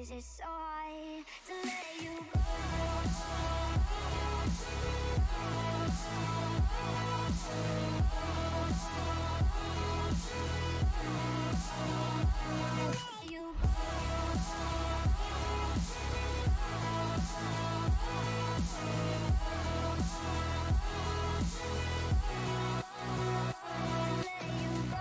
Is it so hard to let you go? You go.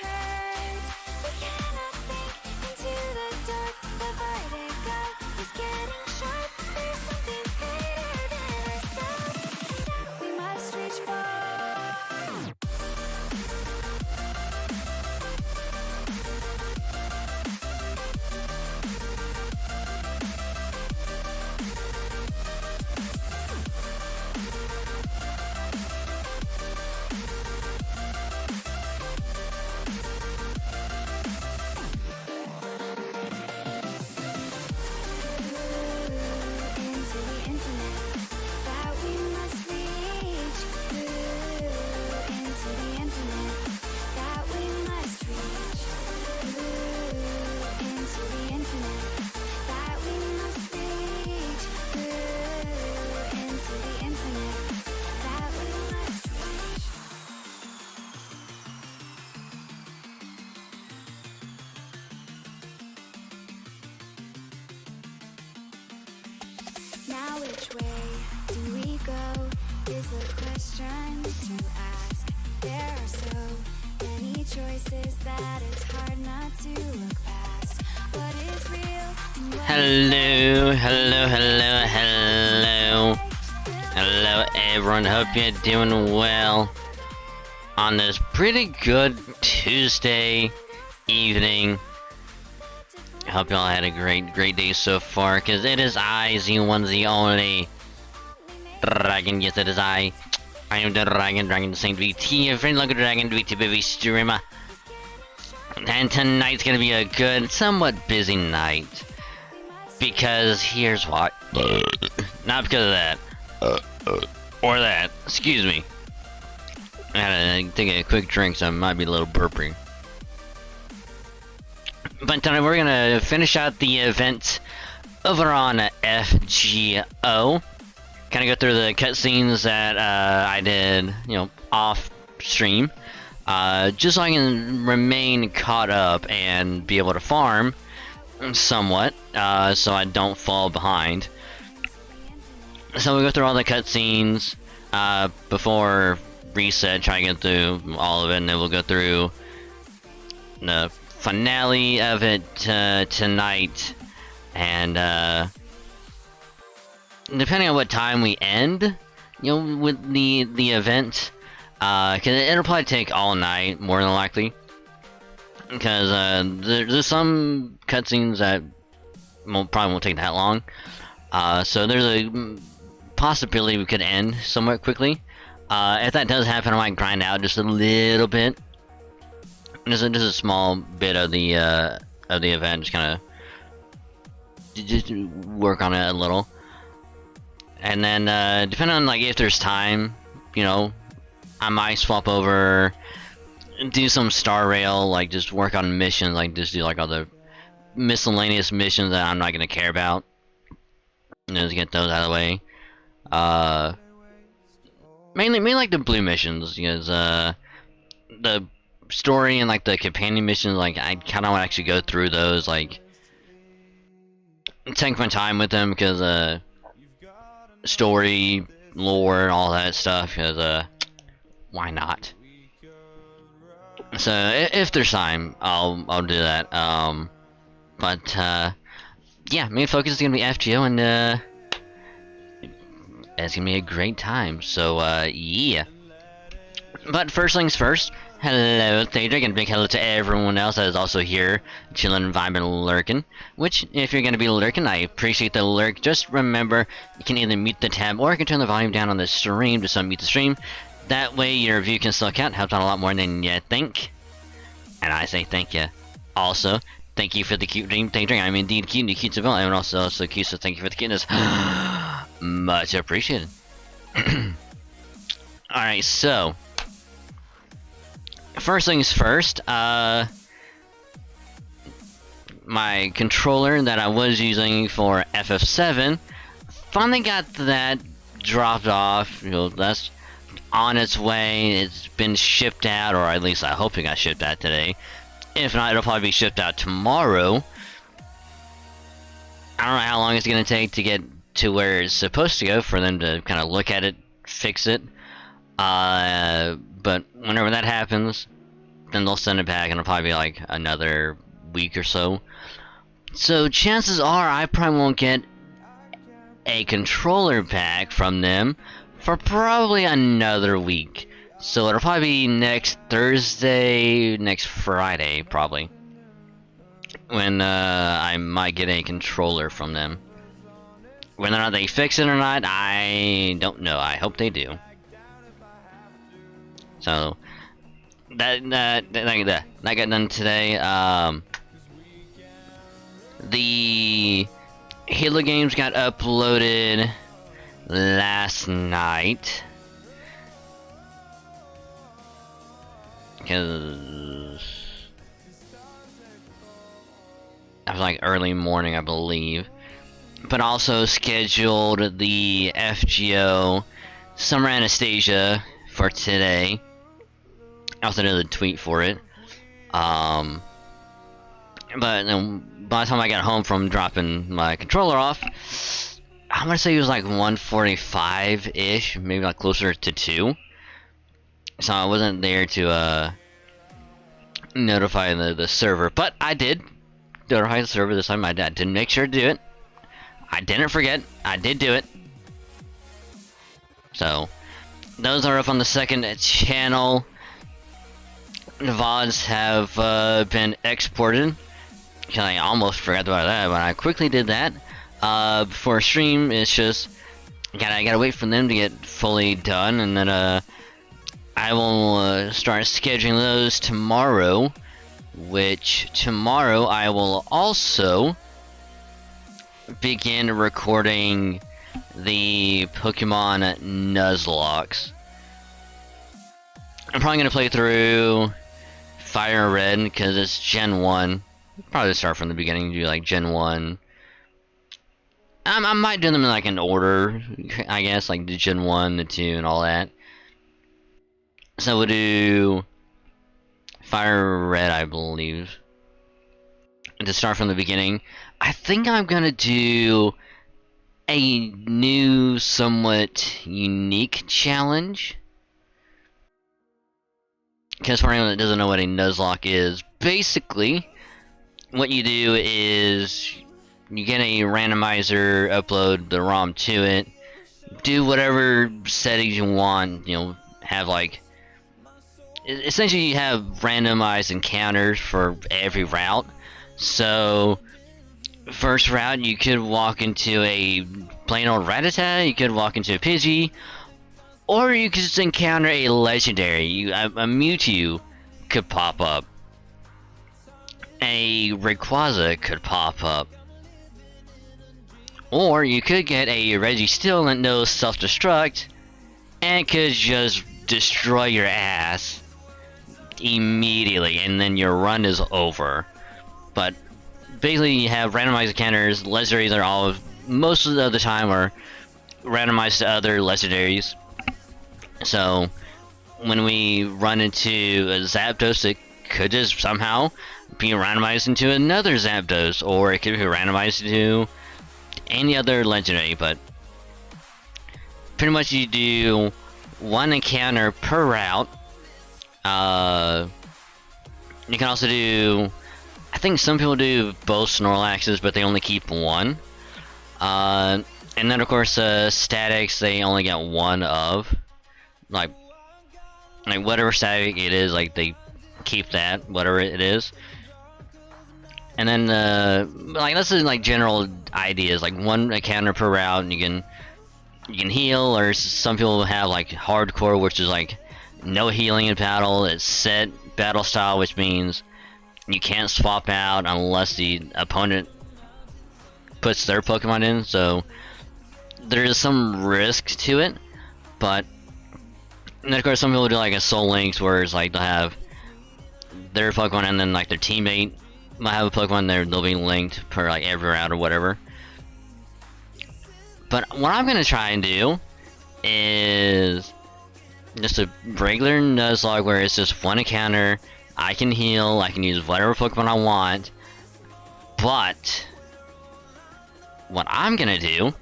hurt. We cannot sink into the dark. The vertigo is getting sharp. There's something greater than ourselves, and that we must reach for. Into the infinite that we must reach. Into the infinite that we must reach. Into the infinite that we must reach. Into the infinite that we must reach. Now which way do we go is the question to ask. There are so many choices that it's hard not to look past. What is real? And what Hello everyone, hope you're doing well on this pretty good Tuesday evening. I hope y'all had a great day so far, cause it is I, the one, the only Dragon. Yes, it is I am the Dragon the Saint VT, your friend local Dragon VT VStreamer. And tonight's gonna be a good, somewhat busy night. Because here's why. Not because of that. Or that. Excuse me. I had to take a quick drink, so I might be a little burpy. But tonight we're gonna finish out the event over on FGO. Kind of go through the cutscenes that I did, you know, off stream, just so I can remain caught up and be able to farm somewhat, so I don't fall behind. So we go through all the cutscenes before reset, try to get through all of it, and then we'll go through the finale of it tonight, and depending on what time we end, you know, with the event, cause it'll probably take all night, more than likely, because there's some cutscenes that probably won't take that long, so there's a possibility we could end somewhat quickly. If that does happen, I might grind out just a little bit. Just a small bit of the event, just kind of just work on it a little, and then depending on like if there's time, you know, I might swap over, do some Star Rail, like just work on missions, like just do like all the miscellaneous missions that I'm not gonna care about, and just get those out of the way. Mainly like the blue missions, because the story and like the companion missions, like I kind of want to actually go through those, like take my time with them, because story, lore, all that stuff, because why not? So if there's time, I'll do that. But yeah, main focus is gonna be FGO, and it's gonna be a great time. So yeah. But first things first. Hello, Thadric, and big hello to everyone else that is also here, chilling, vibing, lurking. Which, if you're gonna be lurking, I appreciate the lurk. Just remember, you can either mute the tab or you can turn the volume down on the stream to unmute the stream. That way, your view can still count. Helps out a lot more than you think. And I say thank you. Also, thank you for the cute dream, Thadric. I'm indeed cute, and cute as well, and also cute. So thank you for the cuteness. Much appreciated. All right, so. First things first, my controller that I was using for FF7 finally got that dropped off. You know, that's on its way. It's been shipped out, or at least I hope it got shipped out today. If not, it'll probably be shipped out tomorrow. I don't know how long it's gonna take to get to where it's supposed to go for them to kind of look at it, fix it. But whenever that happens, then they'll send it back, and it'll probably be like another week or so. So chances are I probably won't get a controller back from them for probably another week. So it'll probably be next Thursday, next Friday, probably, when I might get a controller from them. Whether or not they fix it or not, I don't know. I hope they do. So that got done today. The Halo games got uploaded last night. Because I was like early morning, I believe. But also scheduled the FGO Summer Anastasia for today. I also did a tweet for it. But by the time I got home from dropping my controller off, I'm gonna say it was like 1:45-ish, maybe like closer to 2. So I wasn't there to notify the server, but I did notify the server this time. I did make sure to do it. I didn't forget. I did do it. So those are up on the second channel. The VODs have been exported. I almost forgot about that, but I quickly did that. Before stream, it's just I gotta wait for them to get fully done, and then I will start scheduling those tomorrow. Which tomorrow I will also begin recording the Pokemon Nuzlocke. I'm probably gonna play through Fire and Red because it's Gen 1. Probably start from the beginning, do like Gen 1. I might do them in like an order, I guess, like the Gen 1, the 2, and all that. So we'll do Fire and Red, I believe. And to start from the beginning, I think I'm gonna do a new, somewhat unique challenge. Because for anyone that doesn't know what a Nuzlocke is, basically, what you do is you get a randomizer, upload the ROM to it, do whatever settings you want, have like, essentially you have randomized encounters for every route. So, first route you could walk into a plain old Rattata, you could walk into a Pidgey, or you could just encounter a legendary. A Mewtwo could pop up. A Rayquaza could pop up. Or you could get a Registeel that knows self-destruct and could just destroy your ass immediately, and then your run is over. But basically you have randomized encounters. Legendaries are all, most of the time, are randomized to other legendaries. So when we run into a Zapdos, it could just somehow be randomized into another Zapdos, or it could be randomized to any other legendary. But pretty much you do one encounter per route. You can also do, I think some people do both Snorlaxes, but they only keep one. And then of course statics, they only get one of. Like whatever static it is, like they keep that, whatever it is. And then like this is like general ideas, like one encounter per route, and you can heal, or some people have like hardcore, which is like no healing in battle. It's set battle style, which means you can't swap out unless the opponent puts their Pokemon in. So there is some risk to it, but and then of course some people do like a Soul Links, where it's like they'll have their Pokemon and then like their teammate might have a Pokemon there, they'll be linked per like every route or whatever. But what I'm gonna try and do is just a regular Nuzlocke where it's just one encounter. I can heal, I can use whatever Pokemon I want, but what I'm gonna do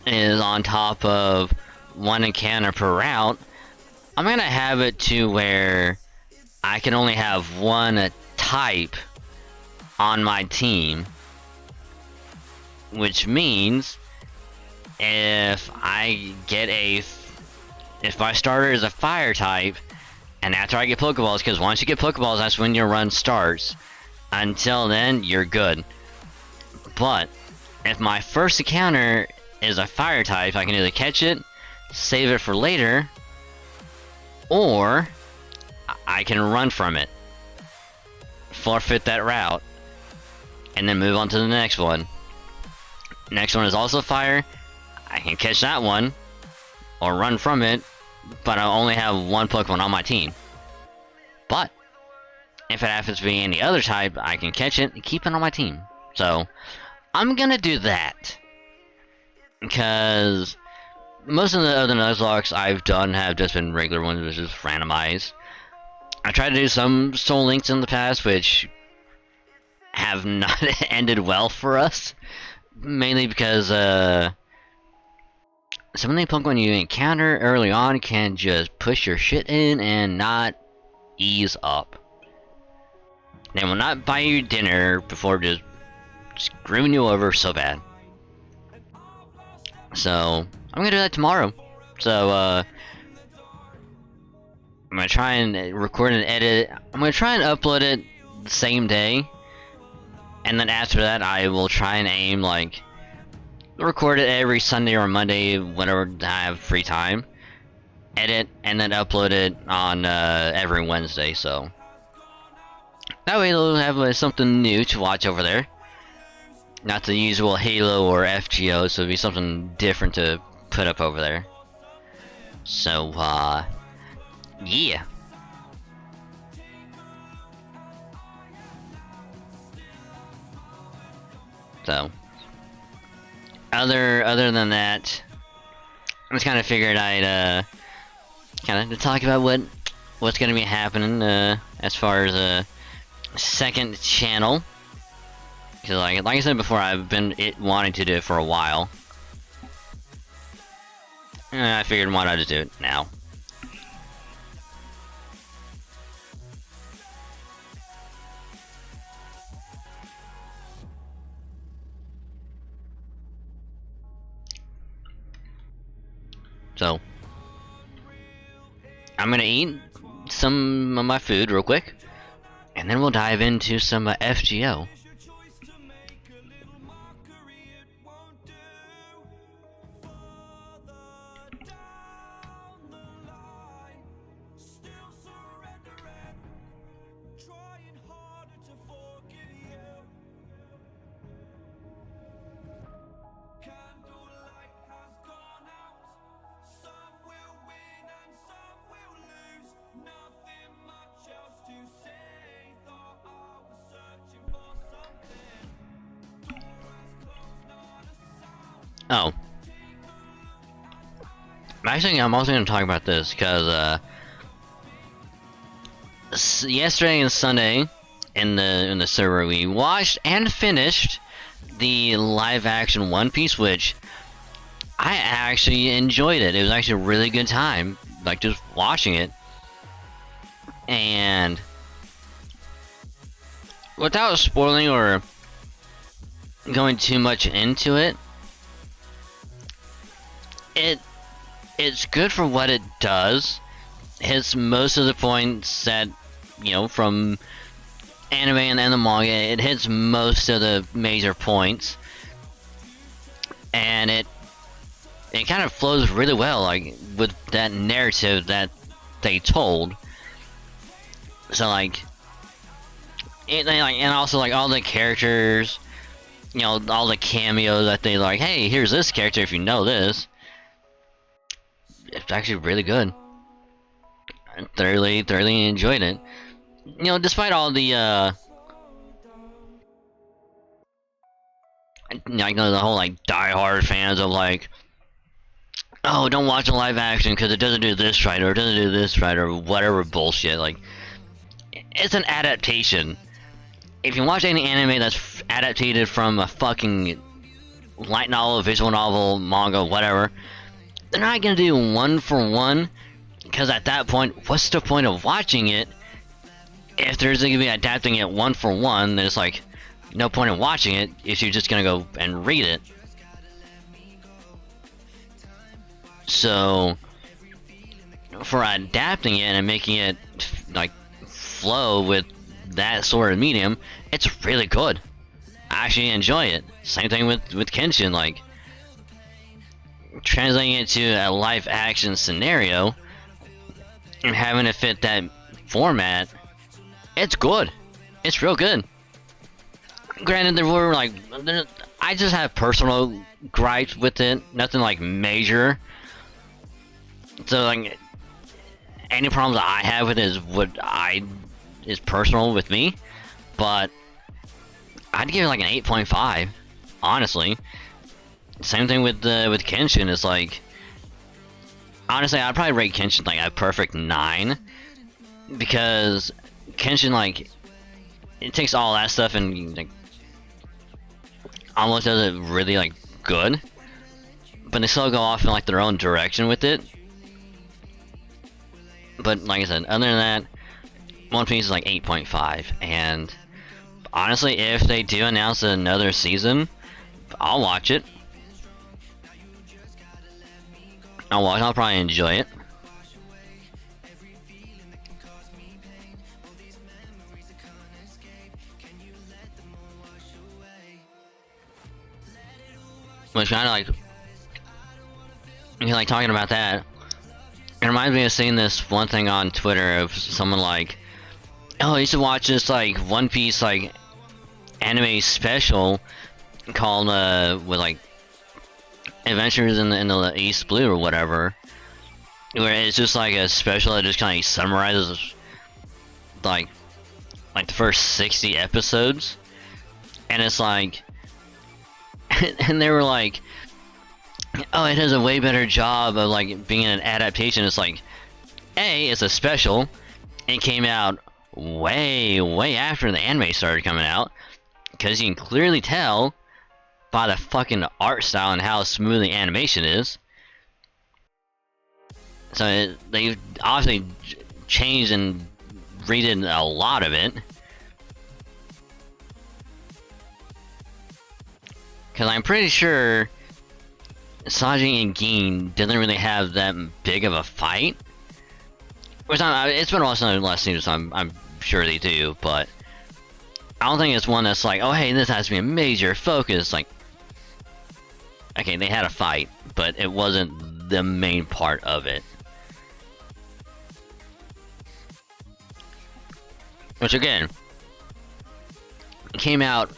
is, on top of one encounter per route, I'm gonna have it to where I can only have one type on my team, which means if my starter is a fire type, and after I get Pokeballs, because once you get Pokeballs, that's when your run starts. Until then, you're good. But if my first encounter is a fire type, I can either catch it, save it for later, or I can run from it, forfeit that route, and then move on to the next one. Next one is also fire. I can catch that one, or run from it, but I only have one Pokemon on my team. But if it happens to be any other type, I can catch it and keep it on my team. So I'm gonna do that, because most of the other Nuzlocks I've done have just been regular ones, which is randomized. I tried to do some Soul Links in the past, which have not ended well for us, mainly because some of the Pokemon you encounter early on can just push your shit in and not ease up. They will not buy you dinner before just screwing you over so bad. So I'm gonna do that tomorrow. So I'm gonna try and record and edit. I'm gonna try and upload it the same day, and then after that I will try and aim like record it every Sunday or Monday whenever I have free time, edit, and then upload it on every Wednesday. So that way they'll have something new to watch over there. Not the usual Halo or FGO, so it'll be something different to put up over there. So, yeah. So, other than that, I just kind of figured I'd, kind of talk about what's gonna be happening, as far as a second channel. Because like I said before, I've been wanting to do it for a while. And I figured why not just do it now. So I'm gonna eat some of my food real quick, and then we'll dive into some FGO. Oh. Actually, I'm also going to talk about this, because, yesterday and Sunday, in the server, we watched and finished the live-action One Piece, which I actually enjoyed it. It was actually a really good time, like, just watching it. And without spoiling or going too much into it, it's good for what it does. Hits most of the points that, you know, from anime and the manga. It hits most of the major points, and it kind of flows really well, like with that narrative that they told. So like, and also like all the characters, you know, all the cameos that they like. Hey, here's this character if you know this. It's actually really good. I thoroughly enjoyed it. You know, despite all the like the whole like die-hard fans of like, oh, don't watch a live action because it doesn't do this right or it doesn't do this right or whatever bullshit. Like, it's an adaptation. If you watch any anime that's adapted from a fucking light novel, visual novel, manga, whatever, they're not gonna do one for one, because at that point, what's the point of watching it if there's gonna be adapting it one for one, then it's like no point in watching it if you're just gonna go and read it. So for adapting it and making it like flow with that sort of medium, it's really good. I actually enjoy it. Same thing with Kenshin, like translating it to a live action scenario and having it fit that format. It's good. It's real good. Granted, there were like, I just have personal gripes with it, nothing like major. So like, any problems I have with it is personal with me, but I'd give it like an 8.5, honestly. Same thing with Kenshin. It's like, honestly, I'd probably rate Kenshin like a perfect 9, because Kenshin, like, it takes all that stuff and like almost does it really like good, but they still go off in like their own direction with it. But like I said, other than that, One Piece is like 8.5, and honestly, if they do announce another season, I'll watch it. I'll probably enjoy it. Which kind of like, talking about that, it reminds me of seeing this one thing on Twitter of someone like, oh, you should watch this like One Piece like anime special called with like Adventures in the East Blue or whatever, where it's just like a special that just kind of summarizes like the first 60 episodes, and it's like, and they were like, oh, it does a way better job of like being an adaptation. It's like, A, it's a special, it came out way after the anime started coming out, because you can clearly tell by the fucking art style and how smooth the animation is. So they've obviously changed and redid a lot of it. Because I'm pretty sure Sanji and Gin didn't really have that big of a fight. Which it's been a while since I've last seen it, so I'm sure they do, but I don't think it's one that's like, oh hey, this has to be a major focus. Like, okay, they had a fight, but it wasn't the main part of it. Which again, came out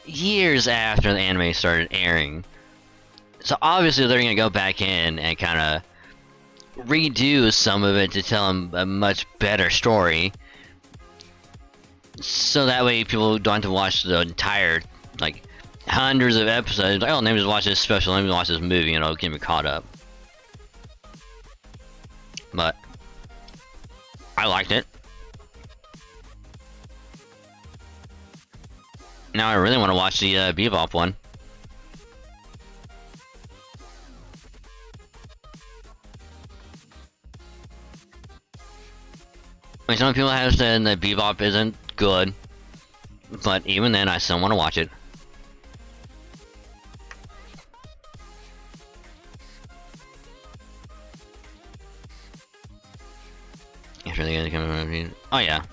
years after the anime started airing. So obviously they're gonna go back in and kind of redo some of it to tell a much better story. So that way people don't have to watch the entire, like, hundreds of episodes. Like, oh, let me just watch this special, let me watch this movie, and it'll get me caught up. But I liked it. Now I really want to watch the Bebop one. I mean, some people have said that Bebop isn't good, but even then, I still want to watch it. After the come, oh yeah.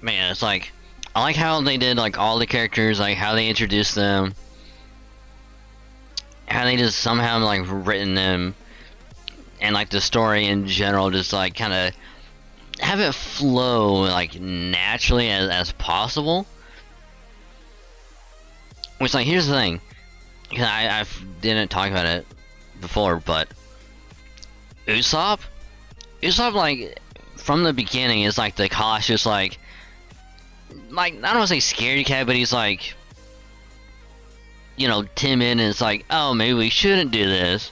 Man, it's like, I like how they did like all the characters, like how they introduced them, how they just somehow like written them, and like the story in general, just like kind of have it flow like naturally as possible. Which, like, here's the thing, I didn't talk about it before, but Usopp, like from the beginning is like the cautious, like I don't want to say scaredy cat, but he's like, you know, timid, and it's like, oh, maybe we shouldn't do this.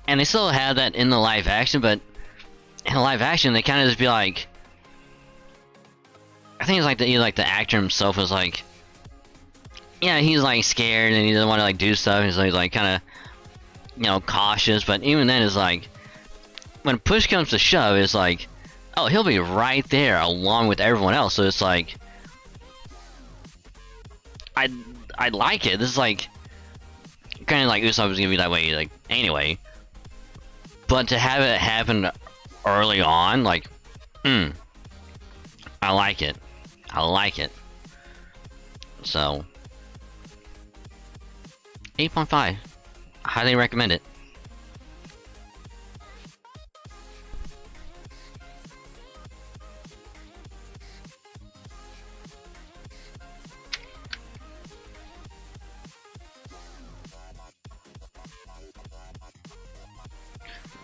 And they still have that in the live action, but in the live action, they kind of just be like, I think it's like the actor himself was like, yeah, he's like scared and he doesn't want to like do stuff. He's like kind of, you know, cautious. But even then, it's like when push comes to shove, it's like, oh, he'll be right there along with everyone else. So it's like, I like it. This is like kind of like Usopp was gonna be that way, like anyway. But to have it happen early on, like, I like it. I like it. So 8.5. Highly recommend it.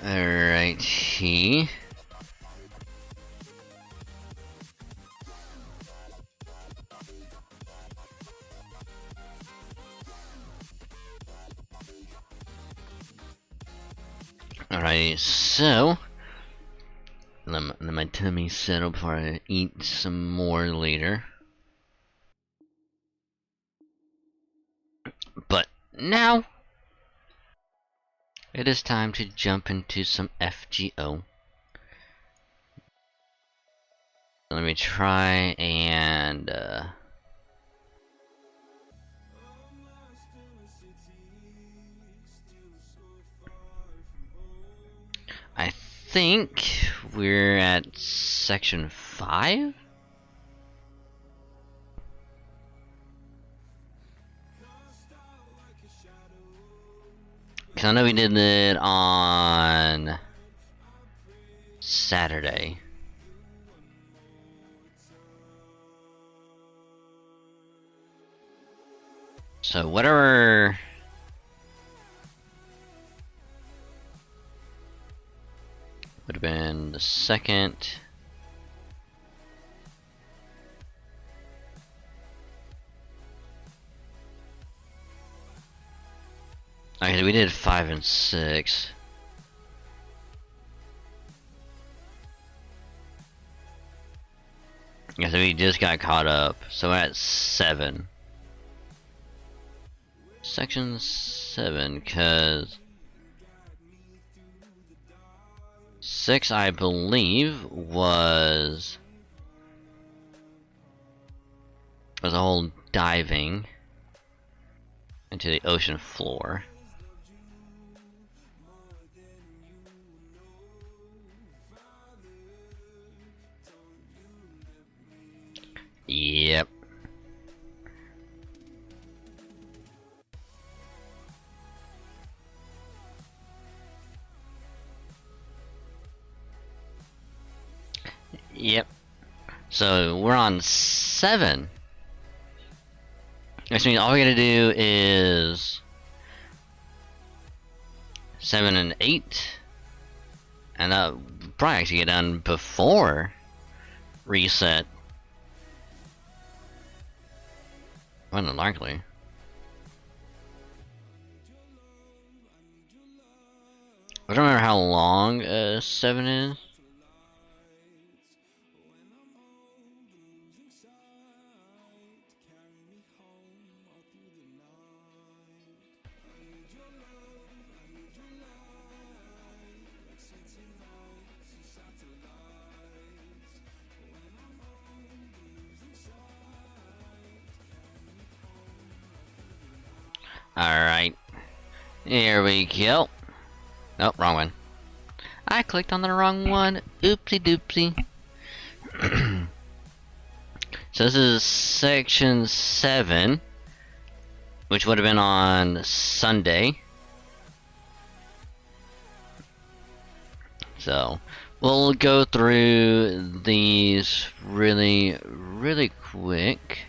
Alrighty. Alright, so let my tummy settle before I eat some more later. But now it is time to jump into some FGO. Let me try and I think we're at section 5? Cause I know we did it on Saturday. So whatever would have been the second. Okay, we did 5 and 6. Yeah, so we just got caught up. So we're at 7. Section 7, cause 6, I believe, was a whole diving into the ocean floor. Yep. Yep. So we're on 7. Which means all we gotta do is 7 and 8. And that probably actually get done before reset. More than likely. I don't remember how long 7 is. Alright. Here we go. Nope, wrong one. I clicked on the wrong one. Oopsie doopsie. So this is section 7, which would have been on Sunday. So we'll go through these really quick.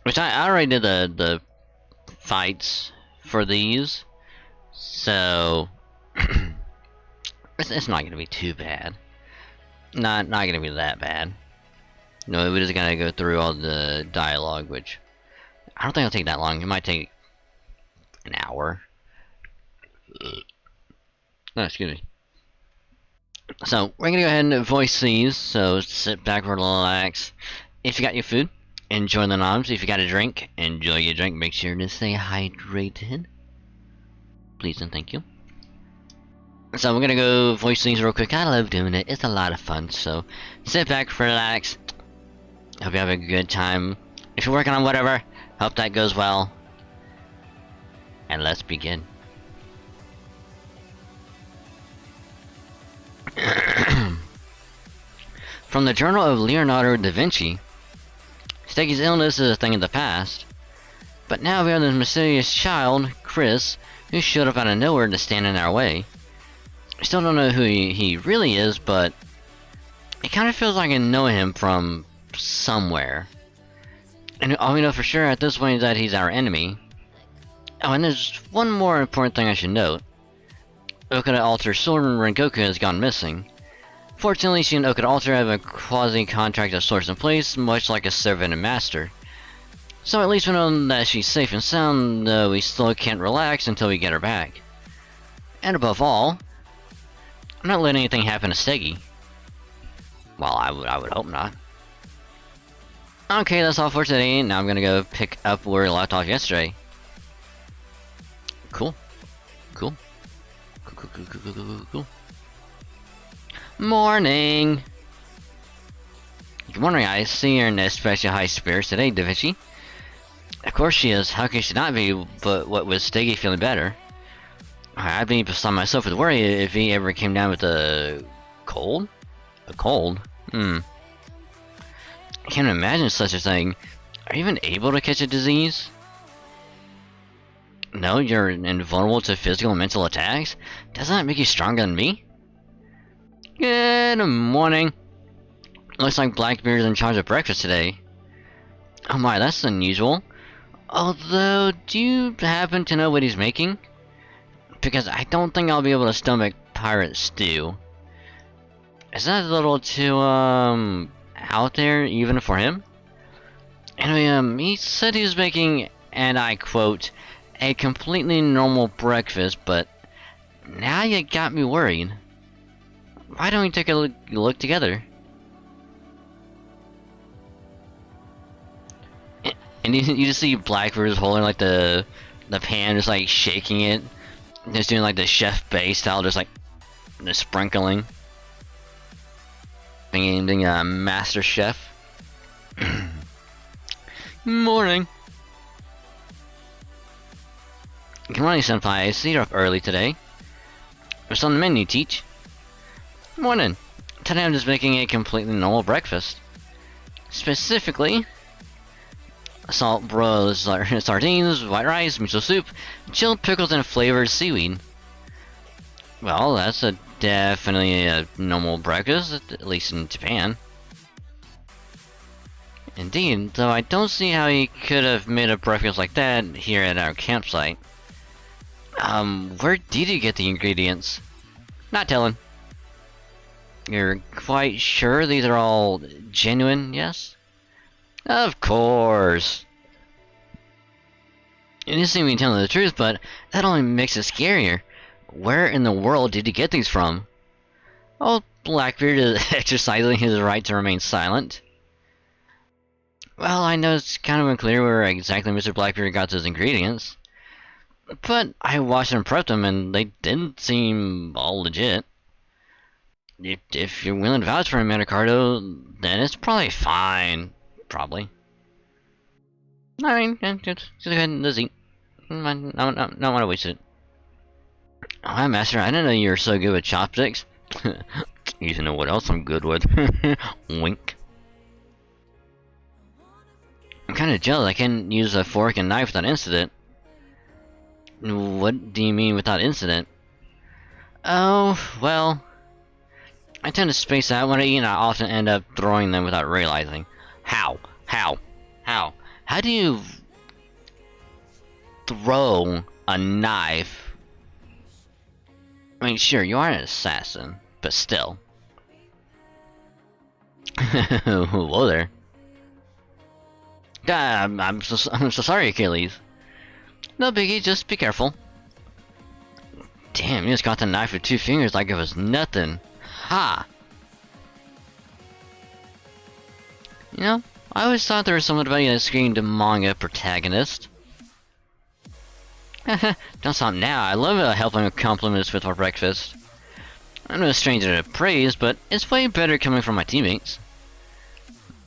Which I already did the fights for these, so it's not gonna be too bad. Not gonna be that bad. No, we just gotta go through all the dialogue, which I don't think it'll take that long. It might take an hour. No, excuse me. So we're gonna go ahead and voice these. So sit back, relax. If you got your food, enjoy the noms. If you got a drink, enjoy your drink. Make sure to stay hydrated. Please and thank you. So we're gonna go voice these real quick. I love doing it. It's a lot of fun. So sit back, relax. Hope you have a good time. If you're working on whatever, hope that goes well. And let's begin. From the Journal of Leonardo da Vinci, Steggy's illness is a thing of the past, but now we have this mysterious child, Chris, who showed up out of nowhere to stand in our way. I still don't know who he really is, but it kind of feels like I know him from somewhere. And all we know for sure at this point is that he's our enemy. Oh, and there's one more important thing I should note. Okada Alter's sword Rengoku has gone missing. Fortunately, she and Okada Alter have a quasi-contract of sorts in place, much like a servant and master. So at least we know that she's safe and sound, though we still can't relax until we get her back. And above all, I'm not letting anything happen to Steggy. Well, I would hope not. Okay, that's all for today. Now I'm gonna go pick up where we left off yesterday. Cool. Cool. Cool. Morning! Good morning, I see you're in especially high spirits today, Da Vinci. Of course she is, how can she not be, but what was Steggy feeling better? I'd be beside myself with worry if he ever came down with a cold? A cold? I can't imagine such a thing. Are you even able to catch a disease? No, you're invulnerable to physical and mental attacks? Doesn't that make you stronger than me? Good morning. Looks like Blackbeard's in charge of breakfast today. Oh my, that's unusual. Although, do you happen to know what he's making? Because I don't think I'll be able to stomach pirate stew. Is that a little too, out there, even for him? Anyway, he said he was making, and I quote, a completely normal breakfast, but now you got me worried. Why don't we take a look together? And you just see Blackbird holding like the pan, just like shaking it, just doing like the Chef Bay style, just like the sprinkling, being a master chef. Morning. Good morning, Senpai. I see you're up early today. What's on the menu, Teach? Morning. Today I'm just making a completely normal breakfast. Specifically, salt broiled sardines, white rice, miso soup, chilled pickles, and flavored seaweed. Well, that's definitely a normal breakfast, at least in Japan. Indeed, though I don't see how he could have made a breakfast like that here at our campsite. Where did you get the ingredients? Not telling. You're quite sure these are all genuine, yes? Of course. You didn't seem to be telling the truth, but that only makes it scarier. Where in the world did you get these from? Oh, Blackbeard is exercising his right to remain silent. Well, I know it's kind of unclear where exactly Mr. Blackbeard got those ingredients. But I watched and prepped them, and they didn't seem all legit. If you're willing to vouch for him, Ricardo, then it's probably fine. Probably. Alright, just go ahead and let's eat. I don't want to waste it. Oh, hi, Master. I didn't know you were so good with chopsticks. You know what else I'm good with. Wink. I'm kind of jealous I can't use a fork and knife without incident. What do you mean without incident? Oh, well, I tend to space out when I eat and I often end up throwing them without realizing. How? How? How? How do you throw a knife? I mean, sure, you are an assassin, but still. Whoa there. I'm so sorry, Achilles. No biggie, just be careful. Damn, you just got the knife with 2 fingers like it was nothing. Ha! You know, I always thought there was something about you that screamed manga protagonist. Don't stop now, I love helping compliments with our breakfast. I'm no stranger to praise, but it's way better coming from my teammates.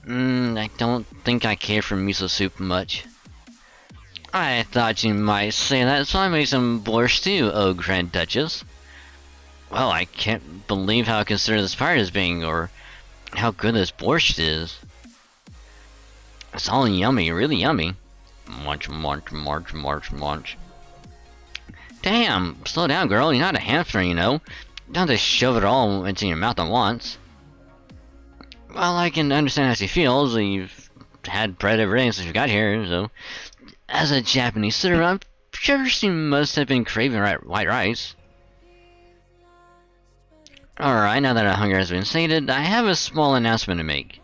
I don't think I care for miso soup much. I thought you might say that, so I made some borscht too, oh Grand Duchess. Well, I can't believe how considerate this pirate is being, or how good this borscht is. It's all yummy, really yummy. Munch, munch, munch, munch, munch. Damn, slow down, girl. You're not a hamster, you know. You don't have to shove it all into your mouth at once. Well, I can understand how she feels. You've had bread every day since you got here, so... As a Japanese sitter, I'm sure she must have been craving white rice. Alright, now that our hunger has been sated, I have a small announcement to make.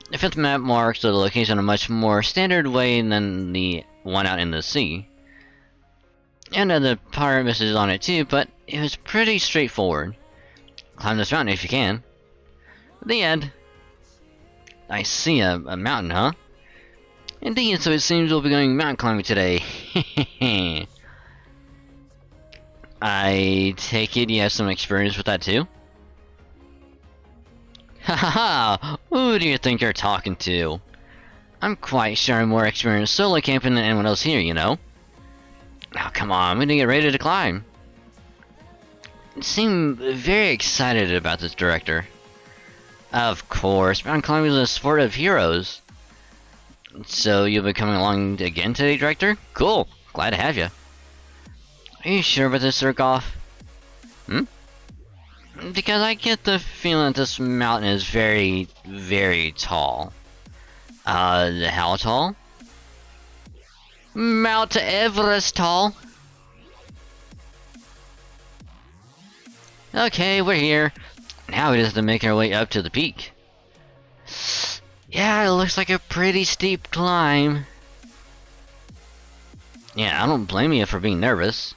The 5th map marks the location in a much more standard way than the one out in the sea. And the pirate message on it too, but it was pretty straightforward. Climb this mountain if you can. The end. I see a mountain, huh? Indeed, so it seems we'll be going mountain climbing today. I take it you have some experience with that too? Haha! Who do you think you're talking to? I'm quite sure I'm more experienced solo camping than anyone else here, you know? Oh, come on, we need to get ready to climb. You seem very excited about this, director. Of course, mountain climbing is a sport of heroes. So you'll be coming along again today, director? Cool, glad to have you. Are you sure about this, Zergoff? Because I get the feeling that this mountain is very, very tall. How tall? Mount Everest tall. Okay, we're here. Now we just have to make our way up to the peak. Yeah, it looks like a pretty steep climb. Yeah, I don't blame you for being nervous.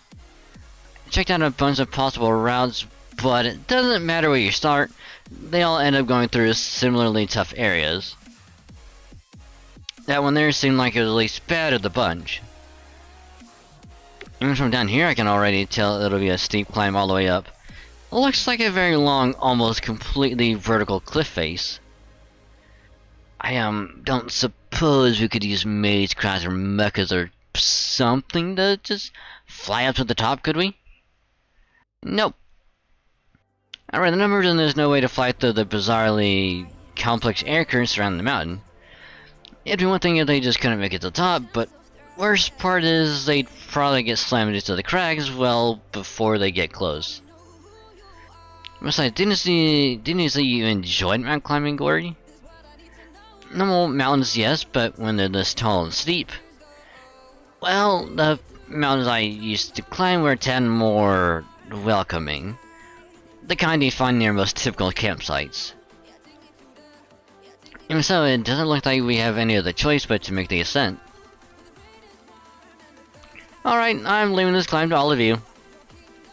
I checked out a bunch of possible routes, but it doesn't matter where you start. They all end up going through similarly tough areas. That one there seemed like it was the least bad of the bunch. Even from down here I can already tell it'll be a steep climb all the way up. It looks like a very long, almost completely vertical cliff face. I don't suppose we could use maze crabs or mechas or something to just fly up to the top, could we? Nope. I read the numbers and there's no way to fly through the bizarrely complex air currents surrounding the mountain. It'd be one thing if they just couldn't make it to the top, but worst part is they'd probably get slammed into the cracks well before they get close. Besides, didn't you say you enjoyed mountain climbing, Gory? Normal mountains, yes, but when they're this tall and steep. Well, the mountains I used to climb were a tad more welcoming. The kind you find near most typical campsites. Even so, it doesn't look like we have any other choice but to make the ascent. Alright, I'm leaving this climb to all of you.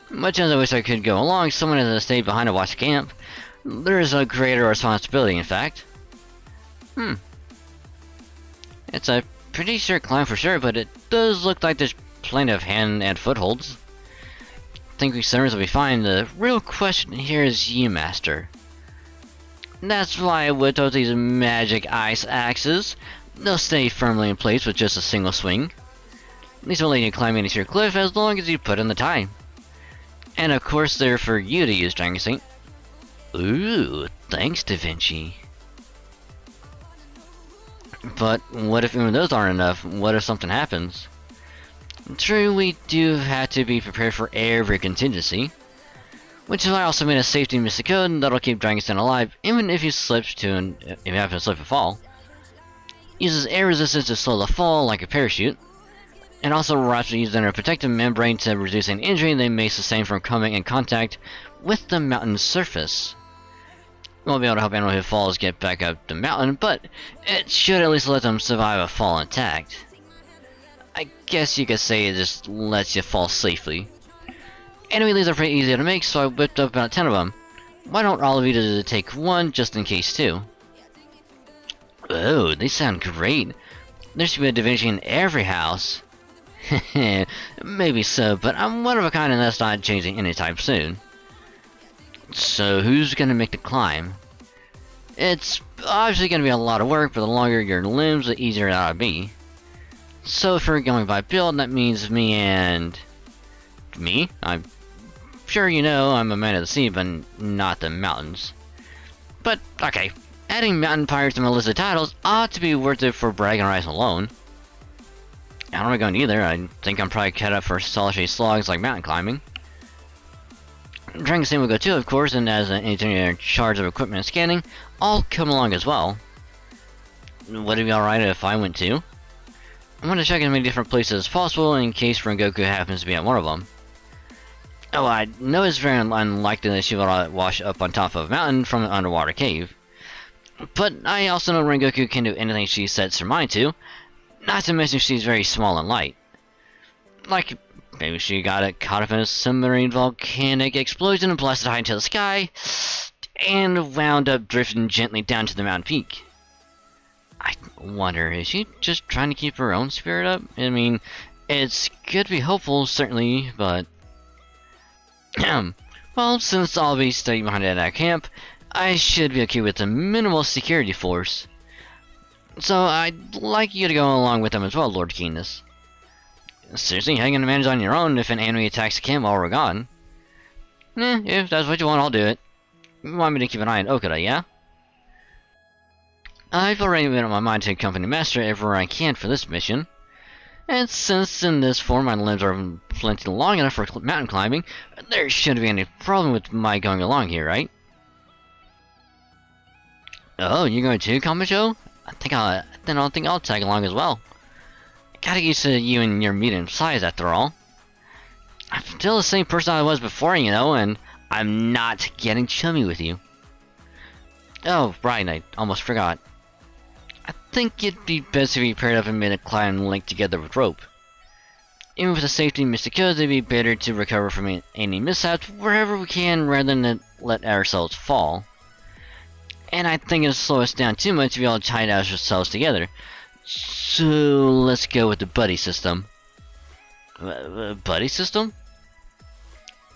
Much as I wish I could go along, someone has to stay behind to watch the camp. There's a greater responsibility, in fact. It's a pretty short climb for sure, but it does look like there's plenty of hand and footholds. I think we swimmers will be fine. The real question here is you, Master. That's why I whipped out these magic ice axes. They'll stay firmly in place with just a single swing. These will let you climb any sheer cliff as long as you put in the time. And of course they're for you to use, Dragon Saint. Ooh, thanks, Da Vinci. But what if even those aren't enough? What if something happens? True, we do have to be prepared for every contingency. Which is why I also made a safety mystic code that'll keep Dragon Saint alive, even if he slips if you happen to slip and fall. Uses air resistance to slow the fall like a parachute. And also wraps these in a protective membrane to reduce any injury they may sustain from coming in contact with the mountain's surface. Won't be able to help anyone who falls get back up the mountain, but it should at least let them survive a fall intact. I guess you could say it just lets you fall safely. Enemy leads are pretty easy to make, so I whipped up about 10 of them. Why don't all of you just take one, just in case too? Oh, they sound great. There should be a division in every house. Maybe so, but I'm one of a kind and that's not changing anytime soon. So who's gonna make the climb? It's obviously gonna be a lot of work, but the longer your limbs, the easier it ought to be. So if we're going by build, that means me and... me? I'm sure you know I'm a man of the sea, but not the mountains. But, okay, adding mountain pirates to my list of titles ought to be worth it for bragging rights alone. I don't really going either. I think I'm probably cut up for solitary slogs like mountain climbing. Dragon Stain will go too, of course, and as an engineer in charge of equipment and scanning, I'll come along as well. Would it be alright if I went too? I want to check as many different places as possible in case Rengoku happens to be at one of them. Oh, I know it's very unlikely that she will wash up on top of a mountain from an underwater cave. But I also know Rengoku can do anything she sets her mind to. Not to mention she's very small and light. Like, maybe she got caught up in a submarine volcanic explosion and blasted high into the sky, and wound up drifting gently down to the mountain peak. I wonder, is she just trying to keep her own spirit up? I mean, it's good to be hopeful, certainly, but... well, since I'll be staying behind at that camp, I should be okay with a minimal security force. So I'd like you to go along with them as well, Lord Keenness. Seriously, how are you gonna manage on your own if an enemy attacks the camp while we're gone? If that's what you want, I'll do it. You want me to keep an eye on Okada, yeah? I've already made up my mind to accompany Master everywhere I can for this mission. And since in this form my limbs are plenty long enough for mountain climbing, there shouldn't be any problem with my going along here, right? Oh, you're going too, Kamacho? I don't think I'll tag along as well. Gotta get used to you and your medium size after all. I'm still the same person I was before, you know, and I'm not getting chummy with you. Oh, right, I almost forgot. I think it'd be best if we paired up and made a climb linked together with rope. Even with the safety and mystic codes, it'd be better to recover from any mishaps wherever we can rather than let ourselves fall. And I think it'll slow us down too much if we all tied ourselves together. So let's go with the buddy system. Buddy system?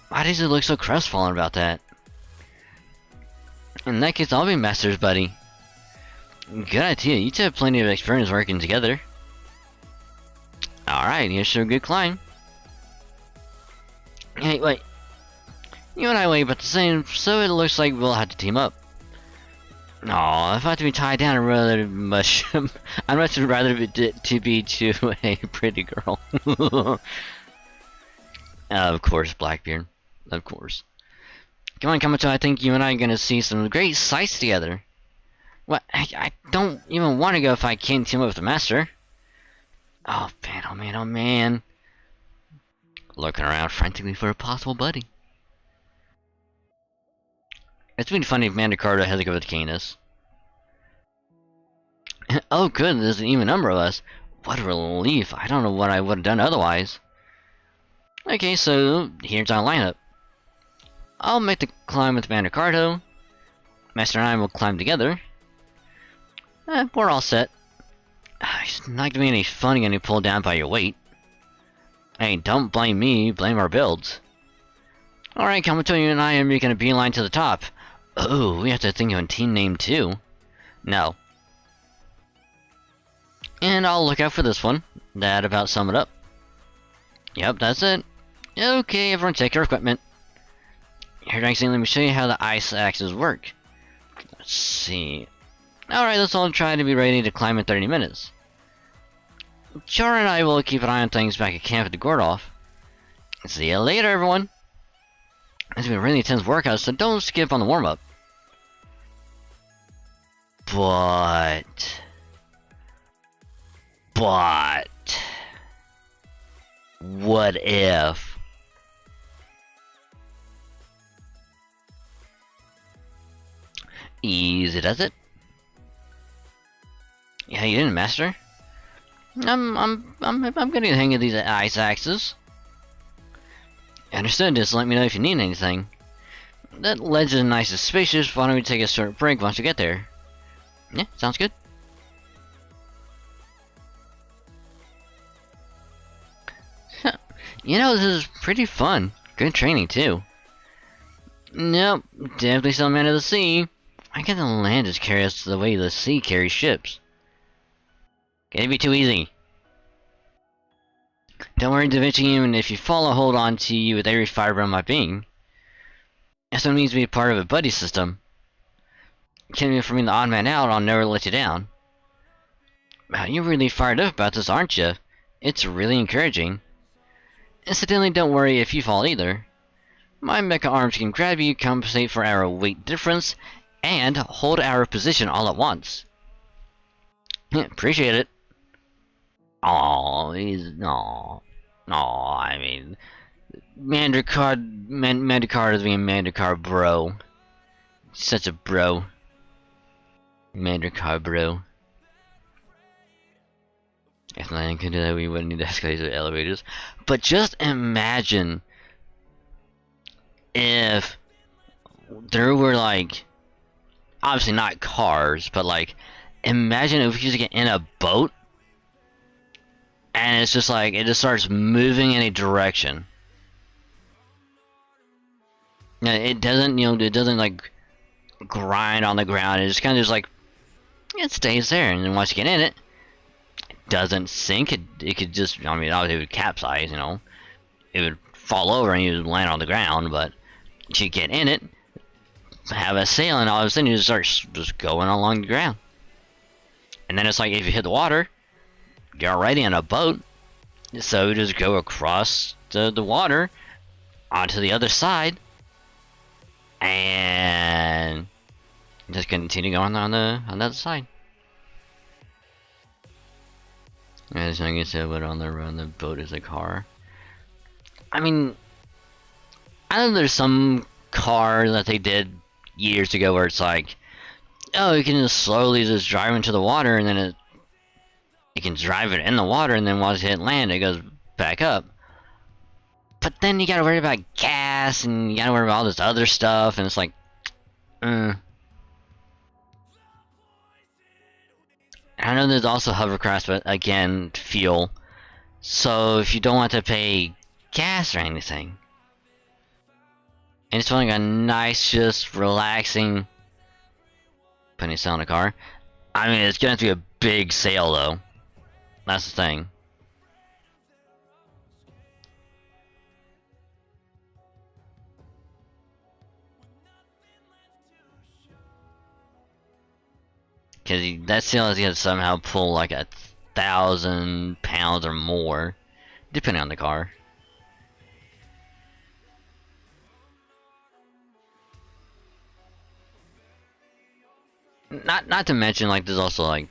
Why does it look so crestfallen about that? In that case, I'll be Master's buddy. Good idea, you two have plenty of experience working together. Alright, here's your good climb. Hey, wait. You and I weigh about the same, so it looks like we'll have to team up. Aw, if I have to be tied down, I'd rather much. I'd much rather be to a pretty girl. Of course, Blackbeard. Of course. Come on, Kamato, I think you and I are gonna see some great sights together. What? I don't even want to go if I can't team up with the Master. Oh man, oh man, oh man. Looking around frantically for a possible buddy. It's been funny if Mandacardo had to go with Canis. Oh good, there's an even number of us. What a relief. I don't know what I would have done otherwise. Okay, so here's our lineup. I'll make the climb with Mandacardo. Master and I will climb together. We're all set. It's not gonna be any fun getting pulled down by your weight. Hey, don't blame me, blame our builds. Alright, Kamato, you and I are making a beeline to the top. Oh, we have to think of a team name too. No. And I'll look out for this one. That about sum it up. Yep, that's it. Okay, everyone take your equipment. Here, Dixie, let me show you how the ice axes work. Let's see. Alright, let's all try to be ready to climb in 30 minutes. Char and I will keep an eye on things back at camp at the Gordoff. See you later, everyone. It's been a really intense workout, so don't skip on the warm-up. But... But what if easy does it? Yeah, you didn't, master. I'm getting the hang of these ice axes. Understood. Just let me know if you need anything. That ledge is nice and spacious. Why don't we take a short break once we get there? Yeah, sounds good. You know, this is pretty fun. Good training too. Nope, definitely still a man of the sea. Why can't the land just carry us the way the sea carries ships? Can't be too easy. Don't worry, Da Vinci, even if you fall, I'll hold on to you with every fiber of my being. That's what it means to be part of a buddy system. Keeping me from being the odd man out, I'll never let you down. Wow, you're really fired up about this, aren't you? It's really encouraging. Incidentally, don't worry if you fall either. My mecha arms can grab you, compensate for our weight difference, and hold our position all at once. Appreciate it. Aww, I mean, Mandicard is being Mandicard, bro. Such a bro. Mandicard, bro. If nothing could do that, we wouldn't need escalators or elevators. But just imagine if there were, like, obviously not cars, but like, imagine if we could get in a boat and it's just like, it just starts moving in a direction. It doesn't, it doesn't like grind on the ground. It just kind of just like, it stays there, and then once you get in it, it doesn't sink. It could just, I mean, obviously it would capsize, it would fall over and you would land on the ground, but you get in it, have a sail, and all of a sudden you just start just going along the ground. And then it's like, if you hit the water, you're already in a boat, so you just go across the water onto the other side, and just continue going on the other side. As like I said, but on the boat is a car. I mean, I know there's some car that they did years ago where it's like, oh, you can just slowly just drive into the water, and then you can drive it in the water, and then once you hit land, it goes back up. But then you gotta worry about gas, and you gotta worry about all this other stuff, and it's like, I know there's also hovercrafts, but again, fuel. So if you don't want to pay gas or anything, and it's only a nice, just relaxing, putting sail in a car. I mean, it's gonna have to be a big sail though. That's the thing. Because that sail is gonna somehow pull like 1,000 pounds or more, depending on the car. Not to mention, like, there's also like,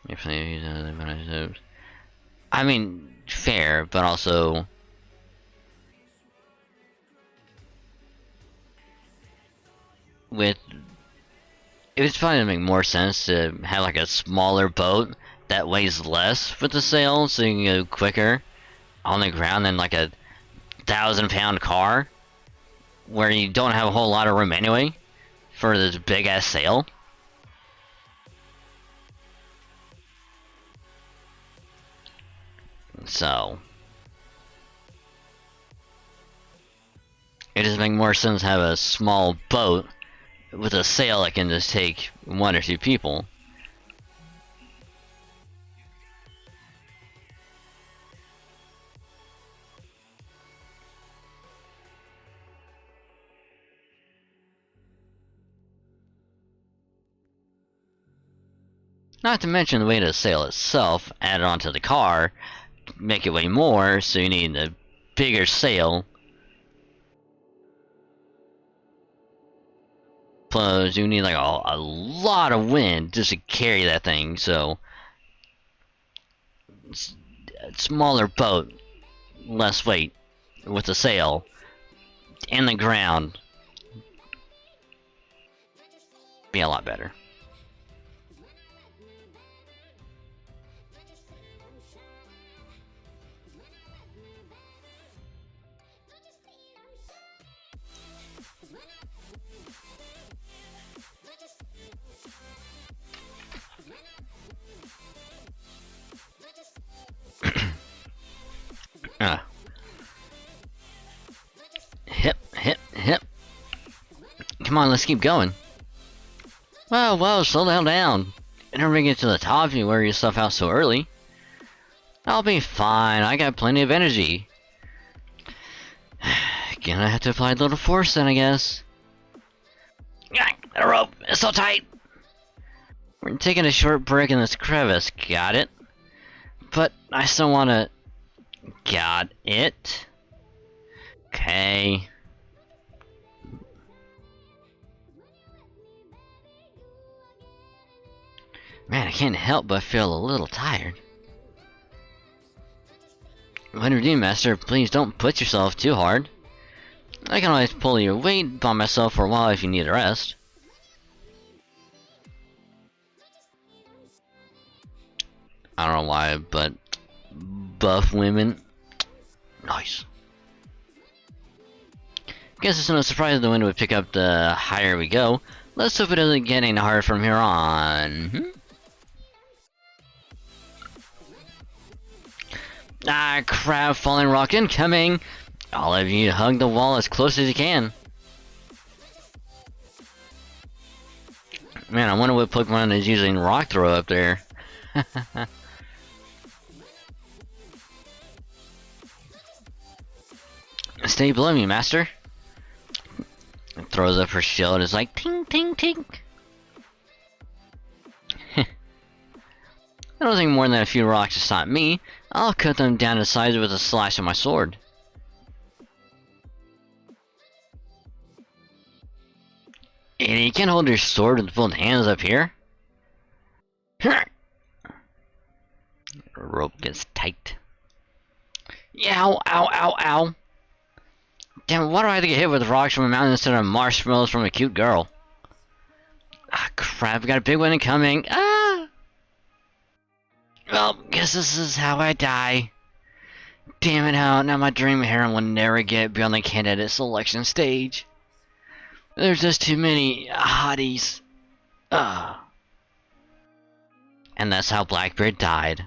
I mean, fair, but also with, it would probably make more sense to have like a smaller boat that weighs less with the sail, so you can go quicker on the ground than like a 1,000-pound car, where you don't have a whole lot of room anyway for this big ass sail. So it just makes more sense to have a small boat with a sail that can just take 1 or 2 people. Not to mention the weight of the sail itself added onto the car, make it weigh more, so you need a bigger sail. Plus, you need like a lot of wind just to carry that thing. So, it's a smaller boat, less weight, with a sail, and the ground, be a lot better. Hip, hip, hip. Come on, let's keep going. Whoa, slow down. You never get to the top if you wear your stuff out so early. I'll be fine, I got plenty of energy. Gonna have to apply a little force then, I guess. The rope is so tight. We're taking a short break in this crevice, got it? But I still wanna... Got it? Okay. Man, I can't help but feel a little tired. When you're doing, Master, please don't put yourself too hard. I can always pull your weight by myself for a while if you need a rest. I don't know why, but buff women. Nice. Guess it's no surprise the wind would pick up the higher we go. Let's hope it doesn't get any harder from here on. Ah, crap, falling rock incoming! All of you hug the wall as close as you can. Man, I wonder what Pokemon is using rock throw up there. Stay below me, Master. It throws up her shield. It's like ting ting ting. I don't think more than a few rocks to stop me. I'll cut them down to size with a slash of my sword. And you can't hold your sword with both hands up here. Rope gets tight. Ow, ow, ow, ow. Damn, why do I have to get hit with rocks from a mountain instead of marshmallows from a cute girl? Ah, crap, we got a big one incoming. Ah! Well, guess this is how I die. Damn it out, now my dream harem will never get beyond the candidate selection stage. There's just too many hotties. Ugh. And that's how Blackbeard died.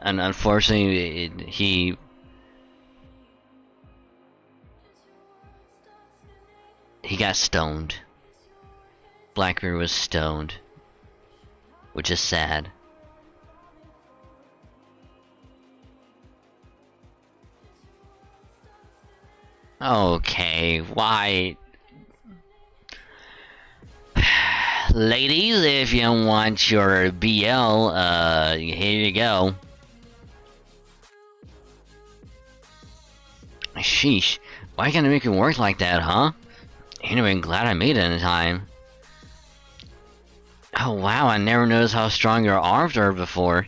And unfortunately, he got stoned. Blackbeard was stoned, which is sad. Okay, why? Ladies, if you want your BL, here you go. Sheesh, why can't I make it work like that, huh? Anyway, glad I made it in time. Oh wow, I never noticed how strong your arms are before.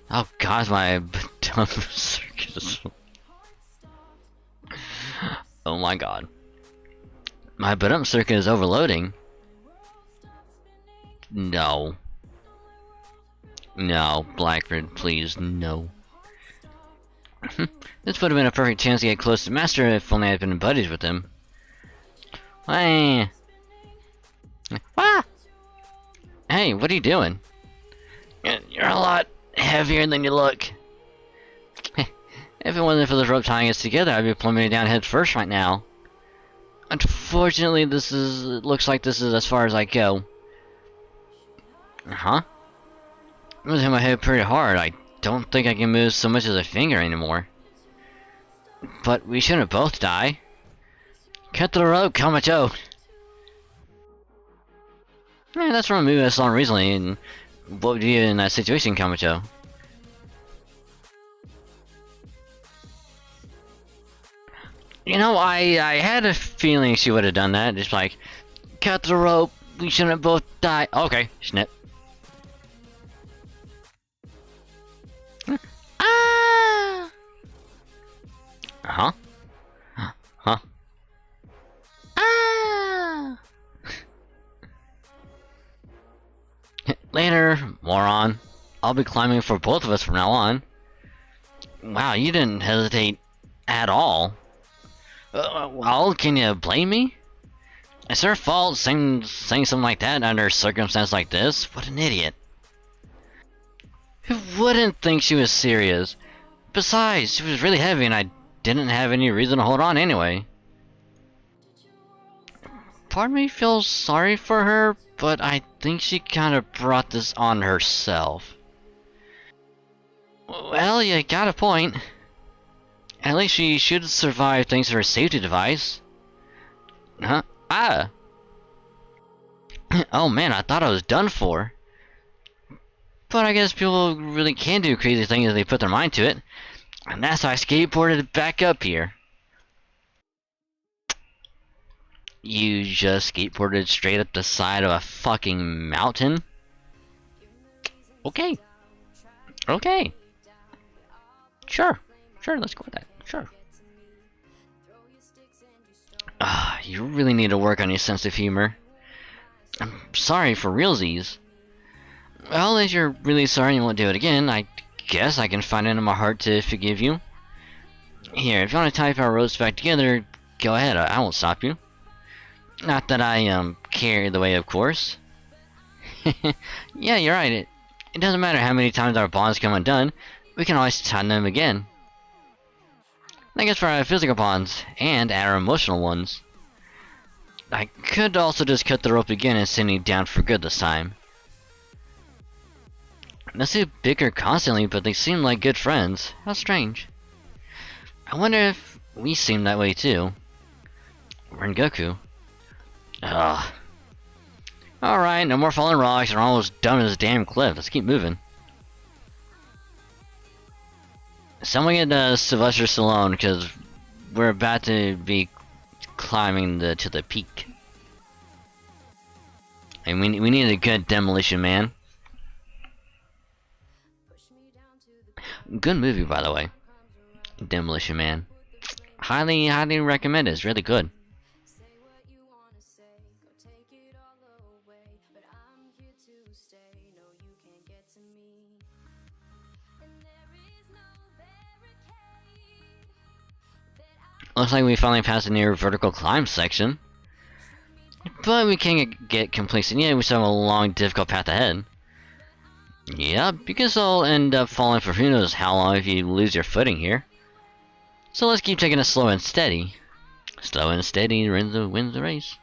Oh god, my dumb circus. Oh my god. My bottom circuit is overloading. No. No, Blackbeard, please, no. This would have been a perfect chance to get close to Master if only I'd been buddies with him. Hey. Ah! Hey, what are you doing? You're a lot heavier than you look. If it wasn't for this rope tying us together, I'd be plummeting down head first right now. Unfortunately, it looks like this is as far as I go. Huh? I'm gonna hit my head pretty hard. I don't think I can move so much as a finger anymore. But we shouldn't both die. Cut the rope, Kamacho! Yeah, that's from a movie I saw recently, and what would you do in that situation, Kamacho? You know, I had a feeling she would have done that. Just like, cut the rope. We shouldn't both die. Okay, snip. Ah! Huh? Huh? Ah! Later, moron. I'll be climbing for both of us from now on. Wow, you didn't hesitate at all. Well, can you blame me? It's her fault saying something like that under a circumstance like this. What an idiot. Who wouldn't think she was serious? Besides, she was really heavy and I didn't have any reason to hold on anyway. Part of me feels sorry for her, but I think she kind of brought this on herself. Well, you got a point. At least she should survive thanks to her safety device. Huh? Ah! Oh man, I thought I was done for. But I guess people really can do crazy things if they put their mind to it. And that's how I skateboarded back up here. You just skateboarded straight up the side of a fucking mountain? Okay. Okay. Sure. Sure, let's go with that. Sure. You really need to work on your sense of humor. I'm sorry for realsies. Well, if you're really sorry and you won't do it again, I guess I can find it in my heart to forgive you. Here, if you want to type our roads back together, go ahead, I won't stop you. Not that I, carry the way, of course. Yeah, you're right, it doesn't matter how many times our bonds come undone, we can always tighten them again. I guess for our physical bonds, and our emotional ones. I could also just cut the rope again and send you down for good this time. They seem bicker constantly, but they seem like good friends. How strange. I wonder if we seem that way too. Rengoku. Ugh. Alright, no more falling rocks. We're almost done with this damn cliff. Let's keep moving. Someone get Sylvester Stallone, because we're about to be climbing to the peak. And we need a good Demolition Man. Good movie, by the way. Demolition Man. Highly recommend it. It's really good. Looks like we finally passed the near vertical climb section. But we can't get complacent yet. We still have a long, difficult path ahead. Yep, you can still end up falling for who knows how long if you lose your footing here. So let's keep taking it slow and steady. Slow and steady wins the race.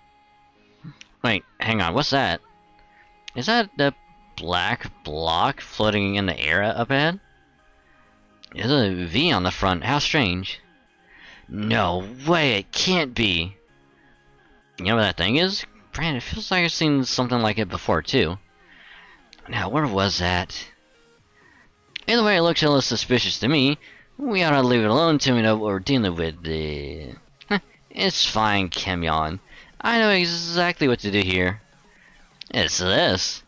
Wait, hang on, what's that? Is that the black block floating in the air up ahead? There's a V on the front, how strange. No way, it can't be! You know what that thing is? Brand, it feels like I've seen something like it before too. Now, where was that? Either way, it looks a little suspicious to me. We ought to leave it alone until we know what we're dealing with. It's fine, Kemyon. I know exactly what to do here. It's this.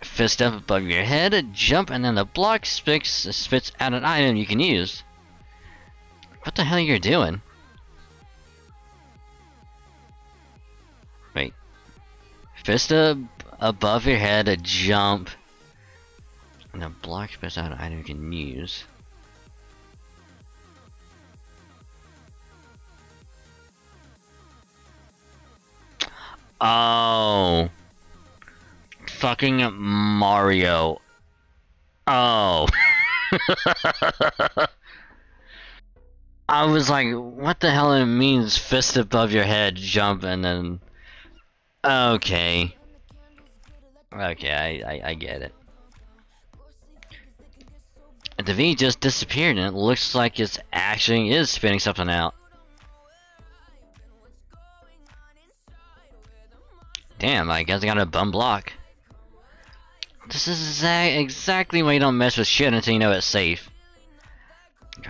Fist up above your head, jump, and then the block spits out an item you can use. What the hell are you doing? Wait. Fist up above your head, a jump, and the block spits out an item you can use. Oh. Fucking Mario. Oh. I was like, what the hell it means fist above your head, jump, and then... Okay. Okay, I get it. The V just disappeared and it looks like it's actually is spitting something out. Damn, I guess I got a bum block. This is exactly why you don't mess with shit until you know it's safe.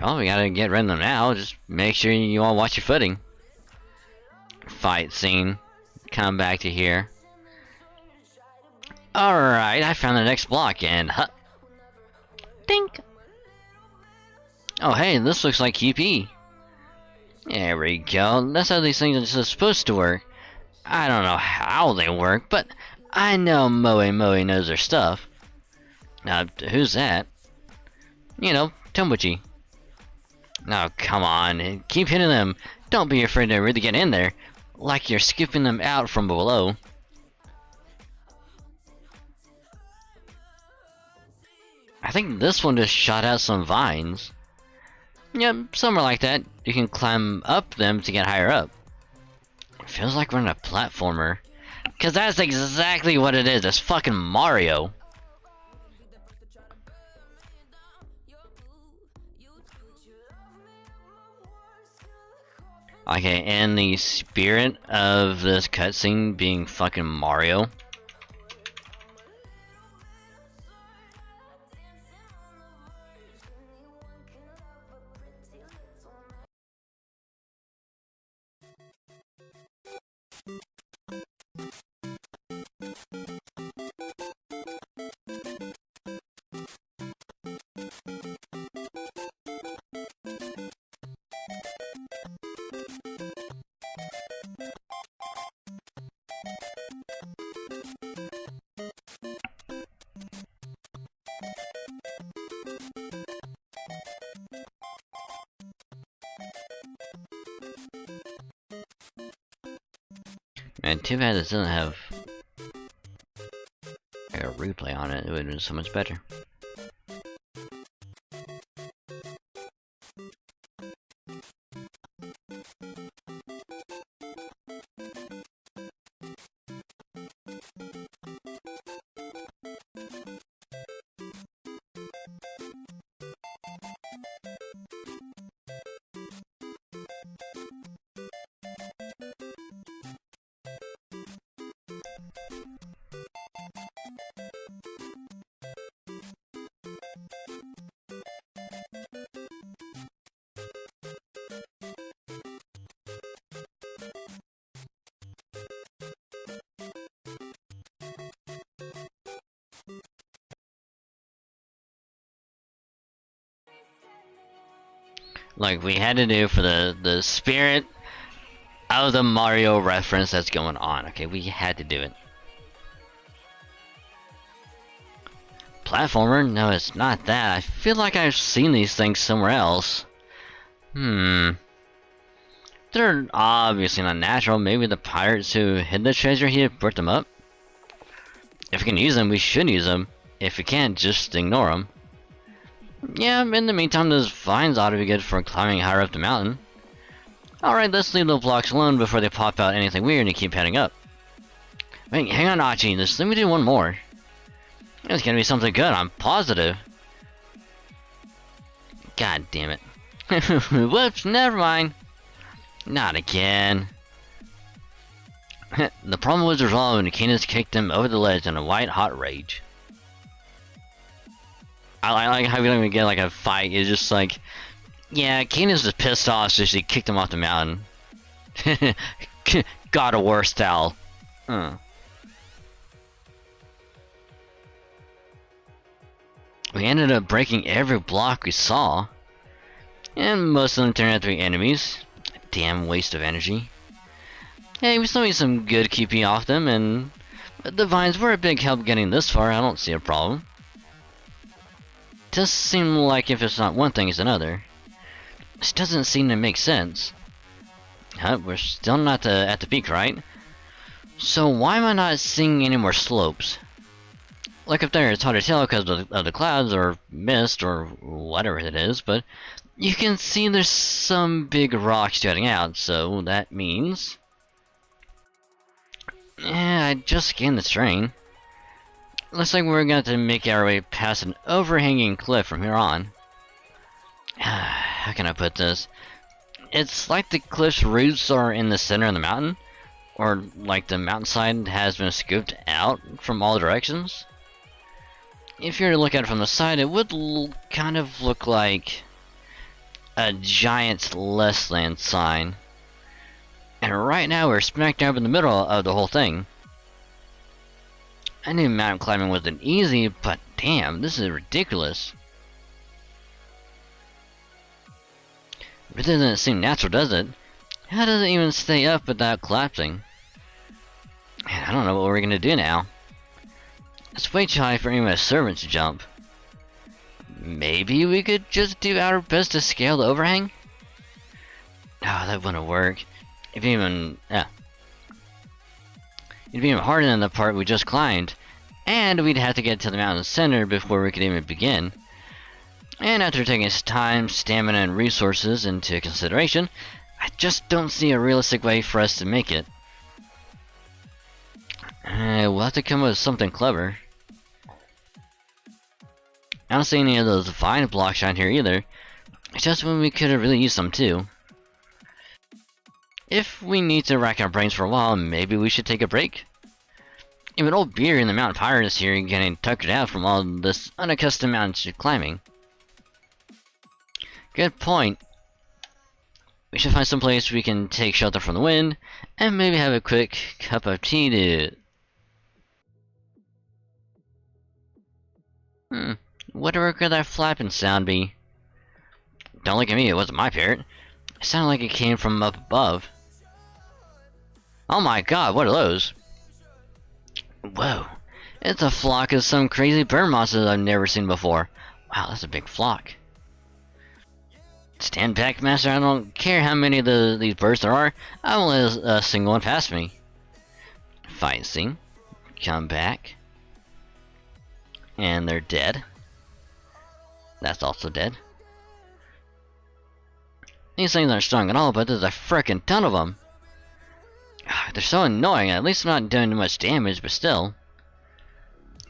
Oh, we gotta get rid of them now. Just make sure you all watch your footing. Fight scene. Come back to here. Alright, I found the next block and dink! Oh hey, this looks like QP. There we go. That's how these things are supposed to work. I don't know how they work, but I know Moe knows their stuff. Now, who's that? You know, Tombuchi. Now, come on, keep hitting them. Don't be afraid to really get in there, like you're scooping them out from below. I think this one just shot out some vines. Yeah, somewhere like that. You can climb up them to get higher up. Feels like we're in a platformer. Cause that's exactly what it is. It's fucking Mario. Okay, and the spirit of this cutscene being fucking Mario. Man, too bad this doesn't have like a replay on it. It would have been so much better. Like we had to do for the spirit of the Mario reference that's going on. Okay, we had to do it. Platformer? No, it's not that. I feel like I've seen these things somewhere else. They're obviously not natural. Maybe the pirates who hid the treasure here brought them up? If we can use them, we should use them. If we can't, just ignore them. Yeah, in the meantime, those vines ought to be good for climbing higher up the mountain. Alright, let's leave the blocks alone before they pop out anything weird and keep heading up. Wait, hang on, Achi. Let me do one more. It's gonna be something good, I'm positive. God damn it. Whoops, never mind. Not again. The problem was resolved when Canis kicked him over the ledge in a white-hot rage. I like how we don't even get like a fight. It's just like, yeah, Canis was pissed off, so she kicked him off the mountain. God of War style. We ended up breaking every block we saw, and most of them turned out to be enemies. A damn waste of energy. Hey, we still made some good QP off them, and the vines were a big help getting this far. I don't see a problem. Does seem like if it's not one thing, it's another. This doesn't seem to make sense. We're still not at the peak, right? So why am I not seeing any more slopes? Like up there, it's hard to tell because of the clouds or mist or whatever it is, but you can see there's some big rocks jutting out, so that means... Yeah, I just scanned the terrain. Looks like we're going to make our way past an overhanging cliff from here on. How can I put this? It's like the cliff's roots are in the center of the mountain, or like the mountainside has been scooped out from all directions. If you were to look at it from the side, it would kind of look like a giant less than sign. And right now we're smack dab in the middle of the whole thing. I knew mountain climbing wasn't easy, but damn, this is ridiculous. It doesn't seem natural, does it? How does it even stay up without collapsing? Man, I don't know what we're gonna do now. It's way too high for even a servant to jump. Maybe we could just do our best to scale the overhang? Oh, that wouldn't work. It'd be even harder than the part we just climbed. And we'd have to get to the mountain center before we could even begin. And after taking time, stamina, and resources into consideration, I just don't see a realistic way for us to make it. We'll have to come up with something clever. I don't see any of those vine blocks around here either. It's just when we could have really used them too. If we need to rack our brains for a while, maybe we should take a break? Even old Beer and the mountain pirates here getting tuckered out from all this unaccustomed mountain climbing. Good point. We should find some place we can take shelter from the wind, and maybe have a quick cup of tea to... Whatever could that flapping sound be? Don't look at me, it wasn't my parrot. It sounded like it came from up above. Oh my god, what are those? Whoa, it's a flock of some crazy bird monsters I've never seen before. Wow, that's a big flock. Stand back, master, I don't care how many of these birds there are. I won't let a single one pass me. Fight scene. Come back. And they're dead. That's also dead. These things aren't strong at all, but there's a frickin' ton of them. They're so annoying, at least I'm not doing too much damage, but still.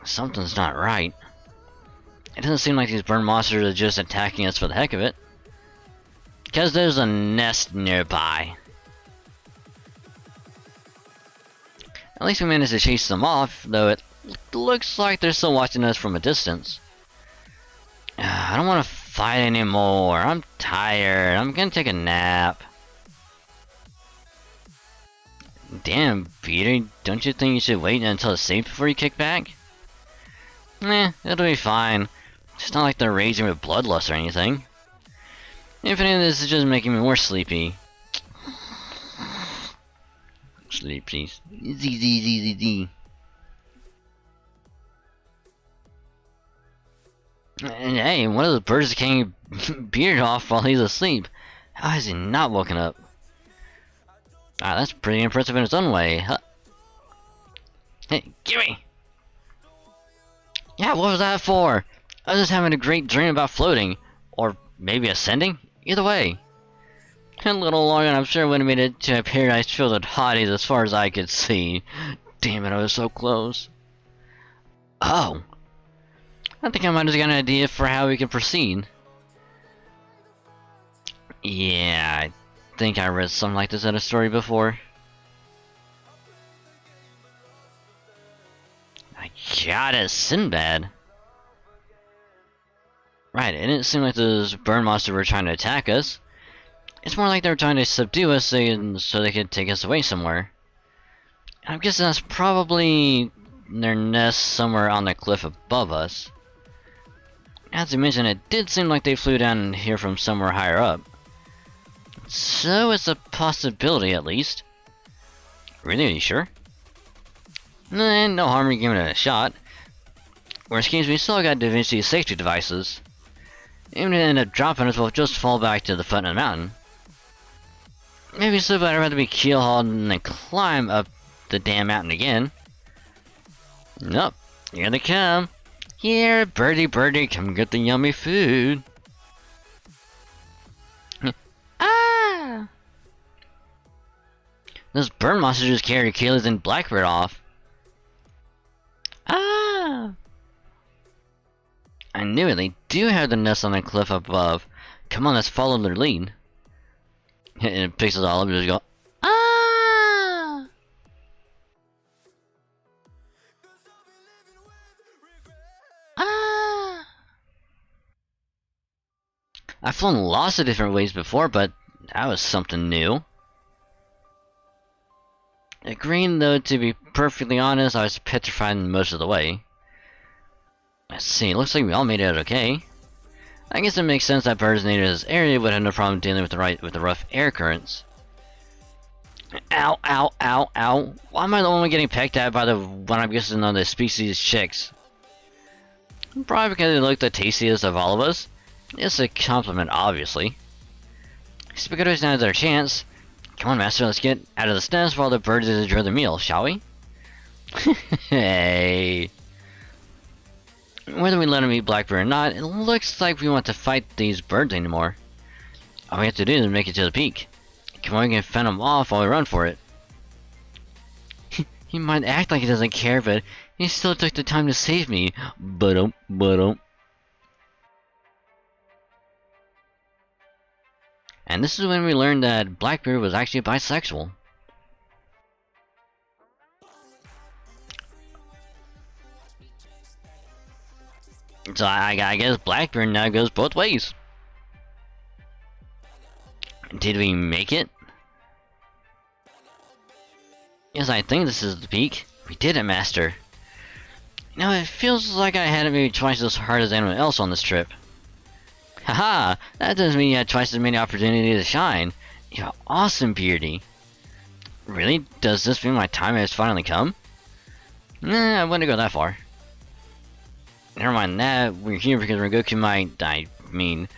Something's not right. It doesn't seem like these bird monsters are just attacking us for the heck of it. Because there's a nest nearby. At least we managed to chase them off, though it looks like they're still watching us from a distance. I don't want to fight anymore. I'm tired. I'm gonna take a nap. Damn, Peter, don't you think you should wait until it's safe before you kick back? It'll be fine. It's not like they're raging with bloodlust or anything. If anything, this is just making me more sleepy. Sleepy. Z. And hey, one of the birds is getting beard off while he's asleep. How has he not woken up? That's pretty impressive in its own way. Huh? Hey, gimme! Yeah, what was that for? I was just having a great dream about floating. Or maybe ascending? Either way. A little longer and I'm sure I would have made it to a paradise filled with hotties as far as I could see. Damn it, I was so close. Oh. I think I might have got an idea for how we can proceed. Yeah, I think I read something like this in a story before. I got it, Sinbad. Right, it didn't seem like those burn monsters were trying to attack us. It's more like they were trying to subdue us so they could take us away somewhere. I'm guessing that's probably their nest somewhere on the cliff above us. As you mentioned, it did seem like they flew down here from somewhere higher up. So it's a possibility at least. Really, are you sure? No harm in giving it a shot. Worst case, we still got Da Vinci's safety devices. Even if they end up dropping us, we'll just fall back to the foot of the mountain. Maybe so, but I'd rather be keel-hauled and then climb up the damn mountain again. Nope, here they come. Here, birdie, come get the yummy food. Ah! Those bird monsters just carried Achilles and Blackbird off. Ah! I knew it, they do have the nest on the cliff up above. Come on, let's follow their lead. And it picks us all up and just go, ah! Ah! I've flown lots of different ways before, but that was something new. Agreeing though, to be perfectly honest, I was petrified most of the way. Let's see, looks like we all made it out okay. I guess it makes sense that birds native to this area would have no problem dealing with the rough air currents. Ow, ow, ow, ow. Why am I the only one getting pecked at by the one I'm guessing on the species chicks? Probably because they look the tastiest of all of us. It's a compliment, obviously. Spaghetti's now their chance. Come on, Master, let's get out of this nest while the birds enjoy their meal, shall we? Hey. Whether we let them eat blackberry or not, it looks like we want to fight these birds anymore. All we have to do is make it to the peak. Come on, we can fend them off while we run for it. He might act like he doesn't care, but he still took the time to save me. But And this is when we learned that Blackbeard was actually bisexual. So I guess Blackbeard now goes both ways. Did we make it? Yes, I think this is the peak. We did it, Master. Now it feels like I had it maybe twice as hard as anyone else on this trip. Haha! That doesn't mean you had twice as many opportunities to shine. You're awesome, Beardy. Really? Does this mean my time has finally come? Nah, I wouldn't go that far. Never mind that, we're here because Rengoku might... I mean...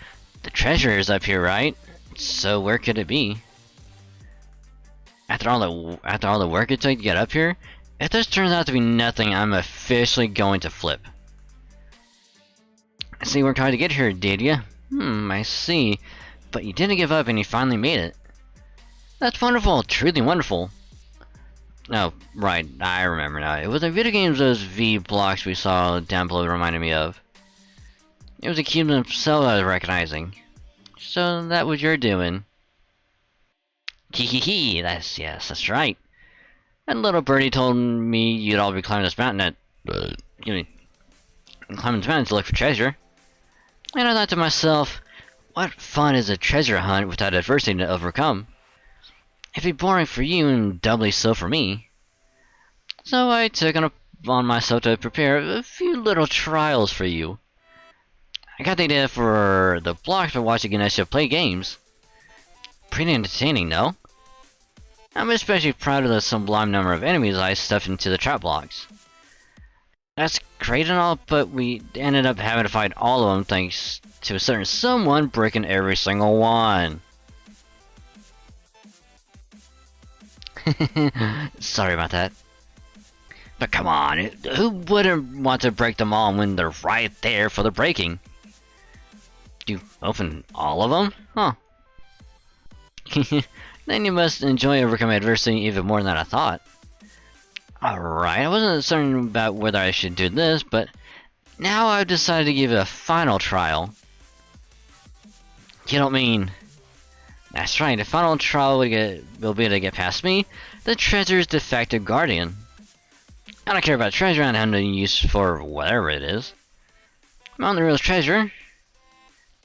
The treasure is up here, right? So where could it be? After all the work it took to get up here, if this turns out to be nothing, I'm officially going to flip. I see you worked hard to get here, did ya? I see. But you didn't give up and you finally made it. That's wonderful, truly wonderful. Oh, right, I remember now. It was the video games those V blocks we saw down below reminded me of. It was the cube themselves I was recognizing. So that was your doing. Hee, yes, that's right. That little birdie told me you'd all be climbing this mountain climbing this mountain to look for treasure. And I thought to myself, what fun is a treasure hunt without adversity to overcome? It'd be boring for you and doubly so for me. So I took it upon myself to prepare a few little trials for you. I got the idea for the blocks by watching Ganesha play games. Pretty entertaining, though. I'm especially proud of the sublime number of enemies I stuffed into the trap blocks. That's great and all, but we ended up having to fight all of them thanks to a certain someone breaking every single one. Sorry about that. But come on, who wouldn't want to break them all when they're right there for the breaking? You opened all of them? Huh. Then you must enjoy overcoming adversity even more than I thought. Alright, I wasn't certain about whether I should do this, but now I've decided to give it a final trial. You don't mean... That's right, the final trial will be able to get past me, the treasure's de facto guardian. I don't care about treasure and how to use for whatever it is. My only real treasure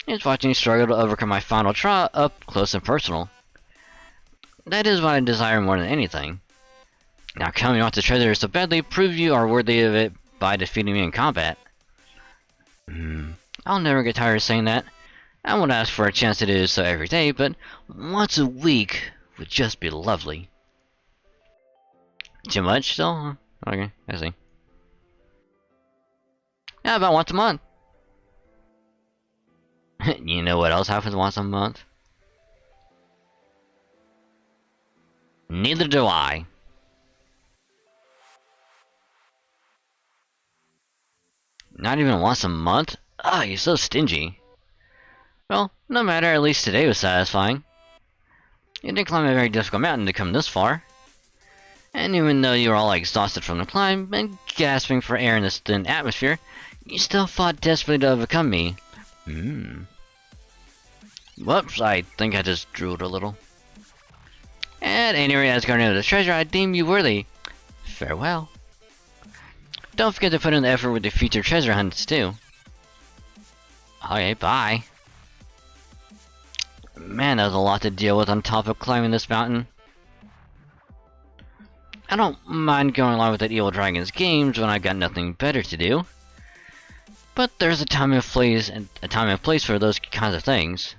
is watching you struggle to overcome my final trial up close and personal. That is what I desire more than anything. Now come, you want the treasure so badly, prove you are worthy of it by defeating me in combat. I'll never get tired of saying that. I won't ask for a chance to do so every day, but once a week would just be lovely. Too much still? Okay, I see. Yeah, about once a month. You know what else happens once a month? Neither do I. Not even once a month? Ah, you're so stingy. Well, no matter, at least today was satisfying. You did climb a very difficult mountain to come this far. And even though you were all exhausted from the climb and gasping for air in this thin atmosphere, you still fought desperately to overcome me. Whoops, I think I just drooled a little. At any rate, as guardian of the treasure, I deem you worthy. Farewell. Don't forget to put in the effort with the future treasure hunts, too. Okay, bye. Man, that was a lot to deal with on top of climbing this mountain. I don't mind going along with that Evil Dragon's games when I've got nothing better to do. But there's a time and place for those kinds of things.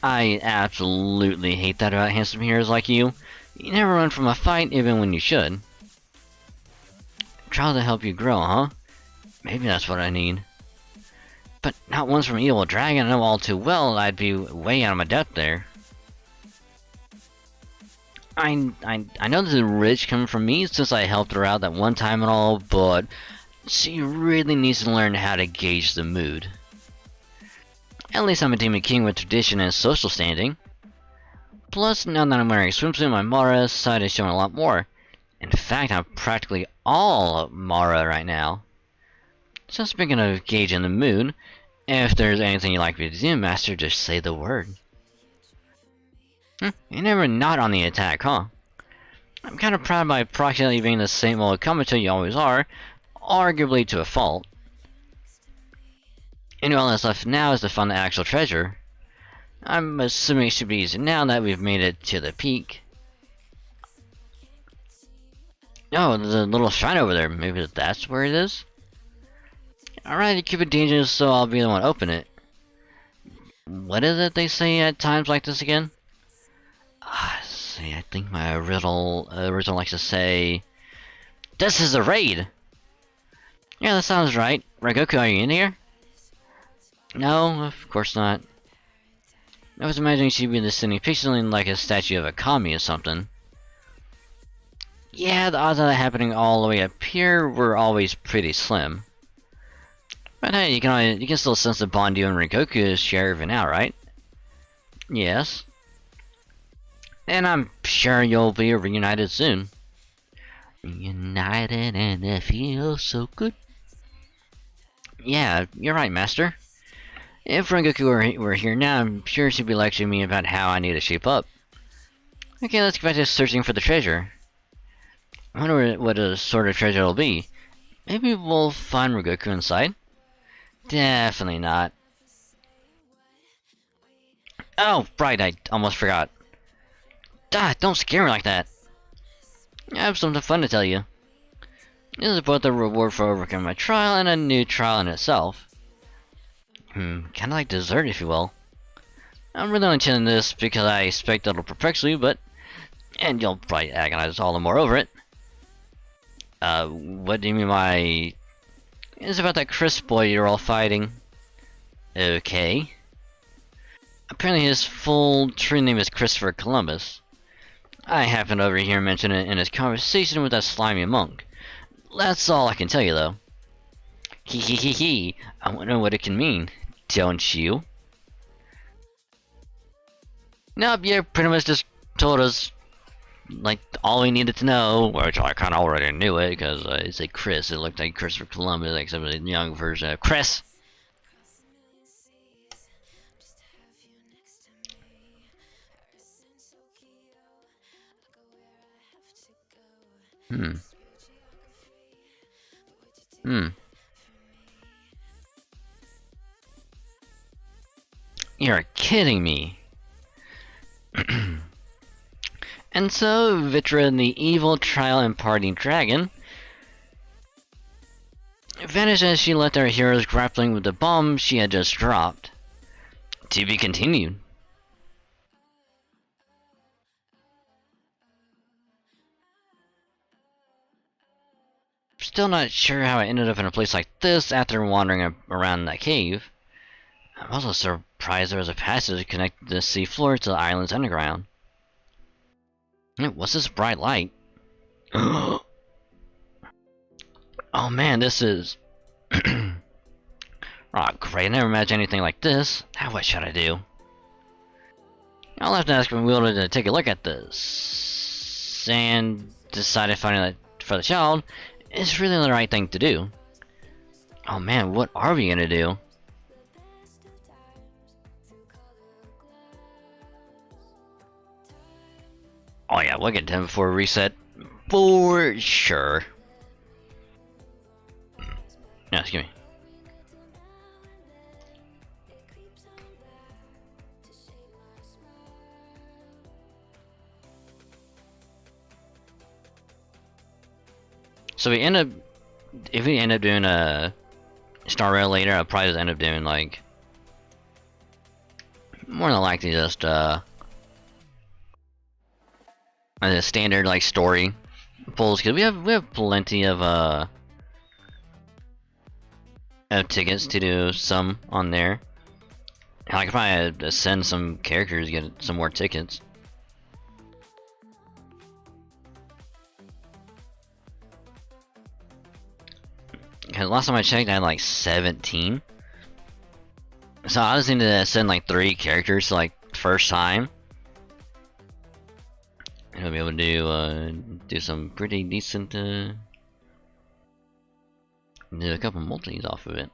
I absolutely hate that about handsome heroes like you. You never run from a fight even when you should. Trial to help you grow, huh? Maybe that's what I need. But not once from Evil Dragon. I know all too well I'd be way out of my depth there. I know the rich coming from me since I helped her out that one time and all, but she really needs to learn how to gauge the mood. At least I'm a demon king with tradition and social standing. Plus, now that I'm wearing a swimsuit, my Mara side is showing a lot more. In fact, I'm practically all Mara right now. So speaking of gauging the mood, if there's anything you'd like me to do, Master, just say the word. You're never not on the attack, huh? I'm kind of proud by approximately being the same old commentator you always are, arguably to a fault. And all that's left now is to find the actual treasure. I'm assuming it should be easy now that we've made it to the peak. Oh, the little shrine over there. Maybe that's where it is? Alright, keep it dangerous so I'll be the one to open it. What is it they say at times like this again? See, I think my original likes to say, "This is a raid!" Yeah, that sounds right. Rengoku, are you in here? No, of course not. I was imagining she'd be sitting patiently like a statue of a kami or something. Yeah, the odds of that happening all the way up here were always pretty slim. But hey, you can still sense the bond you and Rengoku share even now, right? Yes. And I'm sure you'll be reunited soon. Reunited and it feels so good. Yeah, you're right, Master. If Rengoku were here now, I'm sure she'd be lecturing me about how I need to shape up. Okay, let's get back to searching for the treasure. I wonder what a sort of treasure it'll be. Maybe we'll find Rengoku inside? Definitely not. Oh, right, I almost forgot. Don't scare me like that. I have something fun to tell you. This is both a reward for overcoming my trial and a new trial in itself. Kinda like dessert, if you will. I'm really only telling this because I expect it'll perplex you, and you'll probably agonize all the more over it. What do you mean by... It's about that Chris boy you're all fighting. Okay. Apparently his full true name is Christopher Columbus. I happened to overhear him mention it in his conversation with that slimy monk. That's all I can tell you, though. Hee. I wonder what it can mean. Don't you? Nope, you pretty much just told us, like, all we needed to know, which I kind of already knew it, because it said Chris. It looked like Christopher Columbus, except a young version of Chris. You're kidding me. And so, Vitra, the evil trial imparting dragon, vanished as she left our heroes grappling with the bomb she had just dropped. To be continued. Still not sure how I ended up in a place like this after wandering around that cave. I'm also surprised there was a passage connecting the sea floor to the island's underground. What's this bright light? Oh man, this is... oh great, I never imagined anything like this. Now what should I do? I'll have to ask my wielder to take a look at this. And decide if finding that for the child is really the right thing to do. Oh man, what are we gonna do? Oh yeah, we'll get 10 before reset. For sure. No, excuse me. So we end up, if we end up doing a Star Rail later, I'll probably just end up doing like, more than likely just a standard like story pulls, because we have plenty of tickets to do some on there. I could probably send some characters to get some more tickets. Because last time I checked, I had like 17. So I just need to send like 3 characters to like first time. And I'll be able to do some pretty decent, do a couple multis off of it.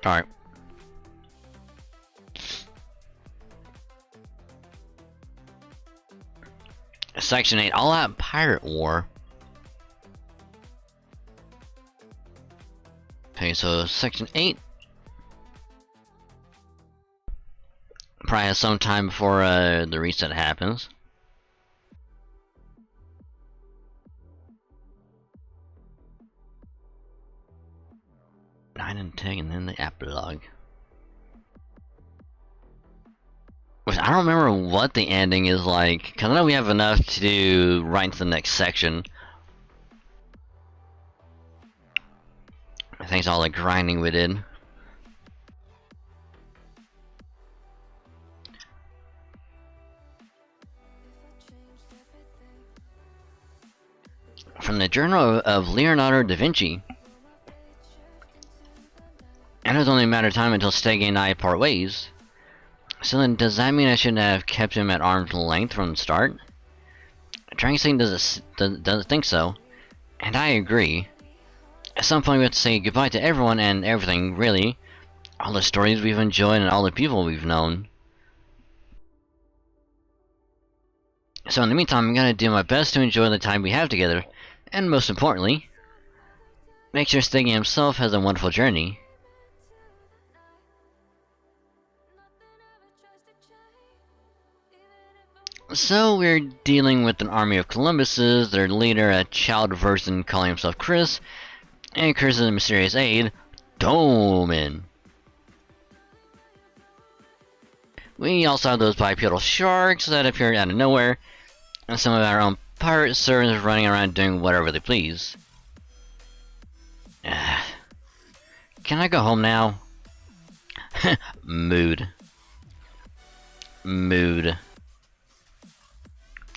Alright. Section 8, All Out Pirate War. Okay, so Section 8 probably has some time before the reset happens. Nine and 10, and then the epilogue. Which I don't remember what the ending is like, because I know we have enough to do right into the next section. I think it's all the grinding we did. From the Journal of Leonardo da Vinci. And it was only a matter of time until Stegi and I part ways. So then, does that mean I shouldn't have kept him at arm's length from the start? Drangsing doesn't think so, and I agree. At some point we have to say goodbye to everyone and everything, really. All the stories we've enjoyed and all the people we've known. So in the meantime, I'm gonna do my best to enjoy the time we have together, and most importantly, make sure Stegi himself has a wonderful journey. So we're dealing with an army of Columbuses, their leader a child version calling himself Chris, and Chris's mysterious aide, Doman. We also have those bipedal sharks that appeared out of nowhere, and some of our own pirate servants running around doing whatever they please. Can I go home now? Mood. Mood.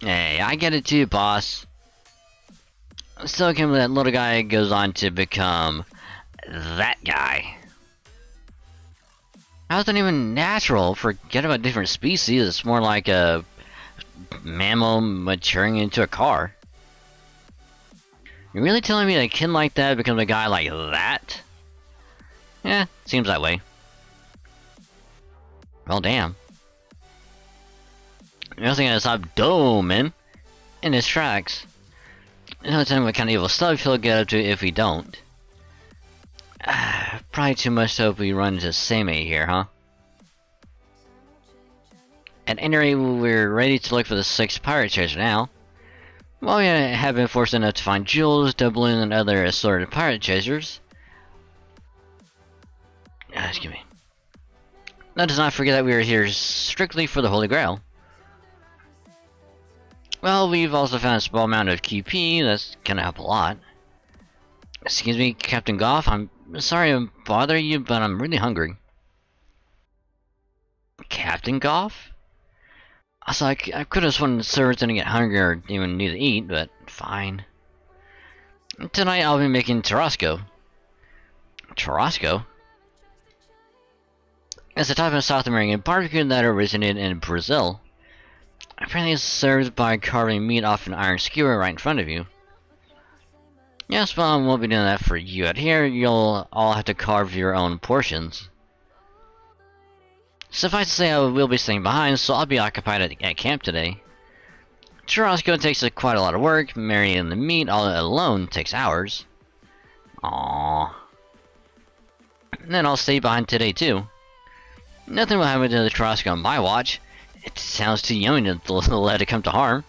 Hey, I get it too, boss. So that little guy goes on to become that guy. How's that even natural? Forget about different species, it's more like a mammal maturing into a car. You're really telling me that a kid like that becomes a guy like that? Yeah, seems that way. Well, damn. Nothing gonna stop Doman in his tracks. No telling what kind of evil stuff he'll get up to if we don't. Probably too much to hope we run into Same here, huh? At any rate, we're ready to look for the 6th pirate treasure now. While we have been fortunate enough to find jewels, doubloons, and other assorted pirate treasures. Excuse me. Let us not forget that we are here strictly for the Holy Grail. Well, we've also found a small amount of QP. That's gonna help a lot. Excuse me, Captain Goff. I'm sorry to bother you, but I'm really hungry. Captain Goff? So I could have sworn the servers didn't get hungry or even need to eat, but fine. Tonight I'll be making churrasco. Churrasco? It's a type of South American barbecue that originated in Brazil. Apparently it's served by carving meat off an iron skewer right in front of you. Yes, well, I won't be doing that for you out here. You'll all have to carve your own portions. Suffice to say, I will be staying behind, so I'll be occupied at camp today. Churrasco takes quite a lot of work. Marinating the meat all alone takes hours. Aww. And then I'll stay behind today too. Nothing will happen to the churrasco on my watch. It sounds too yummy to let it come to harm.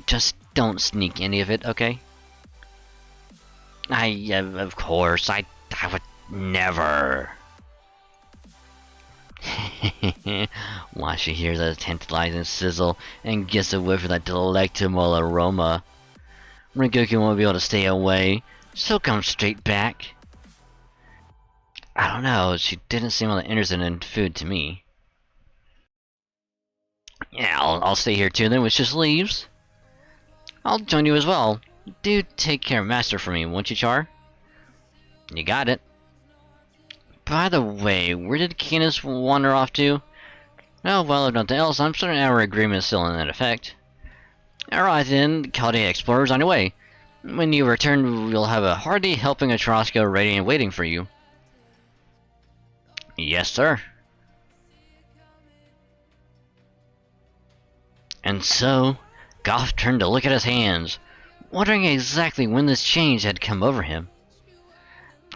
Just don't sneak any of it, okay? Of course, I would never. Once she hears that tantalizing sizzle and gets a whiff of that delectable aroma, Rengoku won't be able to stay away. She'll come straight back. I don't know, she didn't seem all that interested in food to me. Yeah, I'll stay here too then, which just leaves. I'll join you as well. Do take care of Master for me, won't you, Char? You got it. By the way, where did Canis wander off to? Oh, well, if nothing else, I'm certain our agreement is still in effect. Alright then, Chaldea Explorers on your way. When you return, we'll have a hearty helping of churrasco ready and waiting for you. Yes, sir. And so, Goff turned to look at his hands, wondering exactly when this change had come over him.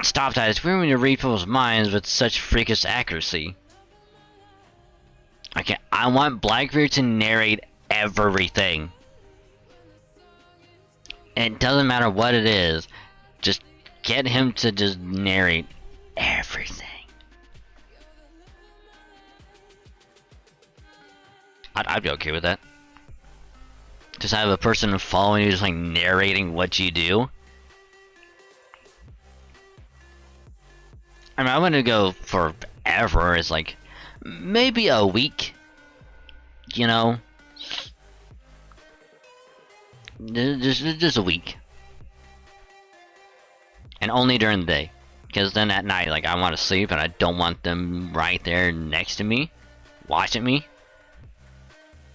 Stopped at his room to read people's minds with such freakish accuracy. Okay, I want Blackbeard to narrate everything. It doesn't matter what it is, just get him to just narrate everything. I'd be okay with that. Just have a person following you, just like narrating what you do. I mean, I'm gonna go forever. It's like maybe a week. You know, just a week, and only during the day. Because then at night, like I want to sleep, and I don't want them right there next to me, watching me.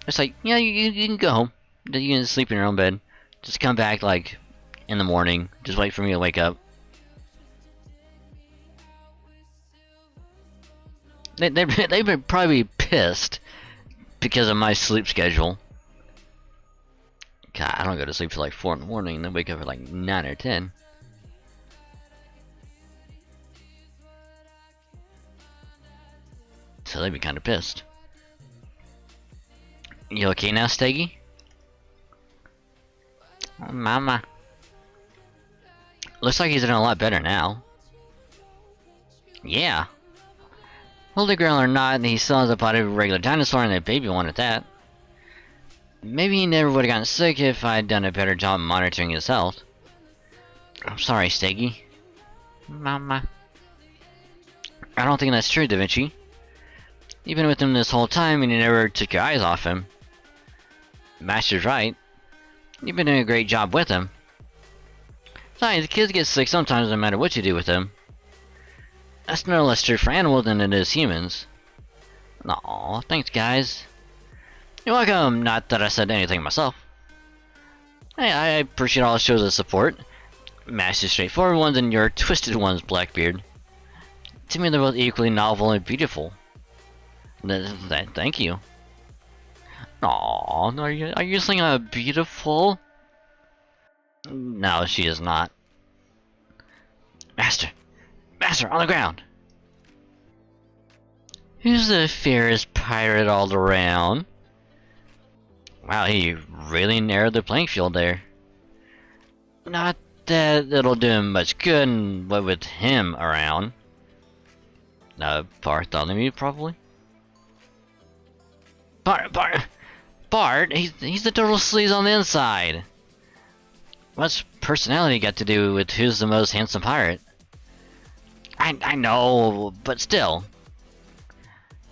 It's like, yeah, you can go home. You can sleep in your own bed. Just come back like in the morning. Just wait for me to wake up. They'd probably be pissed because of my sleep schedule. God, I don't go to sleep till like 4 in the morning and then wake up at like 9 or 10. So they'd be kind of pissed. You okay now, Steggy? Oh, mama. Looks like he's doing a lot better now. Yeah. Holy Grail or not, he still has the body of a regular dinosaur and the baby one at that. Maybe he never would have gotten sick if I'd done a better job monitoring his health. I'm sorry, Steggy. Mama. I don't think that's true, Da Vinci. You've been with him this whole time and you never took your eyes off him. Master's right. You've been doing a great job with him. Besides, kids get sick sometimes no matter what you do with them. That's no less true for animals than it is humans. Aw, thanks guys. You're welcome, not that I said anything myself. Hey, I appreciate all the shows of support. Master's straightforward ones and your twisted ones, Blackbeard. To me they're both equally novel and beautiful. Thank you. Aw, are you saying beautiful? No, she is not. Master! Master, on the ground! Who's the fairest pirate all around? Wow, he really narrowed the playing field there. Not that it'll do him much good, but with him around. Bartholomew, probably? Bart, he's the total sleaze on the inside. What's personality got to do with who's the most handsome pirate? I know, but still.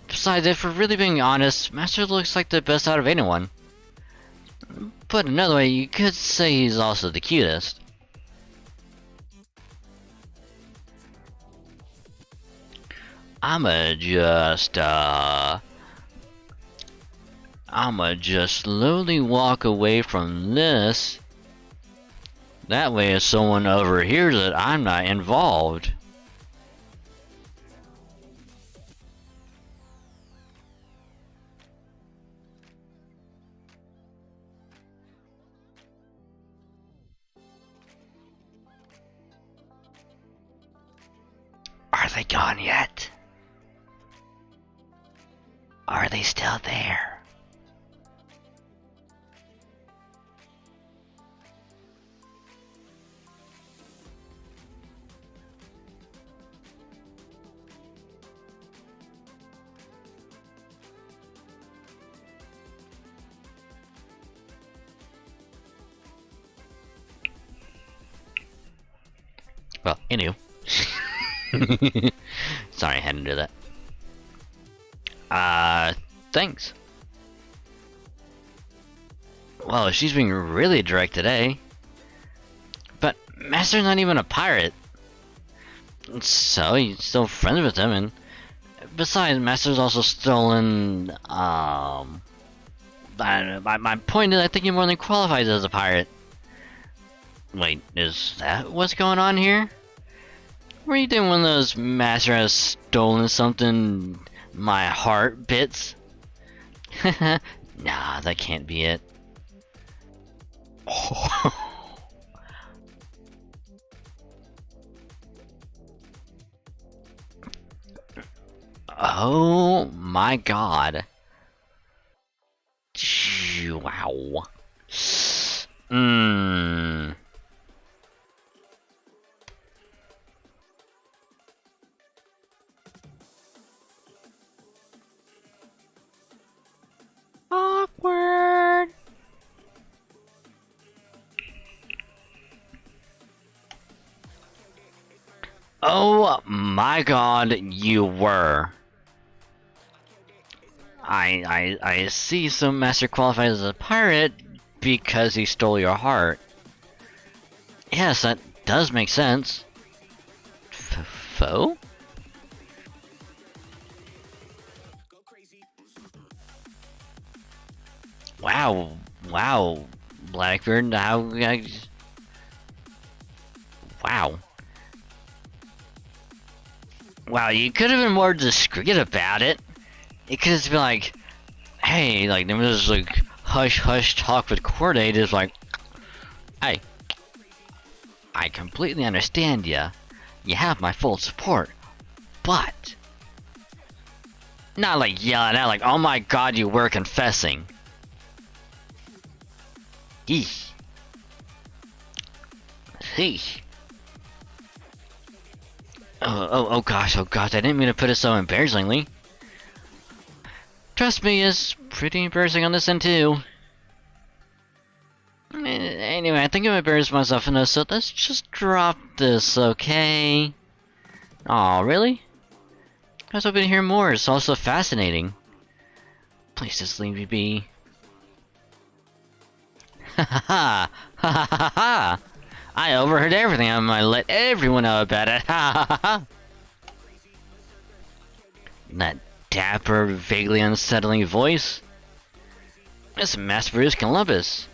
Besides, if we're really being honest, Master looks like the best out of anyone. Put another way, you could say he's also the cutest. I'ma just slowly walk away from this. That way if someone overhears it, I'm not involved. Are they gone yet? Are they still there? Well, anywho. Sorry, I had to do that. Thanks. Well, she's being really direct today. But Master's not even a pirate. So, he's still friends with him, and besides, Master's also stolen, my point is, I think he more than qualifies as a pirate. Wait, is that what's going on here? What are you doing when those Master has stolen something, my heart bits? Nah, that can't be it. Oh my god. Wow. Awkward. Oh my god, you were. I see some Master qualifies as a pirate because he stole your heart. Yes, that does make sense. Foe? Wow, Blackbeard, wow. Wow, you could have been more discreet about it. It could have been like, hey, like, there was like hush talk with Coordinate is like, hey, I completely understand ya. You have my full support, but not like yelling out like, oh my god, you were confessing. Eesh. Eesh. Oh gosh, I didn't mean to put it so embarrassingly. Trust me, it's pretty embarrassing on this end too. Anyway, I think I've embarrassed myself enough, so let's just drop this, okay? Aw, really? I was hoping to hear more, it's also fascinating. Please just leave me be. Ha ha ha! Ha ha ha! I overheard everything, I'm gonna let everyone know about it, ha ha ha! That dapper, vaguely unsettling voice? It's Master Bruce Columbus.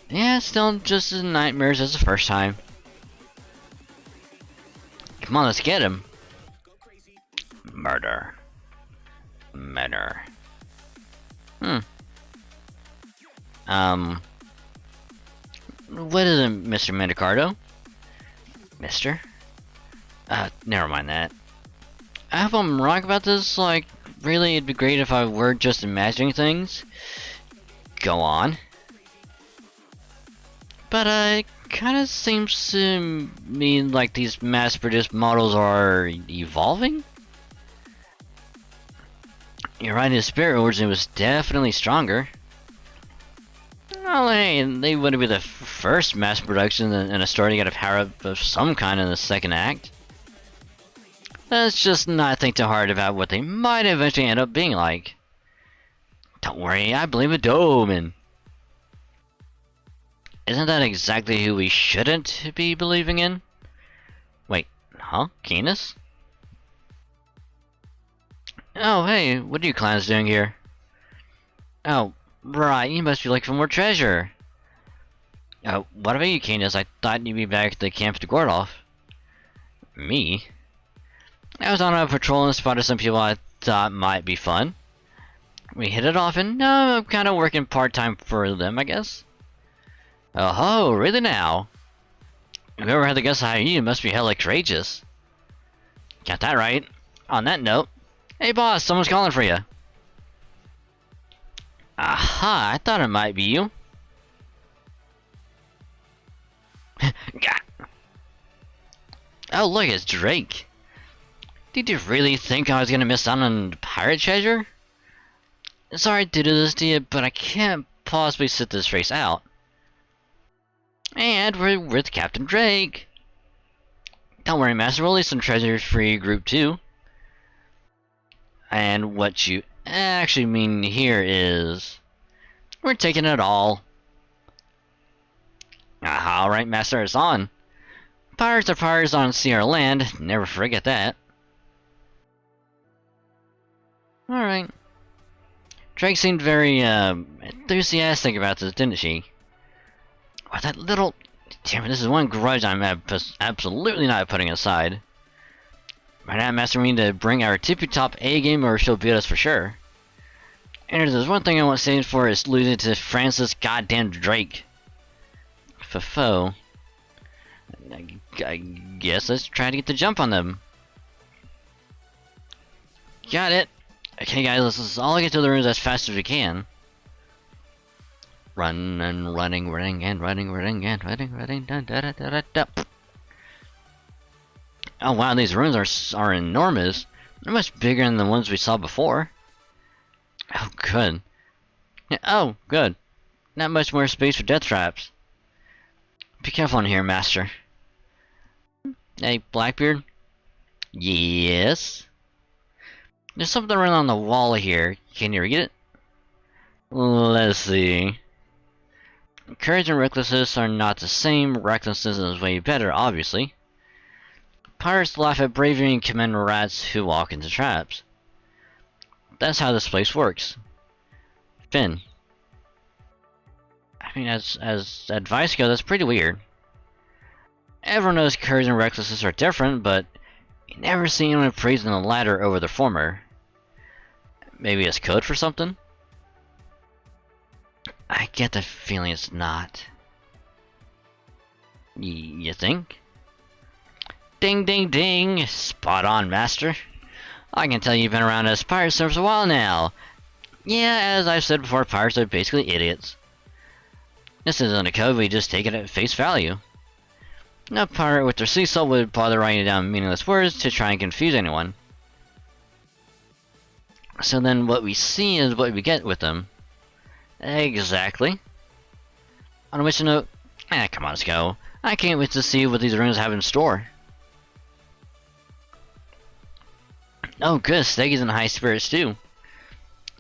Yeah, still just as nightmares as the first time. Come on, let's get him. Murder. What is it, Mr. Mendicardo? Mister? Never mind that. I hope I'm wrong about this, like, really, it'd be great if I were just imagining things. Go on. But, it kinda seems to me like these mass-produced models are evolving? You're right, his spirit origin was definitely stronger. Well, hey, they wouldn't be the first mass production in a story to get a power-up of some kind in the second act. Let's just not think too hard about what they might eventually end up being like. Don't worry, I believe in Doman. Isn't that exactly who we shouldn't be believing in? Wait, huh? Canis? Oh, hey, what are you clowns doing here? Oh, right, you must be looking for more treasure. Oh, what about you, Canis? I thought you'd be back at the camp to guard off. Me? I was on a patrol and spotted some people I thought might be fun. We hit it off and I'm kind of working part-time for them, I guess. Oh ho, really now? Whoever had the guts to hire you must be hella courageous. Got that right. On that note, hey boss, someone's calling for you. Aha, I thought it might be you. Oh look, it's Drake. Did you really think I was gonna miss out on pirate treasure? Sorry to do this to you, but I can't possibly sit this race out. And we're with Captain Drake. Don't worry, Master, we'll leave some treasures for your group too. And what you actually mean here is, we're taking it all. Alright, Master, it's on. Pirates are pirates on sea or land, never forget that. Alright. Drake seemed very enthusiastic about this, didn't she? Oh, that little... Damn it, this is one grudge I'm absolutely not putting aside. By now, Master, we need to bring our tippy-top A-game or she'll beat us for sure. And if there's one thing I want saved for is losing to Francis goddamn Drake. Fofo. I guess let's try to get the jump on them. Got it. Okay guys, let's all get to the rooms as fast as we can. Run and running and running, dun, da, da, da, da, da. Oh wow, these rooms are enormous. They're much bigger than the ones we saw before. Oh good. Yeah, oh good. Not much more space for death traps. Be careful in here, Master. Hey, Blackbeard? Yes? There's something written on the wall here. Can you read it? Let's see. Courage and recklessness are not the same. Recklessness is way better, obviously. Pirates laugh at bravery and commend rats who walk into traps. That's how this place works. Finn. I mean, as advice goes, that's pretty weird. Everyone knows courage and recklessness are different, but you never see anyone praising the latter over the former. Maybe it's code for something? I get the feeling it's not. You think? Ding ding ding! Spot on, Master. I can tell you've been around us pirates for a while now. Yeah, as I've said before, pirates are basically idiots. This isn't a code, we just take it at face value. No pirate with their sea salt would bother writing down meaningless words to try and confuse anyone. So then what we see is what we get with them. Exactly. On which note, come on, let's go. I can't wait to see what these rooms have in store. Oh good, Steggy's in high spirits too.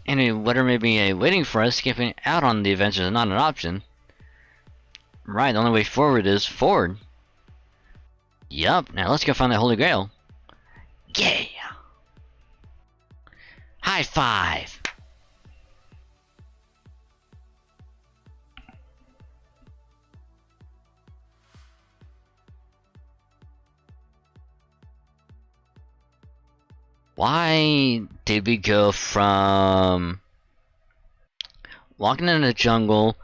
Anyway, whatever may be waiting for us, skipping out on the adventure is not an option. Right, the only way forward is forward. Yup, now let's go find that Holy Grail. Yeah! High five! Why did we go from walking in the jungle,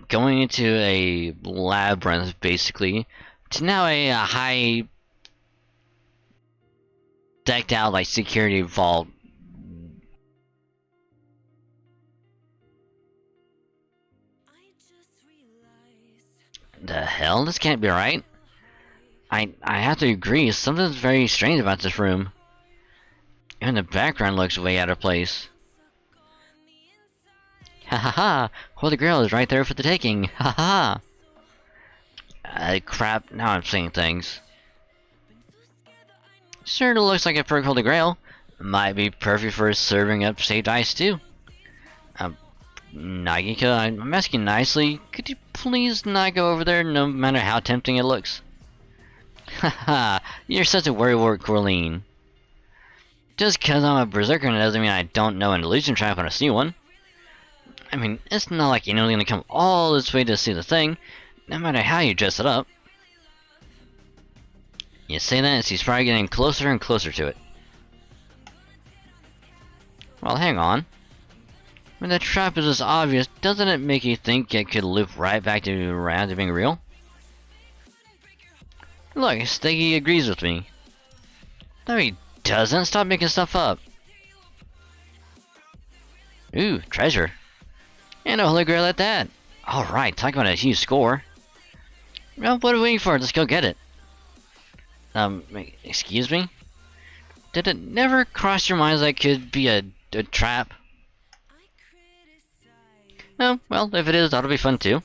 going into a labyrinth basically, to now a high decked out like security vault? The hell? This can't be right. I have to agree, something's very strange about this room. Even the background looks way out of place. Ha ha ha! Holy Grail is right there for the taking! Ha ha ha! Crap, now I'm saying things. Sure looks like a perfect Holy Grail. Might be perfect for serving up saved ice too. Nagika, I'm asking nicely, could you please not go over there no matter how tempting it looks? Haha, you're such a worrywart, Corleen. Just cause I'm a berserker doesn't mean I don't know an illusion trap when I see one. I mean, it's not like anyone's gonna come all this way to see the thing, no matter how you dress it up. You say that and she's probably getting closer and closer to it. Well, hang on. When the trap is this obvious, doesn't it make you think it could loop right back to around to being real? Look, Steggy agrees with me. No, he doesn't. Stop making stuff up. Ooh, treasure. And a Holy Grail at that. Alright, talk about a huge score. Well, what are we waiting for? Let's go get it. Excuse me? Did it never cross your minds that could be a trap? Oh, well, if it is, that'll be fun too.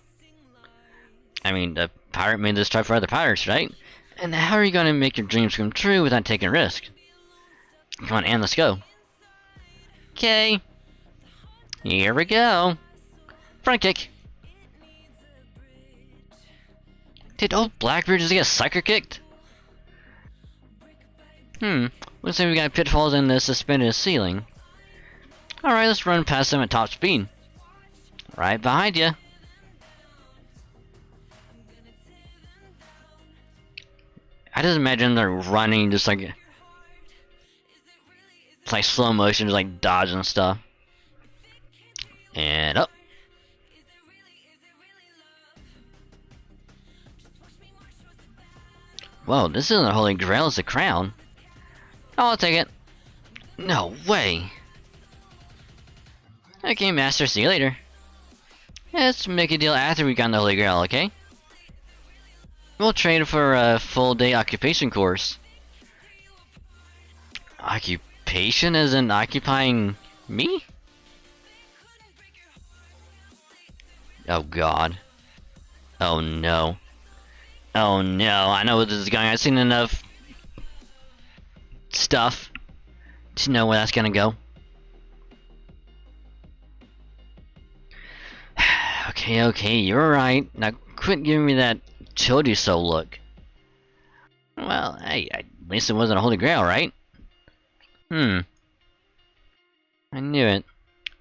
I mean, the pirate made this trap for other pirates, right? And how are you gonna make your dreams come true without taking a risk? Come on, Anne, let's go. Okay. Here we go. Front kick. Did old Blackbeard just get sucker kicked? Looks like we got pitfalls in the suspended ceiling. Alright, let's run past them at top speed. Right behind you. I just imagine they're running just like... It's like slow motion, just like dodging stuff. And up. Whoa, this isn't a Holy Grail, it's a crown. Oh, I'll take it. No way. Okay, Master, see you later. Let's make a deal after we got the Holy Grail, okay? We'll trade for a full day occupation course. Occupation as in occupying me? Oh god. Oh no. Oh no, I know where this is going. I've seen enough stuff to know where that's gonna go. Okay, you're right. Now quit giving me that told you so look. Well, hey, at least it wasn't a Holy Grail, right? I knew it.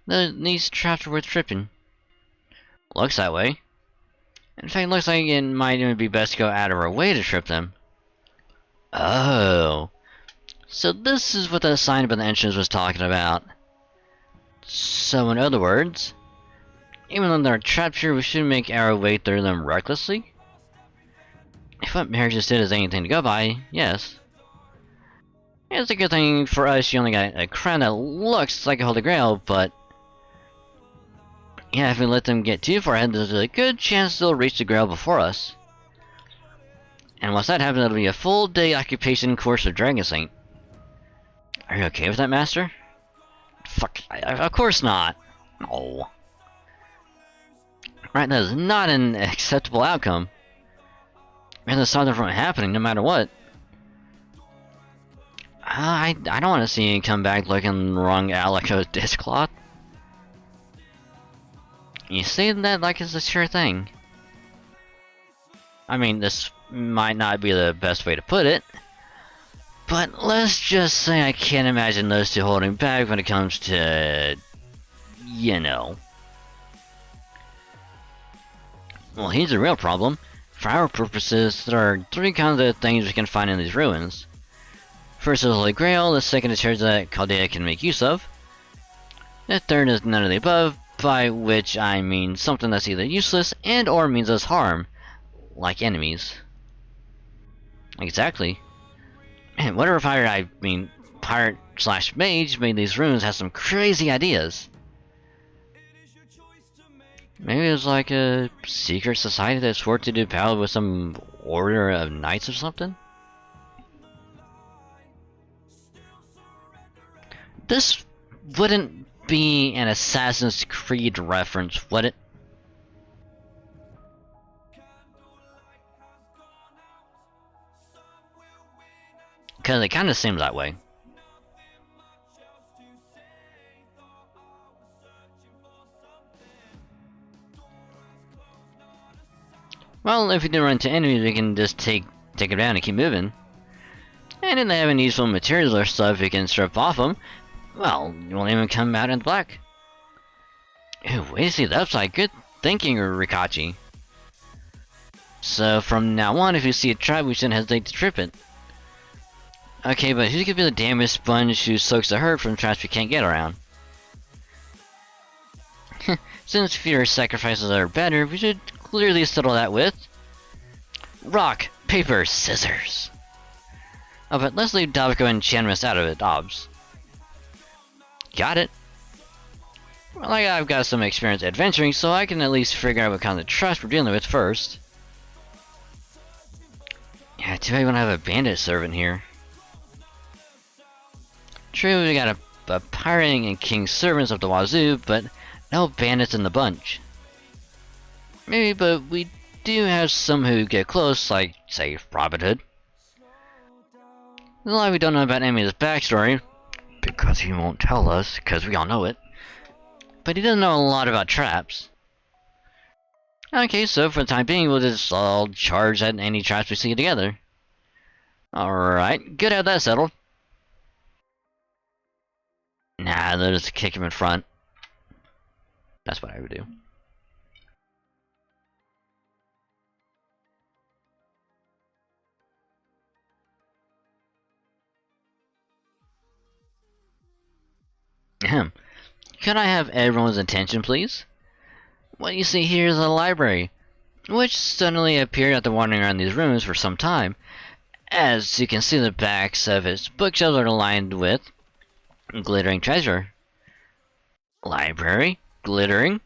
These traps are worth tripping. Looks that way. In fact, it looks like it might even be best to go out of our way to trip them. Oh. So this is what the sign above the entrance was talking about. So in other words, even though they're trapped here, we should make our way through them recklessly? If what Mary just did is anything to go by, yes. It's a good thing for us you only got a crown that looks like a Holy Grail, but... yeah, if we let them get too far ahead, there's a good chance they'll reach the Grail before us. And once that happens, it'll be a full day occupation course of Dragon Saint. Are you okay with that, Master? Fuck, of course not. No. Right, that is not an acceptable outcome. We have to stop them from happening, no matter what. I don't want to see you come back looking wrong out like a dishcloth. You say that like it's a sure thing. I mean, this might not be the best way to put it, but let's just say I can't imagine those two holding back when it comes to... you know. Well, here's the real problem. For our purposes, there are three kinds of things we can find in these ruins. First is the Holy Grail, the second is treasure that Chaldea can make use of. The third is none of the above, by which I mean something that's either useless and or means us harm, like enemies. Exactly. And whatever pirate slash mage made these ruins has some crazy ideas. Maybe it was like a secret society that swore to do battle with some order of knights or something? This wouldn't be an Assassin's Creed reference, would it? Because it kind of seems that way. Well, if we do run into enemies, we can just take them down and keep moving. And if they have any useful materials or stuff we can strip off them, well, you won't even come out in black. Ooh, wait to see the upside. Good thinking, Rikachi. So from now on, if you see a trap, we shouldn't hesitate to trip it. Okay, but who could be the damage sponge who soaks the hurt from traps we can't get around? Since fewer sacrifices are better, we should clearly settle that with rock, paper, scissors. Oh, but let's leave Daviko and Chanmus out of it, Dobbs. Got it. Well, I've got some experience adventuring, so I can at least figure out what kind of traps we're dealing with first. Yeah, too bad we don't have a bandit servant here. True, we got a pirating and king servants of the wazoo, but no bandits in the bunch. Maybe, but we do have some who get close, like, say, Robin Hood. There's a lot we don't know about Emmy's backstory, because he won't tell us, because we all know it. But he doesn't know a lot about traps. Okay, so for the time being, we'll just all charge at any traps we see together. Alright, good to have that settled. Nah, they'll just kick him in front. That's what I would do. Ahem. Could I have everyone's attention, please? What you see here is a library, which suddenly appeared after wandering around these rooms for some time. As you can see, the backs of its bookshelves are lined with glittering treasure. Library? Glittering?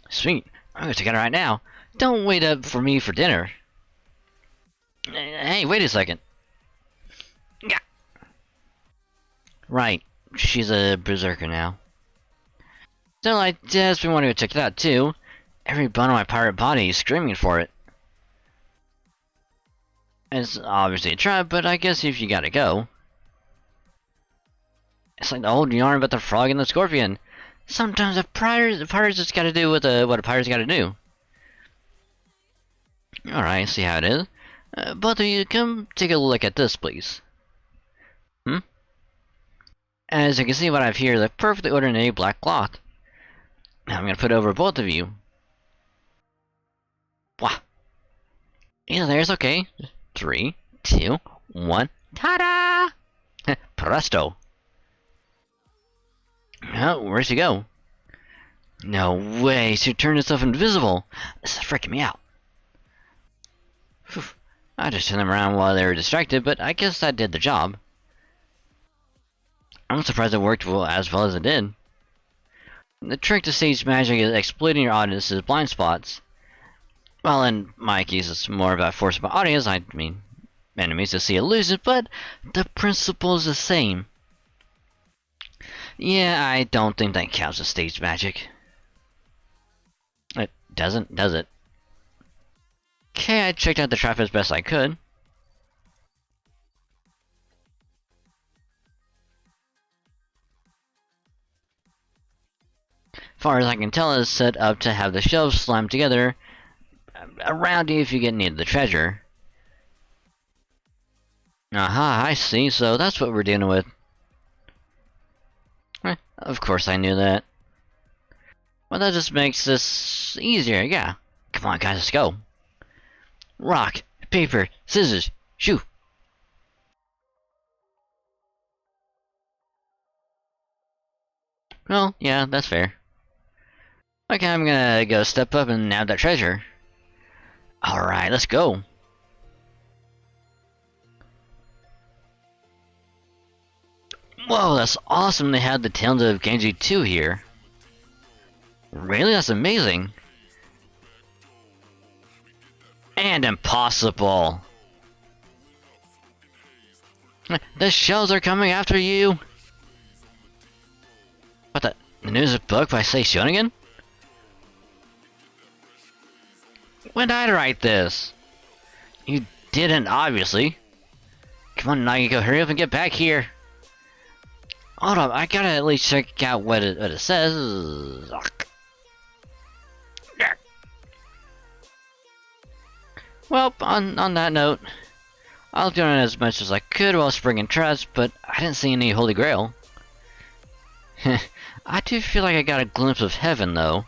Sweet. I'm gonna check it out right now. Don't wait up for me for dinner. Hey, wait a second. Yeah. Right. She's a berserker now. Still, I desperately want to check it out too. Every bone of my pirate body is screaming for it. It's obviously a trap, but I guess if you gotta go. It's like the old yarn about the frog and the scorpion. Sometimes the pirates just gotta do what a pirate's gotta do. Alright, see how it is. Both of you, come take a look at this, please. As you can see, what I have here is a perfectly ordinary black cloth. Now I'm gonna put it over both of you. Wah! Yeah, there's okay. 3, 2, 1. Ta-da! Presto! Oh, where'd she go? No way, she turned herself invisible. This is freaking me out. Whew. I just turned them around while they were distracted, but I guess that did the job. I'm surprised it worked as well as it did. The trick to stage magic is exploiting your audience's blind spots. Well, in my case, it's more about forcing my audience, I mean, enemies to see illusions, but the principle is the same. Yeah, I don't think that counts as stage magic. It doesn't, does it? Okay, I checked out the trap as best I could. Far as I can tell, it's set up to have the shelves slammed together around you if you get near the treasure. Aha, I see, so that's what we're dealing with. Of course I knew that. Well, that just makes this easier, yeah. Come on, guys, let's go. Rock, paper, scissors, shoot. Well, yeah, that's fair. Okay, I'm gonna go step up and nab that treasure. Alright, let's go. Whoa, that's awesome they had the Tales of Genji 2 here. Really? That's amazing. And impossible. The shells are coming after you. What the? The newest book by Say Shonigan? When did I write this? You didn't, obviously. Come on, Nagiko, hurry up and get back here. Hold up, I gotta at least check out what it says. Well, on that note, I was doing as much as I could while springing traps, but I didn't see any Holy Grail. I do feel like I got a glimpse of heaven, though.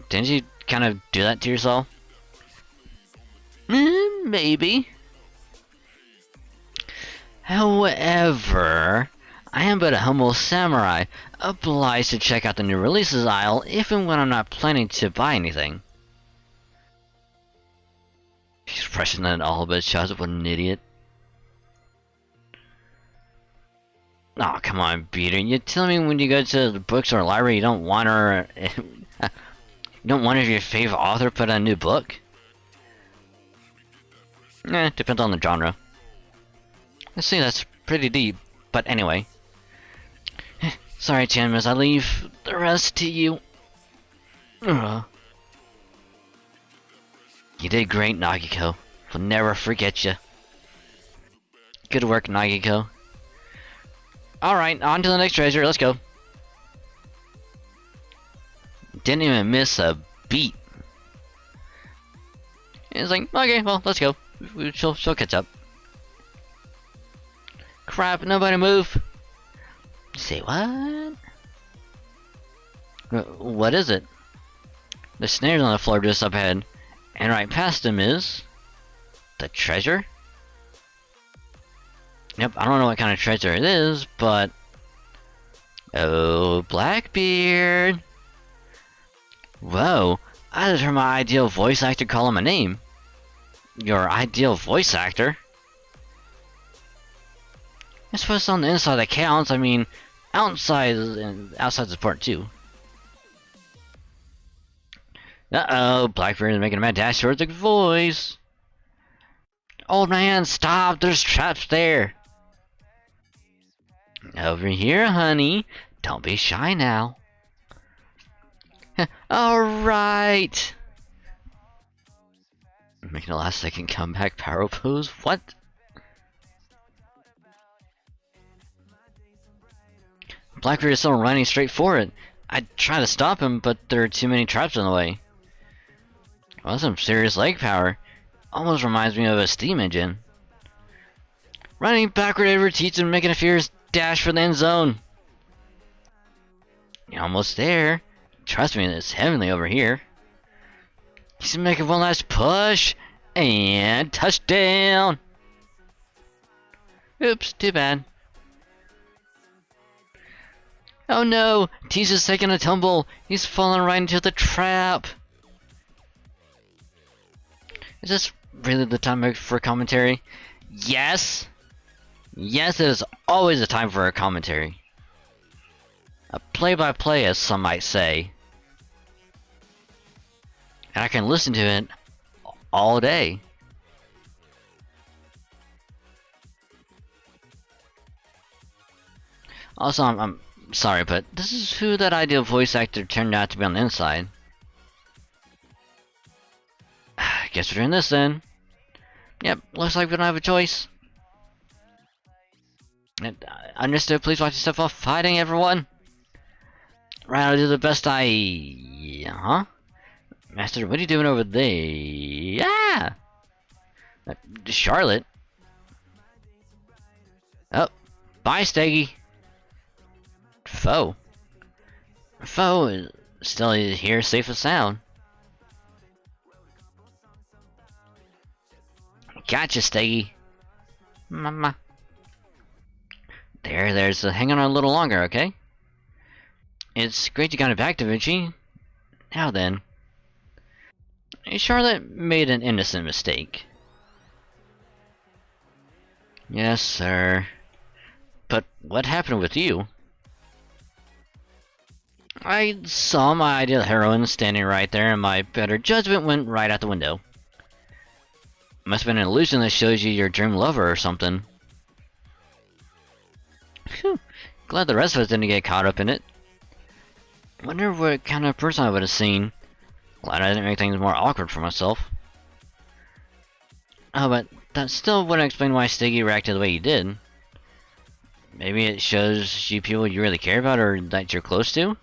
Didn't you kind of do that to yourself? Maybe. However, I am but a humble samurai, obliged to check out the new releases aisle if and when I'm not planning to buy anything. He's pressing that all but shows. What an idiot. Oh, come on, Peter. You tell me when you go to the bookstore or library you don't want her... you don't want your favorite author put out a new book? Depends on the genre. Let's see, that's pretty deep. But anyway. Sorry, Chan, I leave the rest to you. You did great, Nagiko. We'll never forget you. Good work, Nagiko. Alright, on to the next treasure. Let's go. Didn't even miss a beat. It's like, okay, well, let's go. She'll catch up. Crap, nobody move. Say what? What is it? The snares on the floor just up ahead. And right past him is... the treasure? Yep, I don't know what kind of treasure it is, but... oh, Blackbeard! Whoa, I just heard my ideal voice actor call him a name. Your ideal voice actor? I suppose on the inside that counts. I mean, outside's important too. Uh-oh, Blackbeard is making a mad dash towards the voice. Old man, stop! There's traps there! Over here, honey. Don't be shy now. Alright! Making a last second comeback power pose? What? Blackbeard is still running straight for it. I try to stop him, but there are too many traps in the way. Well, that's some serious leg power. Almost reminds me of a steam engine. Running backward over teats and making a fierce dash for the end zone. You're almost there. Trust me, it's heavenly over here. He's making one last push. And touchdown! Oops, too bad. Oh no! Tease is taking a tumble. He's falling right into the trap. Is this really the time for commentary? Yes! Yes, it is always a time for a commentary. A play-by-play, as some might say. And I can listen to it all day. Also, I'm sorry, but this is who that ideal voice actor turned out to be on the inside. Guess we're doing this then. Yep, looks like we don't have a choice. Understood, please watch yourself while fighting, everyone. Right, I'll do the best Huh? Master, what are you doing over there? Yeah! Charlotte? Oh, bye, Steggy. Foe. Foe is still here, safe and sound. Gotcha, Steggy. Mama. There's hang on a little longer, okay? It's great you got it back, Da Vinci. Now then. Charlotte made an innocent mistake. Yes, sir. But what happened with you? I saw my ideal heroine standing right there, and my better judgment went right out the window. Must have been an illusion that shows you your dream lover or something. Phew. Glad the rest of us didn't get caught up in it. Wonder what kind of person I would have seen. Glad I didn't make things more awkward for myself. Oh, but that still wouldn't explain why Stiggy reacted the way he did. Maybe it shows you people you really care about or that you're close to?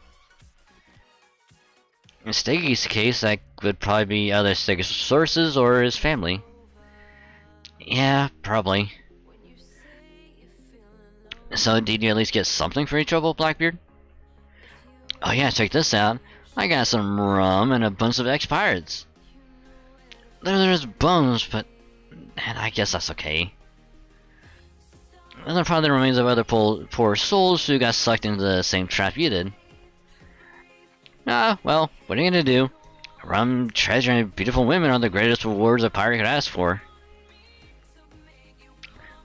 In Stiggy's case, that would probably be either Stiggy's sources or his family. Yeah, probably. So, did you at least get something for your trouble, Blackbeard? Oh yeah, check this out. I got some rum and a bunch of ex-pirates. There's bones, but man, I guess that's okay. And they're probably the remains of other poor souls who got sucked into the same trap you did. Ah, well, what are you gonna do? Rum, treasure, and beautiful women are the greatest rewards a pirate could ask for.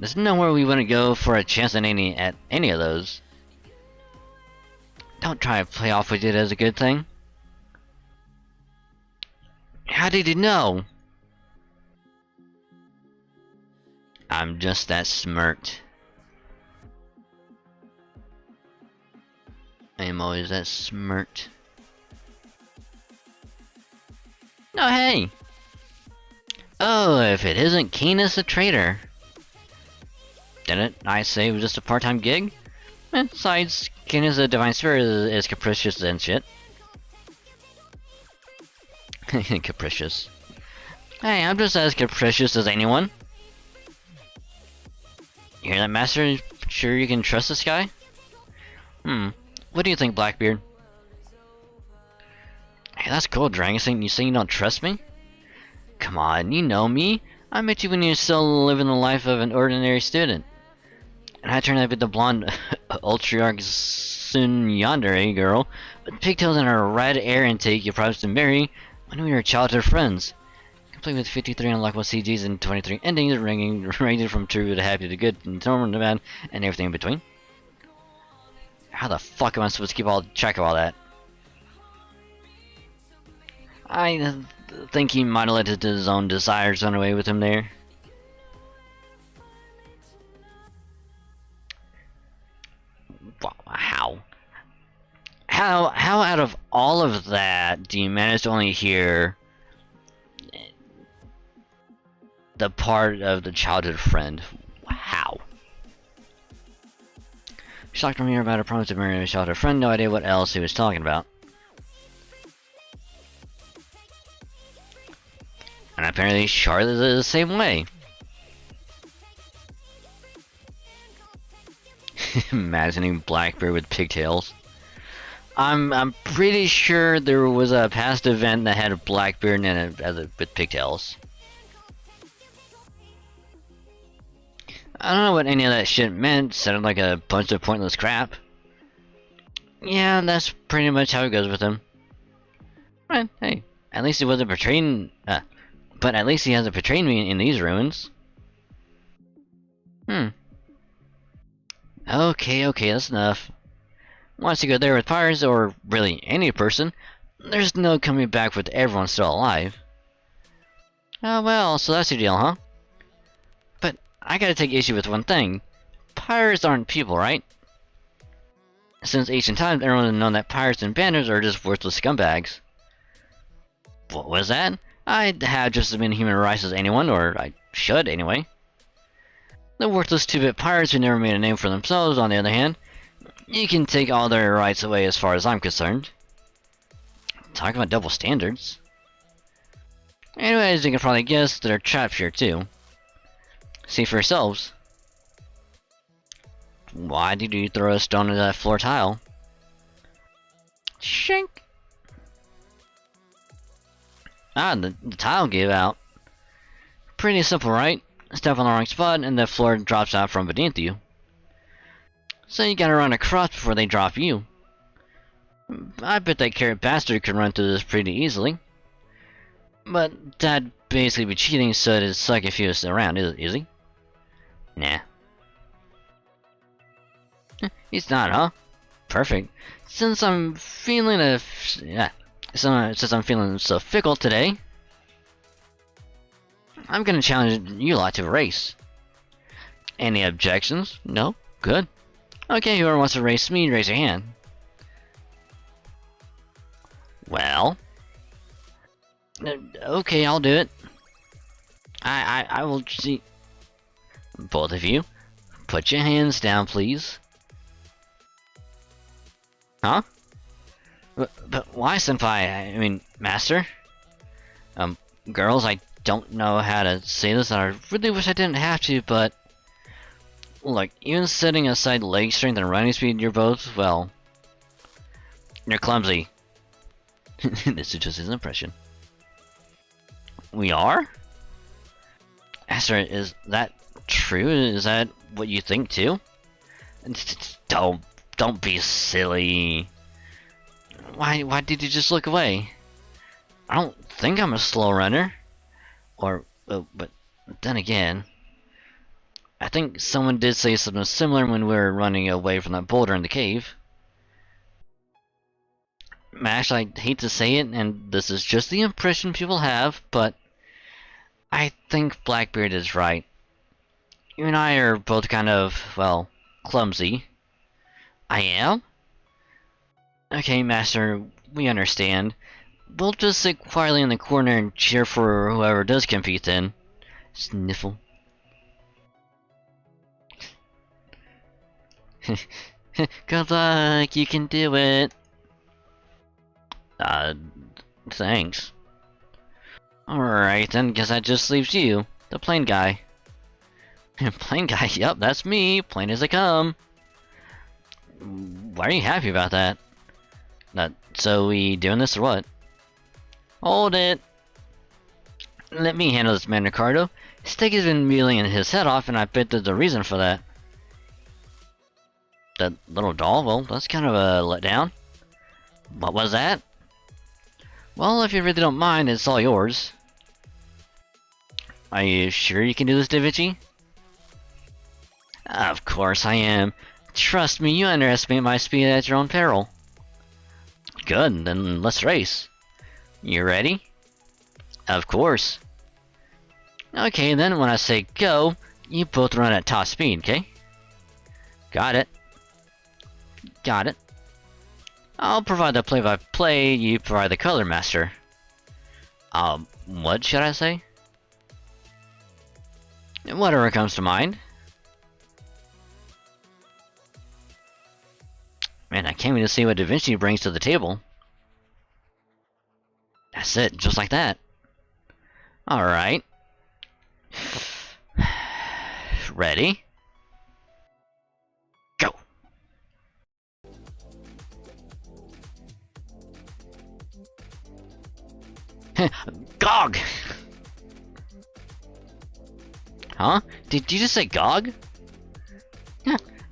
There's nowhere we wouldn't go for a chance at any of those. Don't try to play off with it as a good thing. How did you know? I'm just that smirked. I am always that smirked. No, hey! Oh, if it isn't Keenus the traitor. Didn't I say it was just a part-time gig? Besides, Keenus the Divine Spirit is capricious and shit. Capricious. Hey, I'm just as capricious as anyone. You hear that, Master? Sure you can trust this guy? What do you think, Blackbeard? Hey, that's cool, Dragon. You saying you don't trust me? Come on, you know me. I met you when you were still living the life of an ordinary student. And I turned out to be the blonde Ultriarch Sun Yandere girl with pigtails and a red air intake you promised to marry when we were childhood friends. Complete with 53 unlockable CGs and 23 endings, ranging from true to happy to good and normal to bad and everything in between. How the fuck am I supposed to keep all track of all that? I think he might have let his own desires run away with him there. Wow. How out of all of that do you manage to only hear the part of the childhood friend? How? Shocked from here about a promise to marry a childhood friend, no idea what else he was talking about. And apparently Charlotte is the same way. Imagining Blackbeard with pigtails. I'm pretty sure there was a past event that had a Blackbeard in it with pigtails. I don't know what any of that shit meant. Sounded like a bunch of pointless crap. Yeah, that's pretty much how it goes with him. Right, hey, at least he wasn't betraying. But at least he hasn't betrayed me in these ruins. Okay, that's enough. Once you go there with pirates, or really any person, there's no coming back with everyone still alive. Oh well, so that's your deal, huh? But I gotta take issue with one thing. Pirates aren't people, right? Since ancient times, everyone has known that pirates and bandits are just worthless scumbags. What was that? I have just as many human rights as anyone, or I should anyway. The worthless two-bit pirates who never made a name for themselves, on the other hand, you can take all their rights away as far as I'm concerned. Talk about double standards. Anyways, you can probably guess there are traps here too. See for yourselves. Why did you throw a stone at that floor tile? Shink! Ah, the tile gave out. Pretty simple, right? Step on the wrong spot and the floor drops out from beneath you. So you gotta run across before they drop you. I bet that carrot bastard could run through this pretty easily. But that'd basically be cheating, so it'd suck if he was around, is he? Nah. He's not, huh? Perfect. Since I'm feeling since I'm feeling so fickle today, I'm gonna challenge you lot to a race. Any objections? No? Good. Okay, whoever wants to race me, raise your hand. Well, okay, I'll do it. I will see. Both of you, put your hands down, please. Huh? But why, senpai? I mean, master? Girls, I don't know how to say this, and I really wish I didn't have to, but... Look, even setting aside leg strength and running speed, you're both, well... You're clumsy. This is just his impression. We are? Master, is that true? Is that what you think, too? Don't be silly. Why did you just look away? I don't think I'm a slow runner. Or, but then again, I think someone did say something similar when we were running away from that boulder in the cave. Mash, I hate to say it, and this is just the impression people have, but I think Blackbeard is right. You and I are both kind of, well, clumsy. I am? Okay, Master, we understand. We'll just sit quietly in the corner and cheer for whoever does compete then. Sniffle. Good luck, you can do it. Thanks. Alright then, guess that just leaves you, the plain guy. Plain guy? Yup, that's me, plain as they come. Why are you happy about that? So we doing this or what? Hold it! Let me handle this man, Ricardo. Stick has been mealing his head off, and I bet there's a reason for that. That little doll? Well, that's kind of a letdown. What was that? Well, if you really don't mind, it's all yours. Are you sure you can do this, Da Vinci? Of course I am. Trust me, you underestimate my speed at your own peril. Good, then let's race. You ready? Of course. Okay, then when I say go, you both run at top speed, okay? Got it. Got it. I'll provide the play-by-play, you provide the color master. What should I say? Whatever comes to mind. Man, I can't wait to see what Da Vinci brings to the table. That's it, just like that. Alright. Ready? Go! GOG! Huh? Did you just say GOG?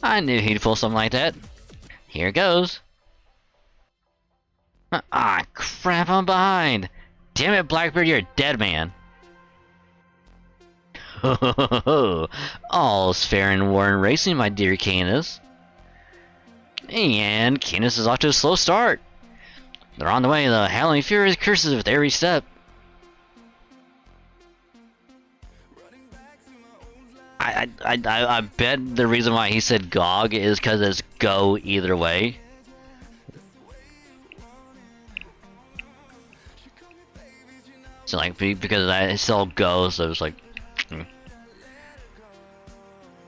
I knew he'd pull something like that. Here goes. Ah, crap, I'm behind. Damn it, Blackbeard, you're a dead man. All's fair in war and racing, my dear Canis. And Canis is off to a slow start. They're on the way, the howling furious curses with every step. I bet the reason why he said GOG is because it's go either way. So like, because I still go, so it's like...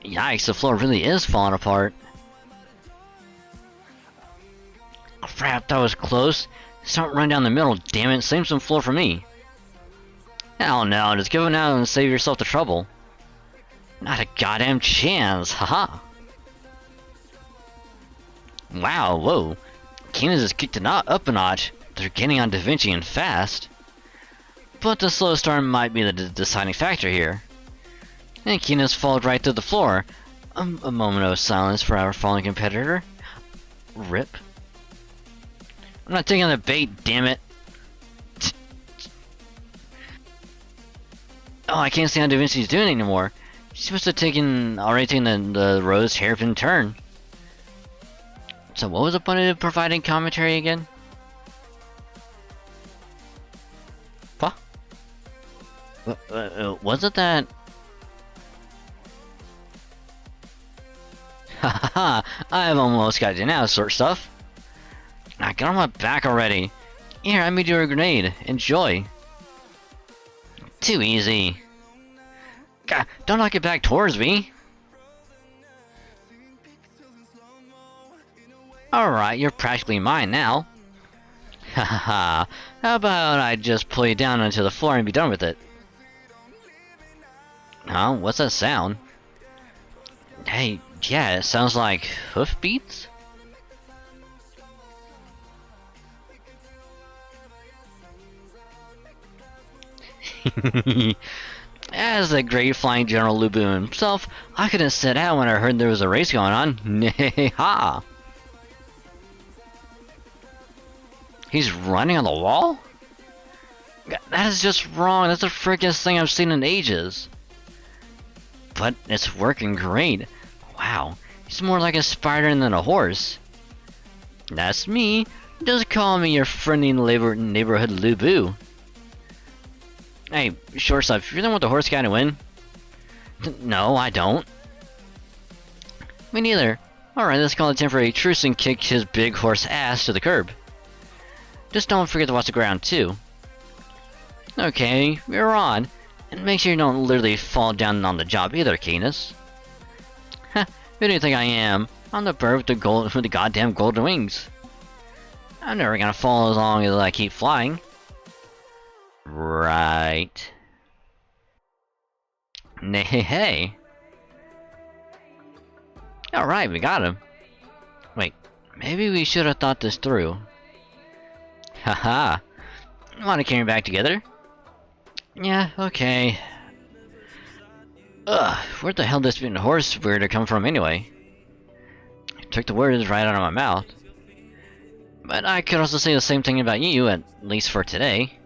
Yikes, the floor really is falling apart. Crap, that was close. Start run down the middle, damn it, save some floor for me. Hell no, just give it out and save yourself the trouble. Not a goddamn chance, haha. Wow, whoa. Canis has kicked it up a notch. They're getting on Da Vinci and fast. But the slow start might be the deciding factor here. And Canis falls right to the floor. A moment of silence for our fallen competitor. Rip. I'm not taking the bait, damn it. Oh, I can't see how Da Vinci's doing anymore. She must have already taken the rose hairpin turn. So what was the point of providing commentary again? What? Was it that? Haha, I've almost got you now, sort of stuff. Now get on my back already. Here, I made you a grenade. Enjoy. Too easy. God, don't knock it back towards me. Alright, you're practically mine now. Haha, how about I just pull you down onto the floor and be done with it? Huh? What's that sound? Hey, yeah, it sounds like hoofbeats? As the great flying General Lu Bu himself, I couldn't sit out when I heard there was a race going on. Ha! He's running on the wall? That is just wrong. That's the freakiest thing I've seen in ages. But it's working great. Wow, he's more like a spider than a horse. That's me. Just call me your friendly neighborhood Lu Bu. Hey, shortstop, you really want the horse guy to win? No, I don't. Me neither. Alright, let's call a temporary truce and kick his big horse ass to the curb. Just don't forget to watch the ground, too. Okay, you're on. And make sure you don't literally fall down on the job either, Canis. Huh, who do you think I am? I'm the bird with the goddamn golden wings. I'm never gonna fall as long as I keep flying. Right. Hey. Alright, we got him. Wait, maybe we should have thought this through. Haha. Wanna carry me back together? Yeah, okay. Ugh, where the hell did this horse weirdo come from anyway? Took the words right out of my mouth. But I could also say the same thing about you, at least for today.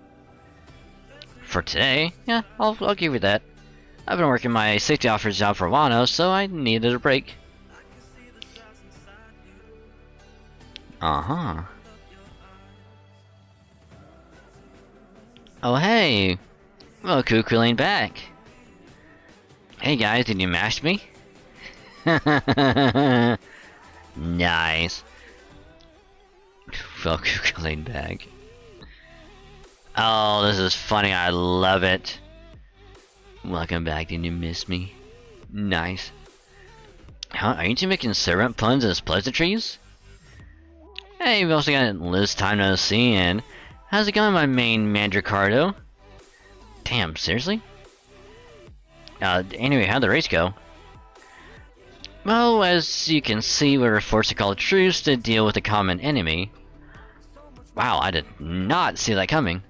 For today? Yeah, I'll give you that. I've been working my safety officer's job for a while now, so I needed a break. Uh-huh. Oh hey! Well, Cuckooing back. Hey guys, did you mash me? Nice. Well, Cuckooing back. Oh, this is funny, I love it. Welcome back, did you miss me? Nice. Huh, aren't you making servant puns as pleasantries? Hey, we also got Liz Time No See, and how's it going, my main Mandricardo? Damn, seriously? Anyway, how'd the race go? Well, as you can see, we were forced to call a truce to deal with a common enemy. Wow, I did not see that coming.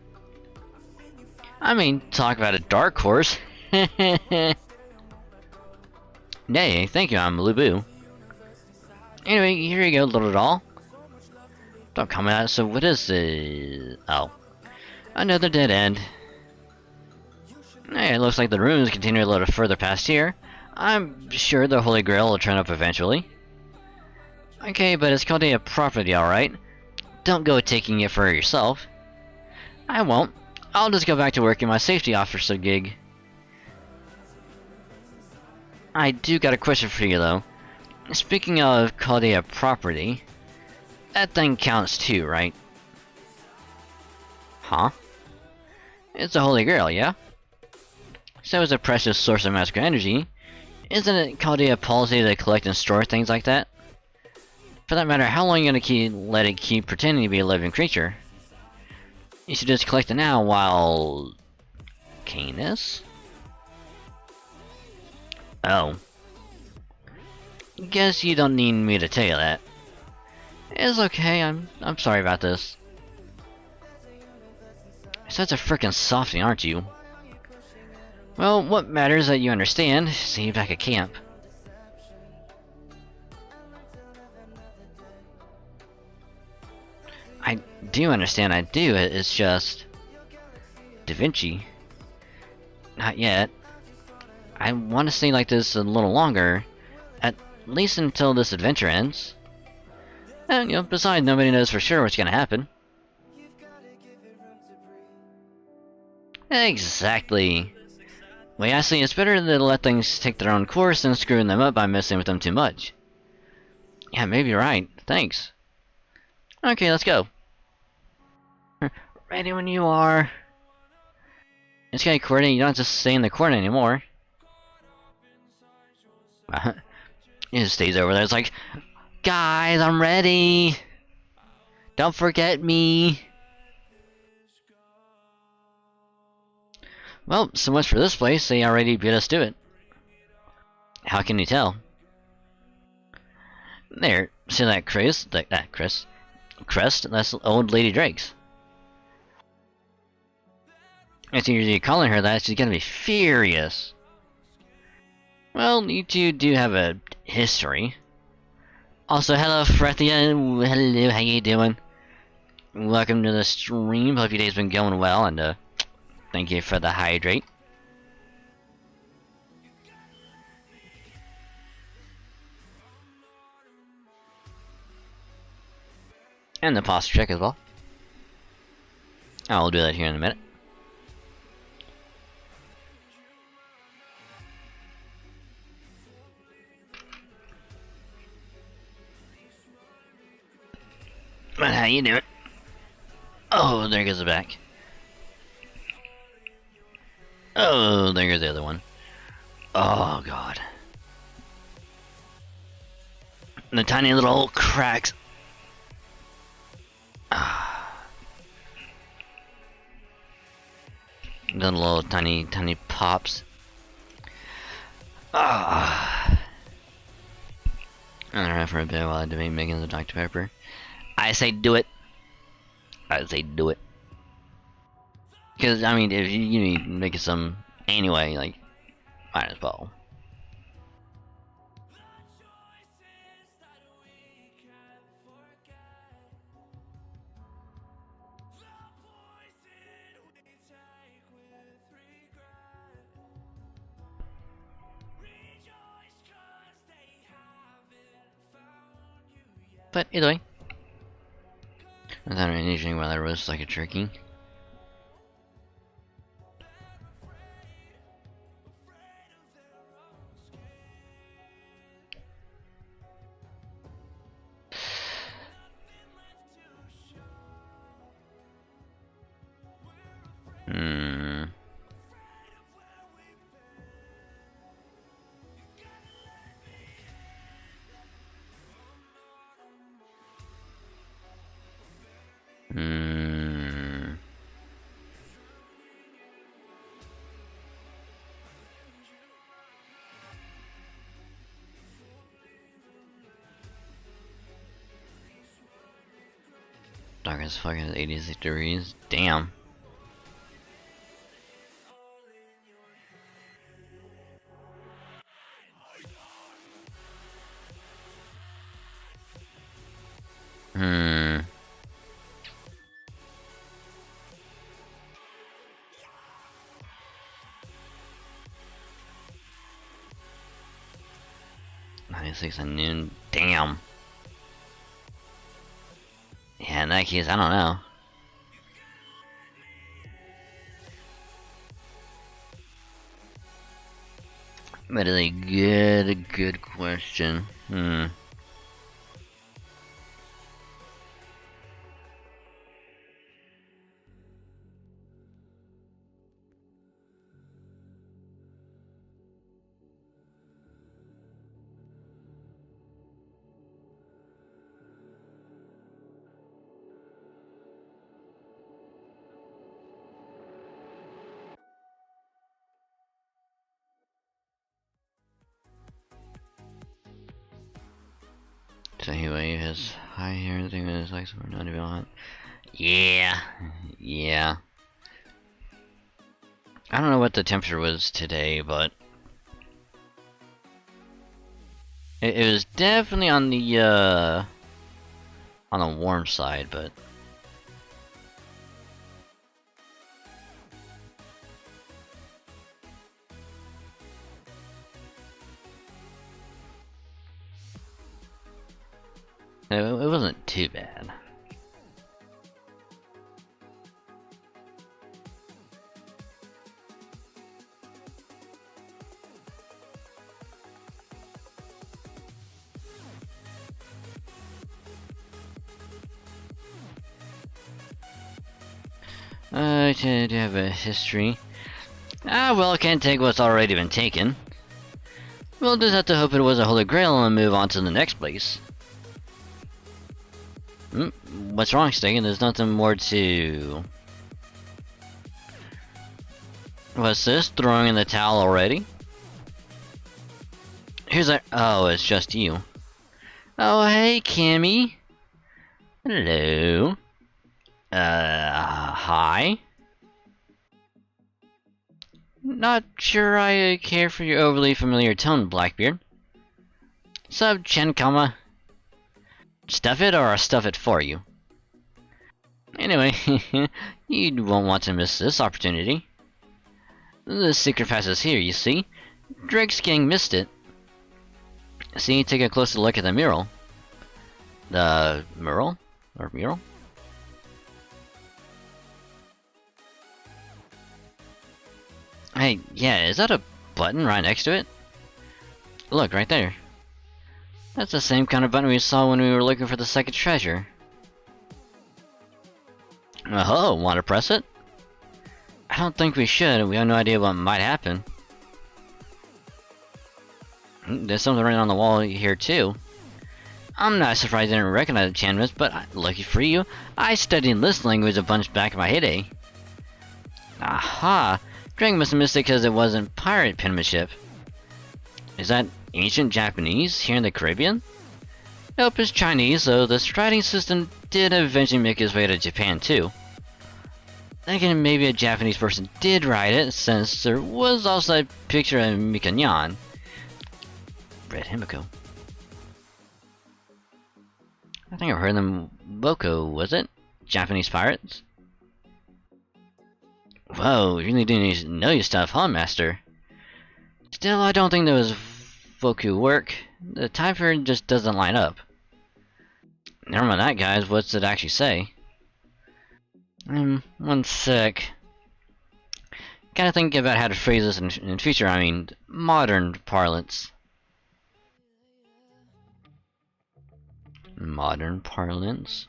I mean, talk about a dark horse. Nay, thank you, I'm Lu Bu. Anyway, here you go, little doll. Don't comment on it, so what is this? Oh. Another dead end. Hey, it looks like the ruins continue a little further past here. I'm sure the Holy Grail will turn up eventually. Okay, but it's called a property, alright? Don't go taking it for yourself. I won't. I'll just go back to working my safety officer gig. I do got a question for you though. Speaking of Caldea property, that thing counts too, right? Huh? It's a Holy Grail, yeah? So it's a precious source of magical energy. Isn't it Caldea policy to collect and store things like that? For that matter, how long are you gonna let it keep pretending to be a living creature? You should just collect it now while... Canis? Oh. Guess you don't need me to tell you that. It's okay, I'm sorry about this. You're such a frickin' softie, aren't you? Well, what matters is that you understand. See you back at camp. I do understand, I do. It's just... Da Vinci. Not yet. I want to stay like this a little longer. At least until this adventure ends. And, you know, besides, nobody knows for sure what's gonna happen. Exactly. Well, actually, it's better to let things take their own course than screwing them up by messing with them too much. Yeah, maybe you're right. Thanks. Okay, let's go. Ready when you are. It's got a coordinate, you don't have to stay in the coordinate anymore. It just stays over there. It's like, guys, I'm ready. Don't forget me. Well, so much for this place. They already beat us to it. How can you tell? There, see that crest? That crest? That's old Lady Drake's. If you're calling her that, she's gonna be furious. Well, you two do have a history. Also, hello, Frethia. Hello, how you doing? Welcome to the stream. Hope your day's been going well, and thank you for the hydrate. And the posture check as well. I'll do that here in a minute. But how you doing? Oh, there goes the back. Oh, there goes the other one. Oh, God. The tiny little cracks. The little tiny pops. I'm gonna run for a bit while I debate making the Dr. Pepper. I say do it. I say do it. Because, I mean, if you need making some anyway, like, might as well. But either way, without anything while I roast like a turkey. Dark as fuck at 86 degrees. Damn. Six at noon. Damn. Yeah, in that case, I don't know. That is a good question. So anyway, his high here, the thing is like we're not even on. Yeah. I don't know what the temperature was today, but it was definitely on the warm side, but it wasn't too bad. like to have a history. Ah, well, can't take what's already been taken. We'll just have to hope it was a holy grail and move on to the next place. What's wrong, Stig? There's nothing more to... What's this? Throwing in the towel already? Here's that. Oh, it's just you. Oh, hey, Cammy. Hello. Hi? Not sure I care for your overly familiar tone, Blackbeard. Sub Chen, comma. Stuff it or I'll stuff it for you. Anyway, you won't want to miss this opportunity. The secret pass is here, you see. Drake's gang missed it. See, take a closer look at the mural. The mural? Or mural? Hey, yeah, is that a button right next to it? Look, right there. That's the same kind of button we saw when we were looking for the second treasure. Oh, want to press it? I don't think we should. We have no idea what might happen. There's something right on the wall here too. I'm not surprised I didn't recognize the enchantments, but lucky for you, I studied this language a bunch back in my heyday. Aha! Drake must have missed it because it wasn't pirate penmanship. Is that ancient Japanese here in the Caribbean? Nope, it's Chinese, though this writing system did eventually make its way to Japan too. Thinking maybe a Japanese person did write it, since there was also a picture of Mikanyan. Red Himiko. I think I've heard them Boko, was it? Japanese pirates? Whoa, you really do need to know your stuff, huh, Master? Still, I don't think those Voku work. The time period just doesn't line up. Never mind that, guys. What's it actually say? One sec. Gotta think about how to phrase this in future, I mean, modern parlance. Modern parlance?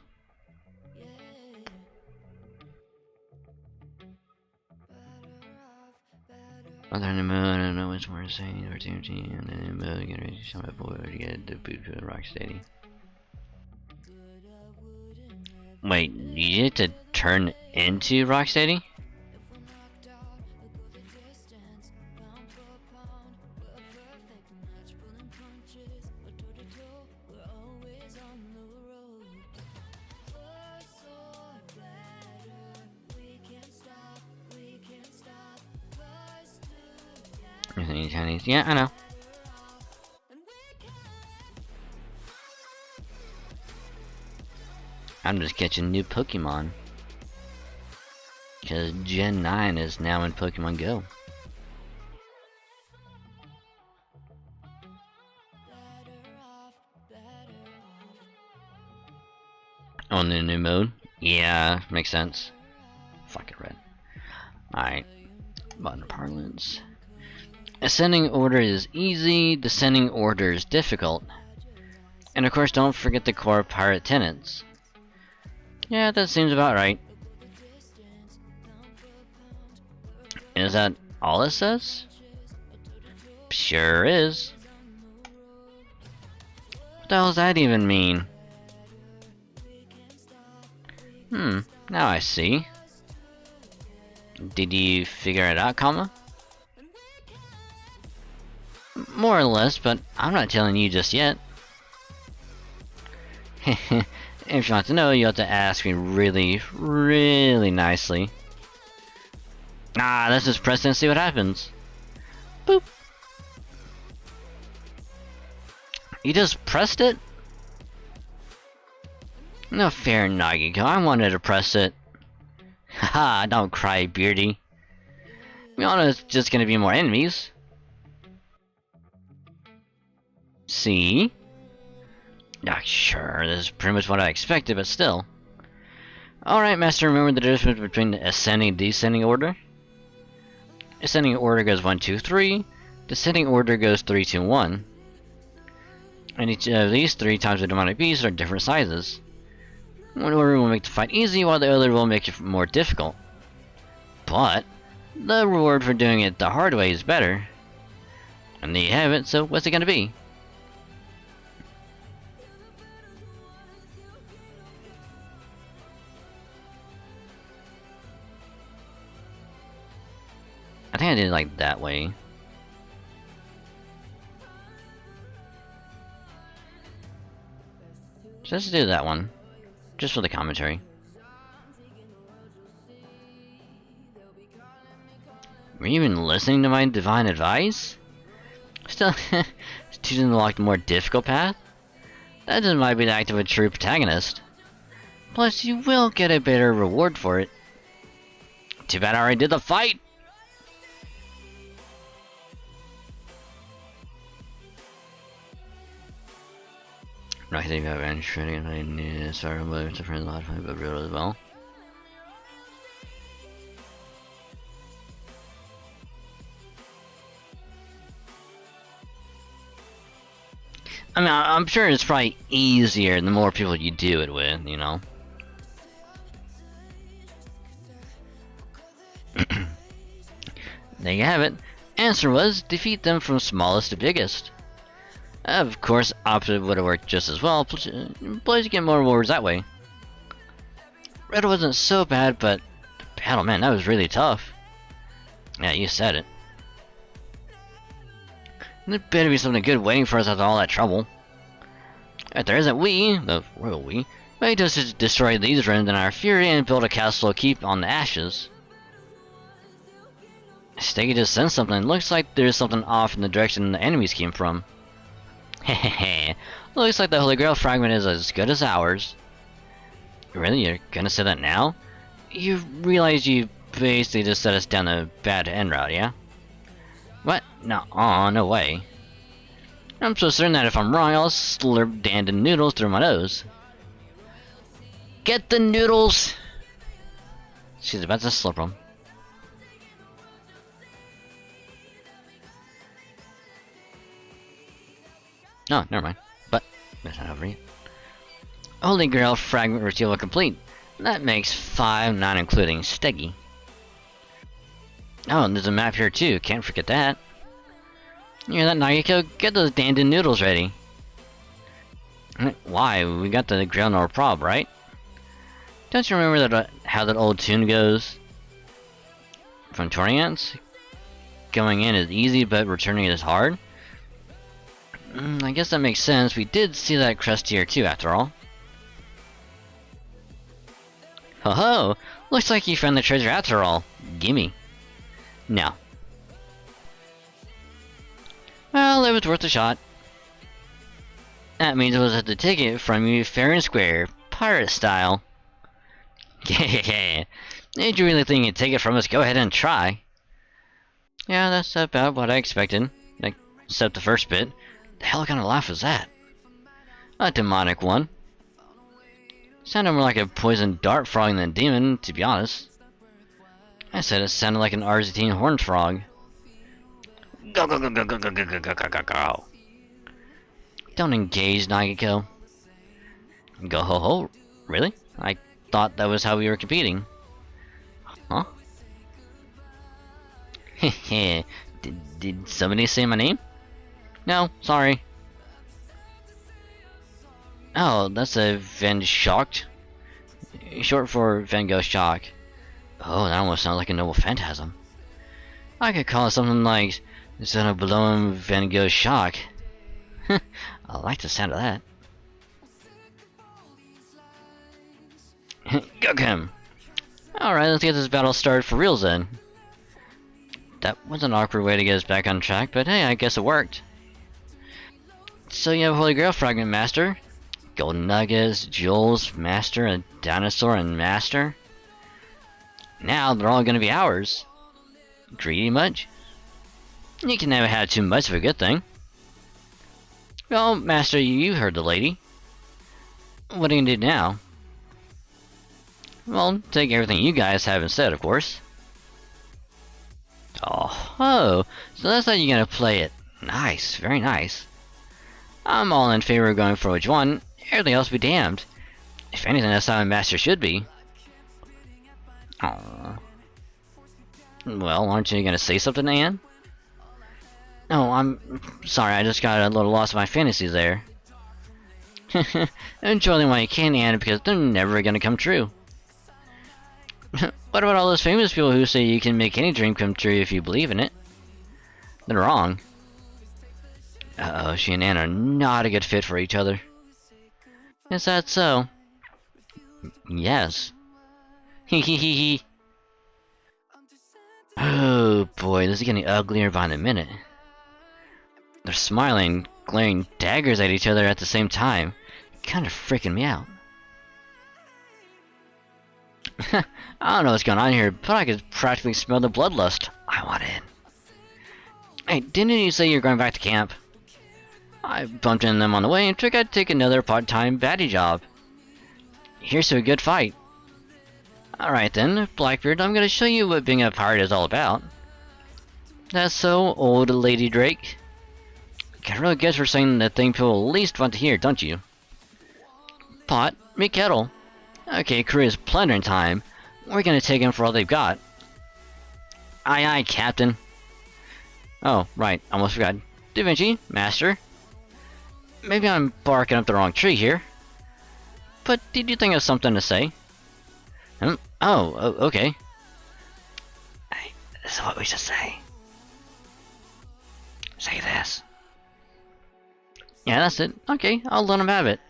Other than the moon, I don't know what's more saying, or TMT, and then the moon, get ready to show my boy to get the boot to the Rocksteady. Wait, you need to turn into Rocksteady? Chinese. Yeah, I know. I'm just catching new Pokemon. Because Gen 9 is now in Pokemon Go. On the new mode? Yeah, makes sense. Fuck it, red. Alright. Modern parlance. Ascending order is easy, descending order is difficult. And of course, don't forget the core pirate tenets. Yeah, that seems about right. Is that all it says? Sure is. What the hell does that even mean? Now I see. Did you figure it out, comma? More or less, but I'm not telling you just yet. If you want to know, you have to ask me really, really nicely. Let's just press it and see what happens. Boop. You just pressed it? No fair, Nagiko. I wanted to press it. Haha, don't cry, Beardy. We all know it's just gonna be more enemies. See? Sure, this is pretty much what I expected, but still. Alright, Master, remember the difference between ascending and descending order? Ascending order goes 1, 2, 3. Descending order goes 3, 2, 1. And each of these 3 times the demonic beasts are different sizes. One order will make the fight easy, while the other will make it more difficult. But the reward for doing it the hard way is better. And there you have it, so what's it gonna be? I think I did it like that way. So let's do that one. Just for the commentary. Were you even listening to my divine advice? Still, choosing the more difficult path? That just might be the act of a true protagonist. Plus, you will get a better reward for it. Too bad I already did the fight! I think I've been shredding and I need to start with a friend a lot of but real as well. I mean, I'm sure it's probably easier the more people you do it with, you know? There you have it. Answer was, defeat them from smallest to biggest. Of course, opposite would have worked just as well, plus you get more rewards that way. Red wasn't so bad, but the battle, man, that was really tough. Yeah, you said it. There better be something good waiting for us after all that trouble. If there isn't, we, the royal we, may just destroy these ruins in our fury and build a castle keep on the ashes. Steggy just sensed something. Looks like there's something off in the direction the enemies came from. Hehehe. Looks like the Holy Grail fragment is as good as ours. Really? You're gonna say that now? You realize you basically just set us down a bad end route, yeah? What? No, no way. I'm so certain that if I'm wrong, I'll slurp Dandin noodles through my nose. Get the noodles! She's about to slurp them. No, never mind. But, that's not over yet. Holy Grail fragment retrieval complete. That makes 5, not including Steggy. Oh, and there's a map here too, can't forget that. You hear that, Nagiko? Get those Dandin noodles ready. Why? We got the Grail no prob, right? Don't you remember that how that old tune goes? From Torians? Going in is easy, but returning is hard? I guess that makes sense. We did see that crest here too, after all. Ho ho! Looks like you found the treasure after all. Gimme. No. Well, it was worth a shot. That means it was at the ticket from you fair and square, pirate style. Yeah. Did you really think you'd take it from us? Go ahead and try. Yeah, that's about what I expected. Except the first bit. The hell kind of laugh was that? A demonic one. Sounded more like a poisoned dart frog than a demon, to be honest. I said it sounded like an Argentine horned frog. Go go go go go go go go go go go. Don't engage, Nagiko. Go ho ho. Really? I thought that was how we were competing. Huh? Hehe. Did somebody say my name? No, sorry. Oh, that's a Van Shocked. Short for Van Gogh Shock. Oh, that almost sounds like a noble phantasm. I could call it something like Xenoblum Van Gogh Shock. I like the sound of that. Gugum! Alright, let's get this battle started for reals then. That was an awkward way to get us back on track, but hey, I guess it worked. So you have Holy Grail Fragment Master, Golden Nuggets, Jewels, Master, a Dinosaur, and Master. Now they're all gonna be ours. Greedy much? You can never have too much of a good thing. Well, Master, you heard the lady. What are you gonna do now? Well, take everything you guys have instead, of course. Oh, so that's how you're gonna play it. Nice, very nice. I'm all in favor of going for which one. Everything else be damned. If anything, that's how a master should be. Aww. Well, aren't you gonna say something, Anne? No, I'm sorry, I just got a little lost in my fantasies there. Enjoy them while you can, Anne, because they're never gonna come true. What about all those famous people who say you can make any dream come true if you believe in it? They're wrong. Uh-oh, she and Anne are not a good fit for each other. Is that so? Yes. Hee hee hee hee. Oh boy, this is getting uglier by the minute. They're smiling, glaring daggers at each other at the same time. Kinda freaking me out. I don't know what's going on here, but I could practically smell the bloodlust. I want in. Hey, didn't you say you're going back to camp? I bumped into them on the way and figured I'd take another part-time baddie job. Here's to a good fight. Alright then, Blackbeard, I'm gonna show you what being a pirate is all about. That's so, old Lady Drake. Can really guess we're saying the thing people least want to hear, don't you? Pot, meet kettle. Okay, crew is plundering time. We're gonna take them for all they've got. Aye aye, Captain. Oh, right, almost forgot. Da Vinci, Master. Maybe I'm barking up the wrong tree here. But did you think of something to say? Oh, okay. Hey, this is what we should say. Say this. Yeah, that's it. Okay, I'll let him have it.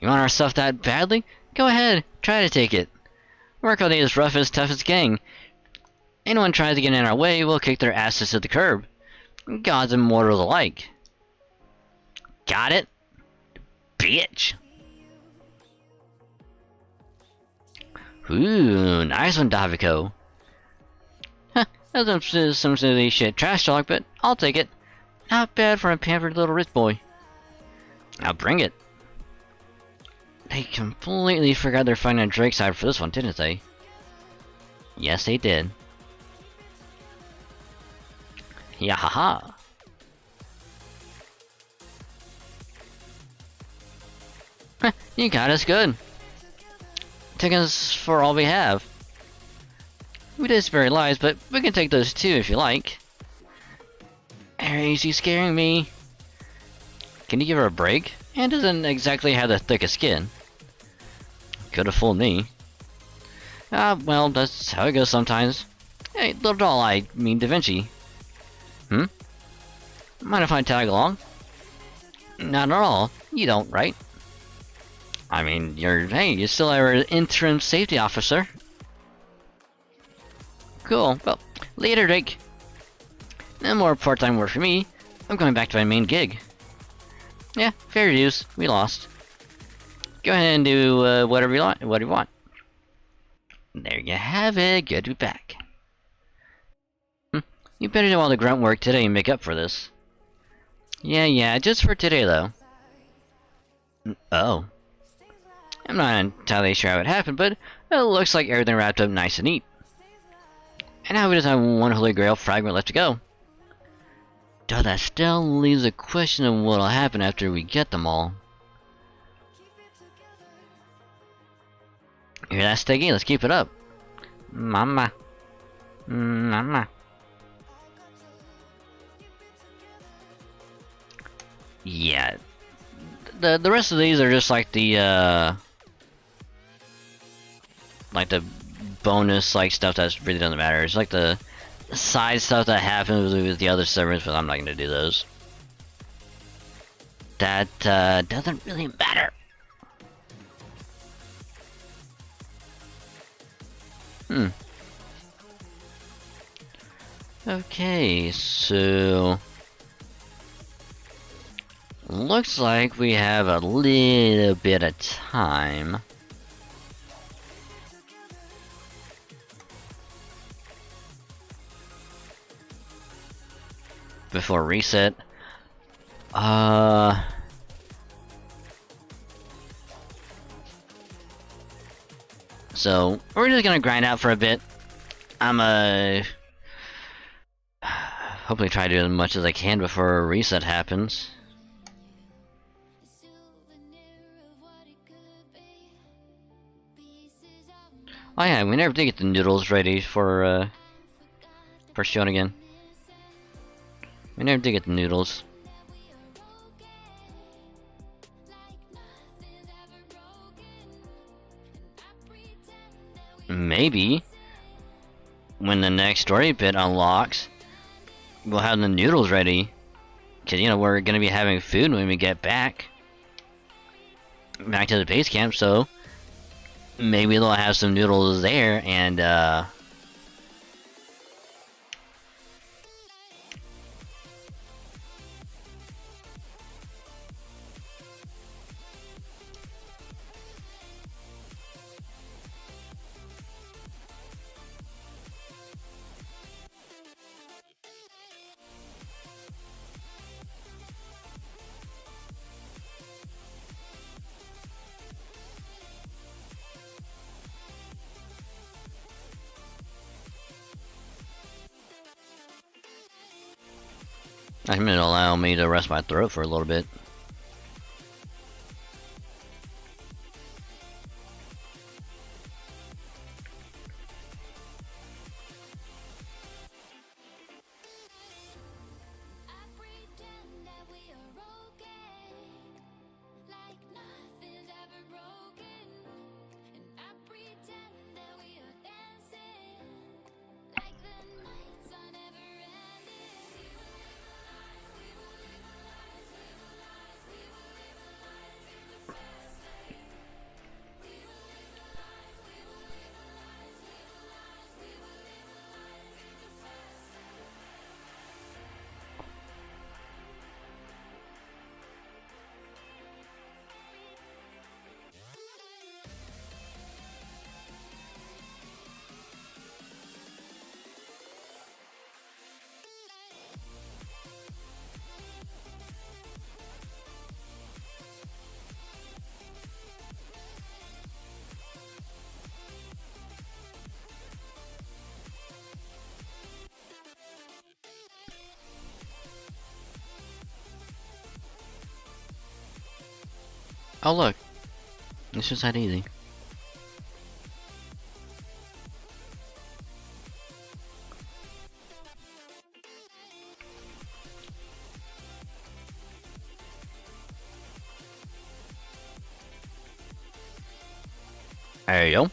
You want our stuff that badly? Go ahead, try to take it. Work all day as rough as tough as gang. Anyone tries to get in our way, we'll kick their asses to the curb. Gods and mortals alike. Got it? Bitch! Ooh, nice one, Daviko. Huh, that's some silly shit trash talk, but I'll take it. Not bad for a pampered little rich boy. Now bring it. They completely forgot they're fighting on Drake's side for this one, didn't they? Yes, they did. Yeah, haha. You got us good. Take us for all we have. We did spare lives, but we can take those too if you like. Aries, you scaring me. Can you give her a break? Anne doesn't exactly have the thickest skin. Could have fooled me. Well, that's how it goes sometimes. Hey, little doll, I mean Da Vinci. Mind if I tag along? Not at all. You don't, right? I mean, you're still our interim safety officer. Cool. Well, later, Drake. No more part-time work for me. I'm going back to my main gig. Yeah, fair dues. We lost. Go ahead and do whatever you want. There you have it. Good to be back. You better do all the grunt work today and make up for this. Yeah, just for today though. Oh. I'm not entirely sure how it happened, but it looks like everything wrapped up nice and neat. And now we just have one Holy Grail fragment left to go. Though that still leaves a question of what'll happen after we get them all. Hear that, Steggy? Let's keep it up. Mama. Mama. Yeah. The rest of these are just like the bonus like stuff that really doesn't matter. It's like the side stuff that happens with the other servers, but I'm not gonna do those. That doesn't really matter. Okay, so looks like we have a little bit of time. Before reset. So we're just gonna grind out for a bit. I'm hopefully try to do as much as I can before a reset happens. Oh yeah, we never did get the noodles ready for showing again. We never did get the noodles. Maybe when the next story bit unlocks, we'll have the noodles ready. Cause you know we're gonna be having food when we get back to the base camp, so maybe they'll have some noodles there and I mean it'll allow me to rest my throat for a little bit. Oh look, it's just that easy. There you go.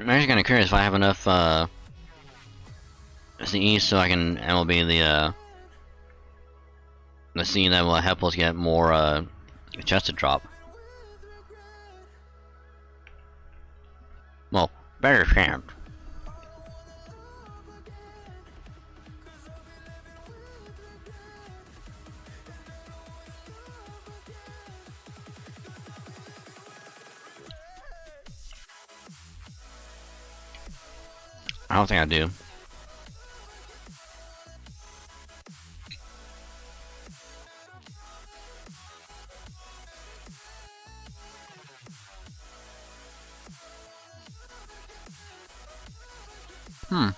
I'm actually kind of curious if I have enough CE so I can MLB the scene that will help us get more chest to drop. Well, better chance. I don't think I do. Hmm.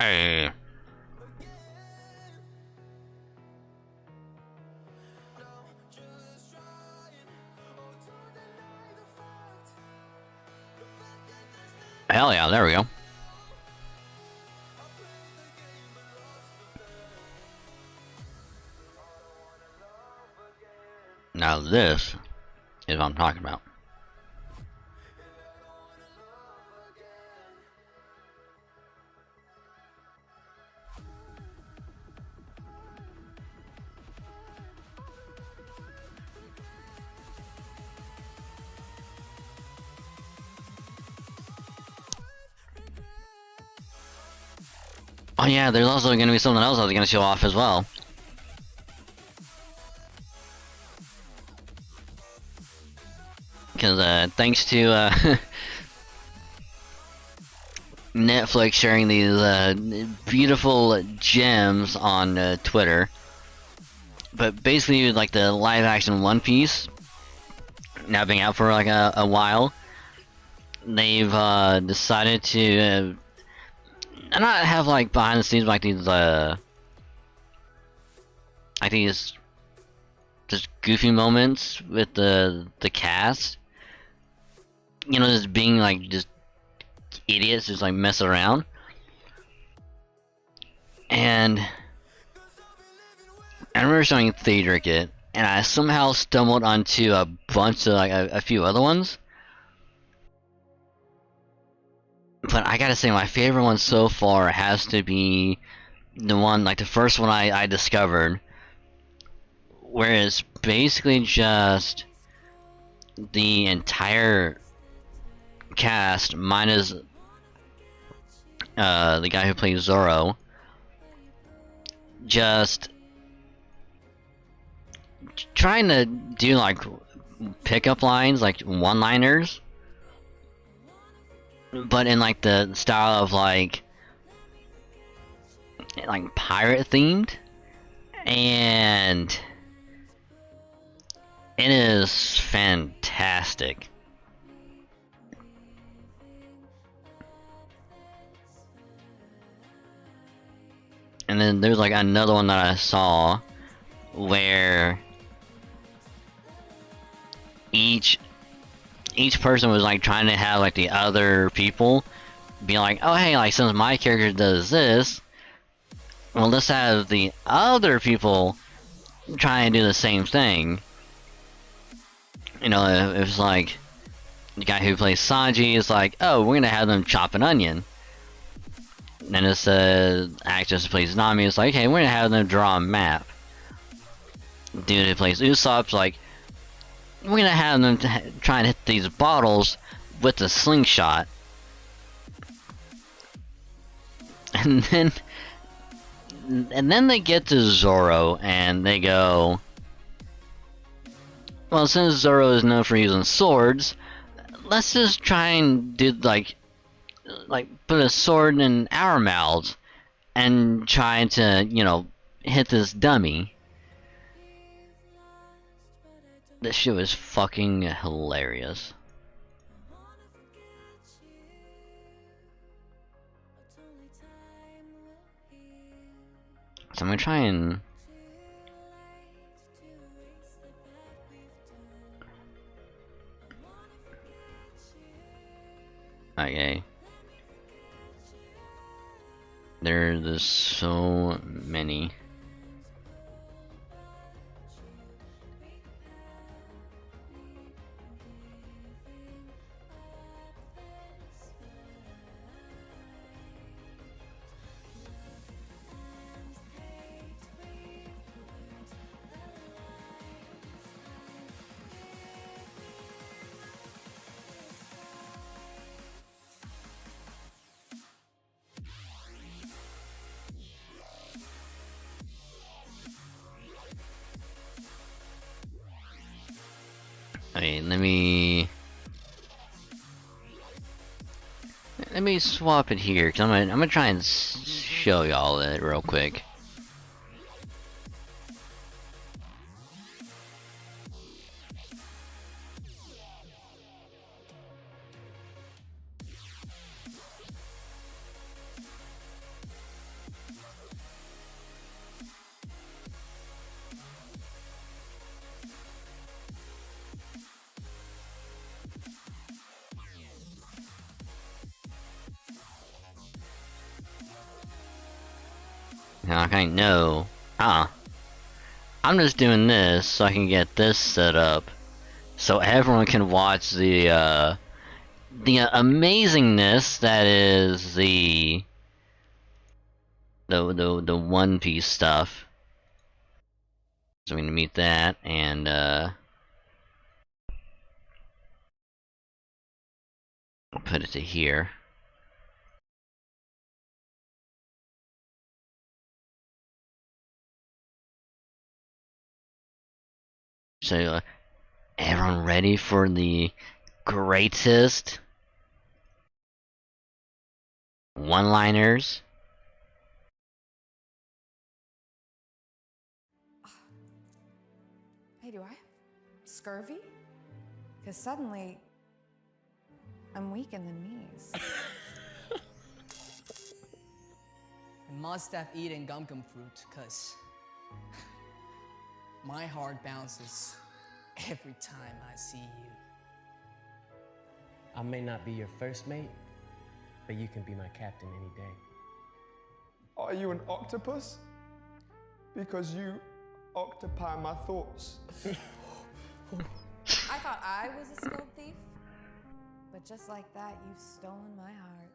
Hey. Hell yeah, there we go. Now this is what I'm talking about. Oh yeah, there's also going to be something else I was going to show off as well. Because thanks to Netflix sharing these beautiful gems on Twitter, but basically like the live action One Piece now being out for like a while, they've decided to not have like behind the scenes like these just goofy moments with the cast, you know, just being like just idiots, just like mess around. And I remember showing Theodric it, and I somehow stumbled onto a bunch of like a few other ones. But I gotta say, my favorite one so far has to be the one, like the first one I discovered, where it's basically just the entire cast minus the guy who plays Zoro, just trying to do like pickup lines, like one-liners, but in like the style of like pirate themed, and it is fantastic. And then there's like another one that I saw where each person was like trying to have like the other people be like, oh hey, like since my character does this, well let's have the other people try and do the same thing. You know, it was like the guy who plays Sanji is like, oh, we're gonna have them chop an onion. And this actress who plays Nami is like, hey, we're gonna have them draw a map. Dude who plays Usopp's like, we're gonna have them try and hit these bottles with a slingshot. And then they get to Zoro and they go, well, since Zoro is known for using swords, let's just try and do like put a sword in our mouths and try to, you know, hit this dummy. This shit was fucking hilarious. So I'm gonna try and okay. There's so many. Okay, let me swap it here, cause I'm gonna try and show y'all it real quick. Okay, no. I'm just doing this so I can get this set up, so everyone can watch the amazingness that is the One Piece stuff. So I'm gonna mute that and I'll put it to here. So everyone ready for the greatest one-liners? Hey, do I have scurvy? Because suddenly, I'm weak in the knees. I must have eaten gum fruit, because my heart bounces every time I see you. I may not be your first mate, but you can be my captain any day. Are you an octopus? Because you occupy my thoughts. I thought I was a skilled thief, but just like that, you've stolen my heart.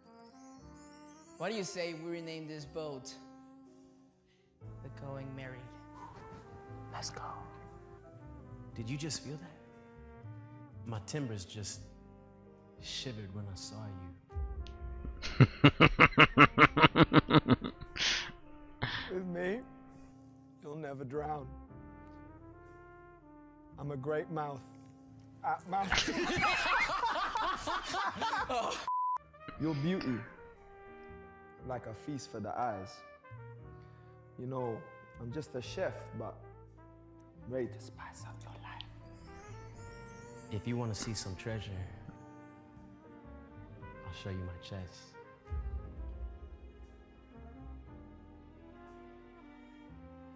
What do you say we rename this boat the Going Married? Let's go. Did you just feel that? My timbers just shivered when I saw you. With me, you'll never drown. I'm a great mouth. At mouth. Your beauty, like a feast for the eyes. You know, I'm just a chef, but ready to spice up your life. If you want to see some treasure, I'll show you my chest.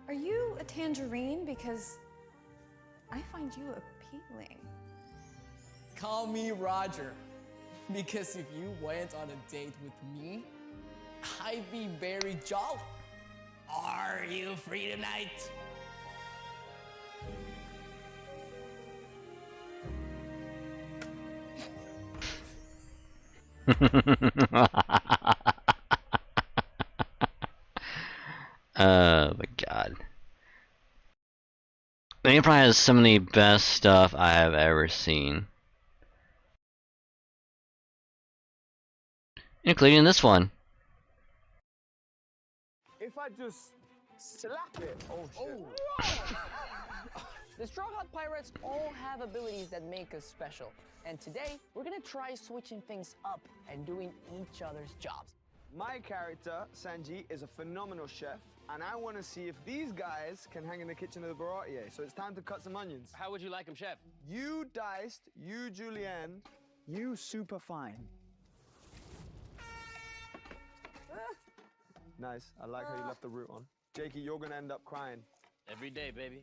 Are you a tangerine? Because I find you appealing. Call me Roger, because if you went on a date with me, I'd be very jolly. Are you free tonight? Oh my god. The game probably has some of the best stuff I have ever seen. Including this one. If I just slap it, oh shit. The Straw Hat Pirates all have abilities that make us special. And today, we're gonna try switching things up and doing each other's jobs. My character, Sanji, is a phenomenal chef, and I want to see if these guys can hang in the kitchen of the Baratier. So it's time to cut some onions. How would you like them, Chef? You diced, you julienne, you super fine. Nice, I like how you left the root on. Jakey, you're gonna end up crying. Every day, baby.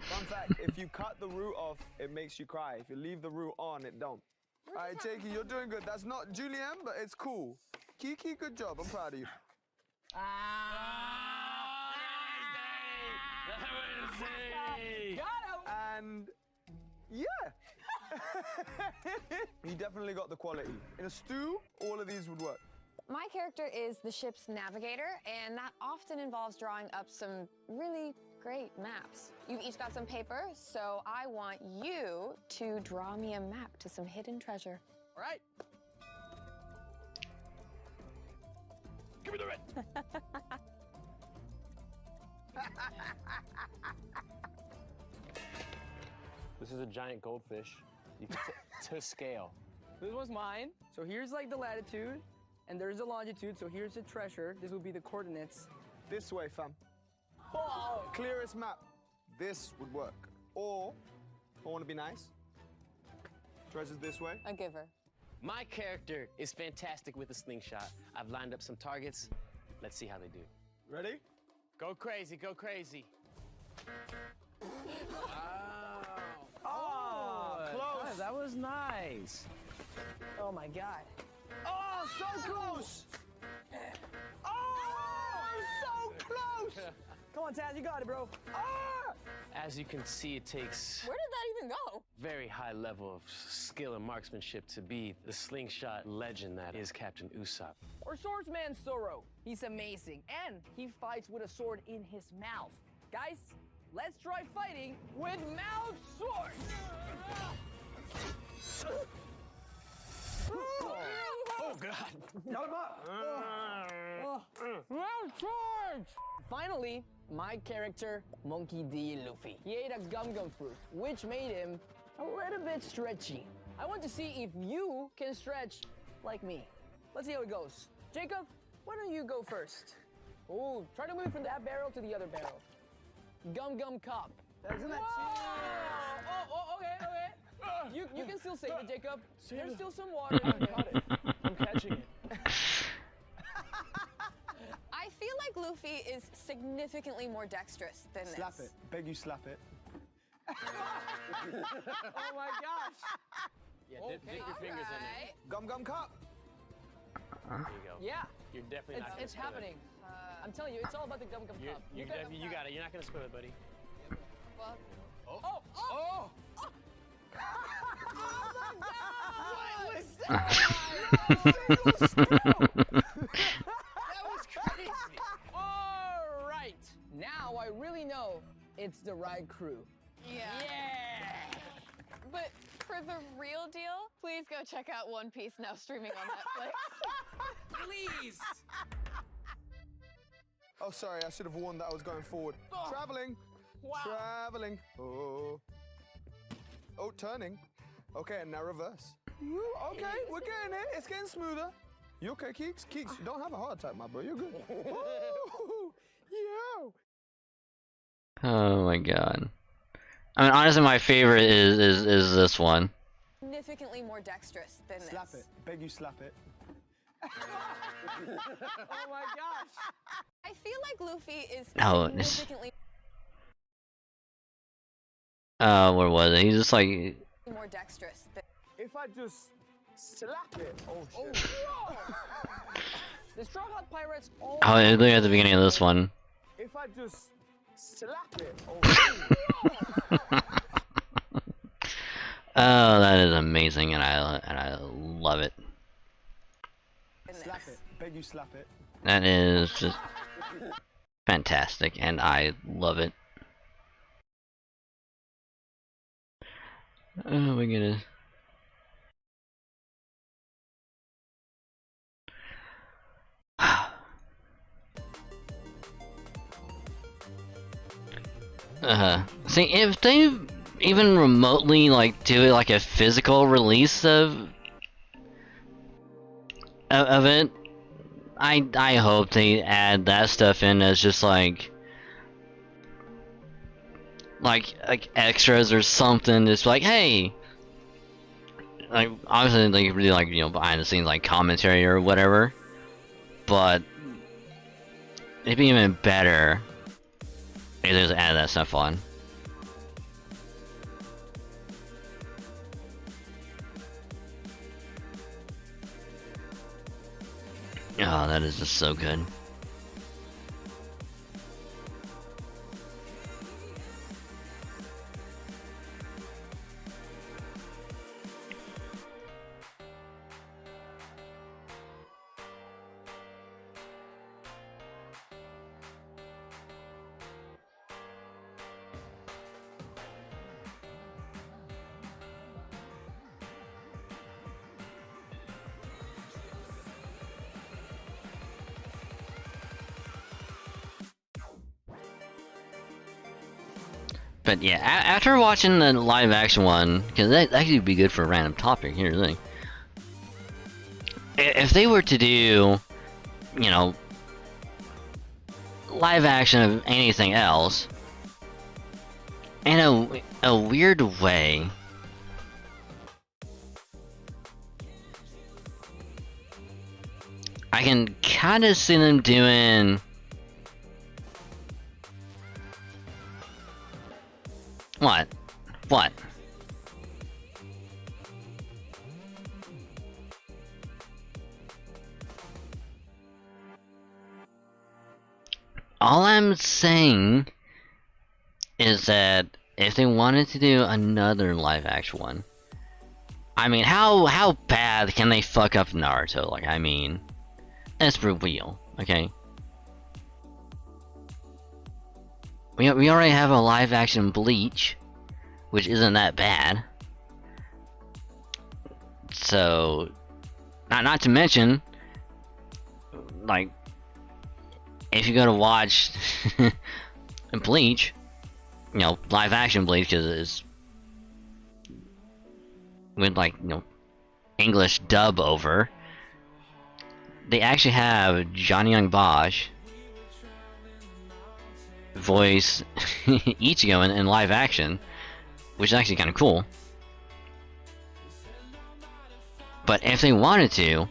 Fun fact, if you cut the root off, it makes you cry. If you leave the root on, it don't. All right, Jakey, you're doing good. That's not julienne, but it's cool. Kiki, good job. I'm proud of you. And yeah. He definitely got the quality. In a stew, all of these would work. My character is the ship's navigator, and that often involves drawing up some really great maps. You've each got some paper, so I want you to draw me a map to some hidden treasure. All right. Give me the red. This is a giant goldfish. You can to scale. This was mine. So here's like the latitude, and there's the longitude. So here's the treasure. This would be the coordinates. This way, fam. Clearest map. This would work. Or, I want to be nice. Treasures this way. A giver. My character is fantastic with a slingshot. I've lined up some targets. Let's see how they do. Ready? Go crazy, go crazy. Close. That was nice. Oh my God. Oh, so close. Oh, so close. close! Come on, Taz, you got it, bro. Ah! As you can see, it takes Where did that even go? very high level of skill and marksmanship to be the slingshot legend that is Captain Usopp. Or Swordsman Zoro. He's amazing, and he fights with a sword in his mouth. Guys, let's try fighting with mouth swords. Oh God! Mouth swords! Finally, my character, Monkey D. Luffy. He ate a gum-gum fruit, which made him a little bit stretchy. I want to see if you can stretch like me. Let's see how it goes. Jacob, why don't you go first? Oh, try to move from that barrel to the other barrel. Gum-gum cup. Isn't that Okay. You can still save it, Jacob. There's still some water in there. I'm catching it. I feel like Luffy is significantly more dexterous than this. Slap it. Beg you slap it. Oh my gosh. Yeah, dip your fingers in there. Gum gum cup. There you go. Yeah, You're definitely not gonna it's spill it. happening. I'm telling you, it's all about the gum-gum You cup. got it. You're not gonna spill it, buddy. Well, Oh! That was crazy. All right, now I really know it's the right crew. yeah. Yeah! But for the real deal, please go check out One Piece now streaming on Netflix. Please! Oh, sorry. I should have warned that I was going forward. Traveling. Wow. Traveling. Oh. Oh, turning. Okay, and now reverse. Woo, okay, we're getting it. It's getting smoother. You okay, Keeks? Keeks, you don't have a heart attack, my bro. You're good. Woo, yo. Oh my god. I mean, honestly, my favorite is this one. Significantly more dexterous than this. Slap it. Beg you slap it. Oh my gosh! I feel like Luffy is Oh, this- significantly Where was it? He's just like, more dexterous than. If I just slap it. Oh, Oh, shit. whoa! The Straw Hat Pirates all oh, literally at the beginning of this one. If I just slap it. Oh, Oh, that is amazing, and I love it. slap it. Beg you slap it. That is just fantastic, and I love it. Oh my goodness. See, if they even remotely like do it like a physical release of it, I hope they add that stuff in as just like extras or something. Just like, hey, like obviously like really like, you know, behind the scenes like commentary or whatever, but it'd be even better if they just add that stuff on. Oh, that is just so good. But yeah, after watching the live action one, because that actually would be good for a random topic, here's the thing. If they were to do, you know, live action of anything else, in a weird way, I can kind of see them doing What? What? All I'm saying is that if they wanted to do another live action one, I mean, how bad can they fuck up Naruto? Like, I mean, let's be real, okay? We already have a live action Bleach, which isn't that bad. So, not to mention, like, if you go to watch Bleach, you know, live action Bleach, because it's with, like, you know, English dub over, they actually have Johnny Young Bosch voice Ichigo in live action, which is actually kind of cool. But if they wanted to,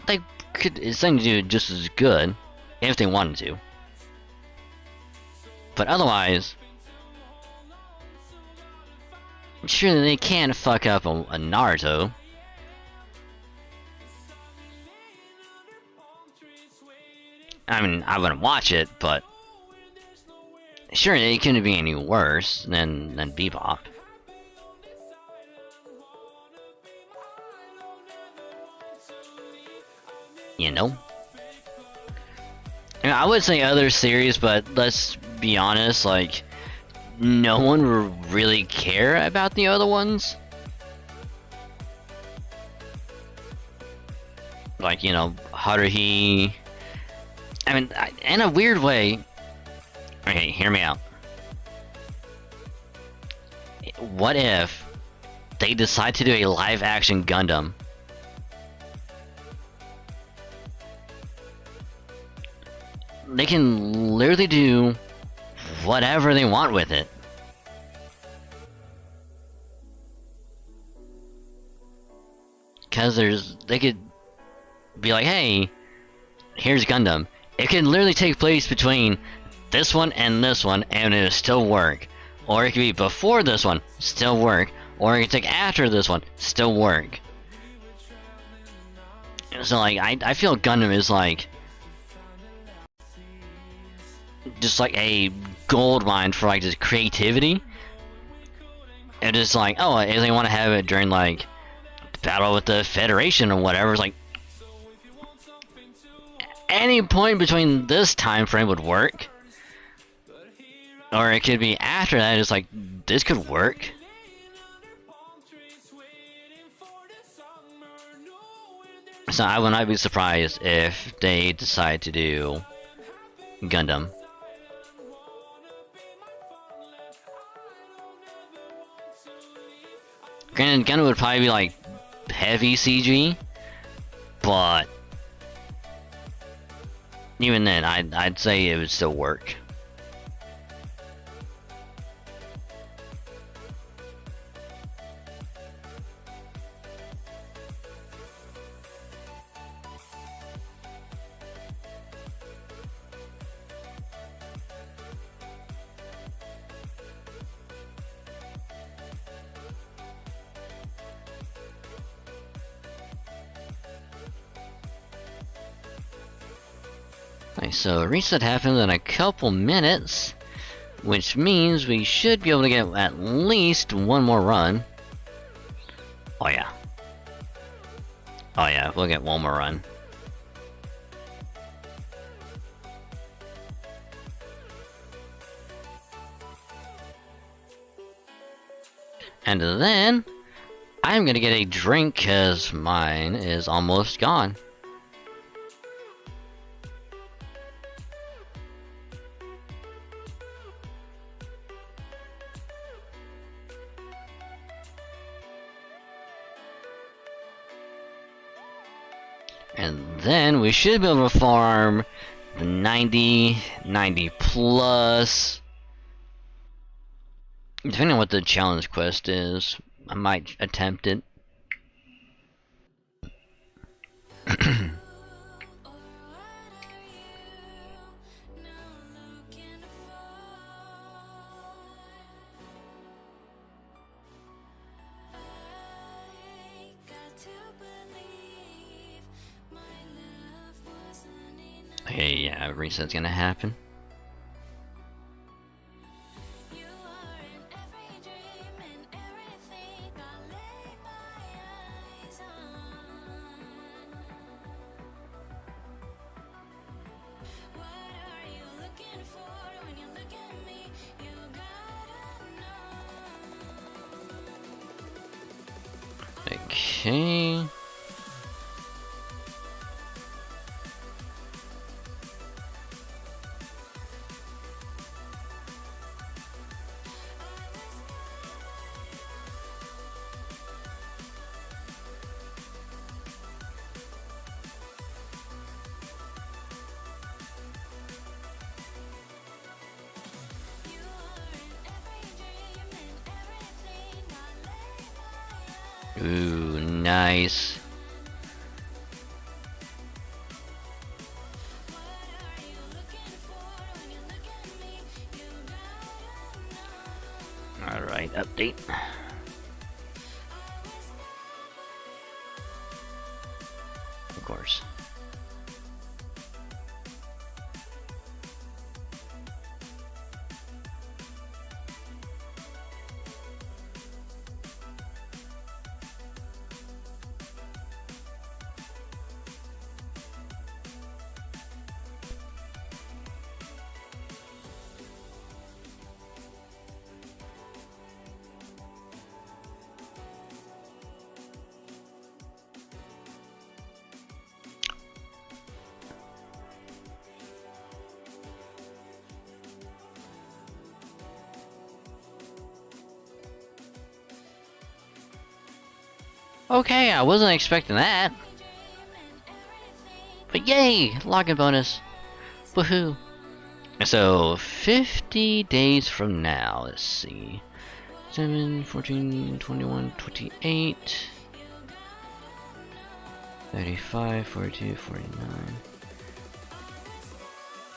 they could essentially do just as good if they wanted to. But otherwise, surely they can't fuck up a Naruto. I mean, I wouldn't watch it, but sure, it couldn't be any worse than Bebop. You know? I mean, I would say other series, but let's be honest, like, no one would really care about the other ones. Like, you know, Haruhi. I mean, in a weird way. Okay, hear me out. What if they decide to do a live action Gundam? They can literally do whatever they want with it. Cause they could be like, hey, here's Gundam. It can literally take place between this one and it'll still work. Or it could be before this one, still work. Or it could take after this one, still work. So like, I feel Gundam is like just like a gold mine for like just creativity. And just like, oh, if they want to have it during like battle with the Federation or whatever, it's like any point between this time frame would work. Or it could be after that, it's like, this could work. So I would not be surprised if they decide to do Gundam. Granted, Gundam would probably be like heavy CG, but even then, I'd say it would still work. Alright, so reset happens in a couple minutes, which means we should be able to get at least one more run. Oh yeah. Oh yeah, we'll get one more run. And then, I'm gonna get a drink because mine is almost gone. And then we should be able to farm the 90 plus. Depending on what the challenge quest is, I might attempt it. Hey, yeah, reset's gonna happen. Okay. Ooh, nice. Alright, update. Of course. Okay, I wasn't expecting that. But yay! Login bonus. Woohoo! So, 50 days from now, let's see. 7, 14, 21, 28, 35, 42, 49.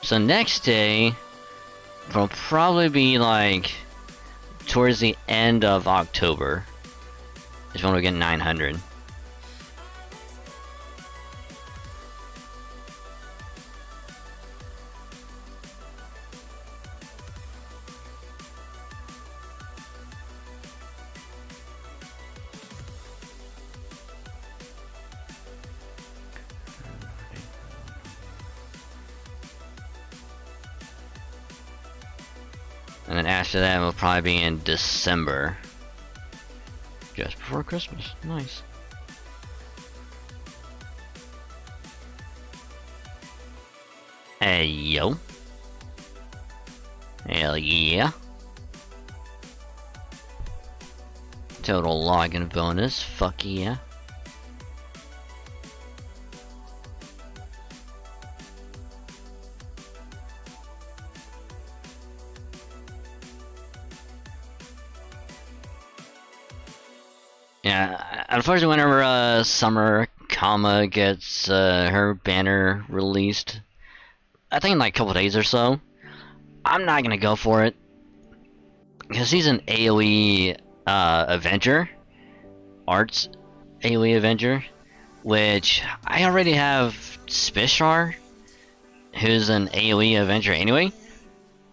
So next day will probably be like towards the end of October is when we get 900. And then after that, we'll probably be in December. Just before Christmas. Nice. Hey, yo. Hell yeah. Total login bonus. Fuck yeah. Yeah, unfortunately, whenever Summer Kama gets her banner released, I think in like a couple days or so, I'm not gonna go for it because he's an AOE Avenger, Arts AOE Avenger, which I already have Spishar, who's an AOE Avenger anyway,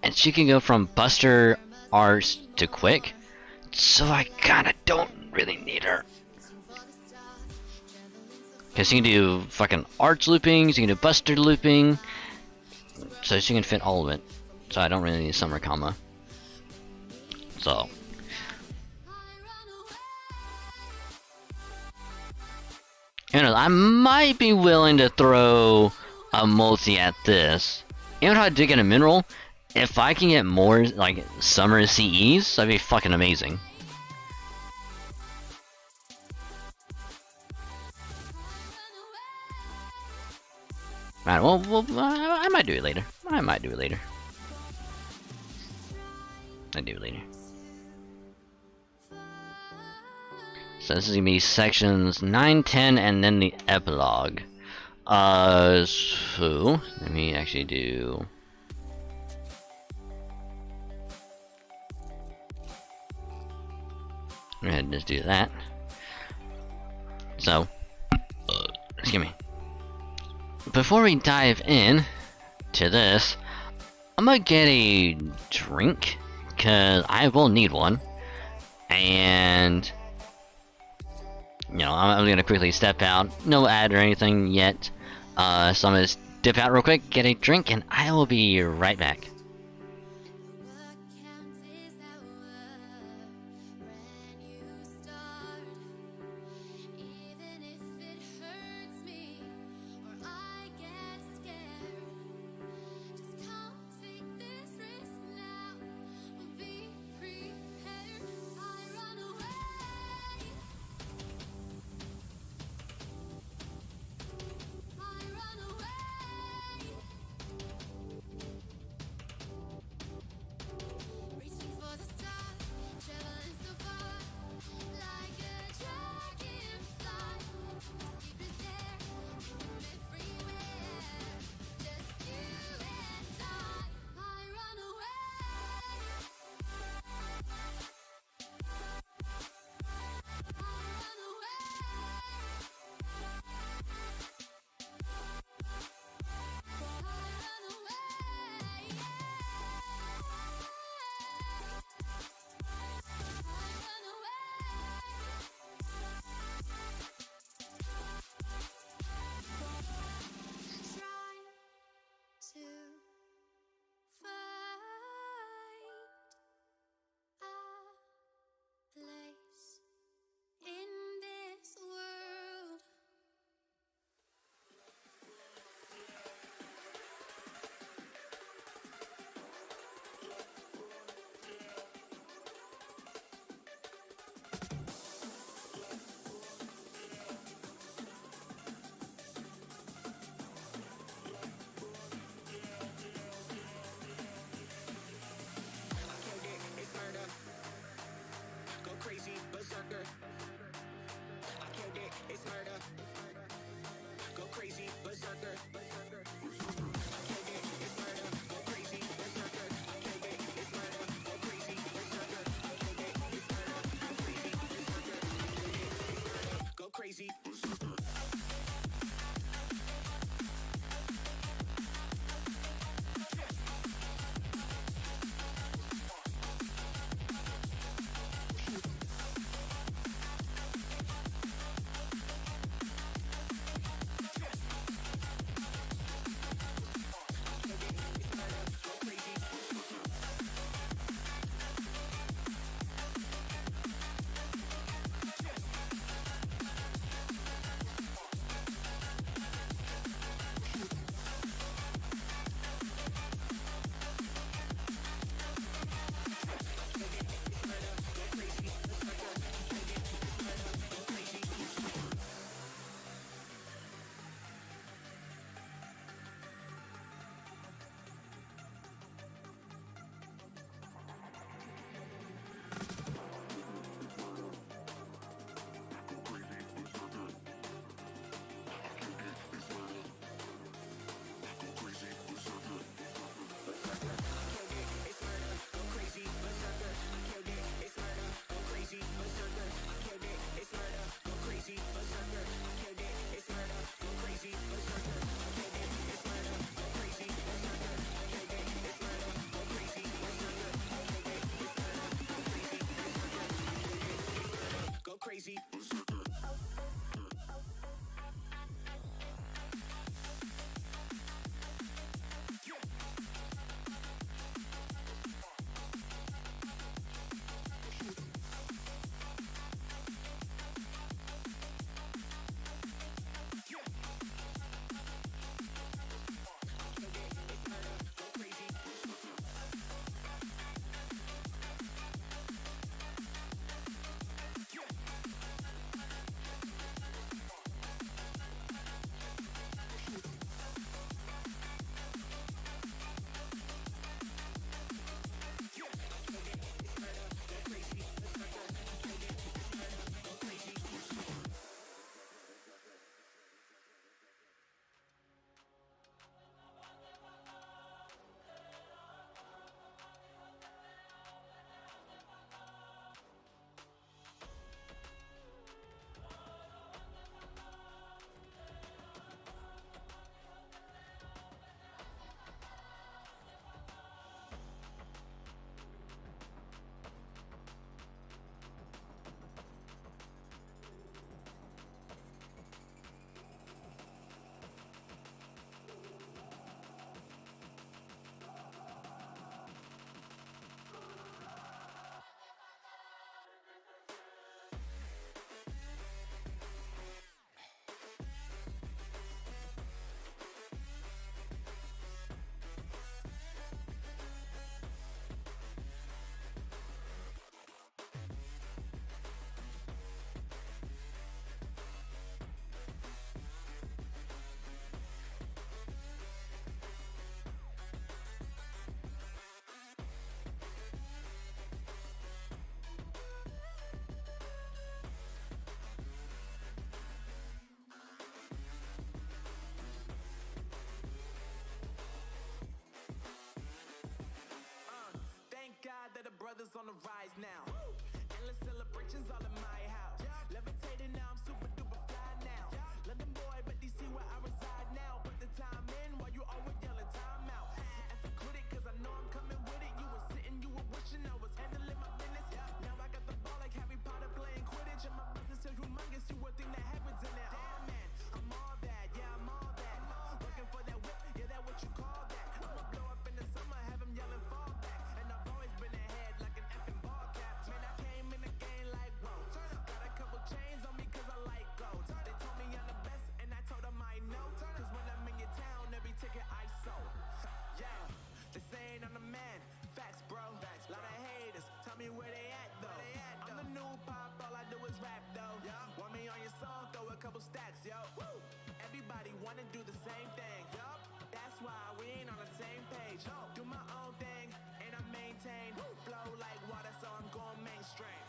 and she can go from Buster Arts to Quick, so I kinda don't really need her. Because she can do fucking arts looping, she can do buster looping, so she can fit all of it. So I don't really need Summer Kama. So. You know, I might be willing to throw a multi at this. You know how I did get a mineral? If I can get more, like, Summer CEs, that'd be fucking amazing. Alright, well, I might do it later. I might do it later. I do it later. So this is gonna be sections 9, 10, and then the epilogue. So let me actually do. Go ahead and just do that. So, excuse me. Before we dive in to this, I'm gonna get a drink because I will need one, and you know I'm gonna quickly step out. No ad or anything yet, so I'm gonna just dip out real quick, get a drink, and I will be right back. brothers on the rise now. Endless celebrations all in my house. Levitating now, I'm super duper fly now. London boy, but DC where I reside now. Put the time in while you always yelling time out. And for quit it, cause I know I'm coming with it. You were sitting, you were wishing I was handling my business. Now I got the ball like Harry Potter playing Quidditch. And my business is humongous, you would think that happens in it. Damn man, I'm all that, yeah, I'm all that. Working for that whip, yeah, that what you call that. I'ma blow up in the summer, have him yelling fall back. And I've always been ahead like an effing ball cap. Man, I came in the game like, whoa. Got a couple chains on me cause I like gold. They told me I'm the best and I told them I know. Cause when I'm in your town, every ticket I sold. Yeah, they saying I'm the man. Facts, bro. Lot of haters, tell me where they at though. I'm the new pop, all I do is rap though. Want me on your song, throw a couple stacks, yo. Woo! Everybody wanna do the same thing. Yup, that's why we ain't on the same page. Do my own thing, and I maintain. Flow like water, so I'm going mainstream.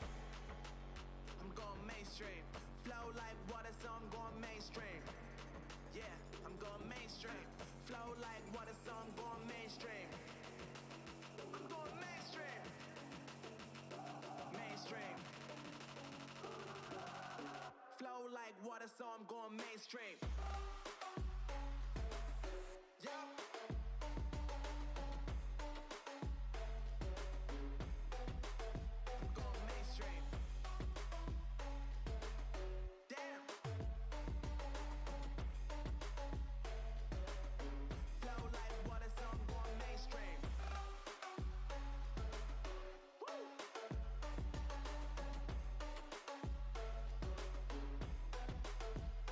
I'm going mainstream. Flow like water, so I'm going mainstream. Yeah, I'm going mainstream. Flow like water, so I'm going mainstream. I'm going mainstream. Mainstream. Flow like water, so I'm going mainstream. Yeah. I'm going mainstream. Damn. Flow like water, so I'm going mainstream. Woo.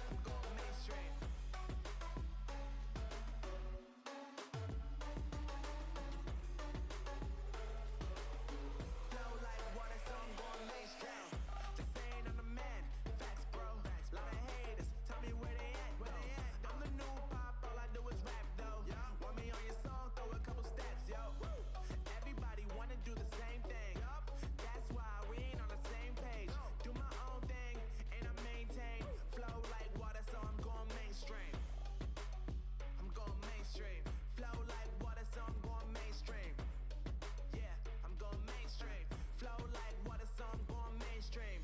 I'm going mainstream. Flow like water, so I'm going mainstream. They saying I'm the man. Facts, bro. Lot of haters, tell me where they at though. I'm the new pop, all I do is rap though. Want me on your song, throw a couple steps, yo. Everybody wanna do the same thing. That's why we ain't on the same page. Do my own thing, and I maintain. Flow like water, so I'm going mainstream. I'm going mainstream. Flow like water, so I'm going mainstream. Yeah, I'm going mainstream. Flow like water, so I'm going mainstream.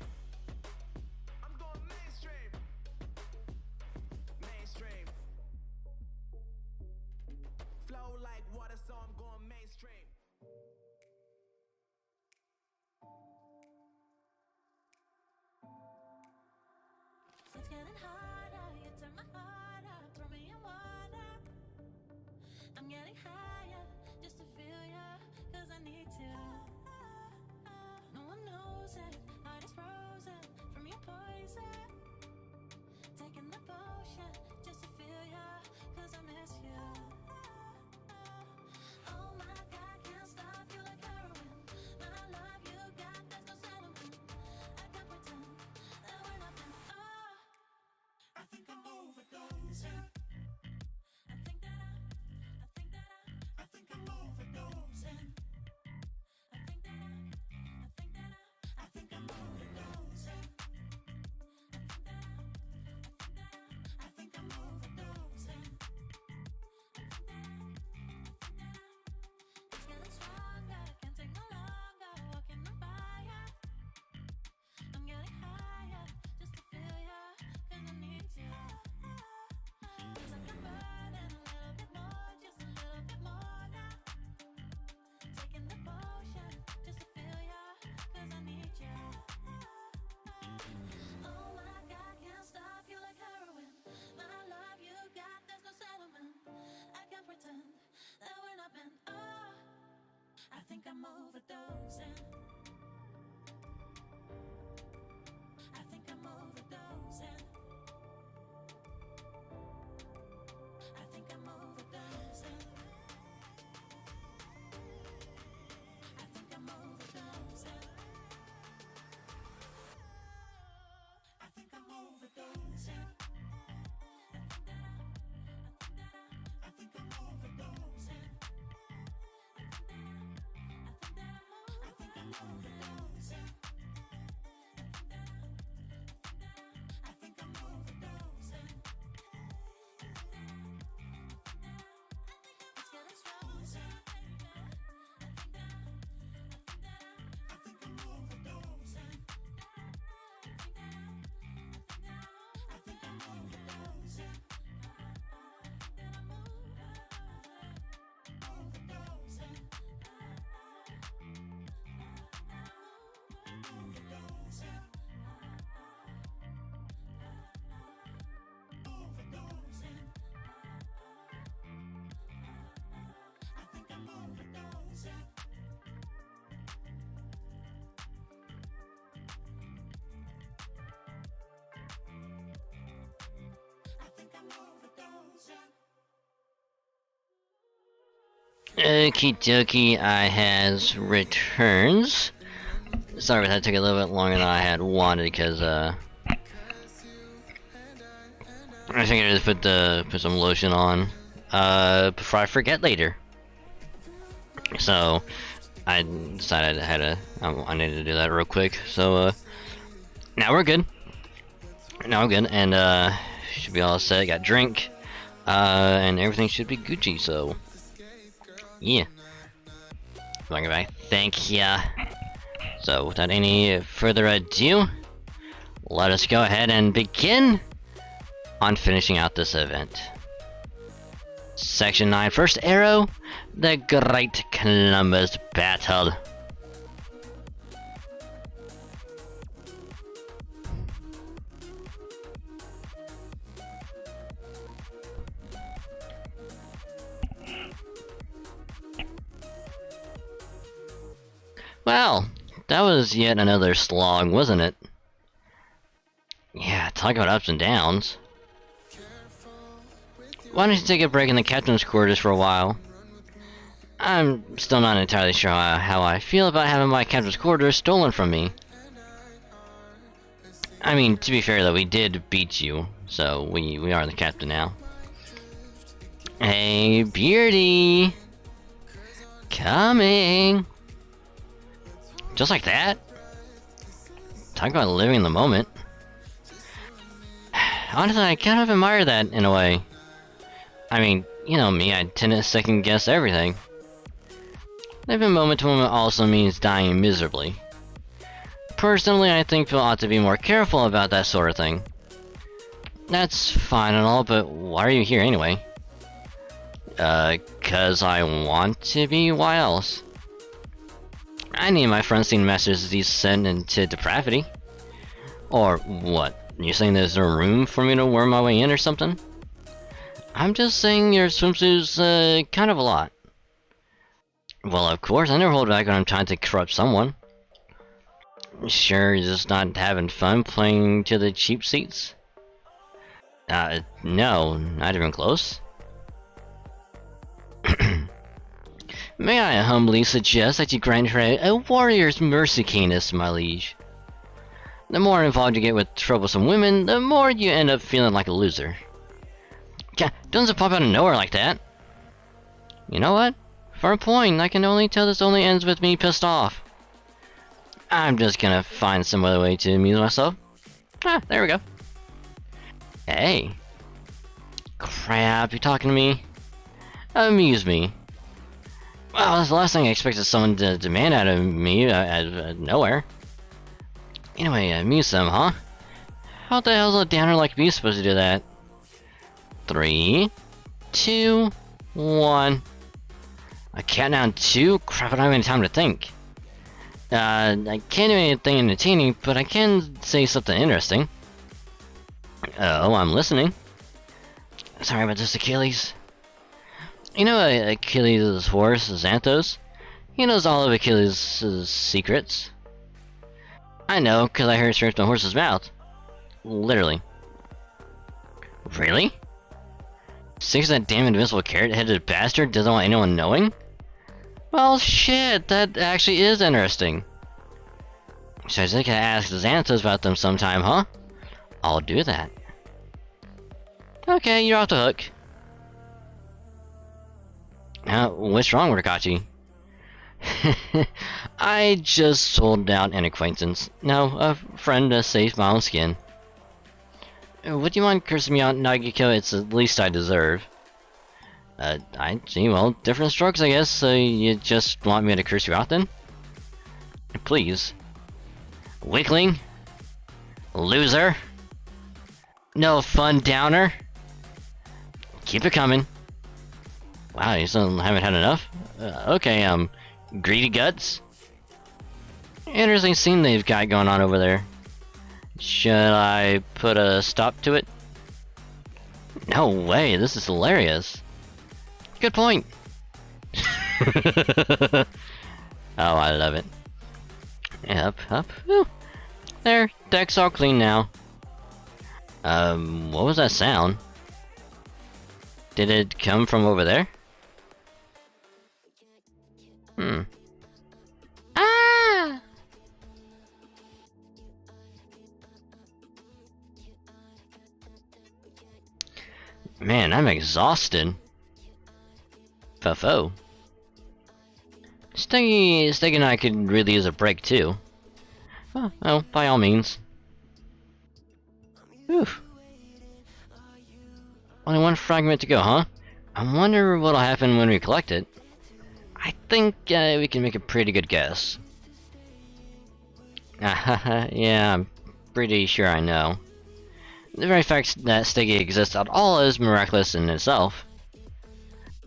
I'm going mainstream. Mainstream. Flow like water, so I'm going mainstream. It's getting harder, you turn my heart up, throw me in water. I'm getting higher, just to feel ya, cause I need to. No one knows it, heart is frozen from your poison. Taking the potion, just to feel ya, cause I miss you. Oh my God, can't stop you like heroin. My love you got, there's no settlement. I can't pretend that we're nothing. Oh, I think I'm overdosing. I think that I'm overdosing. I think that I'm overdosing. I think I'm overdosing. It's getting stronger, can't take no longer. Walking on fire. I'm getting higher, just to feel ya, cause I need to. Feels like I'm burning a little bit more, just a little bit more now. Taking the potion, just to feel ya, cause I need ya. Oh my God, can't stop you like heroin. My love you got, there's no settlement. I can't pretend that we're not meant. Oh, I think I'm overdosing. I think I'm overdosing. I think I'm overdosing. I think I'm overdosing. I think I'm overdosing. I think I'm overdosing. I think I'm overdosing. Okie dokie, I has returns. Sorry, that took a little bit longer than I had wanted because I think I just put some lotion on before I forget later. So I decided I needed to do that real quick. So now we're good. Now I'm good, and should be all set. Got drink, and everything should be Gucci. So yeah. Going back. Thank ya. So without any further ado, let us go ahead and begin on finishing out this event. Section 9, first arrow, the Great Columbus Battle. Well, that was yet another slog, wasn't it? Yeah, talk about ups and downs. Why don't you take a break in the captain's quarters for a while? I'm still not entirely sure how I feel about having my captain's quarters stolen from me. I mean, to be fair though, we did beat you, so we are the captain now. Hey, Beardy! Coming! Just like that? Talk about living in the moment. Honestly, I kind of admire that in a way. I mean, you know me, I tend to second guess everything. Living moment to moment also means dying miserably. Personally, I think people ought to be more careful about that sort of thing. That's fine and all, but why are you here anyway? 'Cause I want to be, why else? I need my Francine Master's descent into depravity. Or what? You saying there's no room for me to worm my way in or something? I'm just saying your swimsuit's kind of a lot. Well, of course, I never hold back when I'm trying to corrupt someone. Sure, you're just not having fun playing to the cheap seats? No, not even close. May I humbly suggest that you grant her a warrior's mercy canis, my liege. The more involved you get with troublesome women, the more you end up feeling like a loser. Doesn't pop out of nowhere like that. You know what? For a point, I can only tell this only ends with me pissed off. I'm just gonna find some other way to amuse myself. Ah, there we go. Hey. Crap, you talking to me? Amuse me. Well, that's the last thing I expected someone to demand out of me out of nowhere. Anyway, amuse them, huh? How the hell's a downer like me supposed to do that? 3, 2, 1. I count down 2? Crap, I don't have any time to think. I can't do anything entertaining, but I can say something interesting. Oh, I'm listening. Sorry about this, Achilles. You know Achilles' horse, Xanthos? He knows all of Achilles' secrets. I know, because I heard it straight from the horse's mouth. Literally. Really? Six that damn invincible carrot-headed bastard doesn't want anyone knowing? Well, shit, that actually is interesting. So I think I ask Xanthos about them sometime, huh? I'll do that. Okay, you're off the hook. What's wrong, Rikachi? I just sold out an acquaintance. No, a friend to save my own skin. Would you mind cursing me out, Nagiko? It's the least I deserve. I see, well, different strokes, I guess, so you just want me to curse you out then? Please. Weakling? Loser? No fun downer? Keep it coming. Wow, you still haven't had enough? Okay, greedy guts? Interesting scene they've got going on over there. Should I put a stop to it? No way, this is hilarious. Good point. Oh, I love it. Up, up. Whew. There, deck's all clean now. What was that sound? Did it come from over there? Ah! Man, I'm exhausted. Fuffo. Steggy and I could really use a break too. Oh, well, by all means. Oof. Only one fragment to go, huh? I wonder what'll happen when we collect it. I think we can make a pretty good guess. Yeah, I'm pretty sure I know. The very fact that Steggy exists at all is miraculous in itself.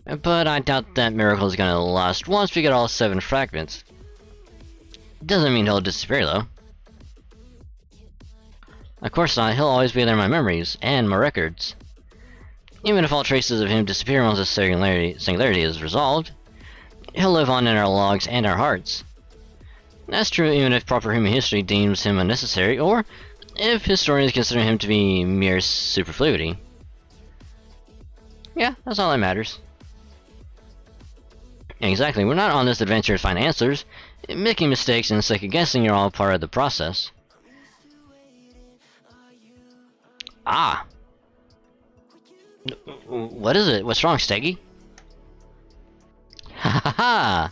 But I doubt that miracle is gonna last once we get all 7 fragments. Doesn't mean he'll disappear though. Of course not, he'll always be there in my memories, and my records. Even if all traces of him disappear once the singularity is resolved, he'll live on in our logs and our hearts. That's true even if proper human history deems him unnecessary, or if historians consider him to be mere superfluity. Yeah, that's all that matters. Exactly, we're not on this adventure to find answers. Making mistakes and second-guessing are all part of the process. Ah! What is it? What's wrong, Steggy? Ha ha ha!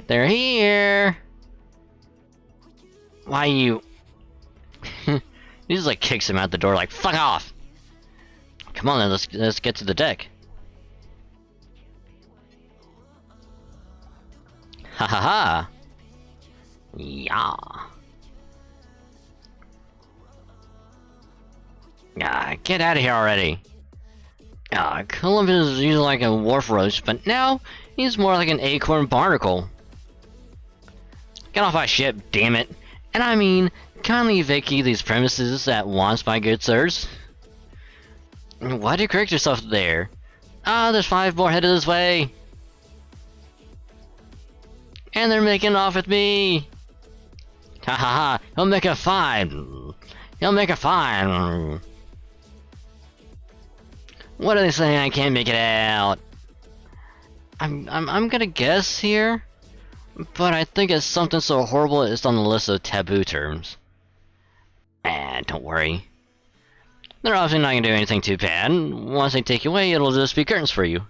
They're here! Why you... He just like kicks him out the door like, fuck off! Come on then, let's get to the deck. Ha ha ha! Yeah. Get out of here already. Columbus is usually like a wharf roach, but now he's more like an acorn barnacle. Get off my ship, damn it. And I mean, kindly vacate these premises at once, my good sirs. Why'd you correct yourself there? There's 5 more headed this way. And they're making off with me. Ha ha ha, he'll make a fine. He'll make a fine. What are they saying? I can't make it out. I'm gonna guess here, but I think it's something so horrible it's on the list of taboo terms. Don't worry. They're obviously not gonna do anything too bad. Once they take you away, it'll just be curtains for you.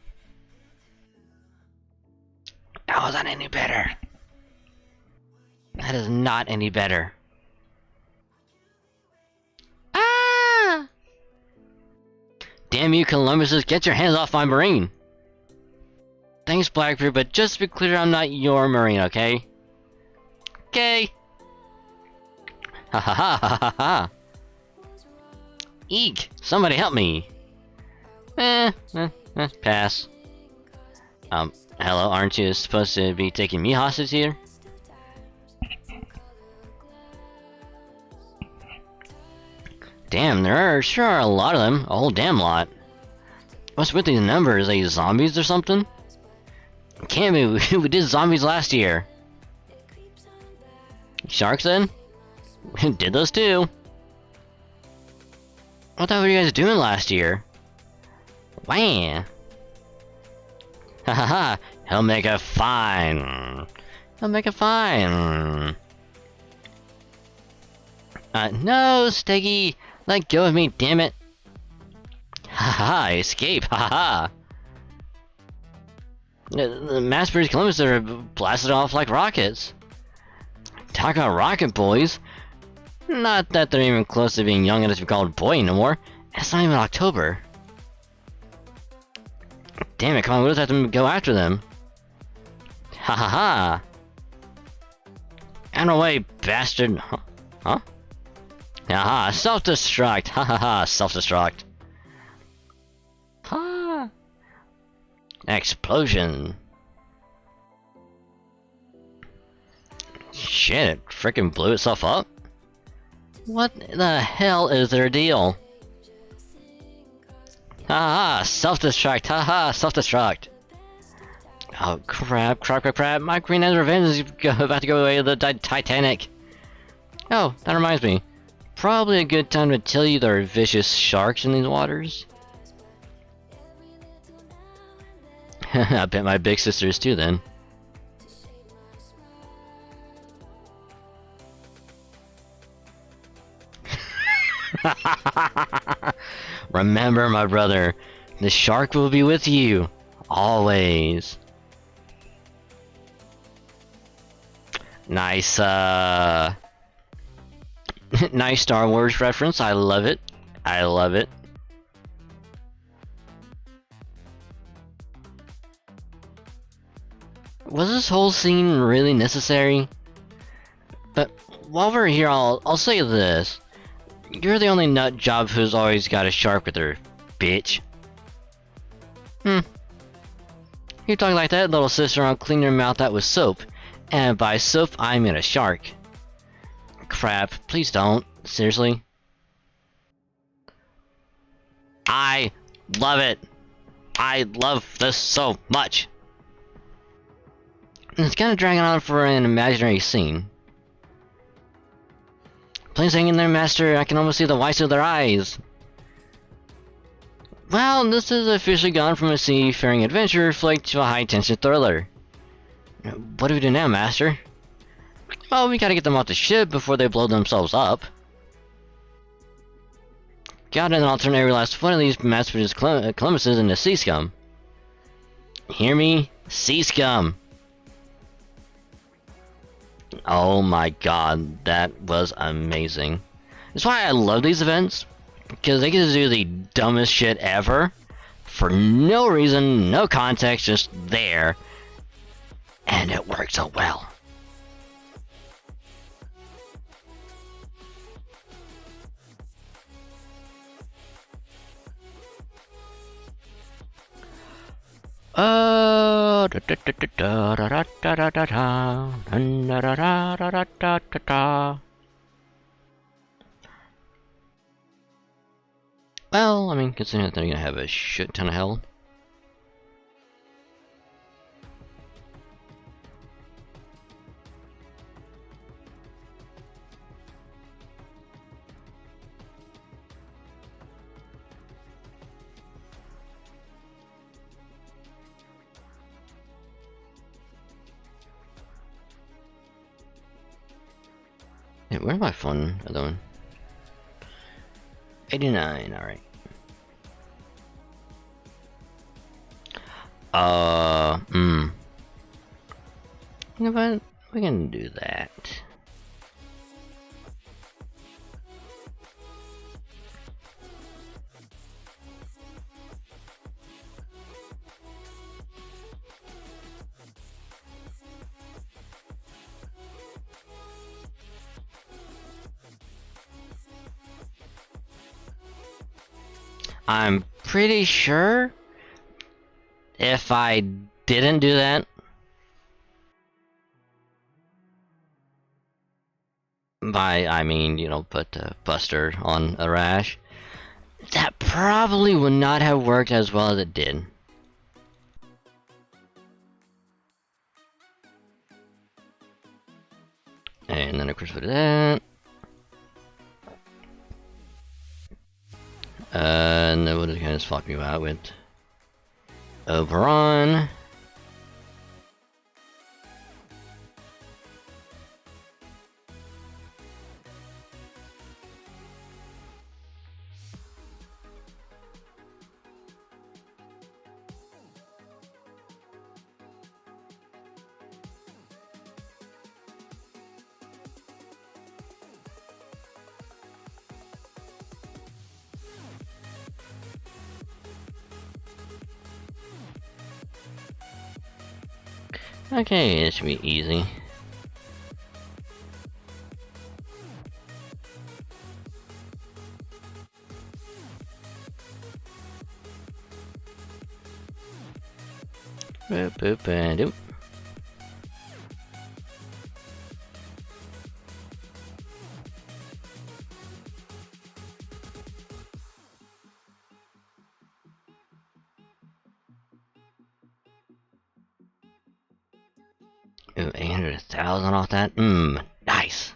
That wasn't any better. That is not any better. Ah! Damn you, Columbuses, get your hands off my marine! Thanks, Blackbeard, but just to be clear, I'm not your marine, okay? Okay! Ha ha ha ha ha ha! Eek! Somebody help me! Pass. Hello, aren't you supposed to be taking me hostage here? Damn, there sure are a lot of them. A whole damn lot. What's with these numbers? Are these zombies or something? Can't be, we did zombies last year. Sharks then? We did those too. What the hell were you guys doing last year? Wham! Ha ha ha! He'll make a fine. He'll make a fine. No, Steggy! Let go of me, damn it! Ha ha! Escape! Ha ha! The mass-produced Columbus are blasted off like rockets. Talk about rocket boys! Not that they're even close to being young enough to be called boy anymore. It's not even October. Damn it, come on, we'll just have to go after them. Ha ha ha! Out of the way, bastard! Huh? Aha, self-destruct! Ha ha ha, self-destruct! Ha! Explosion! Shit, it frickin' blew itself up? What the hell is their deal? Ha ha, self-destruct! Ha ha, self-destruct! Oh crap, crap, my Green Lantern Revenge is about to go away to the Titanic! Oh, that reminds me. Probably a good time to tell you there are vicious sharks in these waters. I bet my big sister is too then. Remember, my brother, the shark will be with you always. Nice, nice Star Wars reference. I love it. I love it. Was this whole scene really necessary? But while we're here, I'll say this. You're the only nut job who's always got a shark with her, bitch. You talk like that, little sister, I'll clean your mouth out with soap. And by soap, I mean a shark. Crap, please don't. Seriously? I love it. I love this so much. And it's kind of dragging on for an imaginary scene. Please hang in there, master. I can almost see the whites of their eyes. Well, this has officially gone from a seafaring adventure flick to a high-tension thriller. What do we do now, master? Well, we gotta get them off the ship before they blow themselves up. Got an alternate every last one of these mass-produced Columbus's into sea scum. Hear me? Sea scum! Oh my god, that was amazing. That's why I love these events, because they get to do the dumbest shit ever, for no reason, no context, just there, and it works so well. Well, I mean, considering that they're gonna have a shit ton of hell. Hey, where's my phone? Other one. 89, alright. You know what? We can do that. I'm pretty sure if I didn't do that, by I mean, you know, put Buster on a rash, that probably would not have worked as well as it did. And then of course we do that. And then we'll just kind of swap you out with Oberon. Okay, it should be easy. Boop, boop, and doop. Ooh, 800,000 off that? Nice.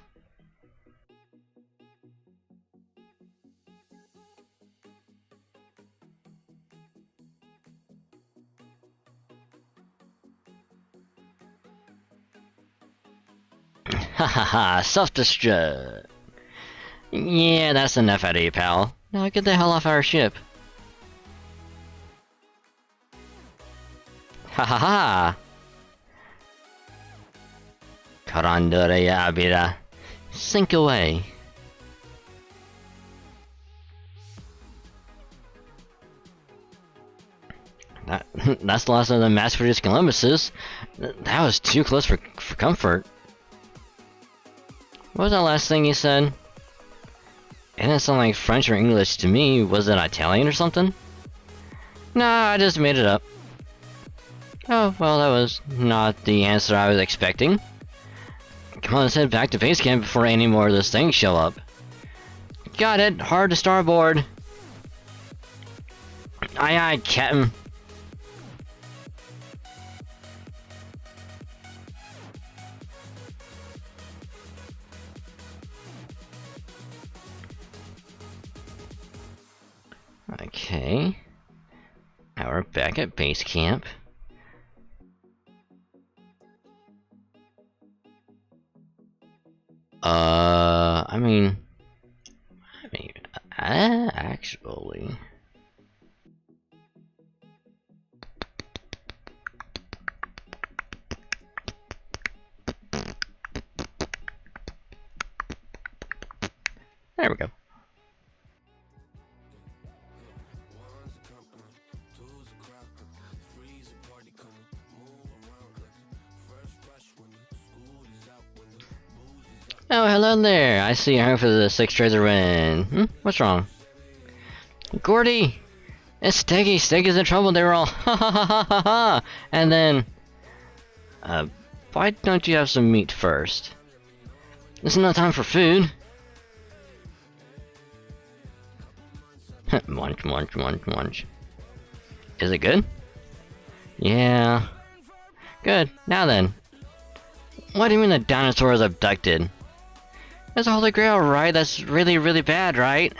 Hahaha, self-destruct. Yeah, that's enough out of you, pal. Now get the hell off our ship. Ha ha ha! Karandore Abira. Sink away. That's the last of the mass-produced Columbuses. That was too close for comfort. What was that last thing you said? It didn't sound like French or English to me. Was it Italian or something? Nah, I just made it up. Oh, well, that was not the answer I was expecting. Come on, let's head back to base camp before any more of those things show up. Got it! Hard to starboard! Aye aye, Captain. Okay. Now we're back at base camp. Actually. There we go. Oh, hello there. I see you're here for the 6 treasure win. What's wrong? Gordy! It's Steggy. Steggy's in trouble. They were all ha ha ha ha ha ha. And then, why don't you have some meat first? This is no time for food. Munch, munch, munch, munch. Is it good? Yeah. Good. Now then. What do you mean the dinosaur was abducted? That's a Holy Grail, right? That's really, really bad, right?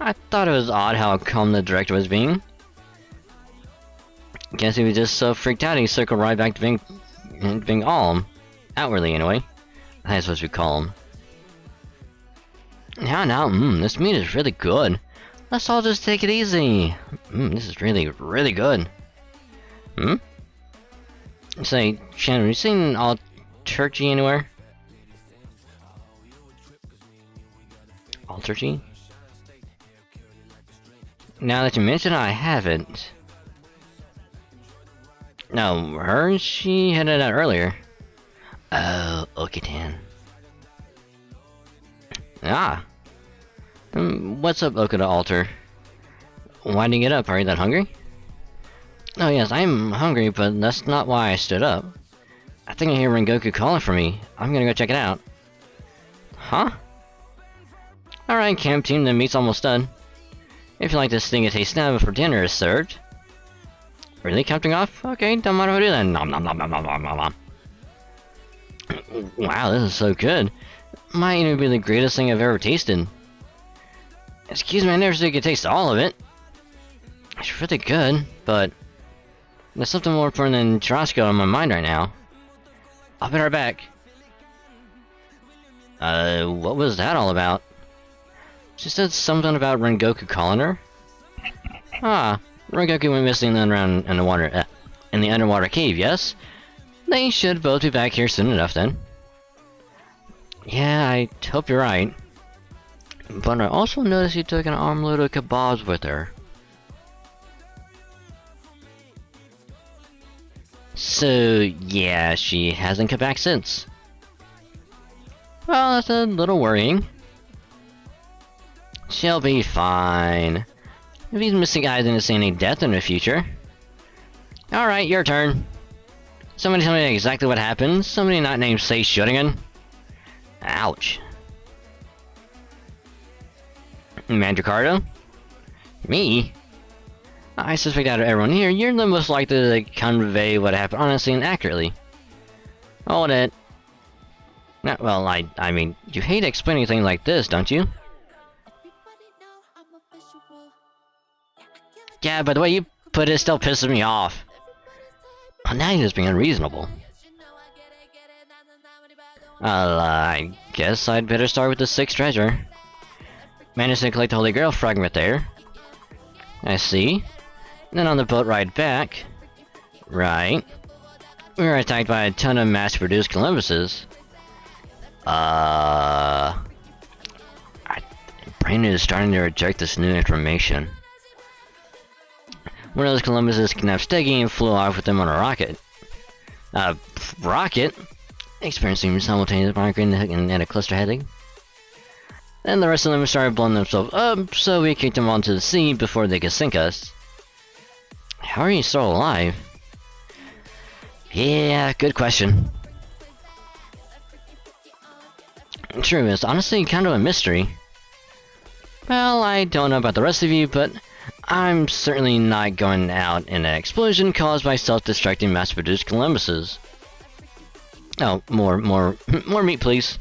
I thought it was odd how calm the director was being. Guess he was just so freaked out he circled right back to being calm. Outwardly, anyway. I think I'm supposed to be calm. Now, this meat is really good. Let's all just take it easy. This is really, really good. Say, Shannon, have you seen all turkey anywhere? All turkey? Now that you mention it, I haven't. No, her, she headed out earlier. Oh, okay then. Ah. What's up, Okada Alter? Why did you get up? Are you that hungry? Oh yes, I'm hungry, but that's not why I stood up. I think I hear Rengoku calling for me. I'm gonna go check it out. Huh? Alright, camp team, the meat's almost done. If you like this thing, a taste now before dinner is served. Really counting off? Okay, don't mind what I do then. Nom nom nom nom nom nom nom. Wow, this is so good. Might even be the greatest thing I've ever tasted. Excuse me, I never said you could taste all of it. It's really good, but there's something more important than churrasco on my mind right now. I'll be right back. What was that all about? She said something about Rengoku calling her? Ah, Rengoku went missing then around in the underwater cave, yes? They should both be back here soon enough then. Yeah, I hope you're right. But I also noticed you took an armload of kebabs with her. So, yeah, she hasn't come back since. Well, that's a little worrying. She'll be fine. If these missing guys didn't see any death in the future. Alright, your turn. Somebody tell me exactly what happened. Somebody not named Sei Shuriken. Ouch. Mandricardo? Me? I suspect out of everyone here, you're the most likely to convey what happened honestly and accurately. Hold it. Well, I mean, you hate explaining things like this, don't you? Yeah, but the way you put it still pisses me off. Oh, now you're just being unreasonable. I guess I'd better start with the 6th treasure. Managed to collect the Holy Grail fragment there. I see. Then on the boat ride back... Right. We were attacked by a ton of mass-produced Columbuses. My brain is starting to reject this new information. One of those Columbuses kidnapped Steggy and flew off with them on a rocket. Rocket? Experiencing simultaneous migraine and a cluster headache. Then the rest of them started blowing themselves up, so we kicked them onto the sea before they could sink us. How are you still alive? Yeah, good question. True, it's honestly kind of a mystery. Well, I don't know about the rest of you, but I'm certainly not going out in an explosion caused by self-destructing mass-produced Columbuses. Oh, more meat, please.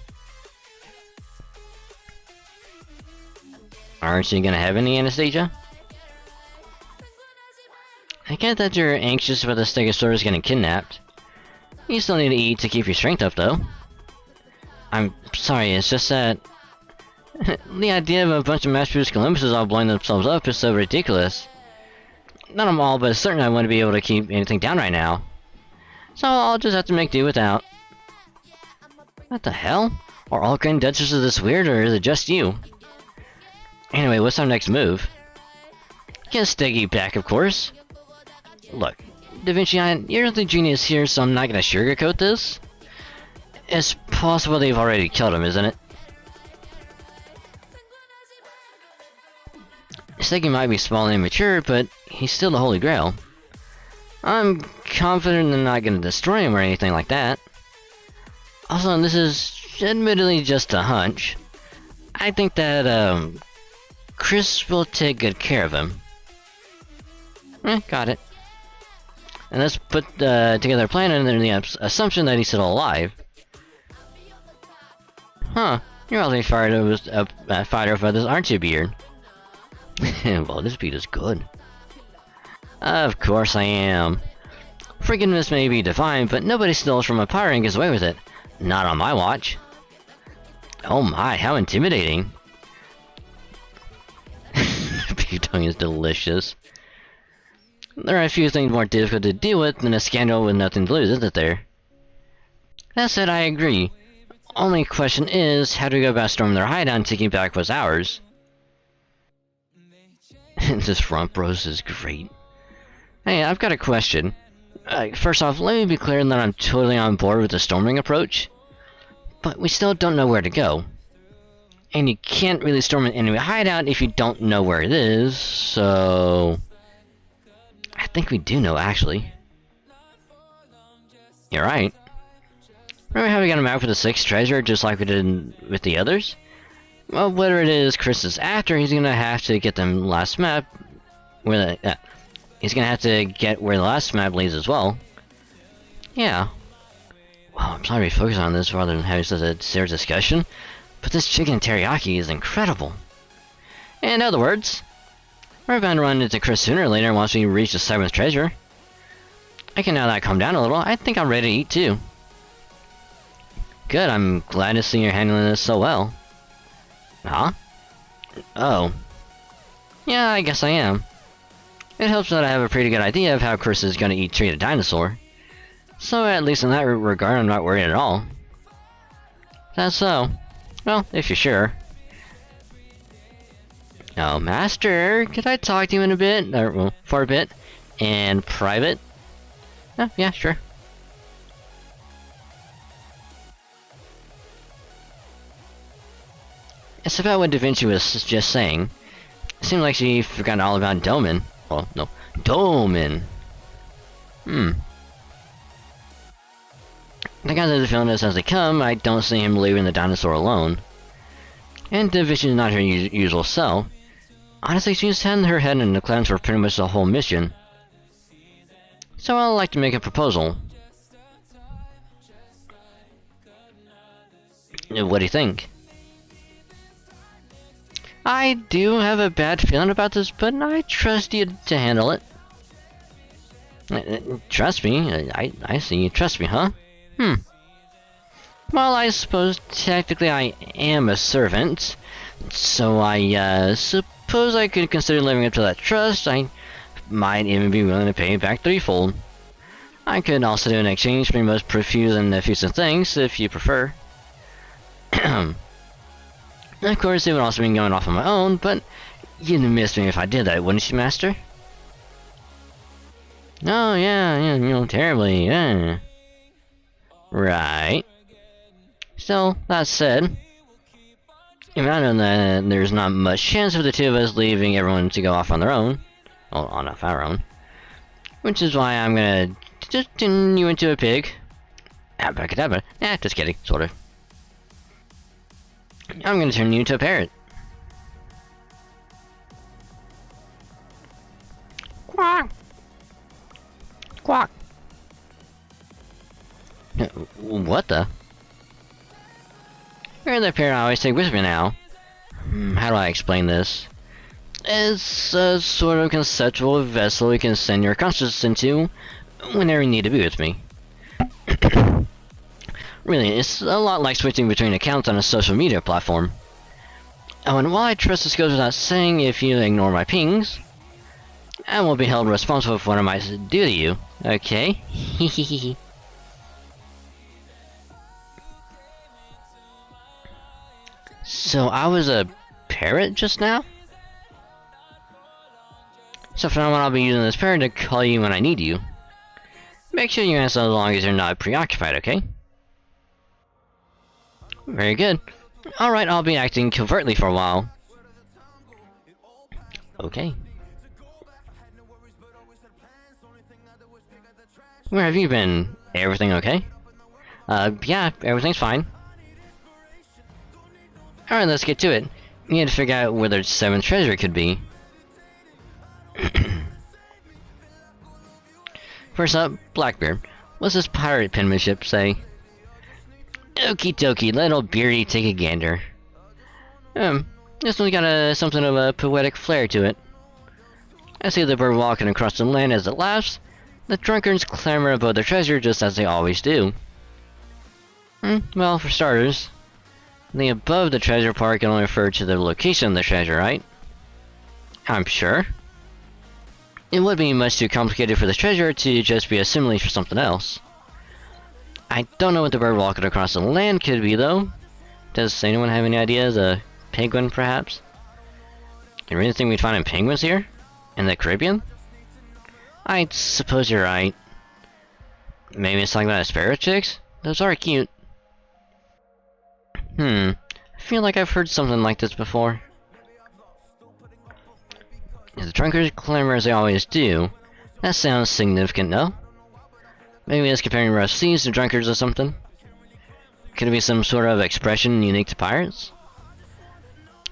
Aren't you gonna have any, Anastasia? I get that you're anxious about the Stegosaurus getting kidnapped. You still need to eat to keep your strength up, though. I'm sorry, it's just that... the idea of a bunch of mass-produced Columbuses all blowing themselves up is so ridiculous. Not them all, but certainly I wouldn't be able to keep anything down right now. So I'll just have to make do without. What the hell? Are all Grand Duchesses this weird, or is it just you? Anyway, what's our next move? Get Steggy back, of course. Look, Da Vinci, you're the genius here, so I'm not gonna sugarcoat this. It's possible they've already killed him, isn't it? Steggy might be small and immature, but he's still the Holy Grail. I'm confident they're not gonna destroy him or anything like that. Also, this is admittedly just a hunch. I think that, Chris will take good care of him. Got it. And let's put together a plan under the assumption that he's still alive. Huh, you're really fired of this, aren't you, Beard? Well, this beat is good. Of course I am. Forgiveness may be divine, but nobody steals from a pirate and gets away with it. Not on my watch. Oh my, how intimidating. Beef tongue is delicious. There are a few things more difficult to deal with than a scandal with nothing to lose, isn't there? That said, I agree. Only question is, how do we go about storming their hideout and taking back what's ours? This front bros is great. Hey, I've got a question. First off, let me be clear that I'm totally on board with the storming approach. But we still don't know where to go. And you can't really storm an enemy hideout if you don't know where it is, so... I think we do know, actually. You're right. Remember how we got a map for the 6th treasure, just like we did with the others? Well, whatever it is Chris is after, he's gonna have to get the last map... where the... he's gonna have to get where the last map leads as well. Yeah. Well, I'm sorry to focus on this rather than having such a serious discussion, but this chicken teriyaki is incredible. In other words, we're bound to run into Chris sooner or later once we reach the 7th treasure. I can now that calm down a little, I think I'm ready to eat too. Good, I'm glad to see you're handling this so well. Huh? Oh. Yeah, I guess I am. It helps that I have a pretty good idea of how Chris is gonna treat a dinosaur. So at least in that regard, I'm not worried at all. That's so. Well, if you're sure. Oh, Master, could I talk to you in a bit? Or, well, for a bit? In private? Oh, yeah, sure. It's about what Da Vinci was just saying. It seemed like she forgot all about Doman. Well, no. Doman! I got the feeling as they come, I don't see him leaving the dinosaur alone. And Da Vinci is not her usual self. Honestly, she's had her head in the clouds for pretty much the whole mission. So I'd like to make a proposal. What do you think? I do have a bad feeling about this, but I trust you to handle it. Trust me? I see you trust me, huh? Well, Well, I suppose technically I am a servant, so I suppose I could consider living up to that trust. I might even be willing to pay it back threefold. I could also do an exchange for most profuse and effusive things, if you prefer. Of course, it would also mean going off on my own, but you'd miss me if I did that, wouldn't you, Master? Oh, yeah, terribly, yeah. Right. Still, that said, I know that there's not much chance of the two of us leaving everyone to go off on their own. Well, on off our own. Which is why I'm gonna just turn you into a pig. Abracadabra. Just kidding, sort of. I'm gonna turn you into a parrot. Quack! Quack! What the? You're the parrot I always take with me now. How do I explain this? It's a sort of conceptual vessel you can send your consciousness into whenever you need to be with me. Really, it's a lot like switching between accounts on a social media platform. Oh, and while I trust this goes without saying, if you ignore my pings, I will be held responsible for what I might do to you, okay? So I was a parrot just now? So from now on I'll be using this parrot to call you when I need you. Make sure you answer as long as you're not preoccupied, okay? Very good. Alright, I'll be acting covertly for a while. Okay. Where have you been? Everything okay? Yeah, everything's fine. Alright, let's get to it. You need to figure out where the 7th treasure could be. First up, Blackbeard. What's this pirate penmanship say? Okie dokie, let old Beardy take a gander. This one's got something of a poetic flair to it. I see the bird walking across the land as it laughs. The drunkards clamor about their treasure just as they always do. Well, for starters, the above the treasure part can only refer to the location of the treasure, right? I'm sure. It would be much too complicated for the treasure to just be a simile for something else. I don't know what the bird walking across the land could be, though. Does anyone have any ideas? A penguin, perhaps? You really think we'd find penguins here? In the Caribbean? I suppose you're right. Maybe it's like that sparrow chicks? Those are cute. I feel like I've heard something like this before. The drunkards clamor as they always do. That sounds significant, no? Maybe it's comparing rough seas to drunkards or something? Could it be some sort of expression unique to pirates?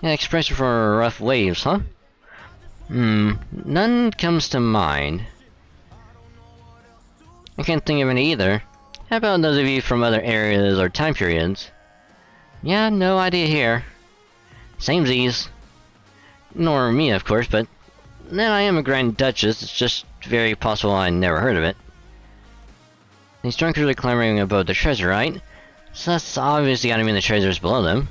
An expression for rough waves, huh? None comes to mind. I can't think of any either. How about those of you from other areas or time periods? Yeah, no idea here. Samesies. Nor me, of course, but then I am a Grand Duchess, it's just very possible I never heard of it. These drunkards are clamoring about the treasure, right? So that's obviously gotta mean the treasure's below them.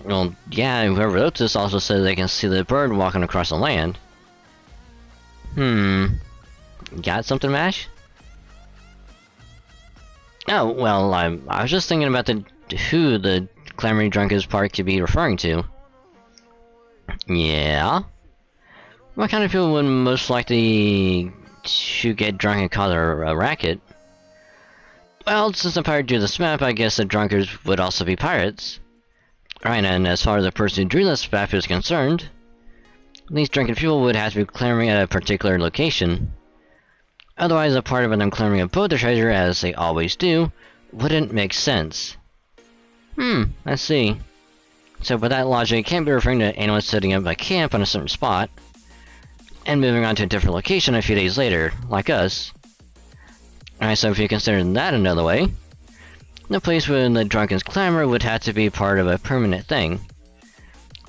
Well, yeah, whoever wrote this also said they can see the bird walking across the land. Got something, Mash? Oh, well, I was just thinking about who the clamoring drunkards part could be referring to. Yeah? What kind of people would most likely to get drunk and cause a racket? Well, since the pirate drew this map, I guess the drunkards would also be pirates. Right, and as far as the person who drew this map is concerned, these drunken people would have to be clamoring at a particular location. Otherwise, a part of them clamoring about the treasure, as they always do, wouldn't make sense. I see. So by that logic, it can't be referring to anyone setting up a camp on a certain spot, and moving on to a different location a few days later, like us. Alright, so if you consider that another way, the place where the drunkens clamor would have to be part of a permanent thing.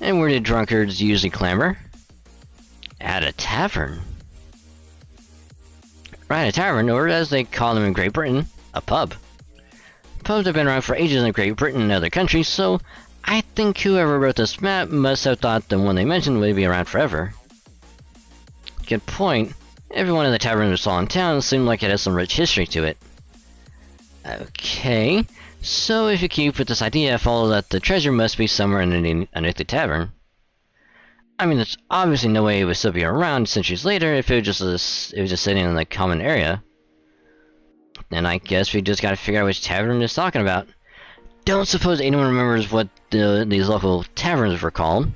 And where do drunkards usually clamor? At a tavern. Right, a tavern, or as they call them in Great Britain, a pub. pubs have been around for ages in Great Britain and other countries, so I think whoever wrote this map must have thought the one they mentioned would be around forever. Good point. Every one of the taverns we saw in town seemed like it has some rich history to it. Okay, so if you keep with this idea, follow that the treasure must be somewhere underneath the tavern. I mean, there's obviously no way it would still be around centuries later if it was just sitting in the common area. Then I guess we just gotta figure out which tavern it's talking about. Don't suppose anyone remembers what these local taverns were called?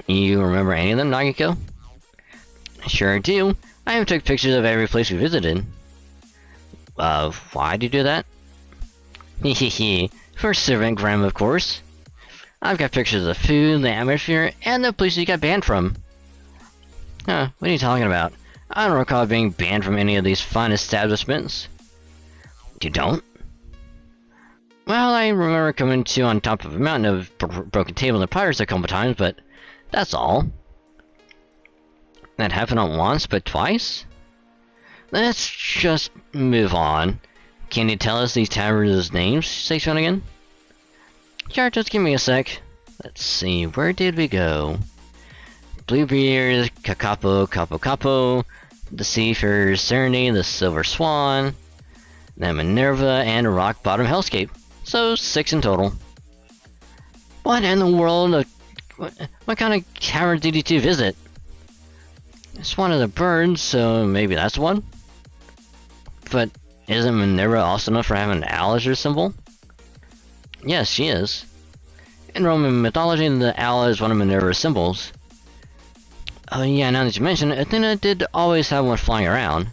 You remember any of them, Nagiko? Sure do. I even took pictures of every place we visited. Why'd you do that? Hehehe. For Servant of course. I've got pictures of the food, the atmosphere, and the places you got banned from. Huh, what are you talking about? I don't recall being banned from any of these fine establishments. You don't? Well, I remember coming to on top of a mountain of broken tables and pyres a couple times, but that's all. That happened not once, but twice? Let's just move on. Can you tell us these taverns' names, say again? Sure, just give me a sec. Let's see, where did we go? Bluebeard, Capo, the Seafarer's Serenity, the Silver Swan, then Minerva, and Rock Bottom Hellscape. So 6 in total. What in the world of... What kind of tavern did you two visit? It's one of the birds, so maybe that's one? But isn't Minerva also known for having an owl as her symbol? Yes, she is. In Roman mythology, the owl is one of Minerva's symbols. Oh yeah, now that you mention it, Athena did always have one flying around.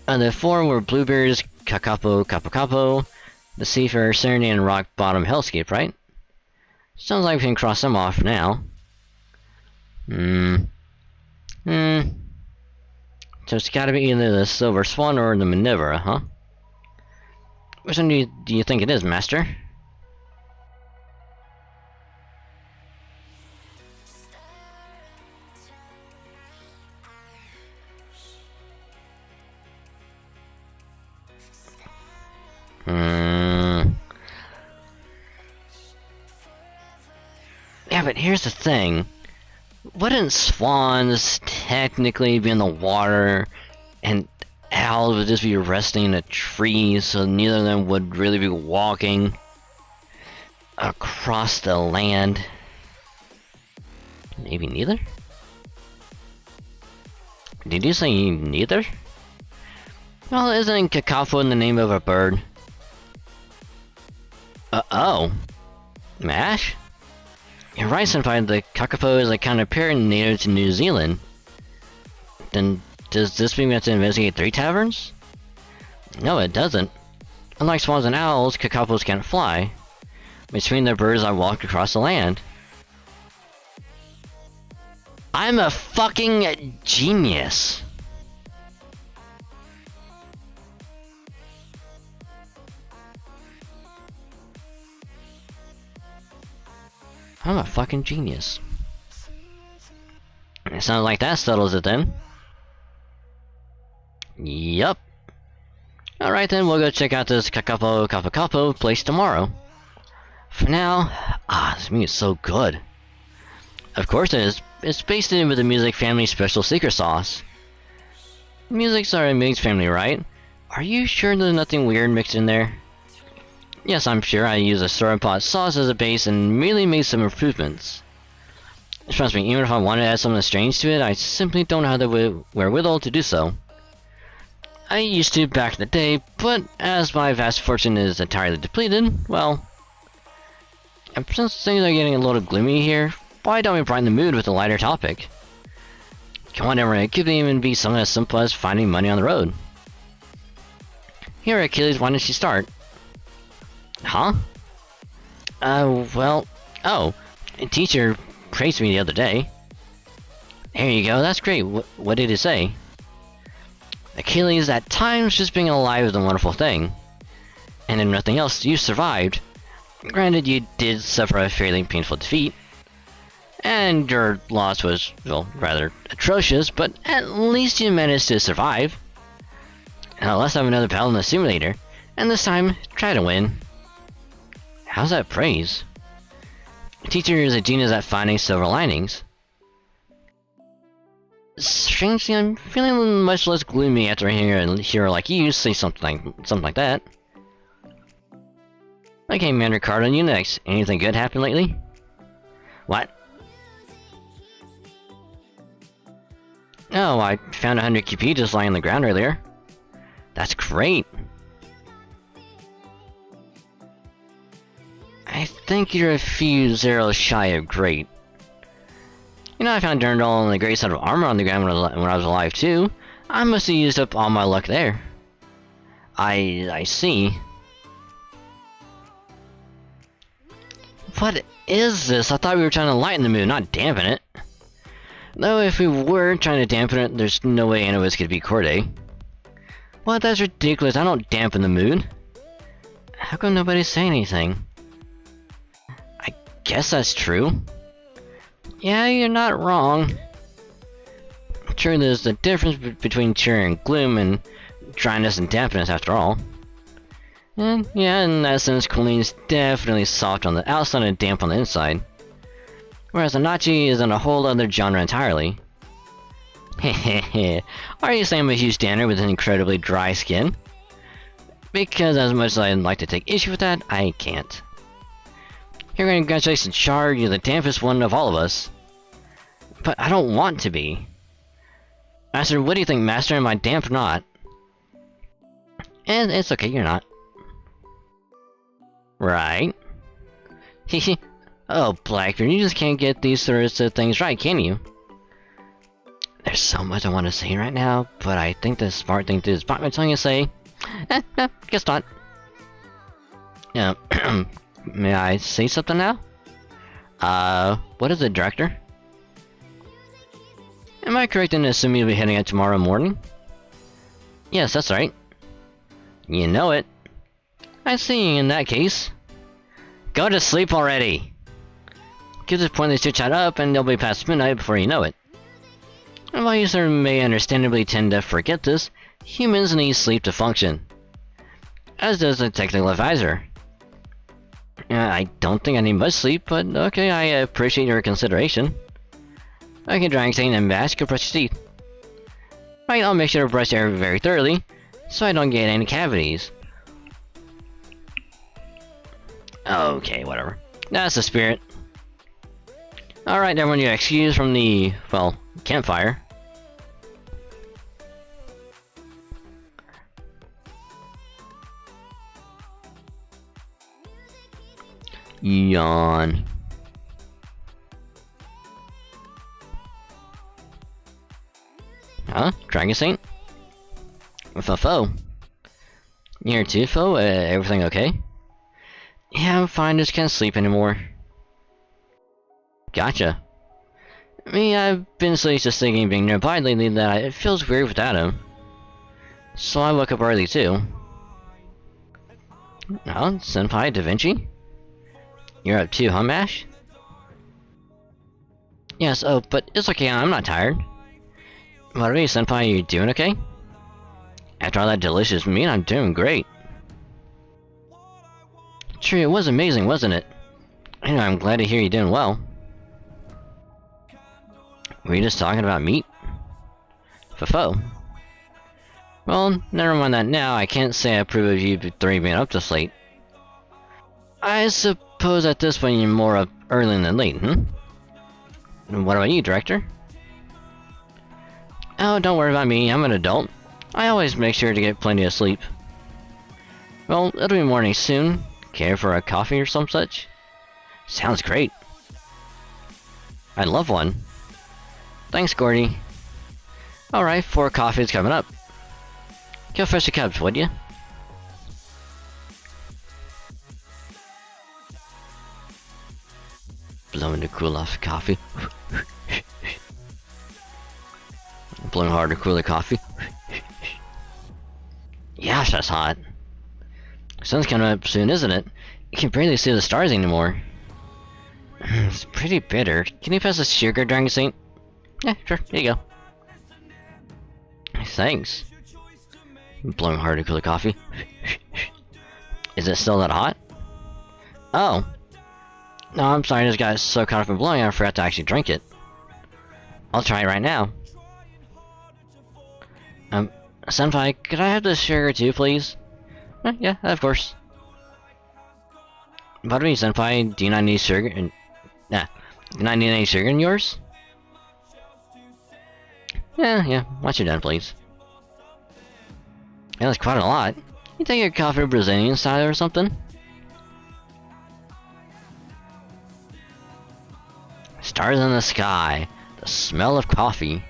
The 4 were Bluebeard's Capo, the Seafarer, Serenity, and Rock Bottom Hellscape, right? Sounds like we can cross them off now. So it's gotta be either the Silver Swan or the Minerva, huh? Which one do you think it is, Master? Yeah, but here's the thing. Wouldn't swans technically be in the water, and owls would just be resting in a tree, so neither of them would really be walking across the land? Maybe neither? Did you say neither? Well, isn't Cacophone in the name of a bird? Oh. Mash? You're right, Senpai, the kakapo is a kind of parrot native to New Zealand. Then, does this mean we have to investigate 3 taverns? No, it doesn't. Unlike swans and owls, kakapos can't fly, which means they're birds that walk across the land. I'm a fucking genius! I'm a fucking genius. It sounds like that settles it then. Yup. Alright then, we'll go check out this Capo place tomorrow. For now, this music's so good. Of course it is. It's based in with the Music Family Special Secret Sauce. Music's our Mig's family, right? Are you sure there's nothing weird mixed in there? Yes, I'm sure. I use a store-bought sauce as a base and merely made some improvements. Trust me, even if I wanted to add something strange to it, I simply don't have the wherewithal to do so. I used to back in the day, but as my vast fortune is entirely depleted, well... And since things are getting a little gloomy here, why don't we brighten the mood with a lighter topic? Come on, everyone, it could even be something as simple as finding money on the road. Here, Achilles, why don't you start? Huh? Well... Oh, a teacher praised me the other day. There you go, that's great. What did it say? Achilles, at times just being alive is a wonderful thing. And if nothing else, you survived. Granted, you did suffer a fairly painful defeat. And your loss was, well, rather atrocious, but at least you managed to survive. Now let's have another battle in the simulator. And this time, try to win. How's that praise? A teacher is a genius at finding silver linings. Strangely, I'm feeling much less gloomy after hearing a hero like you say something like that. Okay, Mandarin Card, on you next. Anything good happened lately? What? Oh, I found 100 QP just lying on the ground earlier. That's great. I think you're a few zeros shy of great. You know, I found Durandal and a great set of armor on the ground when I was alive too. I must have used up all my luck there. I see. What is this? I thought we were trying to lighten the mood, not dampen it. Though if we were trying to dampen it, there's no way any of us could beat Corday. What? That's ridiculous. I don't dampen the mood. How come nobody's saying anything? I guess that's true. Yeah, you're not wrong. Sure, there's the difference between cheer and gloom and dryness and dampness after all. And yeah, in that sense, Colleen's definitely soft on the outside and damp on the inside. Whereas Anachi is in a whole other genre entirely. Hehehe, are you saying I'm a huge standard with an incredibly dry skin? Because as much as I'd like to take issue with that, I can't. Here, congratulations, Char, you're the dampest one of all of us. But I don't want to be. Master, what do you think, Master? Am I damp or not? And it's okay, you're not. Right. Hehe. Oh, Blackbeard, you just can't get these sorts of things right, can you? There's so much I want to say right now, but I think the smart thing to do is bite my tongue and say, guess not. Yeah, may I say something now? What is it, Director? Am I correct in assuming you'll be heading out tomorrow morning? Yes, that's right. You know it. I see, in that case. Go to sleep already! Give this pointless chit-chat up and they'll be past midnight before you know it. And while you sir may understandably tend to forget this, humans need sleep to function. As does a technical advisor. I don't think I need much sleep, but okay, I appreciate your consideration. Okay, Dragon Saint and Mask, go brush your teeth. Right, I'll make sure to brush your hair very thoroughly, so I don't get any cavities. Okay, whatever. That's the spirit. Alright, everyone, you're excused from the, well, campfire. Yawn. Huh? Dragon Saint? With a foe? You here too, foe? Everything okay? Yeah, I'm fine, just can't sleep anymore. Gotcha. I mean, I've been so used to thinking being nearby lately that it feels weird without him. So I woke up early too. Oh, Senpai Da Vinci? You're up too, huh, Mash? Yes, oh, but it's okay, I'm not tired. What are you, Senpai? Are you doing okay? After all that delicious meat, I'm doing great. True, it was amazing, wasn't it? Anyway, I'm glad to hear you're doing well. Were you just talking about meat? Fofo. Well, never mind that now. I can't say I approve of you three being up this late. I suppose at this point you're more up early than late, And what about you, Director? Oh, don't worry about me. I'm an adult. I always make sure to get plenty of sleep. Well, it'll be morning soon. Care for a coffee or some such? Sounds great. I'd love one. Thanks, Gordy. Alright, 4 coffees coming up. Go fetch the cups, would ya? Blowing to cool off coffee. Blowing hard to cool the coffee. Gosh, that's hot. Sun's coming up soon, isn't it? You can barely see the stars anymore. It's pretty bitter. Can you pass the sugar, Dragon Saint? Yeah, sure. Here you go. Thanks. Blowing hard to cool the coffee. Is it still that hot? Oh. No, I'm sorry, I just got so caught up in blowing I forgot to actually drink it. I'll try it right now. Senpai, could I have this sugar too, please? Yeah, of course. Pardon me, Senpai, do you not need sugar in... do you not need any sugar in yours? Yeah, once you're done, please. Yeah, that's quite a lot. You take your coffee Brazilian style or something? Stars in the sky. The smell of coffee.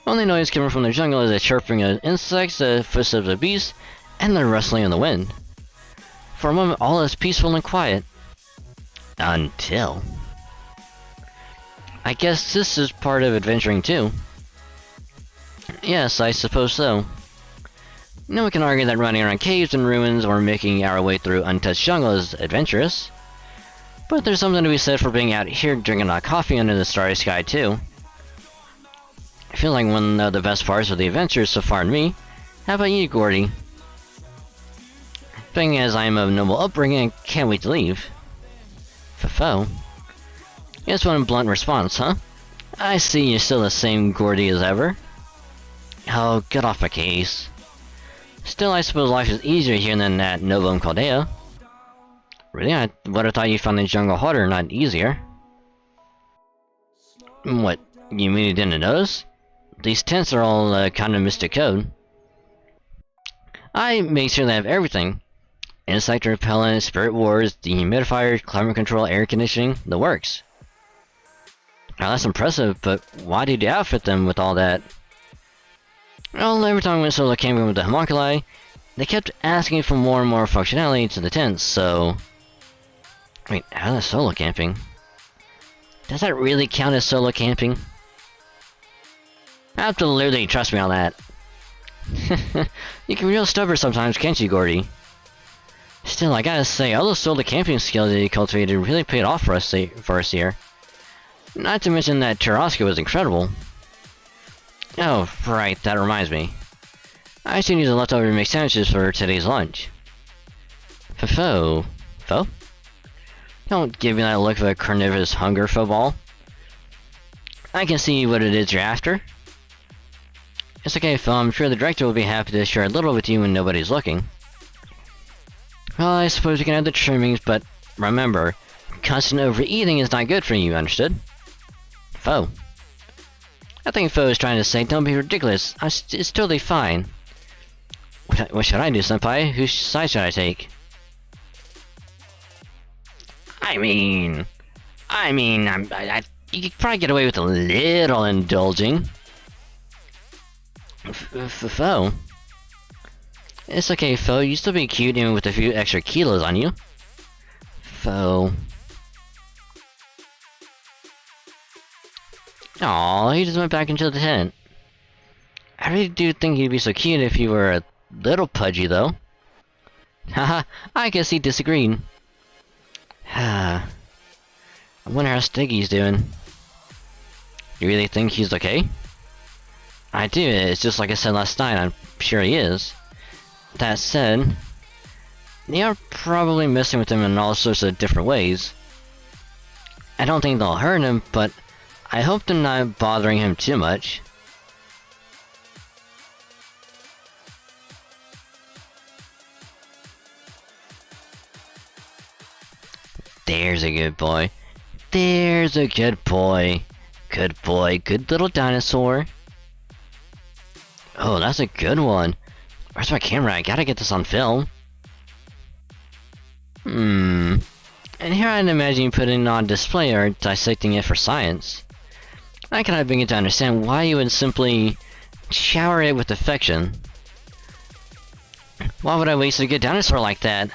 Only noise coming from the jungle is the chirping of insects, the footsteps of beasts, and the rustling of the wind. For a moment, all is peaceful and quiet. Until... I guess this is part of adventuring too. Yes, I suppose so. No one can argue that running around caves and ruins or making our way through untouched jungle is adventurous. But there's something to be said for being out here drinking hot coffee under the starry sky too. I feel like one of the best parts of the adventure so far to me. How about you, Gordy? Being as I am of noble upbringing, I can't wait to leave. Fofo. Yes, one blunt response, huh? I see you're still the same Gordy as ever. Oh, get off my case. Still, I suppose life is easier here than at Novum Caldea. Really? I would have thought you found the jungle harder, not easier. What? You mean you didn't notice? These tents are all kind of mystic code. I make sure they have everything. Insect repellent, spirit wards, dehumidifier, climate control, air conditioning, the works. Now that's impressive, but why did you outfit them with all that? Well, every time I went solo camping with the homunculi, they kept asking for more and more functionality to the tents, so... Wait, how's that solo camping? Does that really count as solo camping? Absolutely, trust me on that. You can be real stubborn sometimes, can't you, Gordy? Still, I gotta say, all those solo camping skills that you cultivated really paid off for us here. Not to mention that churrasco was incredible. Oh, right, that reminds me. I should use the leftover mixed sandwiches for today's lunch. Fofo. Fo? Don't give me that look of a carnivorous hunger, Foball. I can see what it is you're after. It's okay, Fo, I'm sure the director will be happy to share a little with you when nobody's looking. Well, I suppose you can have the trimmings, but remember, constant overeating is not good for you, understood? Fo. I think Fo is trying to say, don't be ridiculous. It's totally fine. What should I do, Senpai? Whose side should I take? I mean, you could probably get away with a little indulging. Fo. It's okay, Fo. You still be cute even with a few extra kilos on you. Fo. Aw, he just went back into the tent. I really do think he'd be so cute if he were a little pudgy, though. Haha, I guess he disagreed. I wonder how Stiggy's doing. You really think he's okay? I do, it's just like I said last night, I'm sure he is. That said, they are probably messing with him in all sorts of different ways. I don't think they'll hurt him, but I hope they're not bothering him too much. There's a good boy. There's a good boy. Good boy, good little dinosaur. Oh, that's a good one. Where's my camera? I gotta get this on film. And here I'd imagine you putting it on display or dissecting it for science. I cannot begin to understand why you would simply shower it with affection. Why would I waste a good dinosaur like that?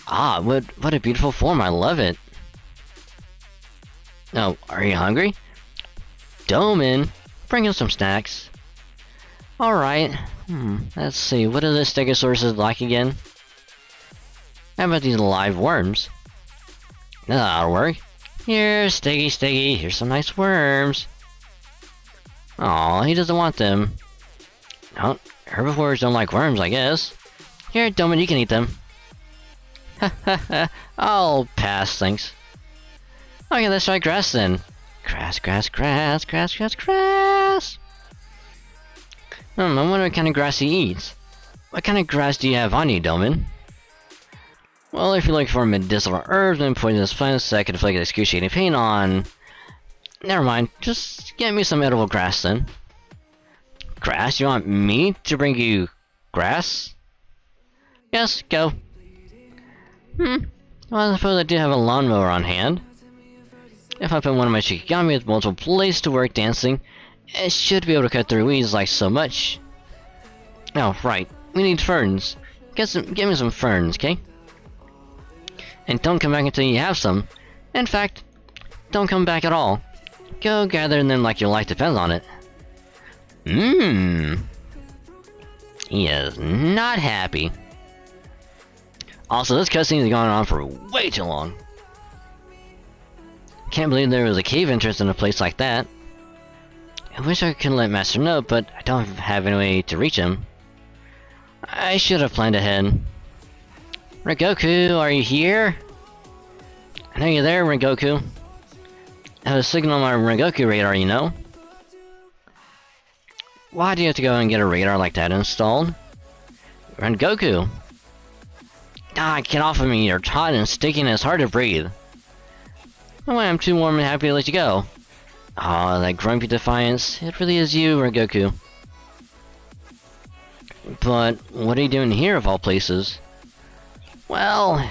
Ah, what a beautiful form, I love it. Oh, are you hungry? Doman, bring him some snacks. Alright, let's see, what are the stegosauruses like again? How about these live worms? That'll work. Here, Steggy, here's some nice worms. Aw, he doesn't want them. No, herbivores don't like worms, I guess. Here, Doman, you can eat them. I'll pass, thanks. Okay, let's try grass then. Grass, grass, grass, grass, grass, grass. I wonder what kind of grass he eats. What kind of grass do you have on you, Doman? Well, if you're looking for medicinal herbs and poisonous plants that can inflict excruciating pain on... Never mind, just get me some edible grass then. Grass? You want me to bring you grass? Yes, go. Well, I suppose I do have a lawnmower on hand. If I put one of my Shikigami with multiple places to work dancing, it should be able to cut through weeds like so much. Oh, right. We need ferns. Get me some ferns, okay? And don't come back until you have some. In fact, don't come back at all. Go gather them like your life depends on it. He is not happy. Also, this cutscene has gone on for way too long. Can't believe there was a cave entrance in a place like that. I wish I could let Master know, but I don't have any way to reach him. I should have planned ahead. Rengoku, are you here? I know you're there, Rengoku. I have a signal on my Rengoku radar, you know. Why do you have to go and get a radar like that installed? Rengoku! Ah, get off of me, you're hot and sticky and it's hard to breathe. Oh, I'm too warm and happy to let you go. Aw, that grumpy defiance. It really is you, Rengoku. But, what are you doing here of all places? Well...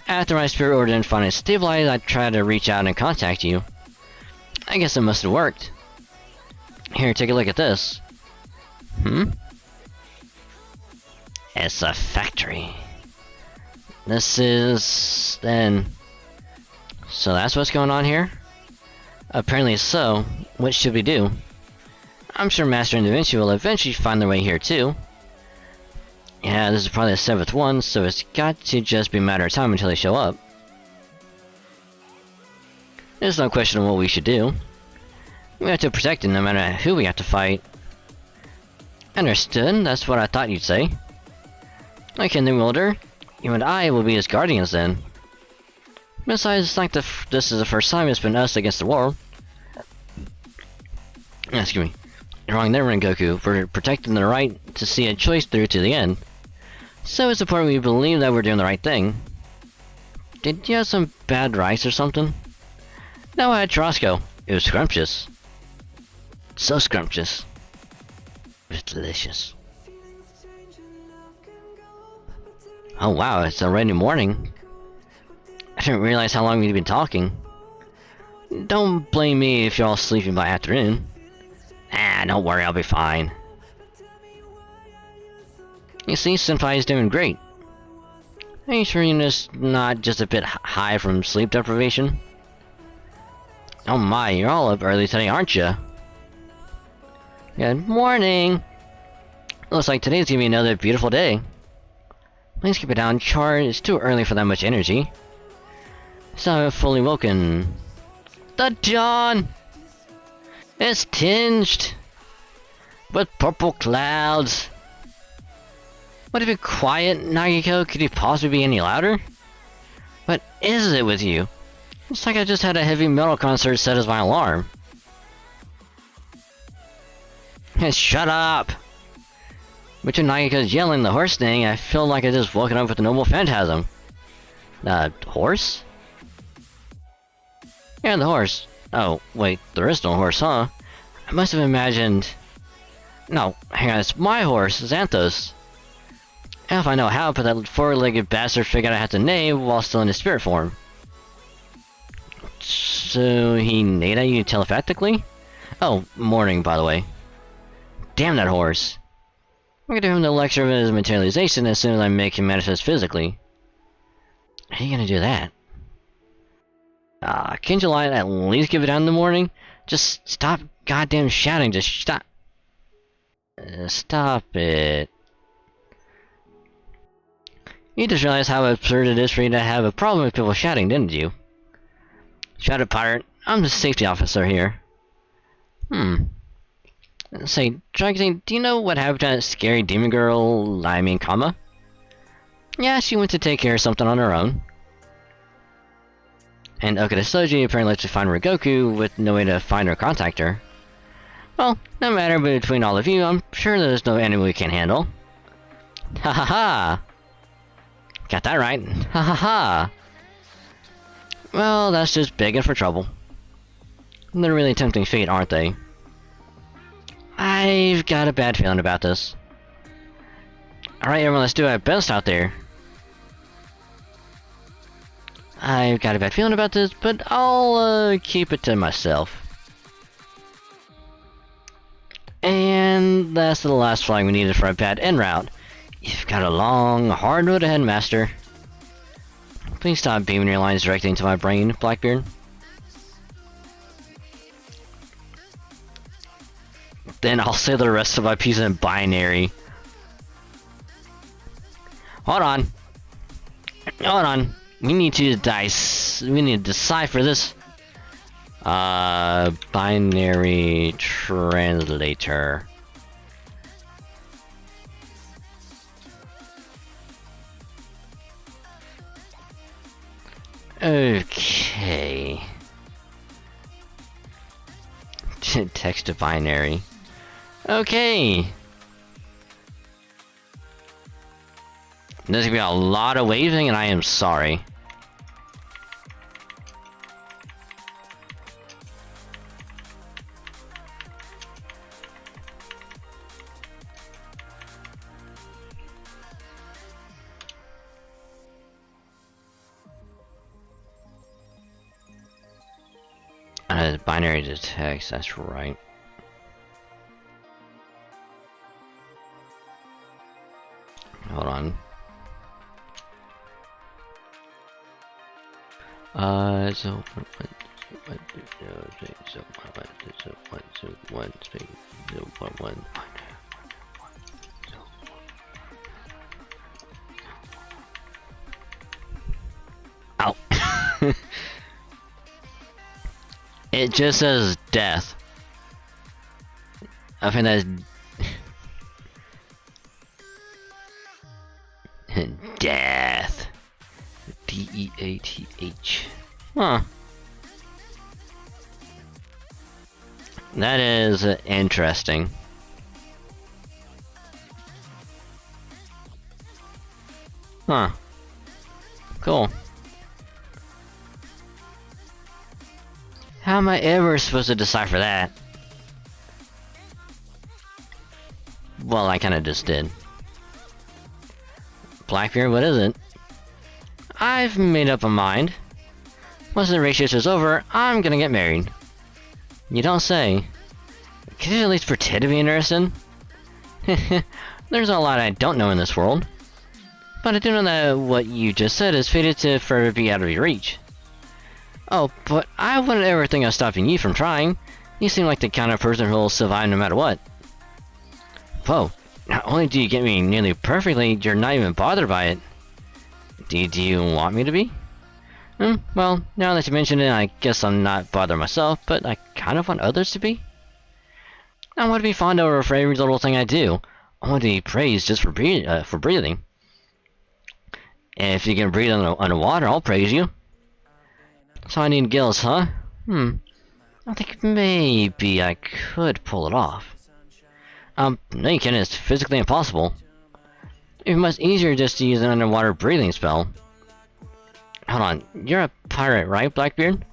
After my spirit order didn't finally stabilize, I tried to reach out and contact you. I guess it must have worked. Here, take a look at this. It's a factory. This is... then... So that's what's going on here? Apparently so. What should we do? I'm sure Master and Da Vinci will eventually find their way here too. Yeah, this is probably the 7th one, so it's got to just be a matter of time until they show up. There's no question of what we should do. We have to protect it no matter who we have to fight. Understood, that's what I thought you'd say. Okay, then Wilder, you and I will be his guardians then. Besides, it's like this is the first time it's been us against the world. Excuse me. You're wrong there, Rengoku. We're protecting the right to see a choice through to the end. So it's important we believe that we're doing the right thing. Did you have some bad rice or something? No, I had churrasco. It was scrumptious. So scrumptious. It was delicious. Oh wow, it's already morning. I didn't realize how long we'd been talking. Don't blame me if you're all sleeping by afternoon. Ah, don't worry, I'll be fine. You see, Senpai is doing great. Are you sure you're just not just a bit high from sleep deprivation? Oh my, you're all up early today, aren't you? Good morning! Looks like today's gonna be another beautiful day. Please keep it down, Char. It's too early for that much energy. So I'm fully woken. The dawn! It's tinged with purple clouds. Would it be quiet, Nagiko? Could you possibly be any louder? What is it with you? It's like I just had a heavy metal concert set as my alarm. Hey, shut up! Between Nagiko's yelling and the horse thing, I feel like I just woken up with a noble phantasm. Horse? Yeah, the horse. Oh, wait, there is no horse, huh? I must have imagined... No, hang on, it's my horse, Xanthos. And if I know how, but that four-legged bastard figured I had to neigh while still in his spirit form. So he neighed at you telepathically? Oh, morning, by the way. Damn that horse. I'm gonna give him the lecture of his materialization as soon as I make him manifest physically. How are you gonna do that? Can't you at least give it down in the morning? Just stop goddamn shouting, just stop. Stop it. You just realized how absurd it is for you to have a problem with people shouting, didn't you? Shut up, pirate. I'm the safety officer here. Say, Dragon, do you know what happened to that scary demon girl, Kama? Yeah, she went to take care of something on her own. And Okada-Soji apparently lets you find Rigoku with no way to find or contact her. Well, no matter between all of you, I'm sure there's no enemy we can't handle. Ha ha ha! Got that right. Ha ha ha! Well, that's just begging for trouble. They're really tempting fate, aren't they? I've got a bad feeling about this. Alright everyone, let's do our best out there. I've got a bad feeling about this, but I'll keep it to myself. And that's the last flag we needed for a bad en route. You've got a long, hard road ahead, Master. Please stop beaming your lines directly into my brain, Blackbeard. Then I'll say the rest of my piece in binary. Hold on. Hold on. We need to decipher this. Binary translator. Okay. Text to binary. Okay. There's gonna be a lot of waving, and I am sorry. Binary to text, that's right. Hold on. Ow. It just says death. I think that's death. D-E-A-T-H. Huh. That is interesting. Huh. Cool. How am I ever supposed to decipher that? Well, I kinda just did. Blackbeard, what is it? I've made up a mind. Once the race is over, I'm gonna get married. You don't say. Could you at least pretend to be interested? There's a lot I don't know in this world. But I do know that what you just said is fated to forever be out of your reach. Oh, but I wouldn't ever think of stopping you from trying. You seem like the kind of person who'll survive no matter what. Whoa, not only do you get me nearly perfectly, you're not even bothered by it. Do you want me to be? Well, now that you mention it, I guess I'm not bothered myself, but I kind of want others to be. I want to be fond over for every little thing I do. I want to be praised just for breathing. If you can breathe underwater, I'll praise you. So I need gills, huh? I think maybe I could pull it off. No you can't, it's physically impossible. It'd be much easier just to use an underwater breathing spell. Hold on, you're a pirate, right, Blackbeard?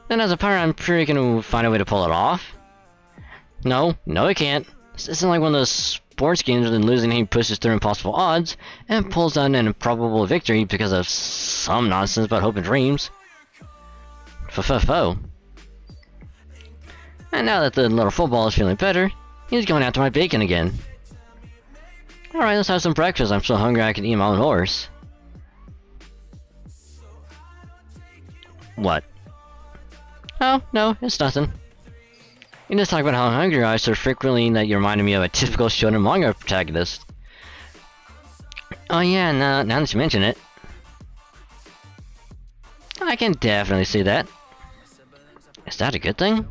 Then as a pirate, I'm sure you can find a way to pull it off. No, I can't. This isn't like one of those sports games where the losing team pushes through impossible odds and pulls out an improbable victory because of some nonsense about hope and dreams. Fo. And now that the little football is feeling better, he's going after my bacon again. Alright, let's have some breakfast. I'm so hungry I can eat my own horse. What? Oh, no, it's nothing. You just talk about how hungry I was so frequently that you reminded me of a typical shonen manga protagonist. Oh yeah, now that you mention it. I can definitely see that. Is that a good thing?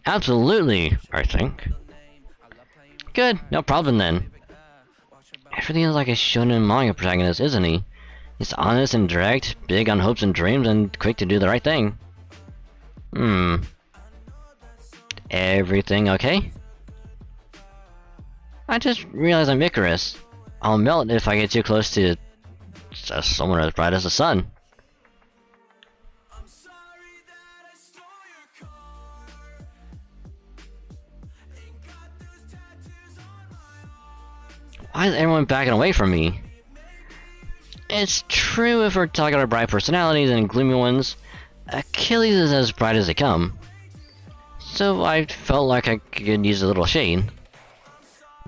Absolutely, I think. Good, no problem then. Everything is like a shonen manga protagonist, isn't he? He's honest and direct, big on hopes and dreams, and quick to do the right thing. Everything okay? I just realized I'm Icarus. I'll melt if I get too close to someone as bright as the sun. Why is everyone backing away from me? It's true if we're talking about bright personalities and gloomy ones, Achilles is as bright as they come. So I felt like I could use a little shade.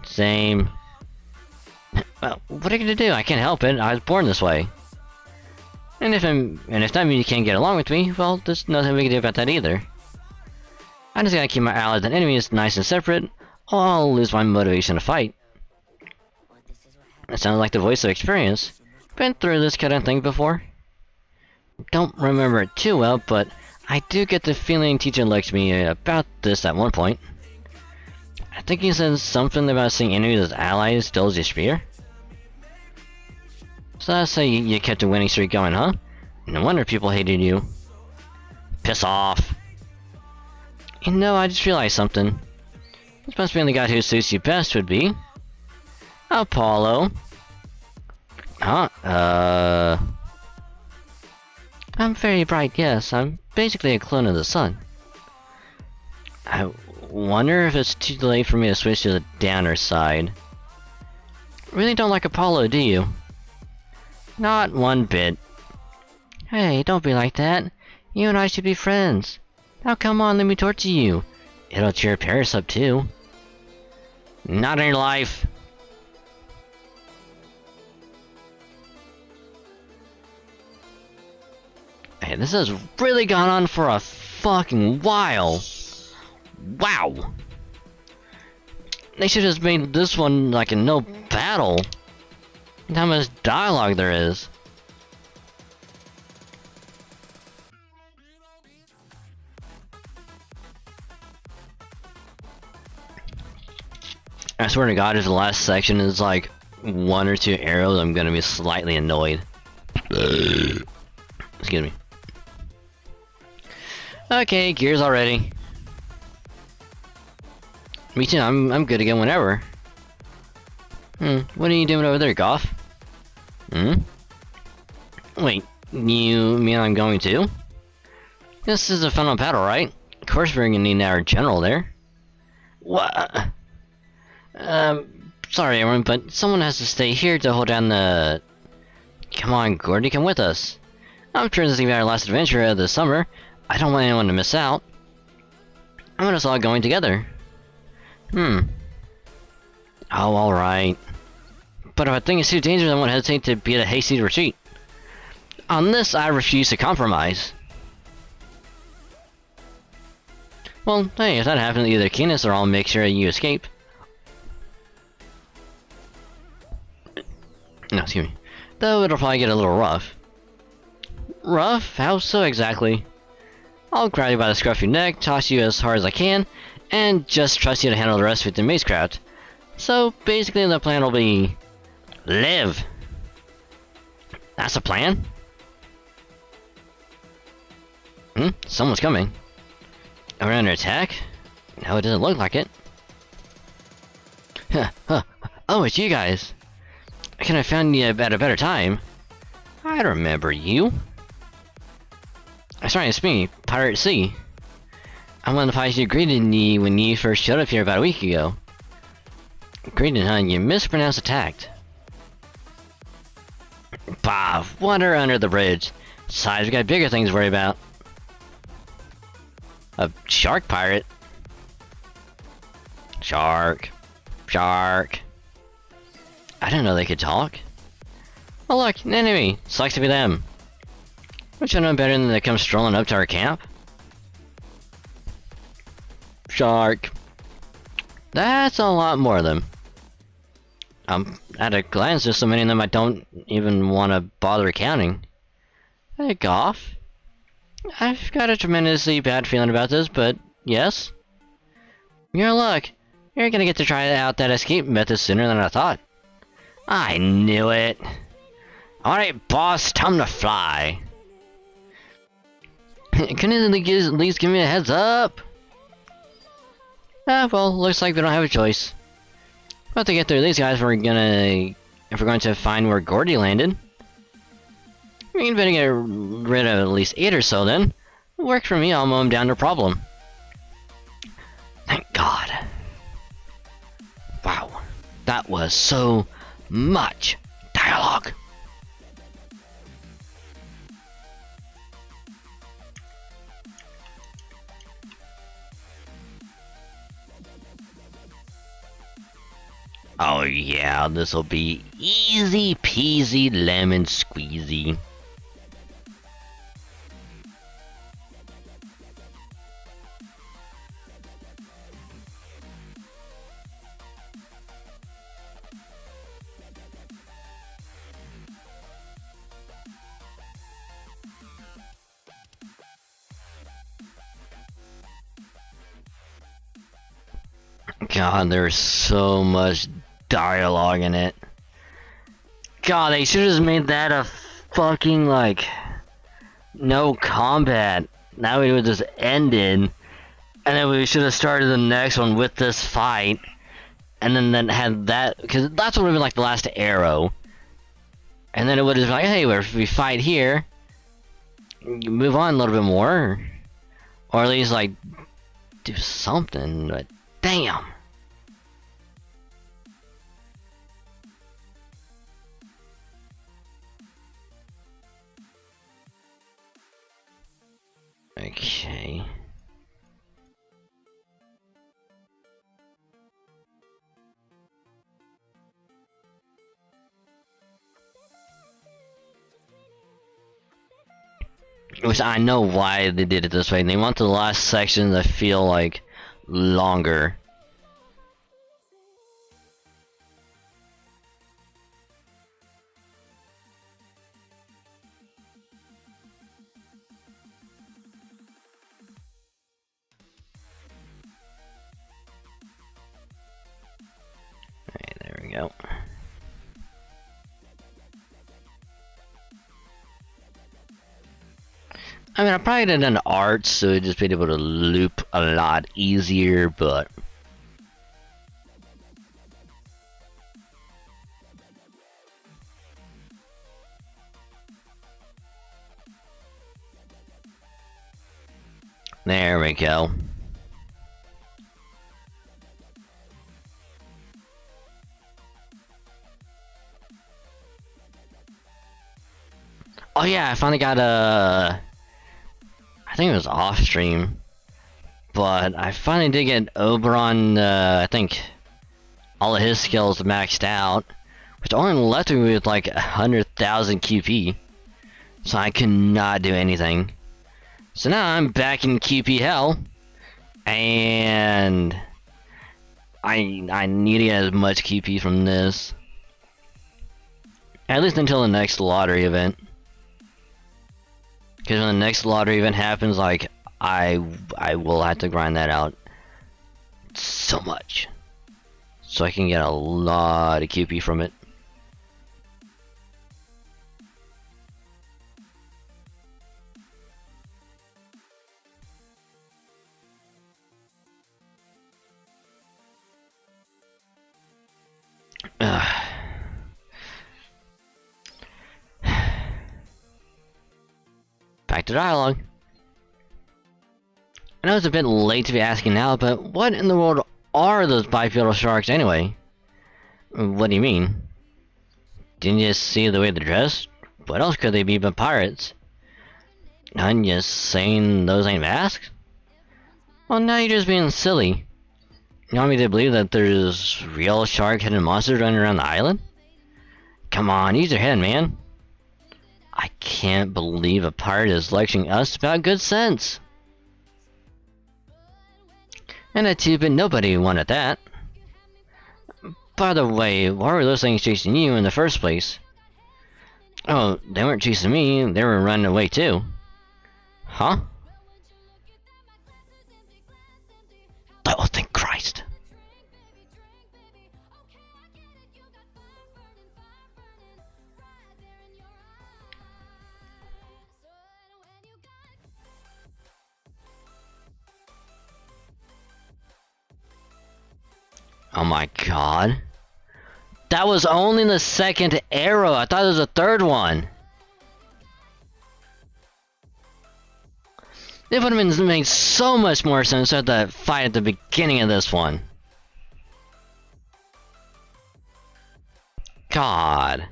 Same. Well, what are you gonna do? I can't help it. I was born this way. And if that means you can't get along with me, well, there's nothing we can do about that either. I just gotta keep my allies and enemies nice and separate, or I'll lose my motivation to fight. It sounds like the voice of experience. Been through this kind of thing before. Don't remember it too well, but I do get the feeling teacher lectured me about this at one point. I think he said something about seeing enemies as allies still your spear. So that's how you kept a winning streak going, huh? No wonder people hated you. Piss off. You know, I just realized something. This must be the guy who suits you best would be Apollo. Huh? I'm very bright, yes. I'm basically a clone of the sun. I wonder if it's too late for me to switch to the downer side. Really don't like Apollo, do you? Not one bit. Hey, don't be like that. You and I should be friends. Now come on, let me torture you. It'll cheer Paris up too. Not in your life. Hey, this has really gone on for a fucking while. Wow. They should have made this one like a no battle. How much dialogue there is. I swear to God, if the last section is like 1 or 2 arrows, I'm gonna be slightly annoyed. Excuse me. Okay, gears already. Me too, I'm good again whenever. What are you doing over there, Goff? Wait, you mean I'm going too? This is a final battle, right? Of course we're gonna need our general there. What? Sorry everyone, but someone has to stay here to hold down the... Come on, Gordy, come with us. I'm sure this is gonna be our last adventure of the summer. I don't want anyone to miss out. I want us all going together. Oh, alright. But if I think it's too dangerous, I won't hesitate to be at a hasty retreat. On this, I refuse to compromise. Well, hey, if that happens, either Keenus or I'll make sure you escape. No, excuse me. Though it'll probably get a little rough. Rough? How so exactly? I'll grab you by the scruff of your neck, toss you as hard as I can, and just trust you to handle the rest with the macecraft. So basically the plan will be... live! That's the plan? Someone's coming. Are we under attack? No, it doesn't look like it. Oh, it's you guys! I could have found you at a better time. I remember you. That's right, it's me, Pirate C. I'm one of the pirates you greeted me when you first showed up here about a week ago. Greeted, huh? You mispronounced attacked. Bah, water under the bridge. Besides, we got bigger things to worry about. A shark pirate? Shark. Shark. I didn't know they could talk. Oh look, an enemy. Sucks to be them. Which I know better than they come strolling up to our camp. Shark. That's a lot more of them. At a glance, there's so many of them I don't even want to bother counting. Hey, Goff. I've got a tremendously bad feeling about this, but yes. Your luck. You're gonna get to try out that escape method sooner than I thought. I knew it. Alright, boss, time to fly. Couldn't you at least give me a heads up? Ah, well, looks like we don't have a choice. We'll have to get through these guys if we're going to find where Gordy landed. We better get rid of at least 8 or so then. It worked for me, I'll mow him down no problem. Thank God. Wow. That was so much dialogue. Oh yeah, this'll be easy peasy lemon squeezy. God, there's so much dialogue in it. God, they should have just made that a fucking, like, no combat. Now we would just ended, and then we should have started the next one with this fight, and then had that, because that's what would have been like the last arrow. And then it would have been like, hey, if we fight here, you move on a little bit more, or at least, like, do something, but damn. Okay. Which I know why they did it this way. They want the last section to feel like longer. Alright, there we go. I mean, I probably did an art, so it'd just be able to loop a lot easier, but... There we go. Oh yeah, I finally got a... I think it was off stream, but I finally did get Oberon, I think all of his skills maxed out, which only left me with like 100,000 QP, so I could not do anything. So now I'm back in QP hell, and I need to get as much QP from this, at least until the next lottery event. Because when the next lottery event happens, like, I will have to grind that out so much. So I can get a lot of QP from it. Ugh. Back to dialogue. I know it's a bit late to be asking now, but what in the world are those bipedal sharks anyway? What do you mean? Didn't you just see the way they're dressed? What else could they be but pirates? I'm just saying those ain't masks? Well, now you're just being silly. You want me to believe that there's real shark-headed monsters running around the island? Come on, use your head, man. I can't believe a pirate is lecturing us about good sense. And a two-bit nobody wanted that. By the way, why were those things chasing you in the first place? Oh, they weren't chasing me, they were running away too. Huh? Oh, thank Christ. Oh my god. That was only the second arrow. I thought it was a third one. It would have made so much more sense at the fight at the beginning of this one. God.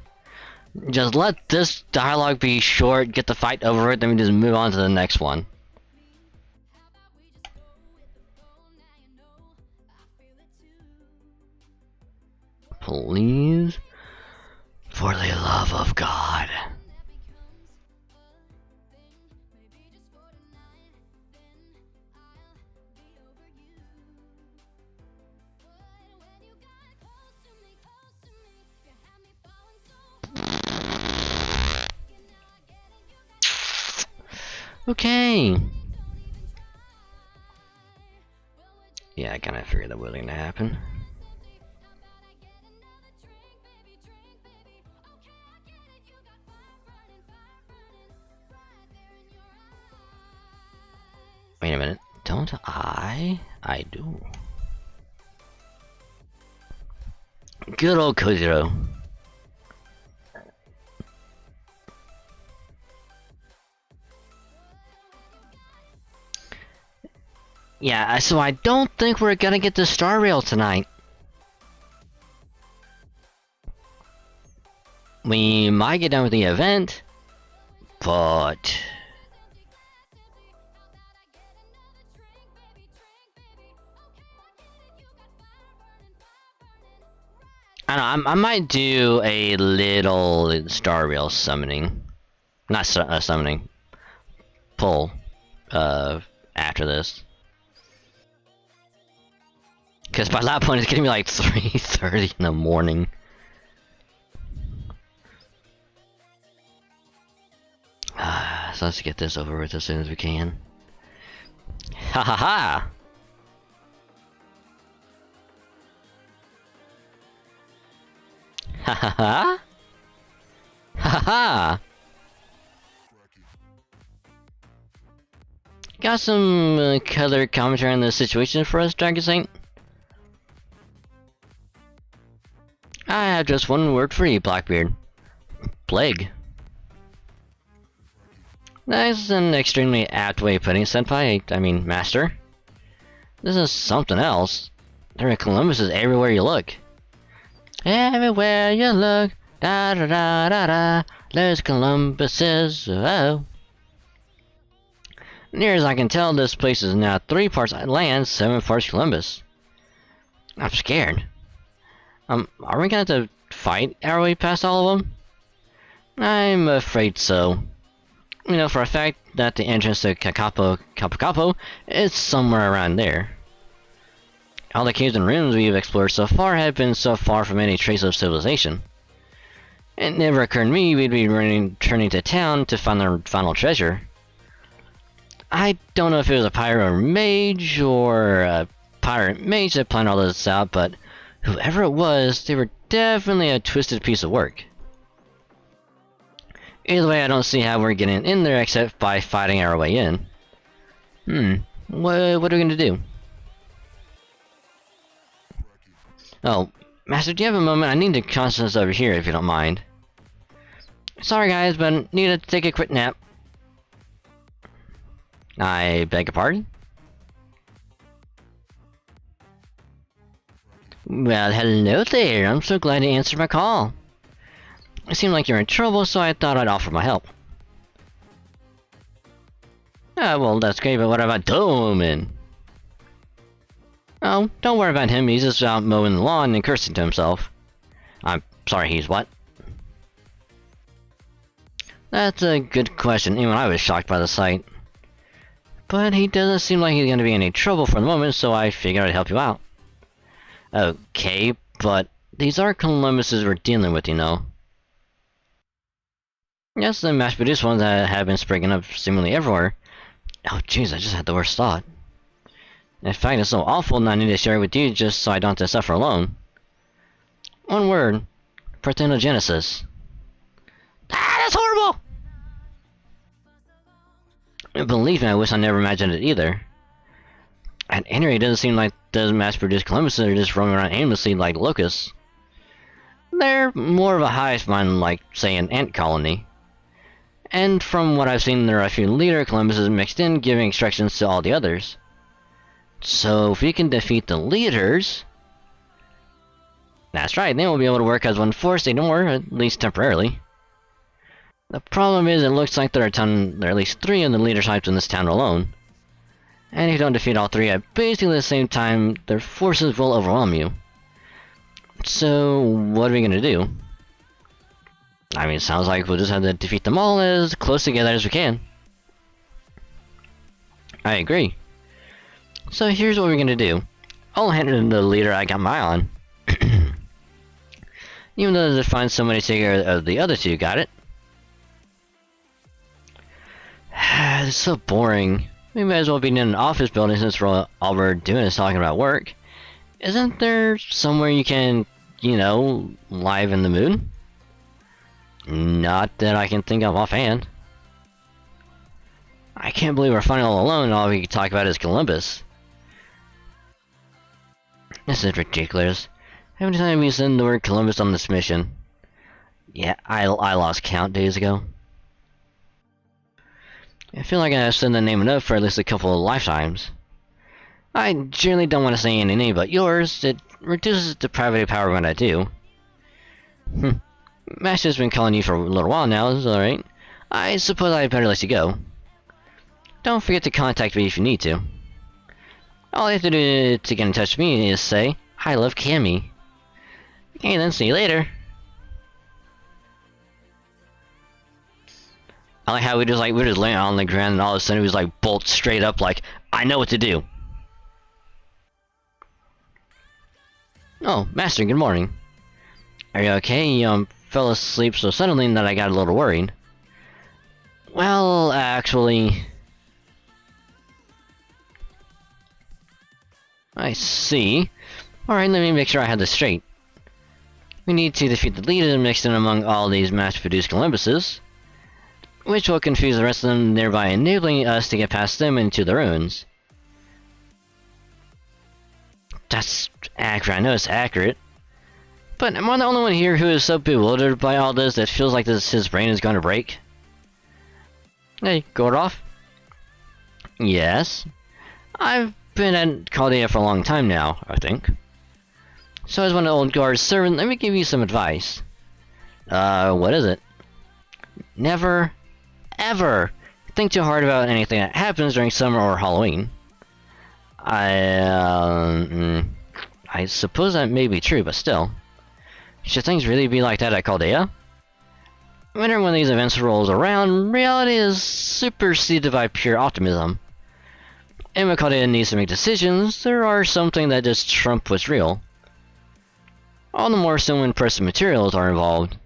Just let this dialogue be short, get the fight over with, then we just move on to the next one. Please? For the love of God. Okay. Yeah, I kinda figured that was gonna happen. Wait a minute. Don't I? I do. Good old Kojiro. Yeah, so I don't think we're gonna get the Star Rail tonight. We might get done with the event, but... I don't know, I might do a little Star Rail summoning. Not summoning. Pull. After this. Because by that point it's gonna be like 3:30 in the morning. So let's get this over with as soon as we can. Ha ha ha! Ha ha ha! Ha ha ha! Got some color commentary on the situation for us, Dragon Saint? I have just one word for you, Blackbeard. Plague. That is an extremely apt way of putting it, Senpai. I mean, Master. This is something else. There are Columbuses everywhere you look. Everywhere you look, da da da da da, there's Columbuses, oh. Near as I can tell, this place is now 3 parts land, 7 parts Columbus. I'm scared. Are we gonna have to fight our way past all of them? I'm afraid so. You know for a fact that the entrance to Capo is somewhere around there. All the caves and rooms we've explored so far have been so far from any trace of civilization. It never occurred to me we'd be returning to town to find the final treasure. I don't know if it was a pyro mage or a pirate mage that planned all this out, but whoever it was, they were definitely a twisted piece of work. Either way, I don't see how we're getting in there except by fighting our way in. What are we gonna do? Oh, Master, do you have a moment? I need to concentrate over here if you don't mind. Sorry guys, but need to take a quick nap. I beg your pardon? Well, hello there. I'm so glad you answered my call. It seemed like you're in trouble, so I thought I'd offer my help. Ah, well, that's great, but what about Doman? Oh, don't worry about him. He's just out mowing the lawn and cursing to himself. I'm sorry, he's what? That's a good question. Even I was shocked by the sight. But he doesn't seem like he's going to be in any trouble for the moment, so I figured I'd help you out. Okay, but these are Columbuses we're dealing with, you know. Yes, the mass-produced ones that have been springing up seemingly everywhere. Oh jeez, I just had the worst thought. In fact, it's so awful and I need to share it with you just so I don't have to suffer alone. One word. Parthenogenesis. Ah, that's horrible! Believe me, I wish I never imagined it either. At any rate, it doesn't seem like doesn't mass-produce Columbuses are just roaming around aimlessly like locusts. They're more of a hive mind, like, say, an ant colony. And from what I've seen, there are a few leader Columbuses mixed in, giving instructions to all the others. So if we can defeat the leaders... That's right, they won't be able to work as one force anymore, at least temporarily. The problem is, it looks like there are at least 3 of the leader types in this town alone. And if you don't defeat all 3 at basically the same time, their forces will overwhelm you. So, what are we gonna do? I mean, it sounds like we'll just have to defeat them all as close together as we can. I agree. So here's what we're gonna do. I'll hand it to the leader I got my eye on. Even though there's find somebody to take care of the other 2, got it? It's so boring. We might as well be in an office building since all we're doing is talking about work. Isn't there somewhere you can, you know, liven the mood? Not that I can think of offhand. I can't believe we're fighting all alone and all we can talk about is Columbus. This is ridiculous. How many times have we said the word Columbus on this mission? Yeah, I lost count days ago. I feel like I've said the name enough for at least a couple of lifetimes. I generally don't want to say any name but yours. It reduces depravity power when I do. Master's been calling you for a little while now, is alright. I suppose I'd better let you go. Don't forget to contact me if you need to. All you have to do to get in touch with me is say, I love Cammy. And then see you later. I like how we just laying on the ground and all of a sudden we just like bolt straight up like, I know what to do. Oh, Master, good morning. Are you okay? You fell asleep so suddenly that I got a little worried. Well, actually... I see. Alright, let me make sure I have this straight. We need to defeat the leaders mixed in among all these mass-produced Columbuses, which will confuse the rest of them, thereby enabling us to get past them into the ruins. That's accurate, I know it's accurate. But am I the only one here who is so bewildered by all this that feels like his brain is going to break? Hey, Gordolf? Yes? I've been at Chaldea for a long time now, I think. So as one old guard's servant, let me give you some advice. What is it? Never, ever think too hard about anything that happens during summer or Halloween. I suppose that may be true, but still. Should things really be like that at Chaldea? Whenever one of these events rolls around, reality is superseded by pure optimism. And when Chaldea needs to make decisions, there are something that just trump what's real. All the more so when precious materials are involved.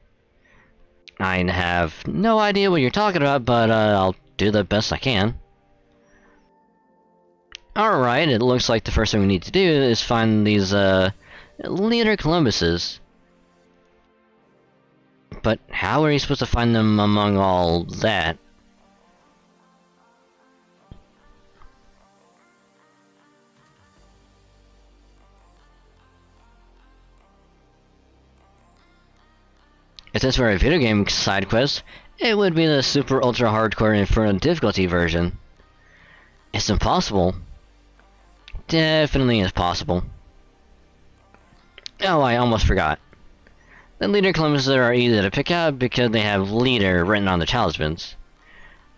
I have no idea what you're talking about, but I'll do the best I can. Alright, it looks like the first thing we need to do is find these leader Columbuses. But how are you supposed to find them among all that? If this were a video game side quest, it would be the super ultra hardcore Inferno difficulty version. It's impossible. Definitely is possible. Oh, I almost forgot. The leader Columbuses are easy to pick out because they have leader written on the talismans.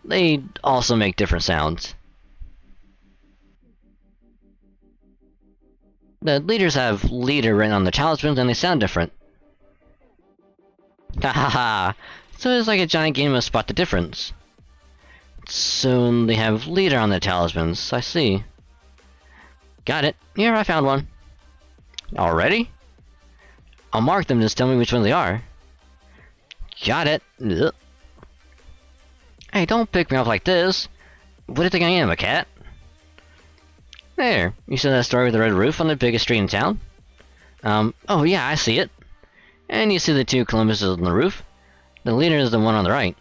They also make different sounds. The leaders have leader written on the talismans and they sound different. Hahaha, so it's like a giant game of spot the difference. So they have leader on the talismans, I see. Got it, here I found one. Already? I'll mark them, just tell me which ones they are. Got it. Ugh. Hey, don't pick me up like this. What do you think I am, a cat? There, you saw that story with the red roof on the biggest street in town? Oh yeah, I see it. And you see the 2 Columbuses on the roof. The leader is the one on the right.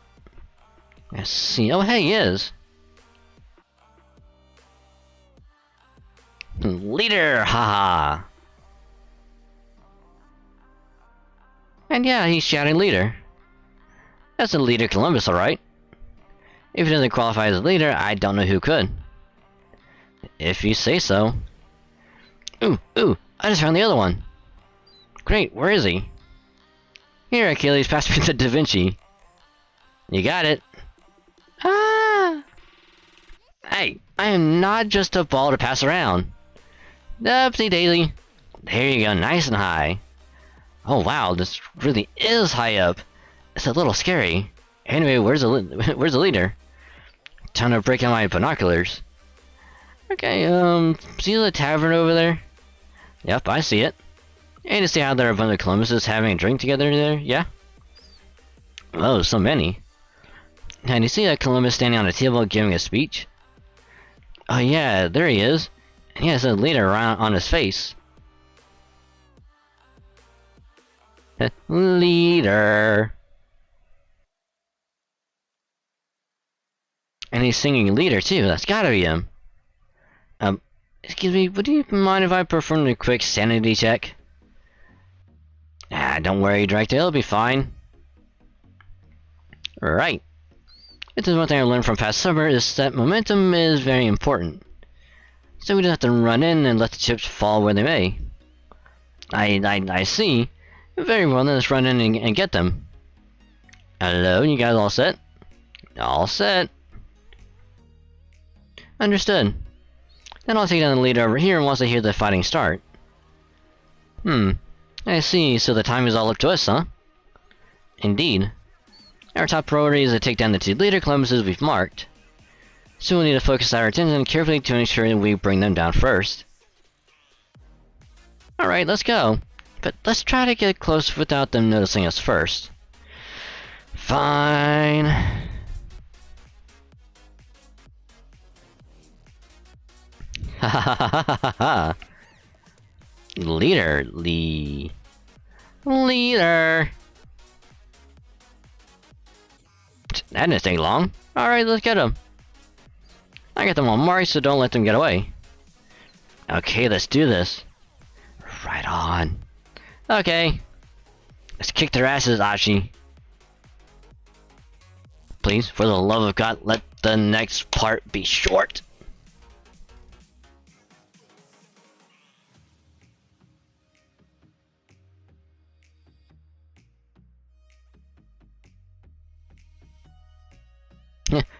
I see. Oh, hey, he is. Leader, haha. And yeah, he's shouting leader. That's a leader Columbus, alright. If he doesn't qualify as a leader, I don't know who could. If you say so. Ooh, I just found the other one. Great, where is he? Here, Achilles, pass me the Da Vinci. You got it. Ah! Hey, I am not just a ball to pass around. Oopsie daisy. There you go, nice and high. Oh wow, this really is high up. It's a little scary. Anyway, where's the leader? Time to break out my binoculars. Okay, see the tavern over there? Yep, I see it. And you see how there are a bunch of Columbuses having a drink together there? Yeah? Oh, so many. And you see that Columbus standing on a table giving a speech? Oh yeah, there he is. And he has a leader around on his face. Leader. And he's singing leader too, that's gotta be him. Excuse me, would you mind if I perform a quick sanity check? Ah, don't worry, Director, it'll be fine. Right. If there's one thing I learned from past summer is that momentum is very important. So we just have to run in and let the chips fall where they may. I see. Very well, then let's run in and get them. Hello, you guys all set? All set. Understood. Then I'll take down the leader over here once I hear the fighting start. I see, so the time is all up to us, huh? Indeed. Our top priority is to take down the two leader Columbuses we've marked. So we'll need to focus our attention carefully to ensure that we bring them down first. Alright, let's go. But let's try to get close without them noticing us first. Fine. Leader. That didn't take long. Alright, let's get them. I got them all marked, so don't let them get away. Okay, let's do this. Right on. Okay. Let's kick their asses, Ashi. Please, for the love of God, let the next part be short.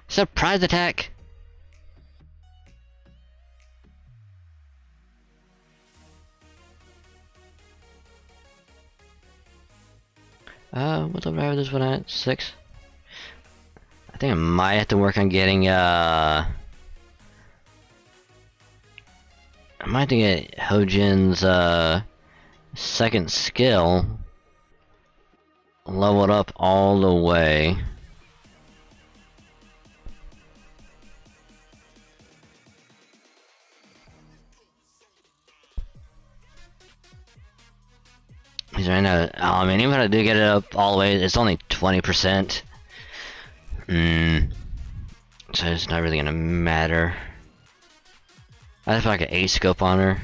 Surprise attack! What level are this one at? 6? I think I might have to work on getting, I might have to get Hojin's, second skill leveled up all the way. He's right now. I mean, even if I do get it up all the way, it's only 20%. So it's not really gonna matter. I have like an 8 scope on her.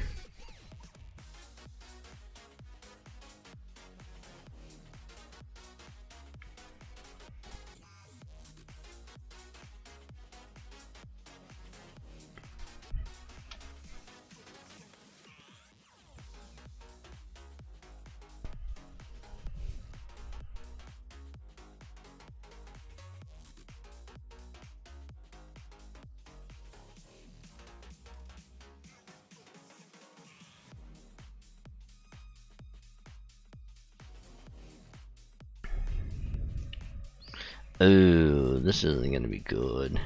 Ooh, this isn't gonna be good.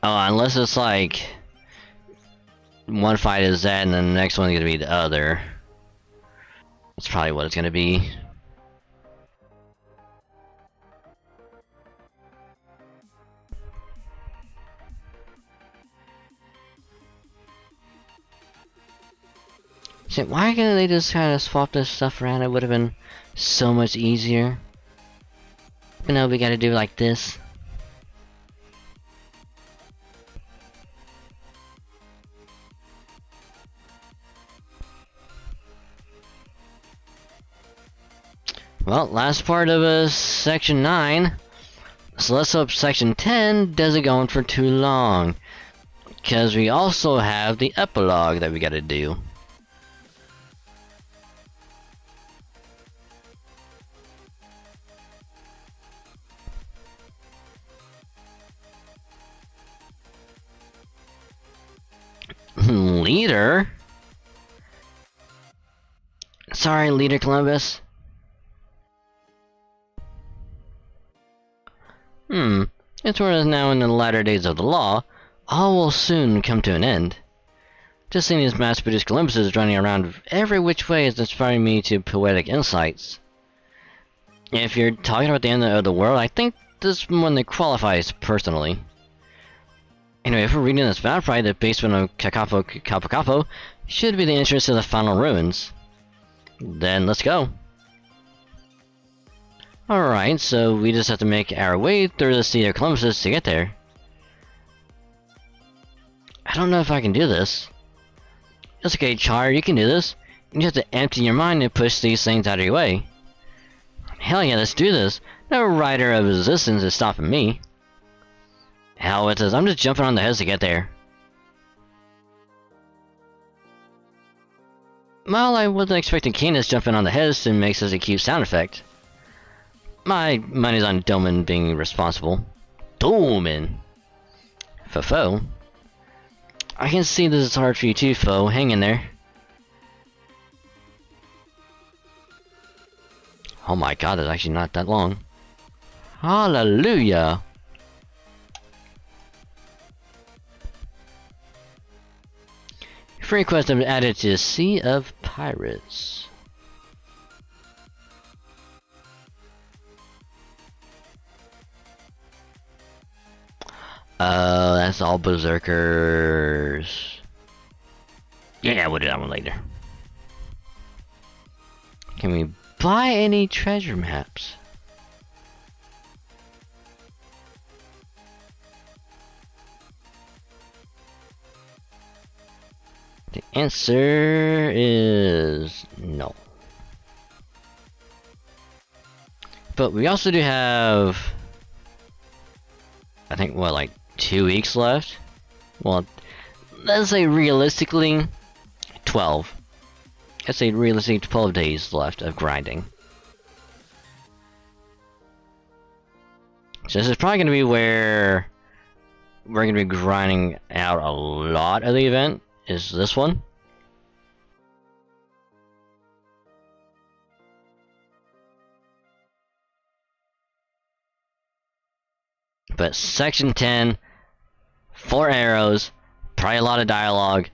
Oh, unless it's like one fight is that, and then the next one's gonna be the other. That's probably what it's gonna be. Shit, why can't they just kind of swap this stuff around? It would have been so much easier. But no, we gotta do it like this. Well, last part of section 9. So let's hope section 10 doesn't go on for too long. Because we also have the epilogue that we gotta do. Leader? Sorry, Leader Columbus. It's where it is now in the latter days of the law. All will soon come to an end. Just seeing these mass-produced Columbuses running around every which way is inspiring me to poetic insights. If you're talking about the end of the world, I think this one that qualifies personally. Anyway, if we're reading this Vampire, the basement of Capo should be the entrance to the final ruins. Then let's go. Alright, so we just have to make our way through the Sea of Columbuses to get there. I don't know if I can do this. It's okay, Char, you can do this. You just have to empty your mind and push these things out of your way. Hell yeah, let's do this. No rider of resistance is stopping me. Hell with this, I'm just jumping on the heads to get there. Well, I wasn't expecting Canis jumping on the heads to make such a cute sound effect. My money's on Doman being responsible. Doman! Fo. I can see this is hard for you too, Fo. Hang in there. Oh my god, that's actually not that long. Hallelujah! Free quest have been added to the Sea of Pirates. That's all berserkers. Yeah, we'll do that one later. Can we buy any treasure maps? The answer is no. But we also do have, I think, what, like 2 weeks left? Well, let's say realistically 12. Let's say realistically 12 days left of grinding. So this is probably going to be where we're going to be grinding out a lot of the event, is this one. But section 10, 4 arrows, probably a lot of dialogue,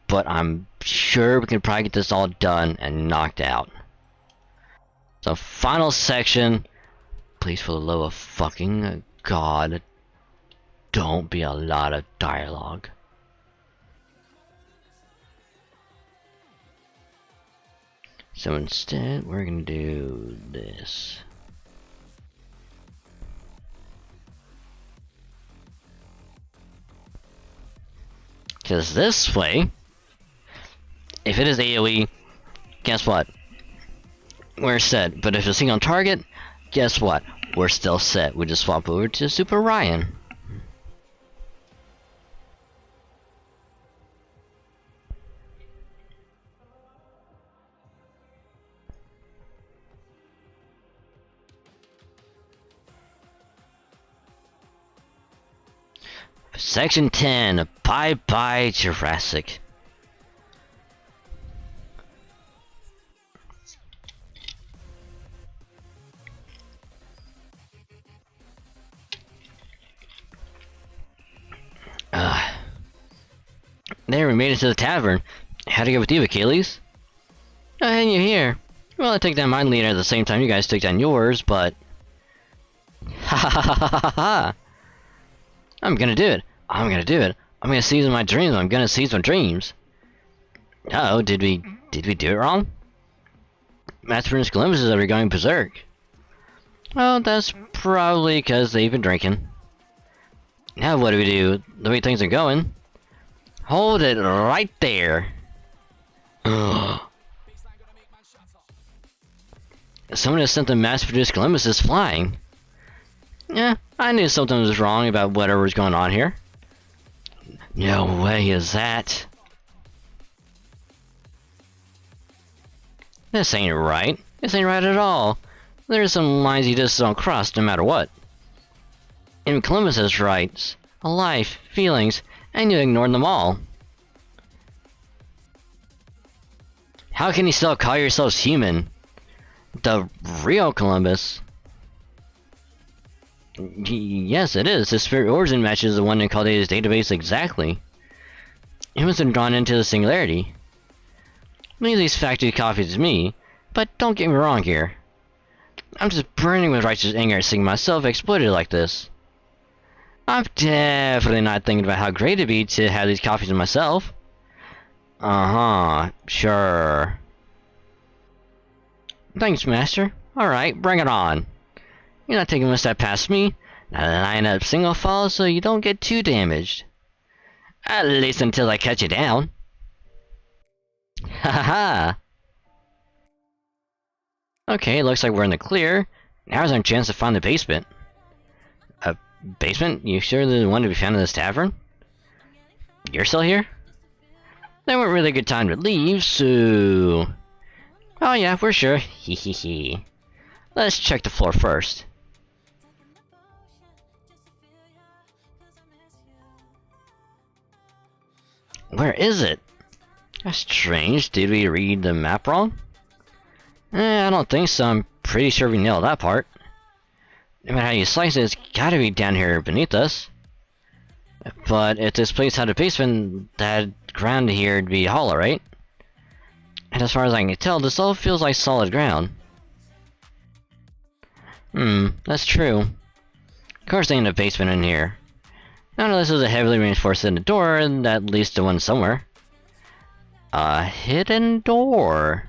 but I'm sure we can probably get this all done and knocked out. So final section, please for the love of fucking God, don't be a lot of dialogue. So instead, we're gonna do this. Because this way, if it is AoE, guess what? We're set. But if it's single target, guess what? We're still set. We just swap over to Super Ryan. Section 10, Bye Bye Jurassic. There, we made it to the tavern. How'd it go with you, Achilles? Oh, and you're here. Well, I took down my leader at the same time you guys took down yours, but... Ha ha ha ha ha ha! I'm gonna do it. I'm gonna do it. I'm gonna seize my dreams. I'm gonna seize my dreams. Uh oh, did we do it wrong? Master Prince Columbus is over going berserk. Well, that's probably because they've been drinking. Now what do we do? The way things are going. Hold it right there. Someone has sent the mass-produced Columbus is flying. Yeah, I knew something was wrong about whatever was going on here. No way is that. This ain't right. This ain't right at all. There's some lines you just don't cross no matter what. And Columbus has rights, a life, feelings, and you ignored them all. How can you still call yourselves human? The real Columbus? Yes, it is. The spirit origin matches the one in Caldea's database exactly. It must have drawn into the singularity. Many of these factory copies is me, but don't get me wrong here. I'm just burning with righteous anger at seeing myself exploited like this. I'm definitely not thinking about how great it'd be to have these copies of myself. Uh-huh, sure. Thanks, Master. Alright, bring it on. You're not taking one step past me. Now line up single file so you don't get too damaged. At least until I cut you down. Ha ha ha! Okay, looks like we're in the clear. Now's our chance to find the basement. A basement? You sure there's one to be found in this tavern? You're still here? That weren't really a good time to leave, so... Oh yeah, we're sure. Hehehe. Let's check the floor first. Where is it? That's strange. Did we read the map wrong? I don't think so. I'm pretty sure we nailed that part. No matter how you slice it, it's gotta be down here beneath us. But if this place had a basement, that ground here would be hollow, right? And as far as I can tell, this all feels like solid ground. That's true. Of course there ain't a basement in here. None of this is a heavily reinforced hidden door, and that leads to one somewhere. A hidden door.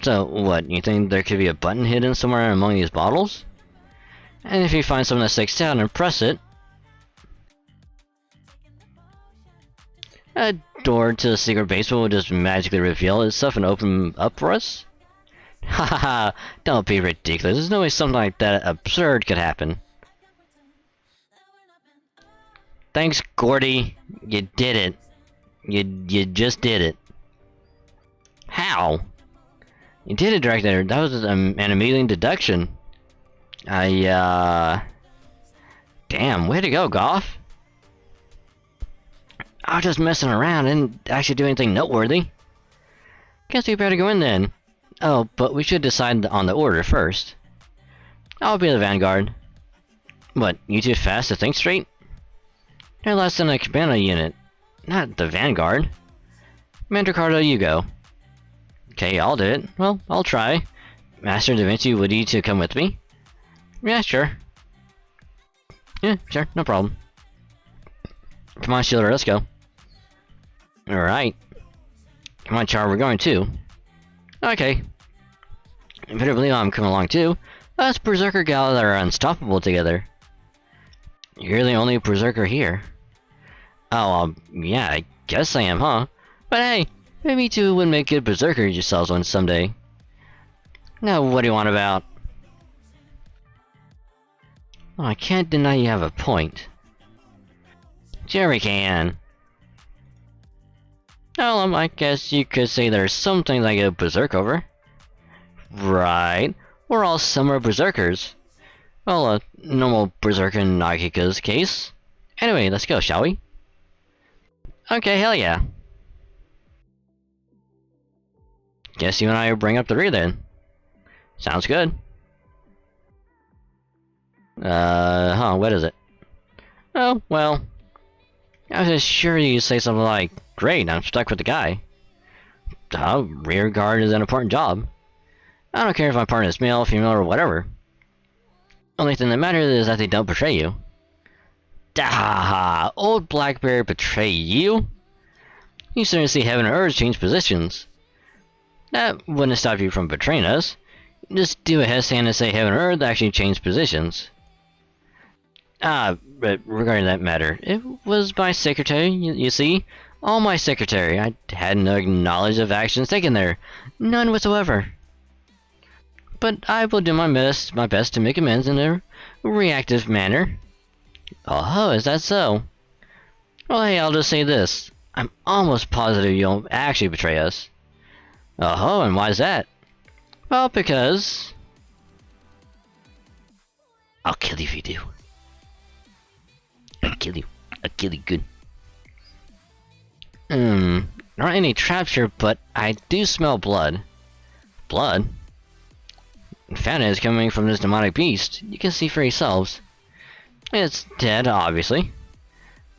So, what, you think there could be a button hidden somewhere among these bottles? And if you find something that sticks out and press it... a door to the secret basement will just magically reveal itself and open up for us? Haha, don't be ridiculous. There's no way something like that absurd could happen. Thanks, Gordy. You did it. You just did it. How? You did it, Director. That was an amazing deduction. Damn, way to go, Goff. I was just messing around and didn't actually do anything noteworthy. Guess we better go in then. Oh, but we should decide on the order first. I'll be the vanguard. What, you too fast to think straight? You're less than a commando unit, not the vanguard. Commander Cardo, you go. Okay, I'll do it. Well, I'll try. Master Da Vinci, would you two come with me? Yeah, sure. Yeah, sure, no problem. Come on, Shielder, let's go. Alright. Come on, Char, we're going too. Okay. You better believe I'm coming along too. Us Berserker gals are unstoppable together. You're the only Berserker here. Oh, yeah, I guess I am, huh? But hey, maybe you two would make good Berserkers yourselves one someday. Now, what do you want about? Oh, I can't deny you have a point. Jerry can. Well, I guess you could say there's something like a berserk over. Right. We're all summer berserkers. Well, a normal berserker in Nagika's case. Anyway, let's go, shall we? Okay, hell yeah. Guess you and I will bring up the rear then. Sounds good. What is it? Oh, well. I was just sure you'd say something like, great, I'm stuck with the guy. Rear guard is an important job. I don't care if my partner is male, female, or whatever. Only thing that matters is that they don't betray you. Dahaha! Old Blackbeard betray you? You starting to see heaven and earth change positions. That wouldn't stop you from betraying us. Just do a headstand and say heaven and earth actually changed positions. But regarding that matter, it was my secretary, you see? All my secretary. I had no knowledge of actions taken there. None whatsoever. But I will do my best to make amends in a reactive manner. Oh, is that so? Well, hey, I'll just say this. I'm almost positive you'll actually betray us. Oh, and why's that? Well, because... I'll kill you if you do. I'll kill you. I'll kill you good. There aren't any traps here, but I do smell blood. Blood? Found it is coming from this demonic beast. You can see for yourselves. It's dead, obviously.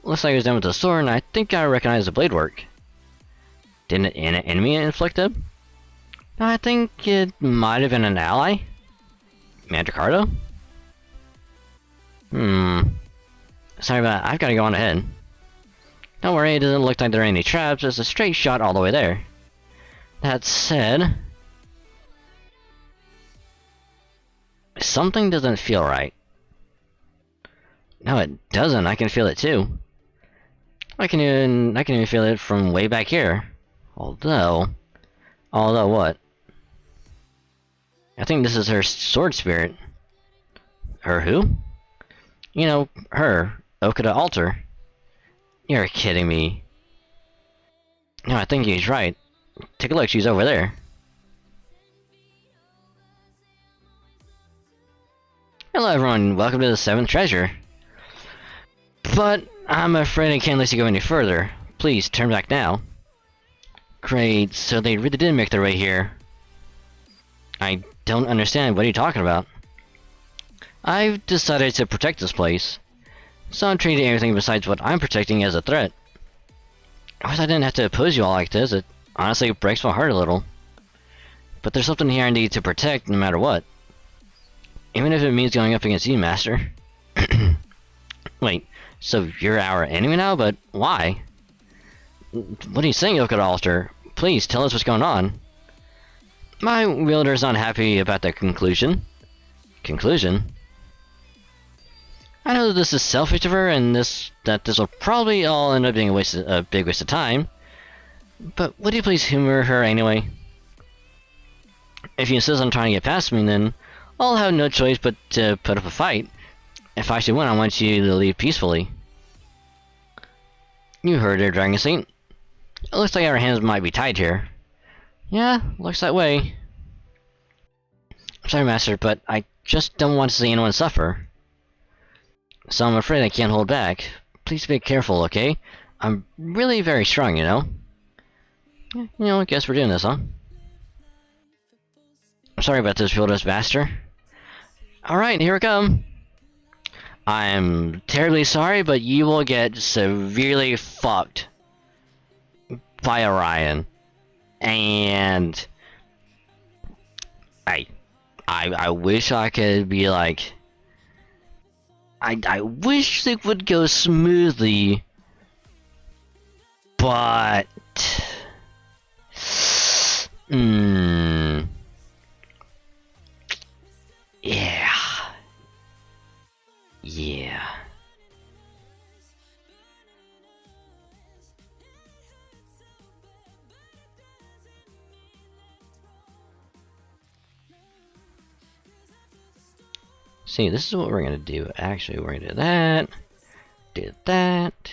Looks like it was done with a sword, and I think I recognize the blade work. Didn't an enemy inflict it? I think it might have been an ally? Mandricardo? Sorry about that. I've got to go on ahead. Don't worry, it doesn't look like there are any traps. It's a straight shot all the way there. That said... something doesn't feel right. No, it doesn't. I can feel it too. I can even feel it from way back here. Although what? I think this is her sword spirit. Her who? You know, her. Okada Alter. You're kidding me. No, I think he's right. Take a look, she's over there. Hello everyone, welcome to the 7th treasure. But I'm afraid I can't let you go any further. Please, turn back now. Great, so they really did make their way here. I don't understand, what are you talking about? I've decided to protect this place. So I'm treating everything besides what I'm protecting as a threat. I wish I didn't have to oppose you all like this. It honestly breaks my heart a little. But there's something here I need to protect no matter what. Even if it means going up against you, Master. Wait, so you're our enemy now? But why? What are you saying, Okada Alter? Please, tell us what's going on. My wielder's not happy about that conclusion. Conclusion? I know that this is selfish of her, and that this will probably all end up being a big waste of time. But would you please humor her anyway? If you insist on trying to get past me, then I'll have no choice but to put up a fight. If I should win, I want you to leave peacefully. You heard her, Dragon Saint. It looks like our hands might be tied here. Yeah, looks that way. I'm sorry, Master, but I just don't want to see anyone suffer. So I'm afraid I can't hold back. Please be careful, okay? I'm really very strong, you know? Yeah, you know, I guess we're doing this, huh? I'm sorry about this, Wilderness Master. Alright, here we come. I'm terribly sorry, but you will get severely fucked by Orion. And I wish I could be like, I wish it would go smoothly, but yeah. See, this is what we're gonna do. Actually, we're gonna do that. Do that.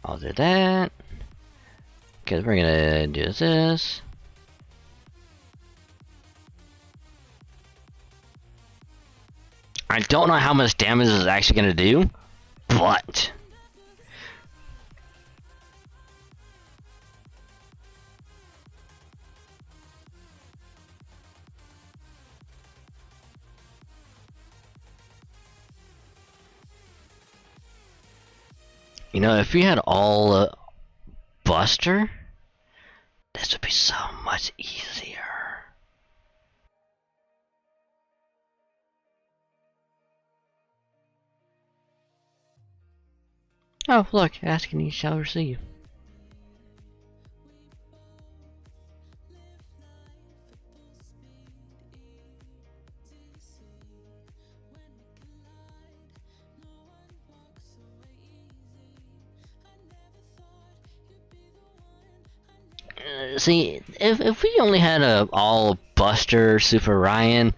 I'll do that. Because we're gonna do this. I don't know how much damage this is actually gonna do, but You know, if we had all Buster, this would be so much easier. Oh, look, ask and you shall receive. See, if we only had a all Buster Super Ryan,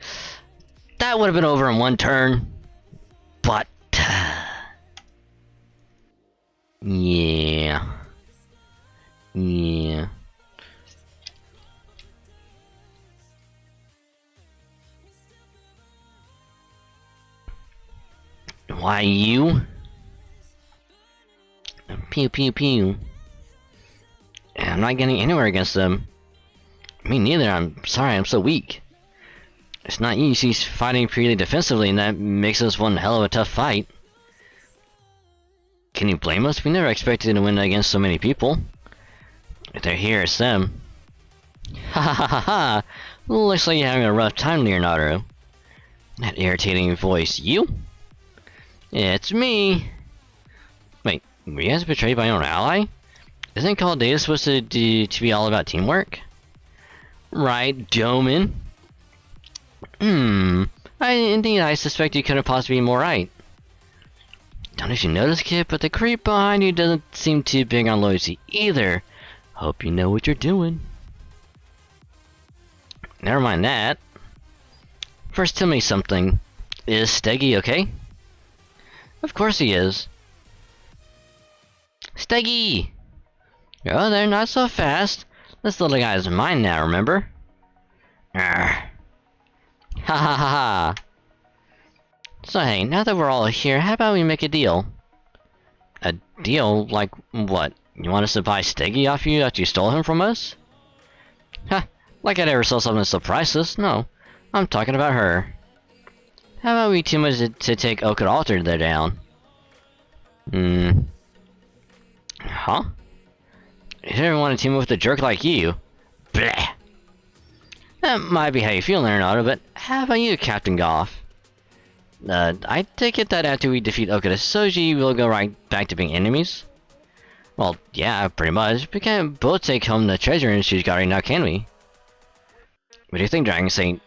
that would have been over in one turn. But yeah. Yeah. Why you? Pew pew pew. I'm not getting anywhere against them. Me neither, I'm sorry, I'm so weak. It's not you, she's fighting pretty defensively and that makes us one hell of a tough fight. Can you blame us? We never expected to win against so many people. If they're here, it's them. Ha ha ha ha ha! Looks like you're having a rough time, Leonardo. That irritating voice, you? Yeah, it's me. Wait, were you guys betrayed by your own ally? Isn't Call of Duty supposed to be all about teamwork? Right, Doman? I suspect you couldn't possibly be more right. Don't know if you noticed, kid, but the creep behind you doesn't seem too big on loyalty either. Hope you know what you're doing. Never mind that. First, tell me something. Is Steggy okay? Of course he is. Steggy! Oh, they're not so fast. This little guy is mine now, remember? Arrgh. Ha ha ha ha! So hey, now that we're all here, how about we make a deal? A deal? Like what? You want us to buy Steggy off you after you stole him from us? Ha! Like I'd ever sell something so priceless. No, I'm talking about her. How about we team up to take Okada Alter there down? Huh? You never want to team up with a jerk like you. Bleh! That might be how you feel, Leonardo, but how about you, Captain Goff? I take it that after we defeat Okada Soji, we'll go right back to being enemies? Well, yeah, pretty much. We can't both take home the treasure she's got right now, can we? What do you think, Dragon Saint?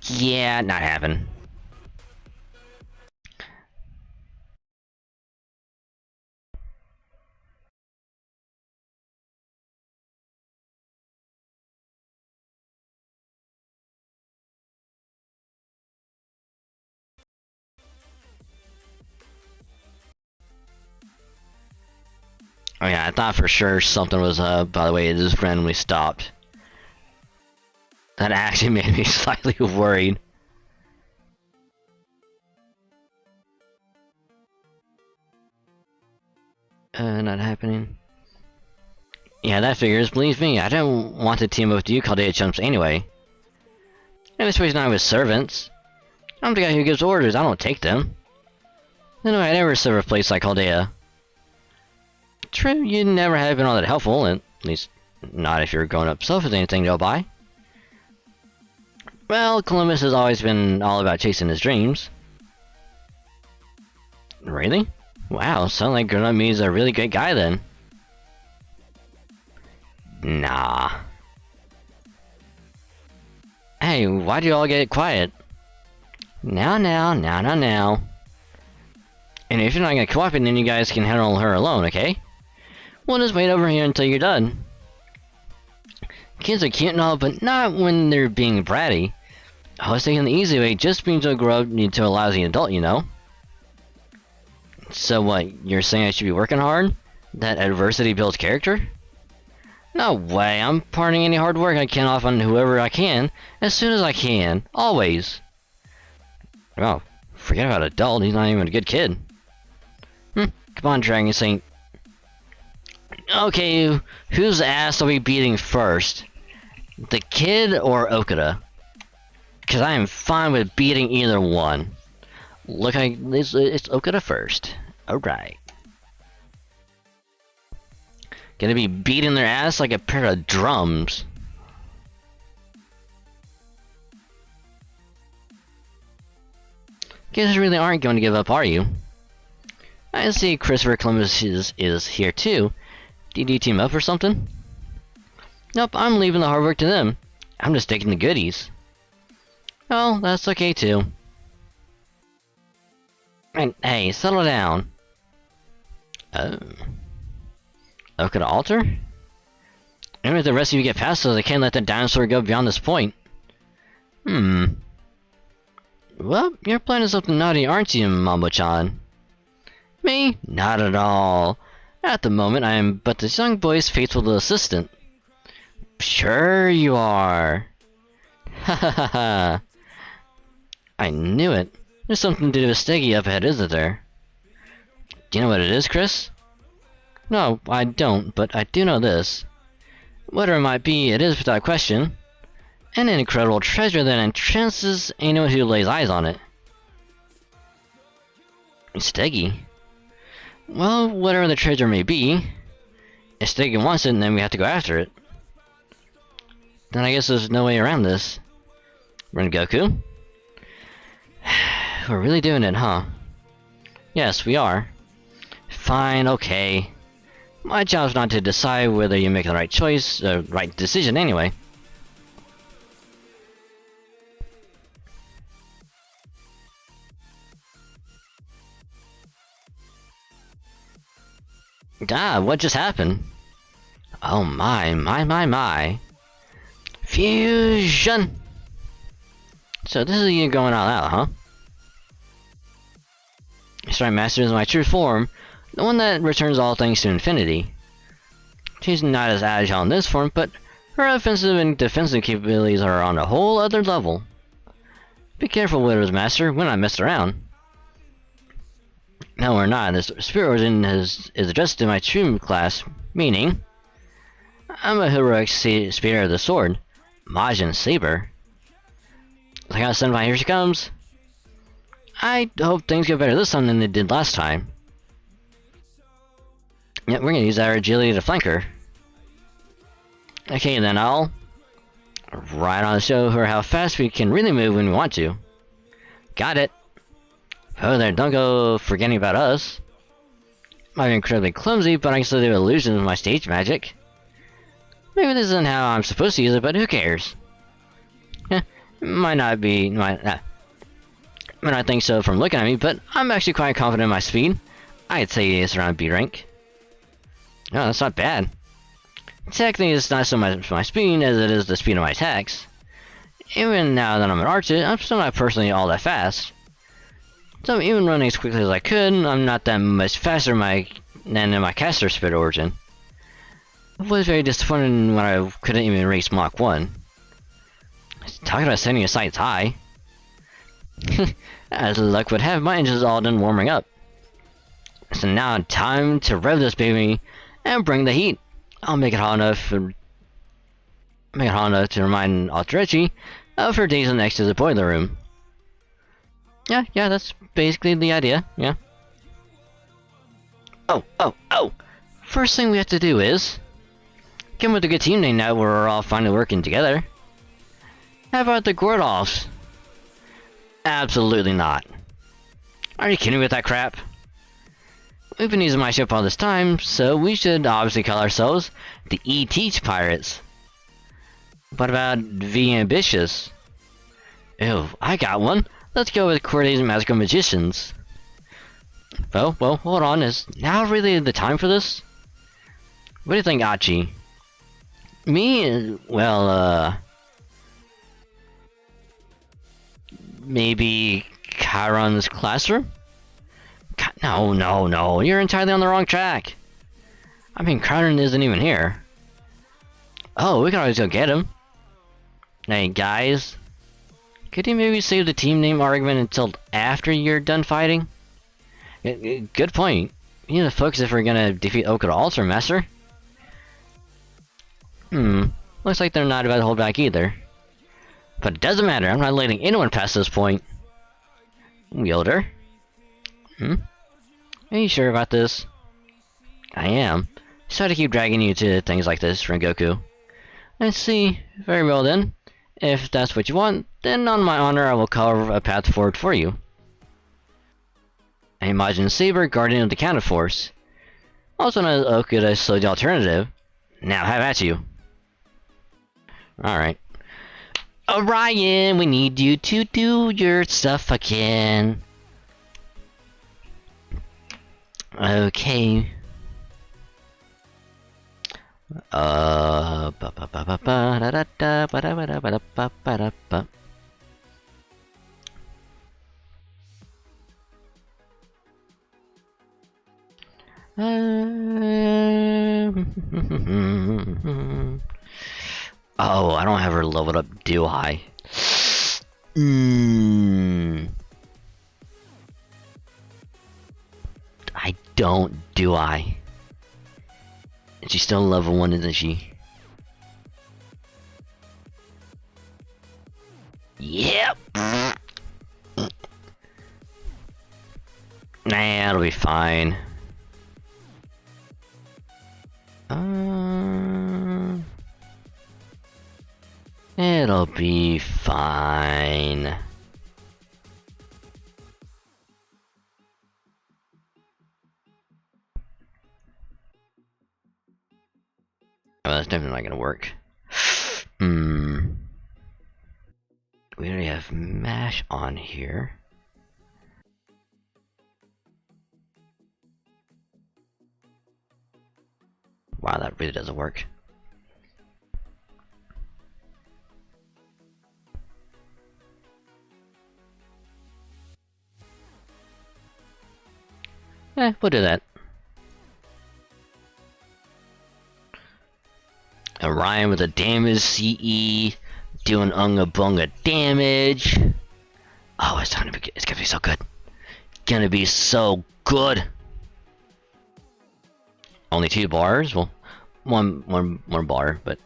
Yeah, not happening. Oh yeah, I thought for sure something was up. By the way, it just randomly stopped. That actually made me slightly worried. Not happening. Yeah, that figures. Believe me, I don't want to team up with you Caldea chumps anyway. And especially not with servants. I'm the guy who gives orders, I don't take them. Anyway, I never serve a place like Caldea. True, you never have been all that helpful, at least not if you're going up self with anything to go by. Well, Columbus has always been all about chasing his dreams. Really? Wow, sounds like grown-up me is a really good guy then. Nah. Hey, why'd you all get quiet? Now. And if you're not gonna cooperate, then you guys can handle her alone, okay? We'll just wait over here until you're done. Kids are cute and all, but not when they're being bratty. I was taking the easy way, just means they'll grow up into a lousy adult, you know? So what, you're saying I should be working hard? That adversity builds character? No way, I'm parting any hard work I can off on whoever I can, as soon as I can, always. Well, forget about adult, he's not even a good kid. Come on, Dragon Saint. Okay, whose ass are we beating first? The kid or Okada? Cause I am fine with beating either one. Look like it's Okada first. Alright. Gonna be beating their ass like a pair of drums. Guess you really aren't going to give up, are you? I see Christopher Columbus is here too. Did you team up or something? Nope, I'm leaving the hard work to them. I'm just taking the goodies. Well, that's okay too. And hey, settle down. Oh. Look at the altar? Even if the rest of you get past those, I can't let the dinosaur go beyond this point. Well, you're planning something naughty, aren't you, Mambo-chan? Me? Not at all. At the moment, I am but this young boy's faithful assistant. Sure you are. Ha ha ha ha. I knew it. There's something to do with Steggy up ahead, isn't there? Do you know what it is, Chris? No, I don't, but I do know this. Whatever it might be, it is without question an incredible treasure that entrances anyone who lays eyes on it. Steggy? Well, whatever the treasure may be, if Steggy wants it, then we have to go after it. Then I guess there's no way around this. Rengoku? We're really doing it, huh? Yes, we are. Fine, okay. My job's not to decide whether you make the right choice, right decision anyway. God, what just happened? Oh my. Fusion! So this is you going all out, huh? Strike Master is my true form, the one that returns all things to infinity. She's not as agile in this form, but her offensive and defensive capabilities are on a whole other level. Be careful, Widow's Master, we're not messed around. No, we're not. This Spirit Origin is addressed to my true class, meaning I'm a heroic spear of the sword, Majin Saber. Like how Senpai, here she comes. I hope things get better this time than they did last time. Yep, we're gonna use our agility to flank her. Okay, then I'll ride on to show her how fast we can really move when we want to. Got it. Oh there, don't go forgetting about us. Might be incredibly clumsy, but I can still do illusions with my stage magic. Maybe this isn't how I'm supposed to use it, but who cares? Might not think so from looking at me, but I'm actually quite confident in my speed. I'd say it's around B rank. No, that's not bad. Technically, it's not so much my speed as it is the speed of my attacks. Even now that I'm an archer, I'm still not personally all that fast. So even running as quickly as I could, I'm not that much faster than in my caster Spirit Origin. I was very disappointed when I couldn't even reach Mach 1. Talking about setting your sights high. As luck would have, my engine's all done warming up. So now time to rev this baby and bring the heat. I'll make it hot enough to remind Alterechi of her days next to the boiler room. Yeah, that's basically the idea, yeah. Oh! First thing we have to do is come with a good team name now we're all finally working together. How about the Gordolfs? Absolutely not. Are you kidding me with that crap? We've been using my ship all this time, so we should obviously call ourselves the E-Teach Pirates. What about V Ambitious? Ew, I got one. Let's go with Coordinated Magical Magicians. Well, hold on. Is now really the time for this? What do you think, Achi? Me? Well, maybe Chiron's classroom? No, you're entirely on the wrong track. I mean, Chiron isn't even here. Oh, we can always go get him. Hey, guys. Could you maybe save the team name argument until after you're done fighting? Good point. We need to focus if we're gonna defeat Okuda Ultra Master. Looks like they're not about to hold back either. But it doesn't matter, I'm not letting anyone past this point. Wielder? Are you sure about this? I am. So to keep dragging you to things like this, Rengoku. I see. Very well then. If that's what you want, then on my honor I will carve a path forward for you. A Majin Saber, Guardian of the Counter Force. Also known as Okuda, so the alternative. Now have at you. Alright. Orion, we need you to do your stuff again. Okay. Ba ba ba ba ba da da da ba da ba da ba da ba ba da ba. Oh, I don't have her leveled up, do I? I don't, do I? And she's still level 1, isn't she? Yep! Nah, it'll be fine. It'll be fine. Oh, that's definitely not gonna work. We already have MASH on here. Wow, that really doesn't work. We'll do that. Orion with a damage CE, doing unga bunga damage. Oh, it's gonna be so good. Gonna be so good. Only 2 bars? Well, one bar, but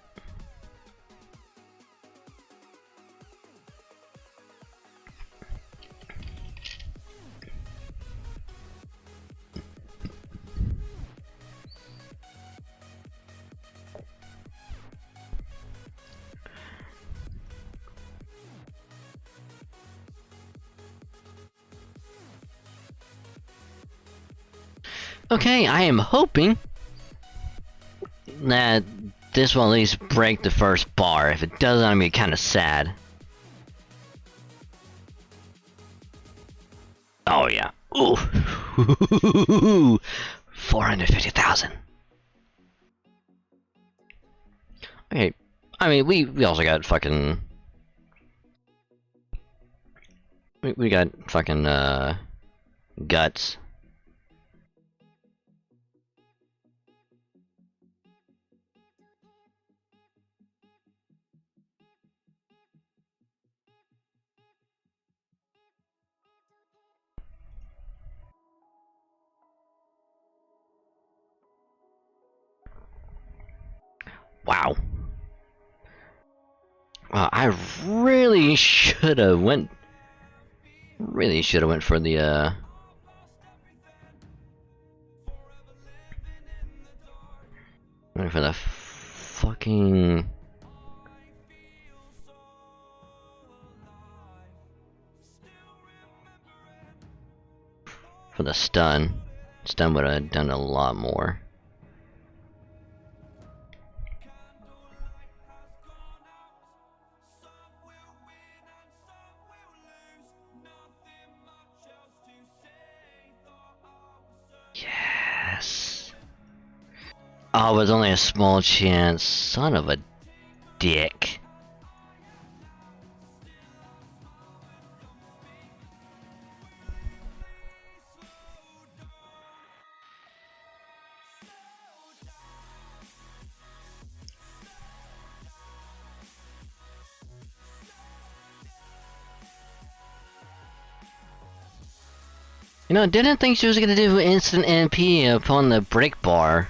okay, I am hoping that this will at least break the first bar. If it doesn't, I'm gonna be kind of sad. Oh yeah. Ooh. 450,000. Okay. I mean, we also got fucking. We got fucking guts. Wow. Well, I really should have went. Really should have went for the went for the fucking. For the stun. Stun would have done a lot more. Yes. Oh, but it's only a small chance. Son of a dick. You know, didn't think she was gonna do instant MP upon the break bar.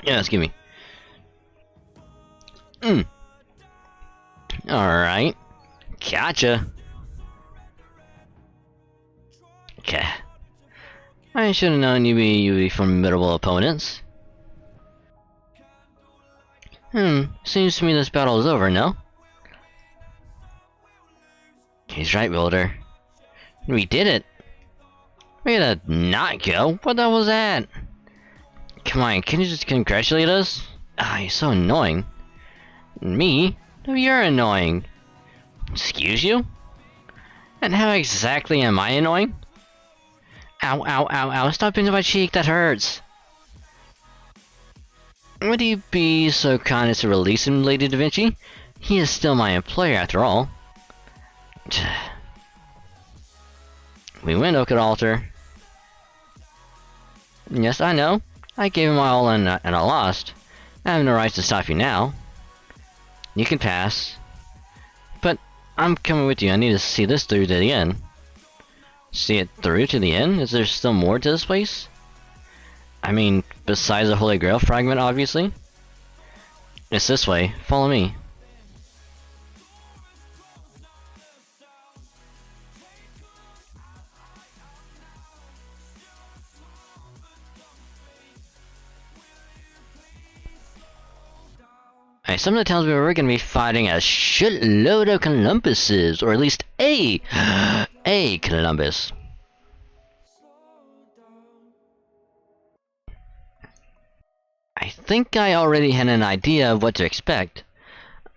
Yeah, excuse me. Alright. Gotcha. Okay. I should have known you'd be formidable opponents. Seems to me this battle is over, no? He's right, Builder. We did it! Way to not go? What the hell was that? Come on, can you just congratulate us? Ah, you're so annoying. Me? No, you're annoying. Excuse you? And how exactly am I annoying? Ow, ow, ow, ow, stop pinching my cheek, that hurts! Would you be so kind as to release him, Lady Da Vinci? He is still my employer, after all. We win, Oak Altar. Yes, I know. I gave him my all and I lost. I have no right to stop you now. You can pass. But I'm coming with you. I need to see this through to the end. See it through to the end? Is there still more to this place? I mean, besides the Holy Grail fragment, obviously. It's this way. Follow me. Alright, some of the tells me we're gonna be fighting a shitload of Columbuses, or at least a Columbus. I think I already had an idea of what to expect.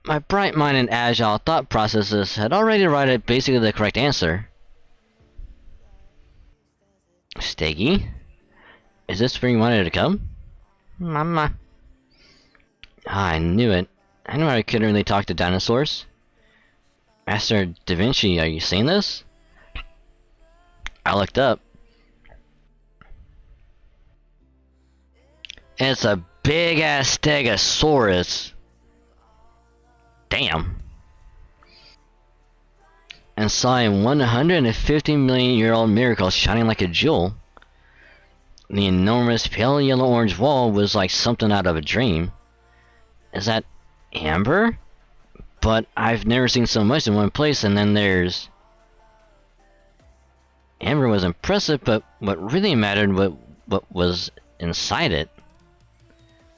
My bright mind and agile thought processes had already arrived at basically the correct answer. Steggy? Is this where you wanted to come? Mama. Ah, I knew it. I knew I couldn't really talk to dinosaurs. Master Da Vinci, are you seeing this? I looked up. It's a big-ass Stegosaurus. Damn. And saw a 150 million year old miracle shining like a jewel. The enormous pale yellow-orange wall was like something out of a dream. Is that amber? But I've never seen so much in one place, and then there's... Amber was impressive, but what really mattered what was inside it.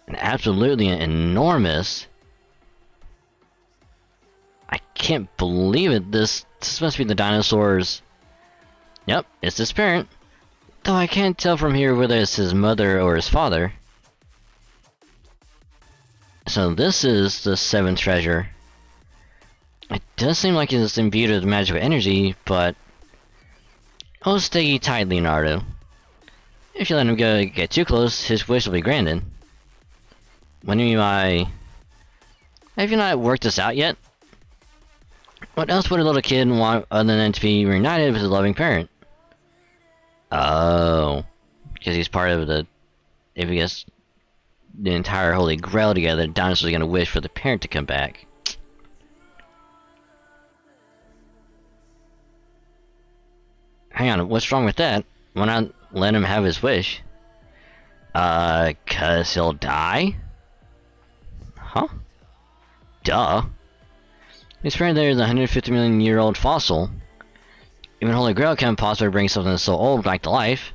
And absolutely enormous. I can't believe it. This must be the dinosaurs. Yep, it's his parent. Though I can't tell from here whether it's his mother or his father. So this is the seventh treasure. It does seem like it's imbued with magical energy, but... Oh, stay tight, Leonardo. If you let him get too close, his wish will be granted. When do you mean by... Have you not worked this out yet? What else would a little kid want other than to be reunited with his loving parent? Oh. Because he's part of the... If he gets the entire Holy Grail together, the dinosaur's gonna wish for the parent to come back. Hang on, what's wrong with that? Why not let him have his wish? 'Cause he'll die? Huh? Duh. His parent there is a 150 million year old fossil. Even Holy Grail can't possibly bring something so old back to life.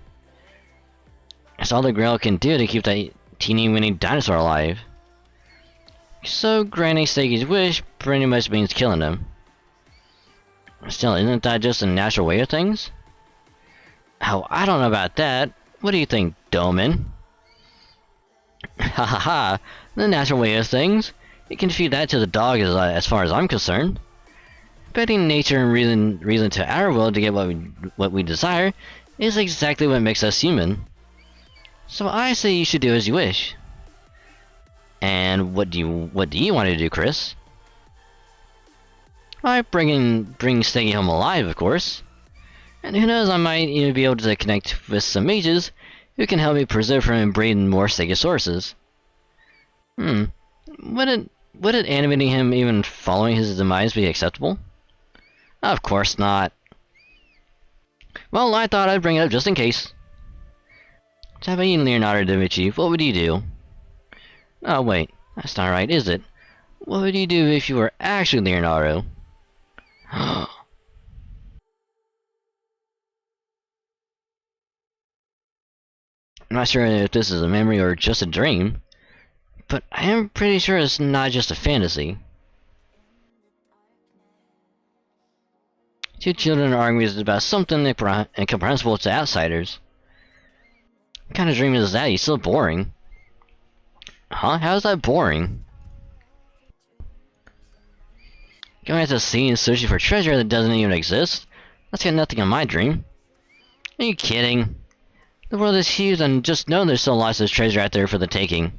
That's all the Grail can do to keep that teeny weeny dinosaur alive. So granting Steggy's wish pretty much means killing him. Still, isn't that just a natural way of things? Oh, I don't know about that. What do you think, Doman? Ha ha ha, the natural way of things. You can feed that to the dog as far as I'm concerned. Bending nature and reason to our will to get what we desire is exactly what makes us human. So I say you should do as you wish. And what do you want to do, Chris? I bring Steggy home alive, of course. And who knows, I might even be able to connect with some mages who can help me preserve him and breed more Stegosauruses. Would it animating him even following his demise be acceptable? Of course not. Well, I thought I'd bring it up just in case. So how about you, Leonardo da Vinci? What would you do? Oh wait, that's not right, is it? What would you do if you were actually Leonardo? I'm not sure if this is a memory or just a dream, but I am pretty sure it's not just a fantasy. Two children arguing about something incomprehensible to outsiders. What kind of dream is that? He's so boring. Huh? How is that boring? Going out to sea and searching for treasure that doesn't even exist? That's got nothing on my dream. Are you kidding? The world is huge and just know there's still lots of treasure out there for the taking.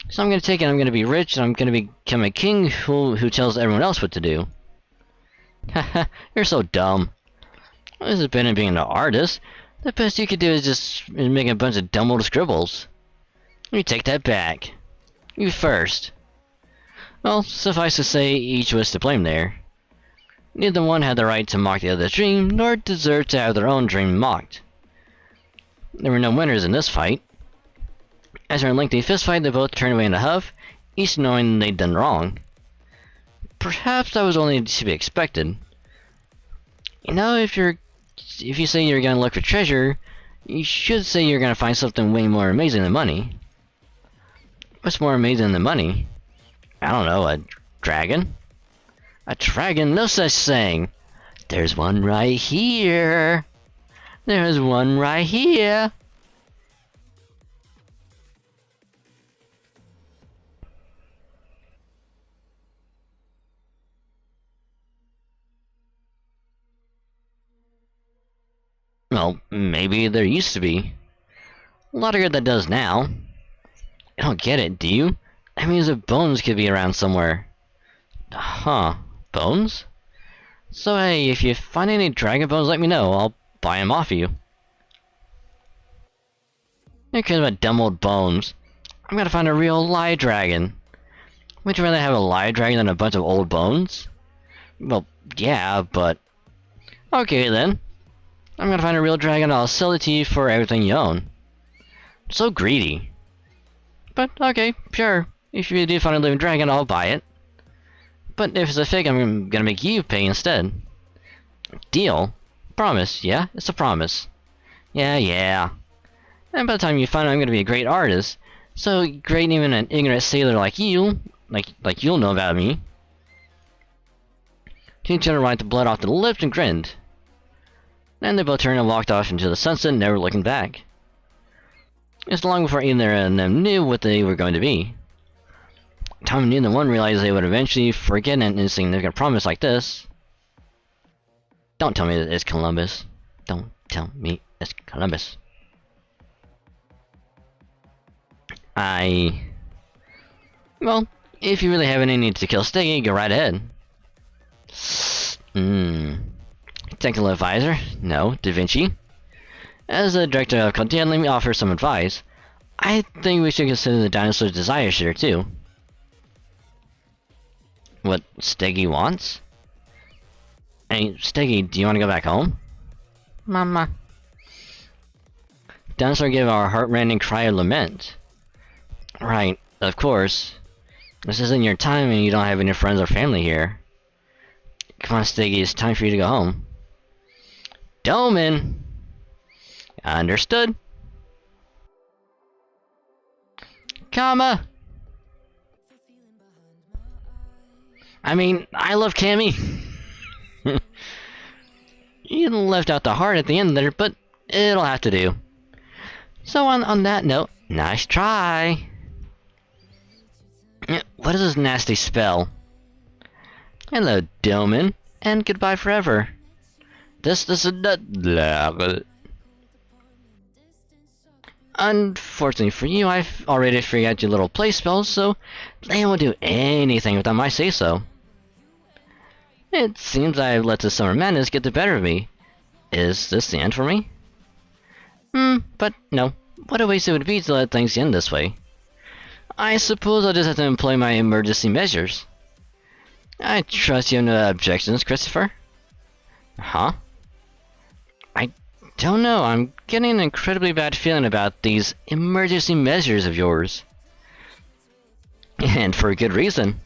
So I'm gonna take it, I'm gonna be rich, and I'm gonna become a king who tells everyone else what to do. Haha, you're so dumb. What has it been in being an artist? The best you could do is just make a bunch of dumb old scribbles. Let me take that back. You first. Well, suffice to say, each was to blame there. Neither one had the right to mock the other's dream, nor deserved to have their own dream mocked. There were no winners in this fight. After a lengthy fistfight, they both turned away in a huff, each knowing they'd done wrong. Perhaps that was only to be expected. You know, if you say you're gonna look for treasure, you should say you're gonna find something way more amazing than money. What's more amazing than money? I don't know, a dragon? A dragon? No such thing! There's one right here! There's one right here! Well, maybe there used to be. A lot of good that does now. I don't get it, do you? That means that bones could be around somewhere. Huh. Bones? So hey, if you find any dragon bones, let me know. I'll buy them off you. Who cares about dumb old bones? I'm gonna find a real live dragon. Would you rather have a live dragon than a bunch of old bones? Well, yeah, but... Okay then. I'm gonna find a real dragon and I'll sell it to you for everything you own. So greedy. But, okay, sure. If you do find a living dragon, I'll buy it. But if it's a fake, I'm gonna make you pay instead. Deal? Promise, yeah? It's a promise. Yeah. And by the time you find out, I'm gonna be a great artist. So great even an ignorant sailor like you, like you'll know about me. King Cheddar wiped the blood off the lips and grinned. Then they both turned and walked off into the sunset, never looking back. It's long before either of them knew what they were going to be. Tom and neither one realized they would eventually forget an insignificant promise like this. Don't tell me that it's Columbus. Don't tell me it's Columbus. Well, if you really have any need to kill Stiggy, go right ahead. Technical advisor? No, Da Vinci. As the director of Content, let me offer some advice. I think we should consider the dinosaur's desires here, too. What Steggy wants? Hey, Steggy, do you want to go back home? Mama. Dinosaur gave our heart-rending cry of lament. Right, of course. This isn't your time and you don't have any friends or family here. Come on, Steggy, it's time for you to go home. Doman! Understood. Comma! I mean, I love Cammy. You left out the heart at the end there, but it'll have to do. So on that note, nice try. What is this nasty spell? Hello, Doman, and goodbye forever. This is Unfortunately for you, I've already figured out your little play spells, so they won't do anything without my say-so. It seems I've let the summer madness get the better of me. Is this the end for me? But no. What a waste it would be to let things end this way. I suppose I'll just have to employ my emergency measures. I trust you have no objections, Christopher? Huh? I don't know, I'm getting an incredibly bad feeling about these emergency measures of yours. And for good reason.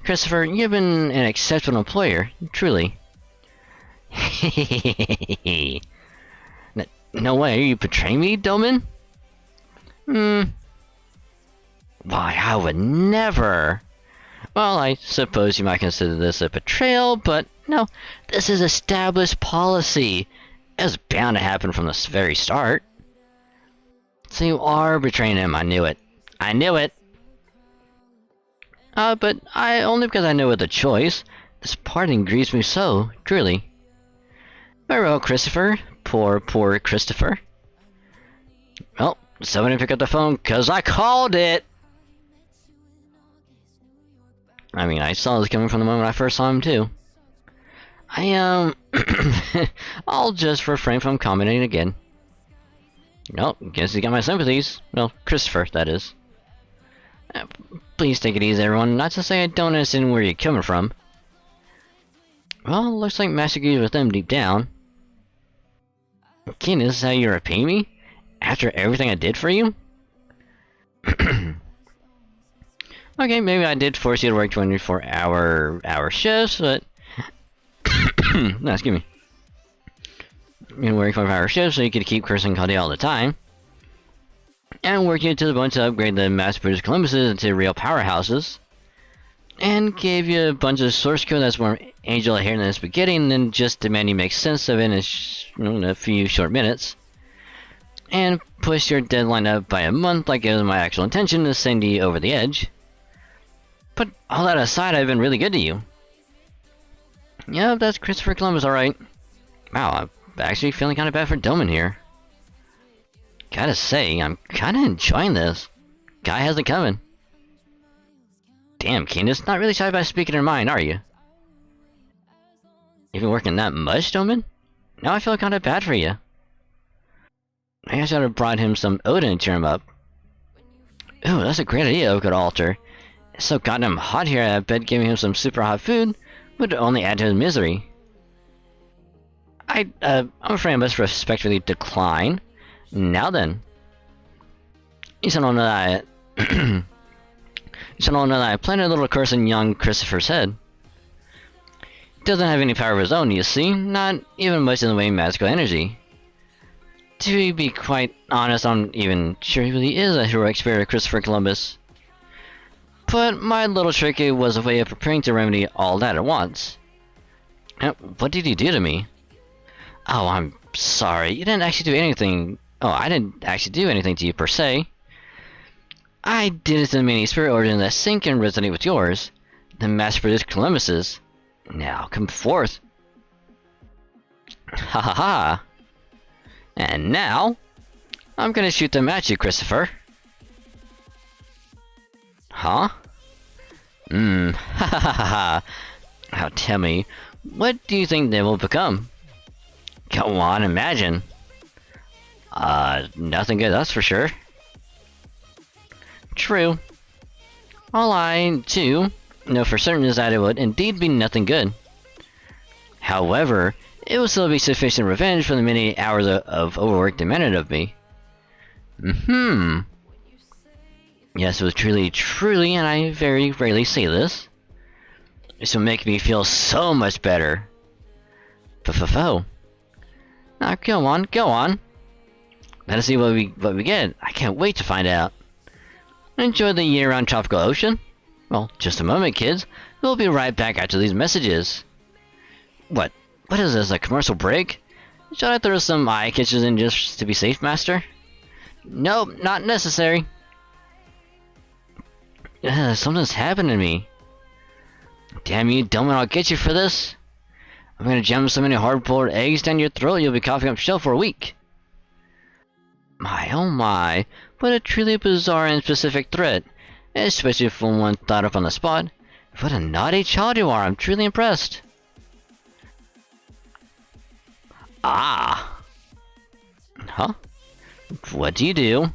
Christopher, you've been an exceptional employer, truly. No way, are you betraying me, Doman? Why, I would never. Well, I suppose you might consider this a betrayal, but no, this is established policy. It was bound to happen from the very start. So you are betraying him, I knew it. I knew it! But only because I know of the choice. This parting grieves me so, truly. Very well, Christopher. Poor Christopher. Well, someone pick up the phone, cause I called it! I mean, I saw this coming from the moment I first saw him, too. I'll just refrain from commenting again. Well, guess he got my sympathies. Well, Christopher, that is. Please take it easy, everyone. Not to say I don't understand where you're coming from. Well, looks like Master agrees with them deep down. Ken, is this how you're repaying me? After everything I did for you? Okay, maybe I did force you to work 24-hour shifts, but... no, excuse me. You work 5-hour shifts so you could keep cursing Cody all the time. And work you to the bone to upgrade the mass-produced Columbuses into real powerhouses. And gave you a bunch of source code that's more angel hair than spaghetti, and then just demand you make sense of it in a few short minutes. And push your deadline up by a month like it was my actual intention to send you over the edge. But all that aside, I've been really good to you. Yeah, that's Christopher Columbus, alright. Wow, I'm actually feeling kind of bad for Doman here. Gotta say, I'm kind of enjoying this. Guy has it coming. Damn, Candace, not really shy about speaking her mind, are you? You've been working that much, Doman? Now I feel kind of bad for you. Maybe I should have brought him some Odin to cheer him up. Ooh, that's a great idea, Oak Altar. It's so goddamn hot here, I bet giving him some super hot food would only add to his misery. I'm afraid I must respectfully decline. Now then. You should all know that I planted a little curse in young Christopher's head. He doesn't have any power of his own, you see, not even much in the way of magical energy. To be quite honest, I'm not even sure he really is a heroic spirit of Christopher Columbus. But my little trick was a way of preparing to remedy all that at once. What did you do to me? Oh, I'm sorry, you didn't actually do anything. Oh, I didn't actually do anything to you per se. I did it to the many spirit origins that sync and resonate with yours, the mass-produced Columbuses. Now, come forth. Ha ha ha. And now, I'm gonna shoot them at you, Christopher. Huh? Ha ha ha ha. Now tell me, what do you think they will become? Go on, imagine. Nothing good, that's for sure. True. All I, too, know for certain is that it would indeed be nothing good. However, it will still be sufficient revenge for the many hours of overwork demanded of me. Yes, it was truly, and I very rarely say this. This will make me feel so much better. F-f-fo. Now, go on. Let us see what we get. I can't wait to find out. Enjoy the year-round tropical ocean? Well, just a moment, kids. We'll be right back after these messages. What is this, a commercial break? Should I throw some eye catchers in just to be safe, Master? Nope, not necessary. Something's happened to me. Damn you, Doman, I'll get you for this. I'm gonna jam so many hard-boiled eggs down your throat you'll be coughing up shell for a week. My oh my, what a truly bizarre and specific threat, especially for one thought up on the spot. What a naughty child you are, I'm truly impressed. Ah. Huh? What do you do?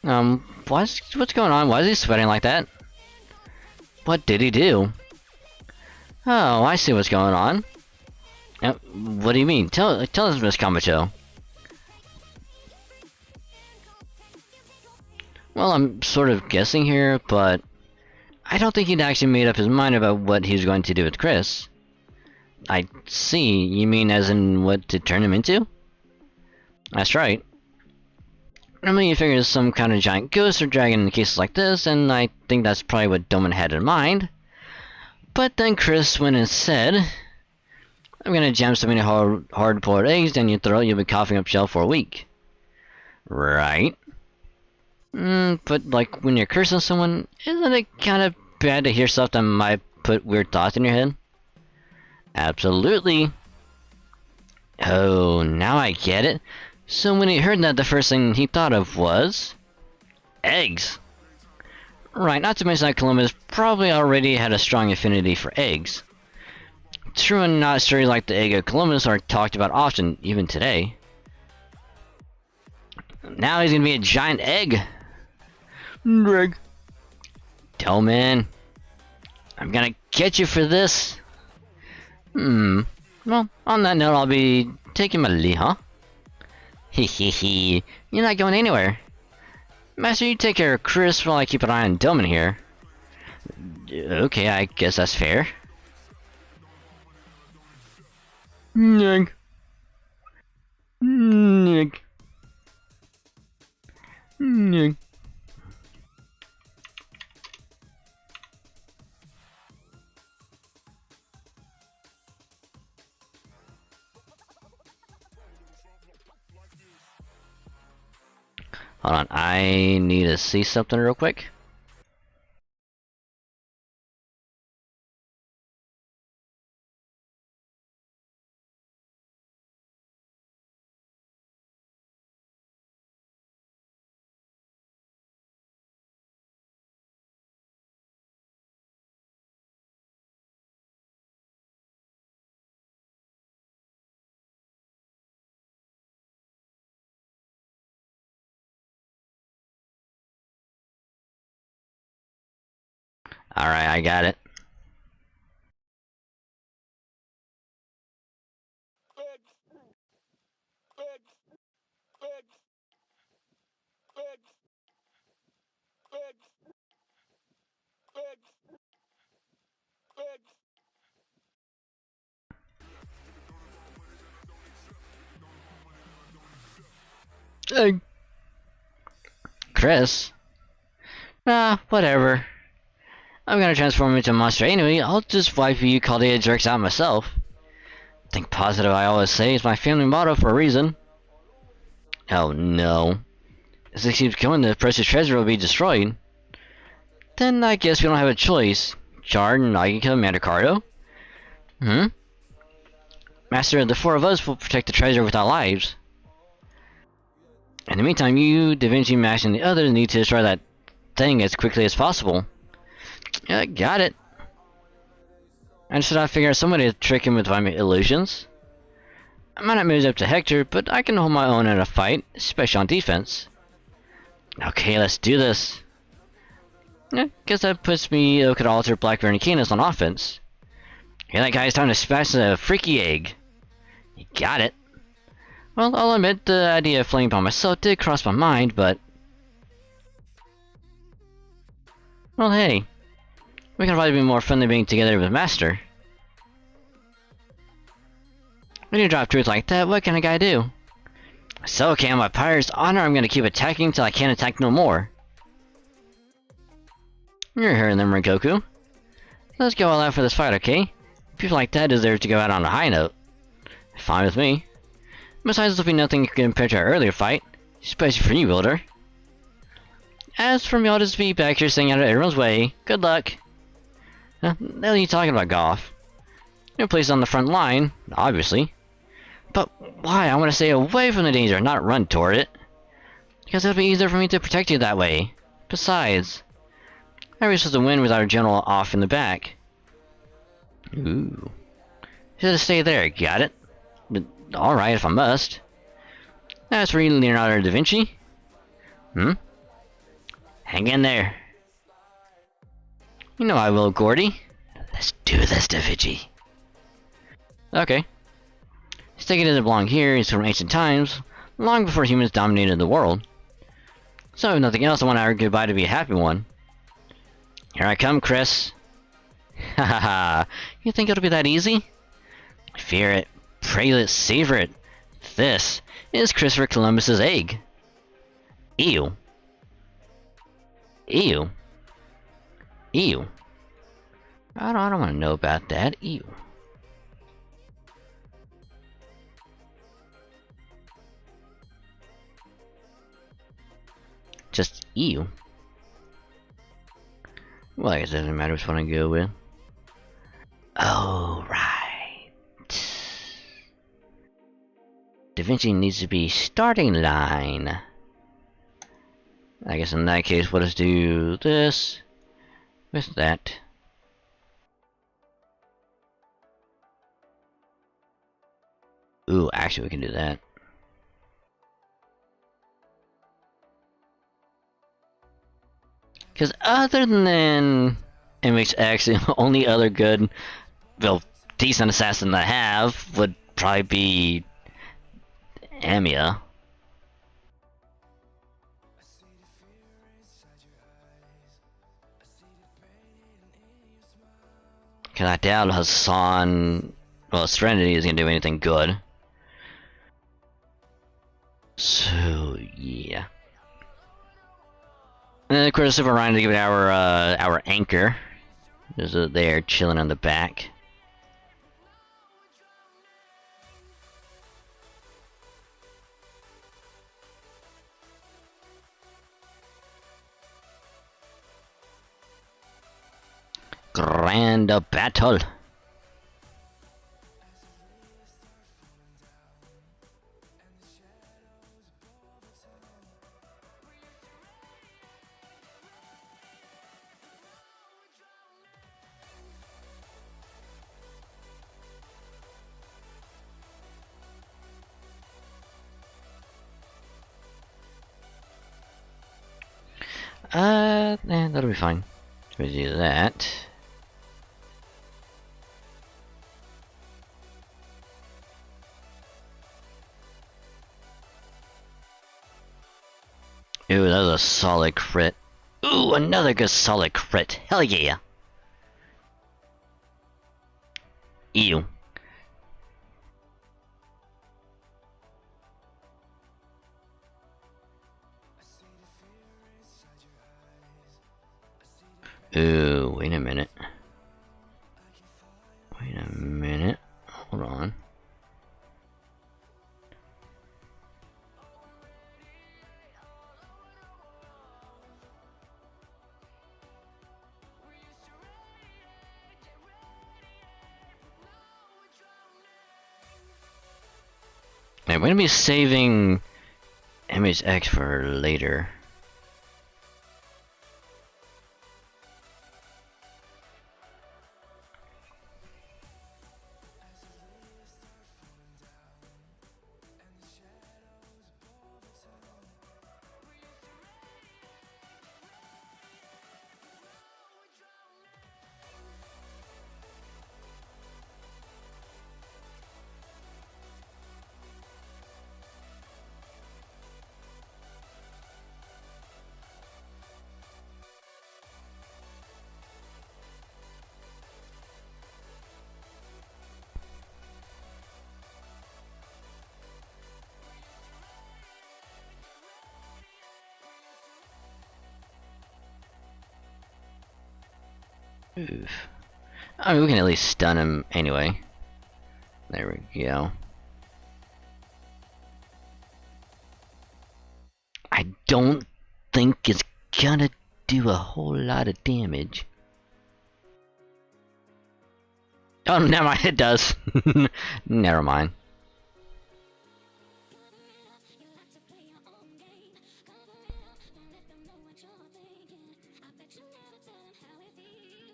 What's going on? Why is he sweating like that? What did he do? Oh, I see what's going on. What do you mean? Tell us, Miss Camacho. Well, I'm sort of guessing here, but I don't think he'd actually made up his mind about what he was going to do with Chris. I see. You mean as in what to turn him into? That's right. Normally you figure it's some kind of giant ghost or dragon in cases like this, and I think that's probably what Doman had in mind. But then Chris went and said, I'm gonna jam so many hard-boiled eggs down your throat you'll be coughing up shell for a week. Right. But like when you're cursing someone, isn't it kind of bad to hear stuff that might put weird thoughts in your head? Absolutely. Oh, now I get it. So when he heard that, the first thing he thought of was eggs. Right, not to mention that Columbus probably already had a strong affinity for eggs. True and not stories like the egg of Columbus are talked about often, even today. Now he's gonna be a giant egg. Egg. Doman, I'm gonna get you for this. Well, on that note, I'll be taking my leave, huh? Hehehe, you're not going anywhere. Master, you take care of Chris while I keep an eye on Doman here. Okay, I guess that's fair. Nig. Nig. Nig. Hold on, I need to see something real quick. Alright, I got it. Egg. Chris? Whatever. I'm gonna transform into a monster anyway. I'll just wipe you call the jerks out myself. Think positive, I always say, is my family motto for a reason. Oh no. If this keeps going, the precious treasure will be destroyed. Then I guess we don't have a choice. Chard and I can kill Mandracardo? Master, the four of us will protect the treasure with our lives. In the meantime, you, Da Vinci, Mash, and the others need to destroy that thing as quickly as possible. Yeah, got it. And should I figure out some way to trick him with my illusions? I might not move up to Hector, but I can hold my own in a fight, especially on defense. Okay, let's do this. Yeah, guess that puts me could alter Blackbeard and Canis on offense. Okay, that guy's time to smash the freaky egg. You got it. Well, I'll admit the idea of flaying by myself did cross my mind, but... Well, hey. We can probably be more fun than being together with Master. When you drop truth like that, what can a guy do? So, okay, on my pirate's honor, I'm gonna keep attacking till I can't attack no more. You're hearing them, Rengoku. Let's go all out for this fight, okay? People like that deserve to go out on a high note. Fine with me. Besides, there'll be nothing compared to our earlier fight, especially for you, Wilder. As for me, I'll just be back here staying out of everyone's way. Good luck. What are you talking about, Goff? Your place on the front line, obviously. But why? I want to stay away from the danger, not run toward it. Because it'll be easier for me to protect you that way. Besides, how are we supposed to win with our general off in the back? Ooh. Should stay there, got it? But alright if I must. As for you, Leonardo da Vinci. Hang in there. You know I will, Gordy. Let's do this, Da Vinci. Okay. His ticket doesn't belong here. He's from ancient times, long before humans dominated the world. So if nothing else, I want our goodbye to be a happy one. Here I come, Chris. Hahaha. You think it'll be that easy? Fear it. Pray it. Savor it. This is Christopher Columbus's egg. Ew. Ew. Ew. I don't want to know about that. Ew. Just ew. Well, I guess it doesn't matter which one I go with. Oh, right. Da Vinci needs to be starting line. I guess in that case, we'll just do this with that. Ooh, actually, we can do that. Because other than MHX, the only other good, well, decent assassin I have would probably be Amia. Because I doubt Hassan, well, Serenity is going to do anything good. So, yeah. And then of course, if we're trying to give it our anchor, is there chilling on the back. Grand battle. That'll be fine. We do that. Ooh, that was a solid crit. Ooh, another good solid crit. Hell yeah. Ew. Ooh, wait a minute. Wait a minute. Hold on. I'm gonna be saving MHX for later. Oof. I mean, we can at least stun him anyway. There we go. I don't think it's gonna do a whole lot of damage. Oh, never mind, it does. Never mind.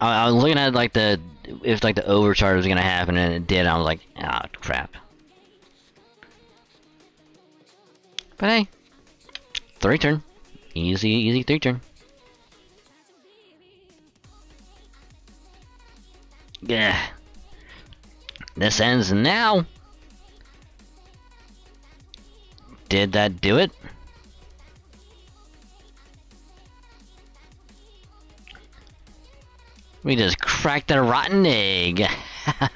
I was looking at like if like the overcharge was gonna happen, and it did. I was like, ah, crap. But hey, 3-turn, easy 3-turn. Yeah, this ends now. Did that do it? We just cracked a rotten egg.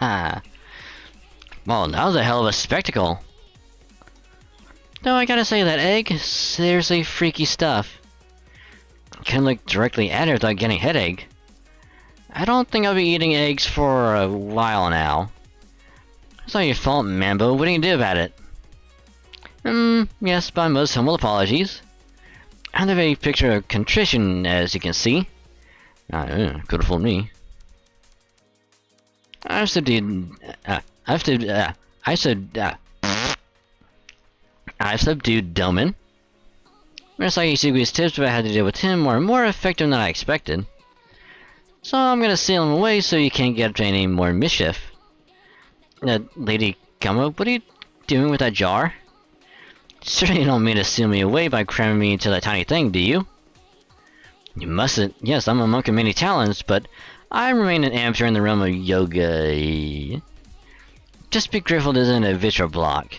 Well, that was a hell of a spectacle. Though I gotta say, that egg, seriously freaky stuff. Couldn't look directly at it without getting a headache. I don't think I'll be eating eggs for a while now. It's not your fault, Mambo. What do you do about it? Yes, my most humble apologies. I have a picture of contrition, as you can see. Could have fooled me. I've subdued Doman. Murasaki tips about how to deal with him were more effective than I expected. So I'm gonna seal him away so you can't get up to any more mischief. Lady Gummo, what are you doing with that jar? Certainly don't mean to seal me away by cramming me into that tiny thing, do you? You mustn't. Yes, I'm a monk of many talents, but I remain an amateur in the realm of yoga. Just be grateful it isn't a vitro block.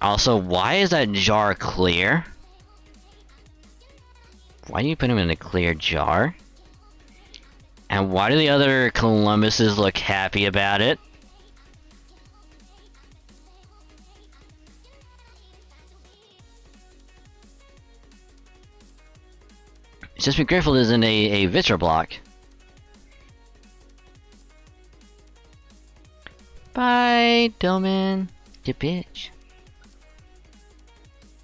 Also, why is that jar clear? Why do you put him in a clear jar? And why do the other Columbuses look happy about it? Just be grateful it isn't a vitro block. Bye, Doman. You bitch.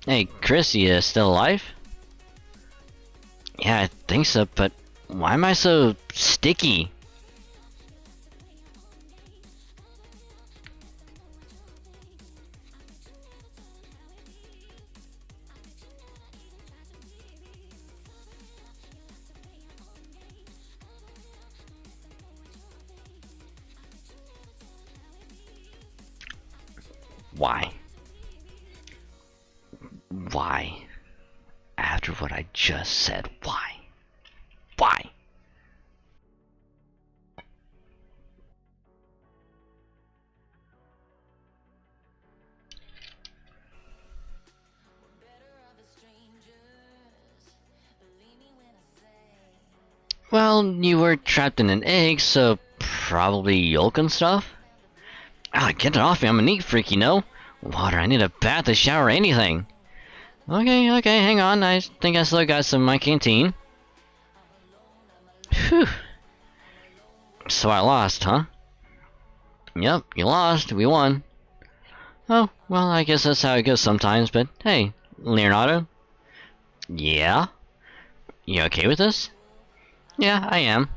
Hey, Chris, you still alive? Yeah, I think so, but why am I so sticky? Why? Why? After what I just said, why? Why? Well, you were trapped in an egg, so probably yolk and stuff? Ah, get it off me, I'm a neat freak, you know? Water, I need a bath, a shower, anything. Okay, hang on, I think I still got some in my canteen. Phew. So I lost, huh? Yep, you lost, we won. Oh, well, I guess that's how it goes sometimes, but hey, Leonardo? Yeah? You okay with this? Yeah, I am.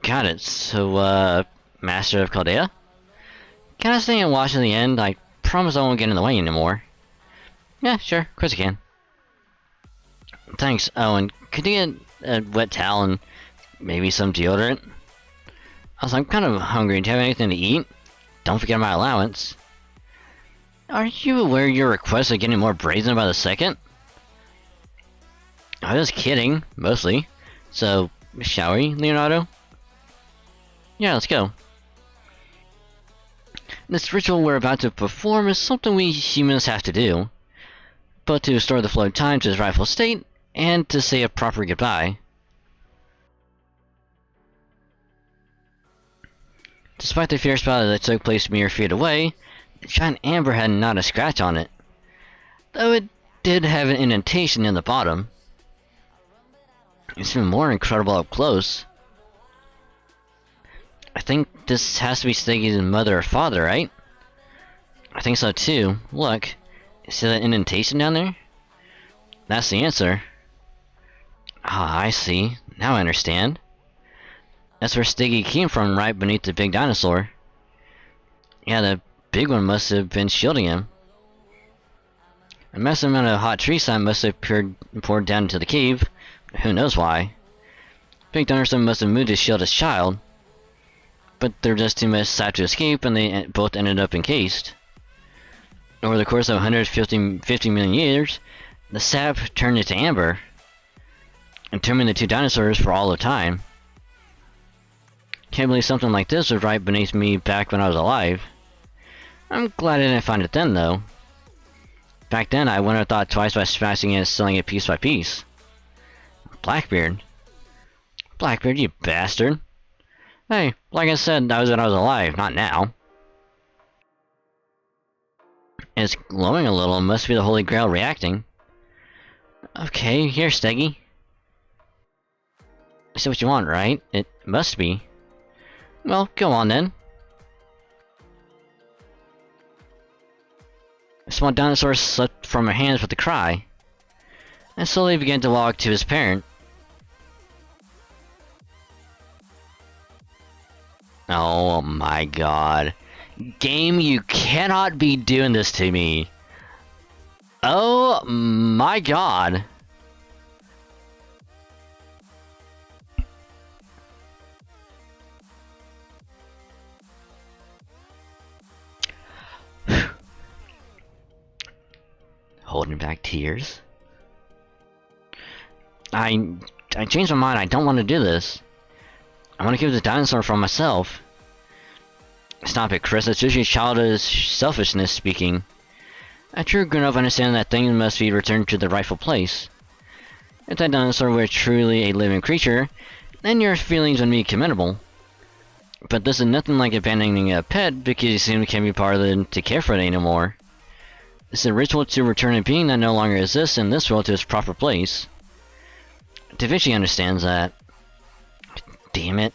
Got it, so, Master of Chaldea? Can I stay and watch to the end? I promise I won't get in the way anymore. Yeah, sure, of course I can. Thanks. Oh, and could you get a wet towel and maybe some deodorant? Also, I'm kind of hungry. Do you have anything to eat? Don't forget my allowance. Are you aware your requests are getting more brazen by the second? I was kidding, mostly. So, shall we, Leonardo? Yeah, let's go. This ritual we're about to perform is something we humans have to do, both to restore the flow of time to its rightful state, and to say a proper goodbye. Despite the fierce battle that took place mere feet away, the giant amber had not a scratch on it, though it did have an indentation in the bottom. It's even more incredible up close. I think this has to be Stiggy's mother or father, right? I think so too. Look, see that indentation down there? That's the answer. Ah, I see. Now I understand. That's where Stiggy came from, right beneath the big dinosaur. Yeah, the big one must have been shielding him. A massive amount of hot tree sap must have poured down into the cave. Who knows why? Big dinosaur must have moved to shield his child. But there was just too much sap to escape, and they both ended up encased. Over the course of 150 million years, the sap turned into amber, entombing the two dinosaurs for all of time. Can't believe something like this was right beneath me back when I was alive. I'm glad I didn't find it then, though. Back then, I wouldn't have thought twice by smashing it and selling it piece by piece. Blackbeard. Blackbeard, you bastard. Hey, like I said, that was when I was alive, not now. It's glowing a little, must be the Holy Grail reacting. Okay, here, Steggy. That's what you want, right? It must be. Well, go on then. A small dinosaur slipped from her hands with a cry, and slowly began to walk to his parent. Oh my god. Game, you cannot be doing this to me. Oh my god. Holding back tears. I changed my mind. I don't want to do this. I want to keep the dinosaur for myself. Stop it, Chris. That's usually childish selfishness speaking. A true grown-up understands that things must be returned to the rightful place. If that dinosaur were truly a living creature, then your feelings would be commendable. But this is nothing like abandoning a pet because you simply can't be part of it to care for it anymore. It's a ritual to return a being that no longer exists in this world to its proper place. Da Vinci understands that. Damn it.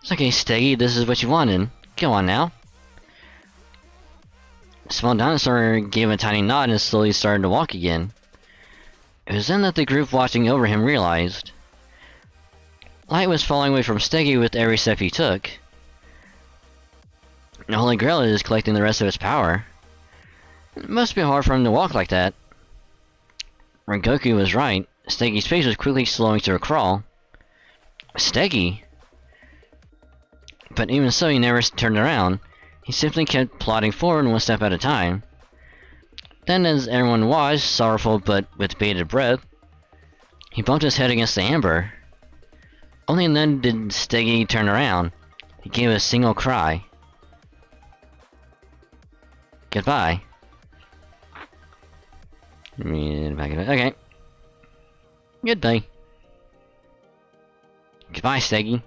It's okay, Steggy, this is what you wanted. Go on now. The small dinosaur gave a tiny nod and slowly started to walk again. It was then that the group watching over him realized. Light was falling away from Steggy with every step he took. The Holy Grail is collecting the rest of its power. It must be hard for him to walk like that. Rengoku was right. Steggy's pace was quickly slowing to a crawl. Steggy? But even so, he never turned around. He simply kept plodding forward one step at a time. Then, as everyone watched, sorrowful but with bated breath, he bumped his head against the amber. Only then did Steggy turn around. He gave a single cry. Goodbye. Okay. Good day. Goodbye, Steggy.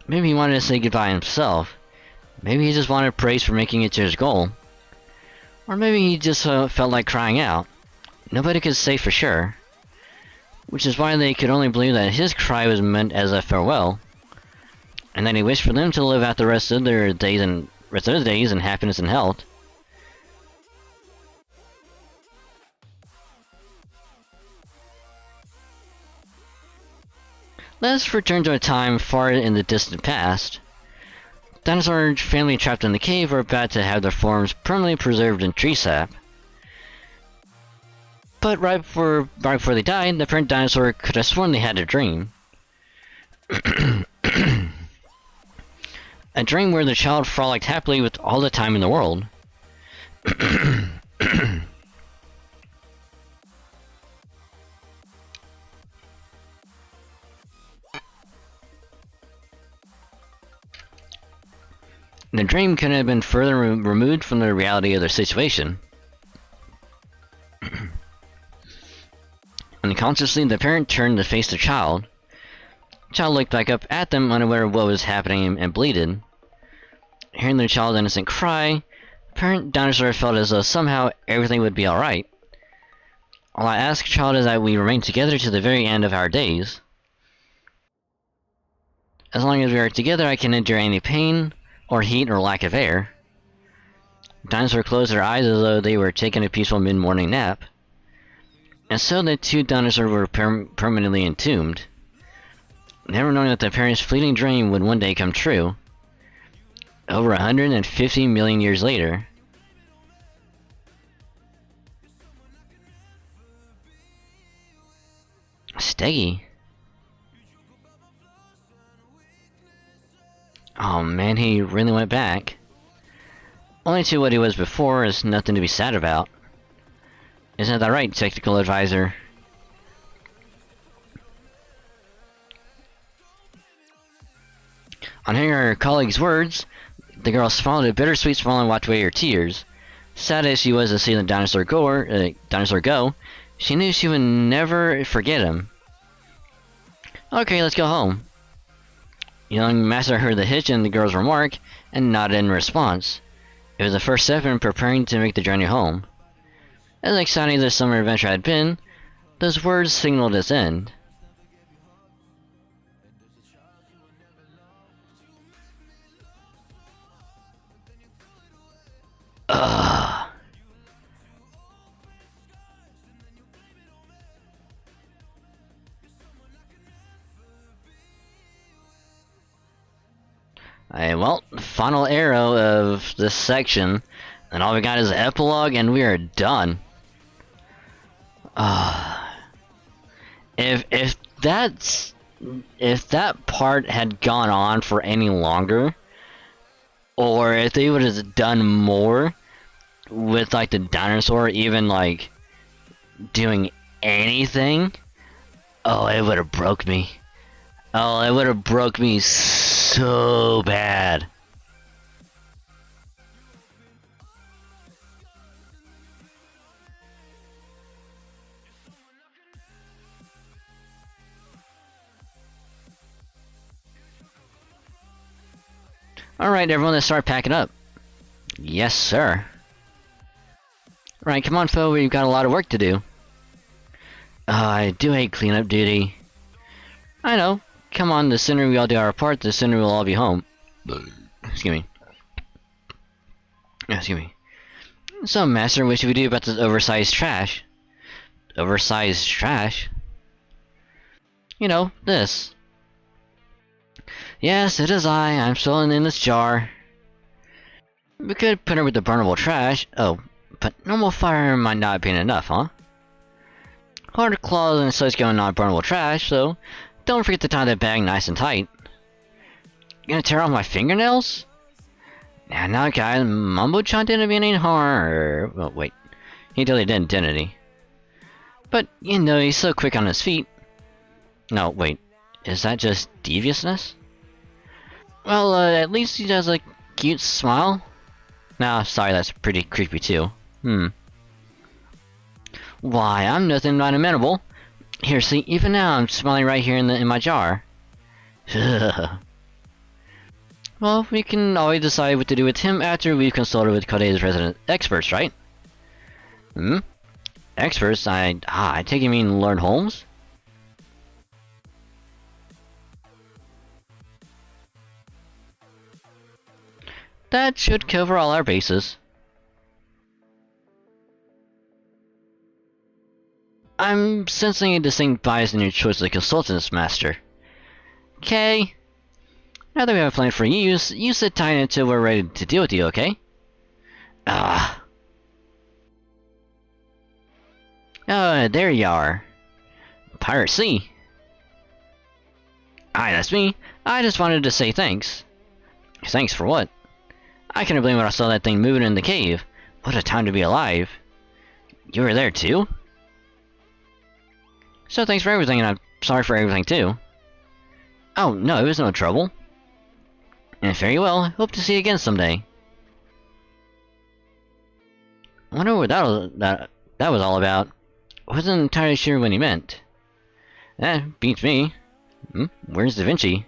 Maybe he wanted to say goodbye himself. Maybe he just wanted praise for making it to his goal. Or maybe he just felt like crying out. Nobody could say for sure. Which is why they could only believe that his cry was meant as a farewell. And that he wished for them to live out the rest of their days in happiness and health. Let's return to a time far in the distant past. Dinosaur family trapped in the cave were about to have their forms permanently preserved in tree sap. But right before they died, the parent dinosaur could have sworn they had a dream. A dream where the child frolicked happily with all the time in the world. The dream couldn't have been further removed from the reality of their situation. Unconsciously, the parent turned to face the child. The child looked back up at them, unaware of what was happening, and bleated. Hearing the child's innocent cry, the parent dinosaur felt as though somehow everything would be alright. All I ask, child, is that we remain together to the very end of our days. As long as we are together, I can endure any pain, or heat, or lack of air. The dinosaur closed their eyes as though they were taking a peaceful mid-morning nap. And so the two dinosaurs were permanently entombed, never knowing that the parents' fleeting dream would one day come true. Over 150 million years later. Steggy. Oh man, he really went back. Only to what he was before is nothing to be sad about. Isn't that right, technical advisor? On hearing her colleague's words, the girl swallowed a bittersweet smile and wiped away her tears. Sad as she was to see the dinosaur go, She knew she would never forget him. Okay, let's go home. Young Master heard the hitch in the girl's remark and nodded in response. It was the first step in preparing to make the journey home. As exciting as this summer adventure had been, those words signaled its end. Ugh. Alright, well, final arrow of this section, and all we got is the epilogue, and we are done. If that part had gone on for any longer, or if they would have done more with like the dinosaur, even like doing anything, oh, it would have broke me. Oh, it would have broke me so bad. Alright, everyone, let's start packing up. Yes, sir. Right, come on, Phil, we've got a lot of work to do. I do hate cleanup duty. I know. Come on, the sooner we all do our part, the sooner we'll all be home. Excuse me. Excuse me. So, Master, what should we do about this oversized trash? Oversized trash? You know, this. Yes, it is I'm still in this jar. We could put her with the burnable trash. Oh, but normal fire might not be enough, huh? Hard claws and such go in non-burnable trash, so don't forget to tie that bag nice and tight. You gonna tear off my fingernails? Now guys, Mumbo-chan didn't mean any harm. Well, wait. He totally didn't he? But, you know, he's so quick on his feet. No, wait. Is that just deviousness? Well, at least he has a cute smile. Nah, sorry, that's pretty creepy too. Why, I'm nothing but amenable. Here, see, even now I'm smiling right here in my jar. Well, we can always decide what to do with him after we've consulted with Kodai's resident experts, right? Experts? I take you mean Lord Holmes? That should cover all our bases. I'm sensing a distinct bias in your choice of the consultants, Master. Okay. Now that we have a plan for you, you sit tight until we're ready to deal with you, okay? Oh, there you are. Pirate Sea. Hi, that's me. I just wanted to say thanks. Thanks for what? I couldn't believe when I saw that thing moving in the cave. What a time to be alive. You were there too? So thanks for everything, and I'm sorry for everything too. Oh, no, it was no trouble. And very well, hope to see you again someday. I wonder what that was all about. I wasn't entirely sure what he meant. Beats me. Where's Da Vinci?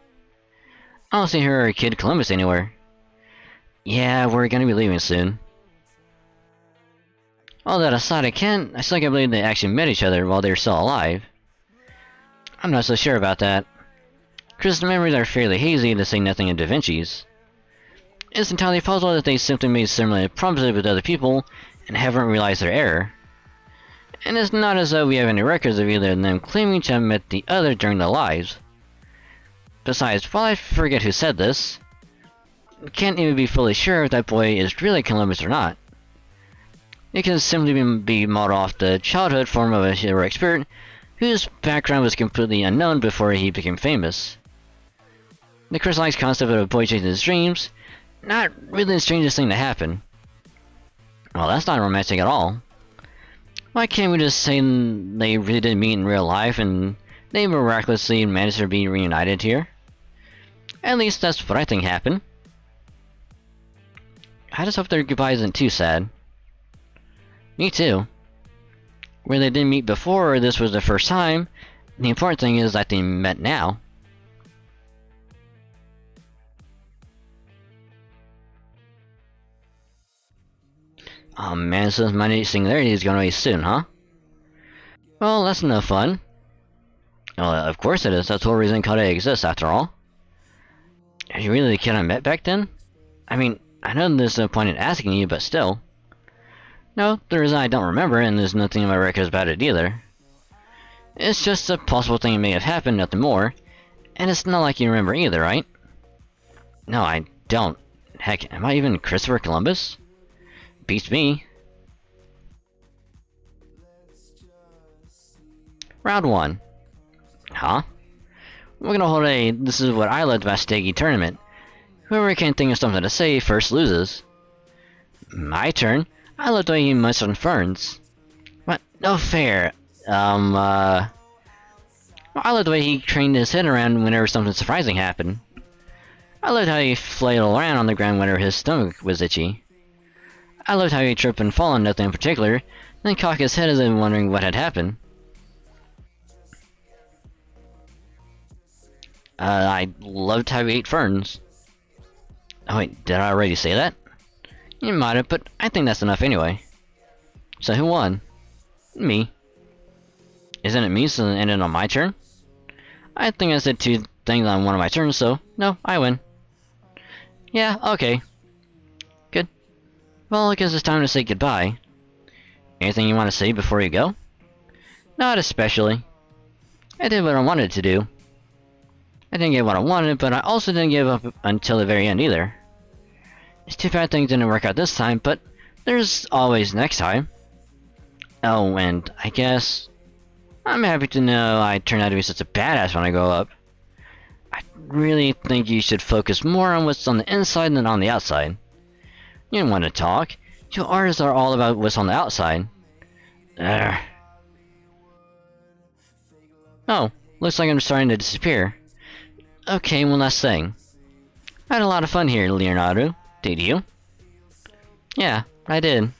I don't see her or Kid Columbus anywhere. Yeah, we're gonna be leaving soon. All that aside, I still can't believe they actually met each other while they were still alive. I'm not so sure about that. Chris's memories are fairly hazy, to say nothing of Da Vinci's. It's entirely possible that they simply made similar promises with other people and haven't realized their error. And it's not as though we have any records of either of them claiming to have met the other during their lives. Besides, while I forget who said this, I can't even be fully sure if that boy is really Columbus or not. It can simply be modeled off the childhood form of a heroic spirit whose background was completely unknown before he became famous. The crystallized concept of a boy chasing his dreams, not really the strangest thing to happen. Well, that's not romantic at all. Why can't we just say they really didn't meet in real life and they miraculously managed to be reunited here? At least that's what I think happened. I just hope their goodbye isn't too sad. Me too. where they didn't meet before or this was the first time. The important thing is that they met now. Oh man, so my new singularity is gonna be soon, huh? Well, that's no fun. Well, of course it is. That's the whole reason Kode exists, after all. Are you really the kid I met back then? I mean, I know there's no point in asking you, but still. No, the reason I don't remember, and there's nothing in my records about it either. It's just a possible thing that may have happened, nothing more. And it's not like you remember either, right? No, I don't. Heck, am I even Christopher Columbus? Beats me. Round 1. Huh? We're gonna hold a "this is what I led by Steggy" tournament. Whoever can think of something to say first loses. My turn. I led the way he must on ferns. What? No fair. I led the way he trained his head around whenever something surprising happened. I loved how he flailed around on the ground whenever his stomach was itchy. I loved how he tripped and fall on nothing in particular, then cocked his head as if wondering what had happened. I loved how he ate ferns. Oh wait, did I already say that? You might have, but I think that's enough anyway. So who won? Me. Isn't it me, so it ended on my turn? I think I said 2 things on one of my turns, so no, I win. Yeah, okay. Good. Well, I guess it's time to say goodbye. Anything you want to say before you go? Not especially. I did what I wanted to do. I didn't get what I wanted, but I also didn't give up until the very end either. It's too bad things didn't work out this time, but there's always next time. Oh, and I guess I'm happy to know I turned out to be such a badass when I grow up. I really think you should focus more on what's on the inside than on the outside. You don't want to talk. You artists are all about what's on the outside. Urgh. Oh, looks like I'm starting to disappear. Okay, one last thing. I had a lot of fun here, Leonardo. Did you? Yeah, I did. It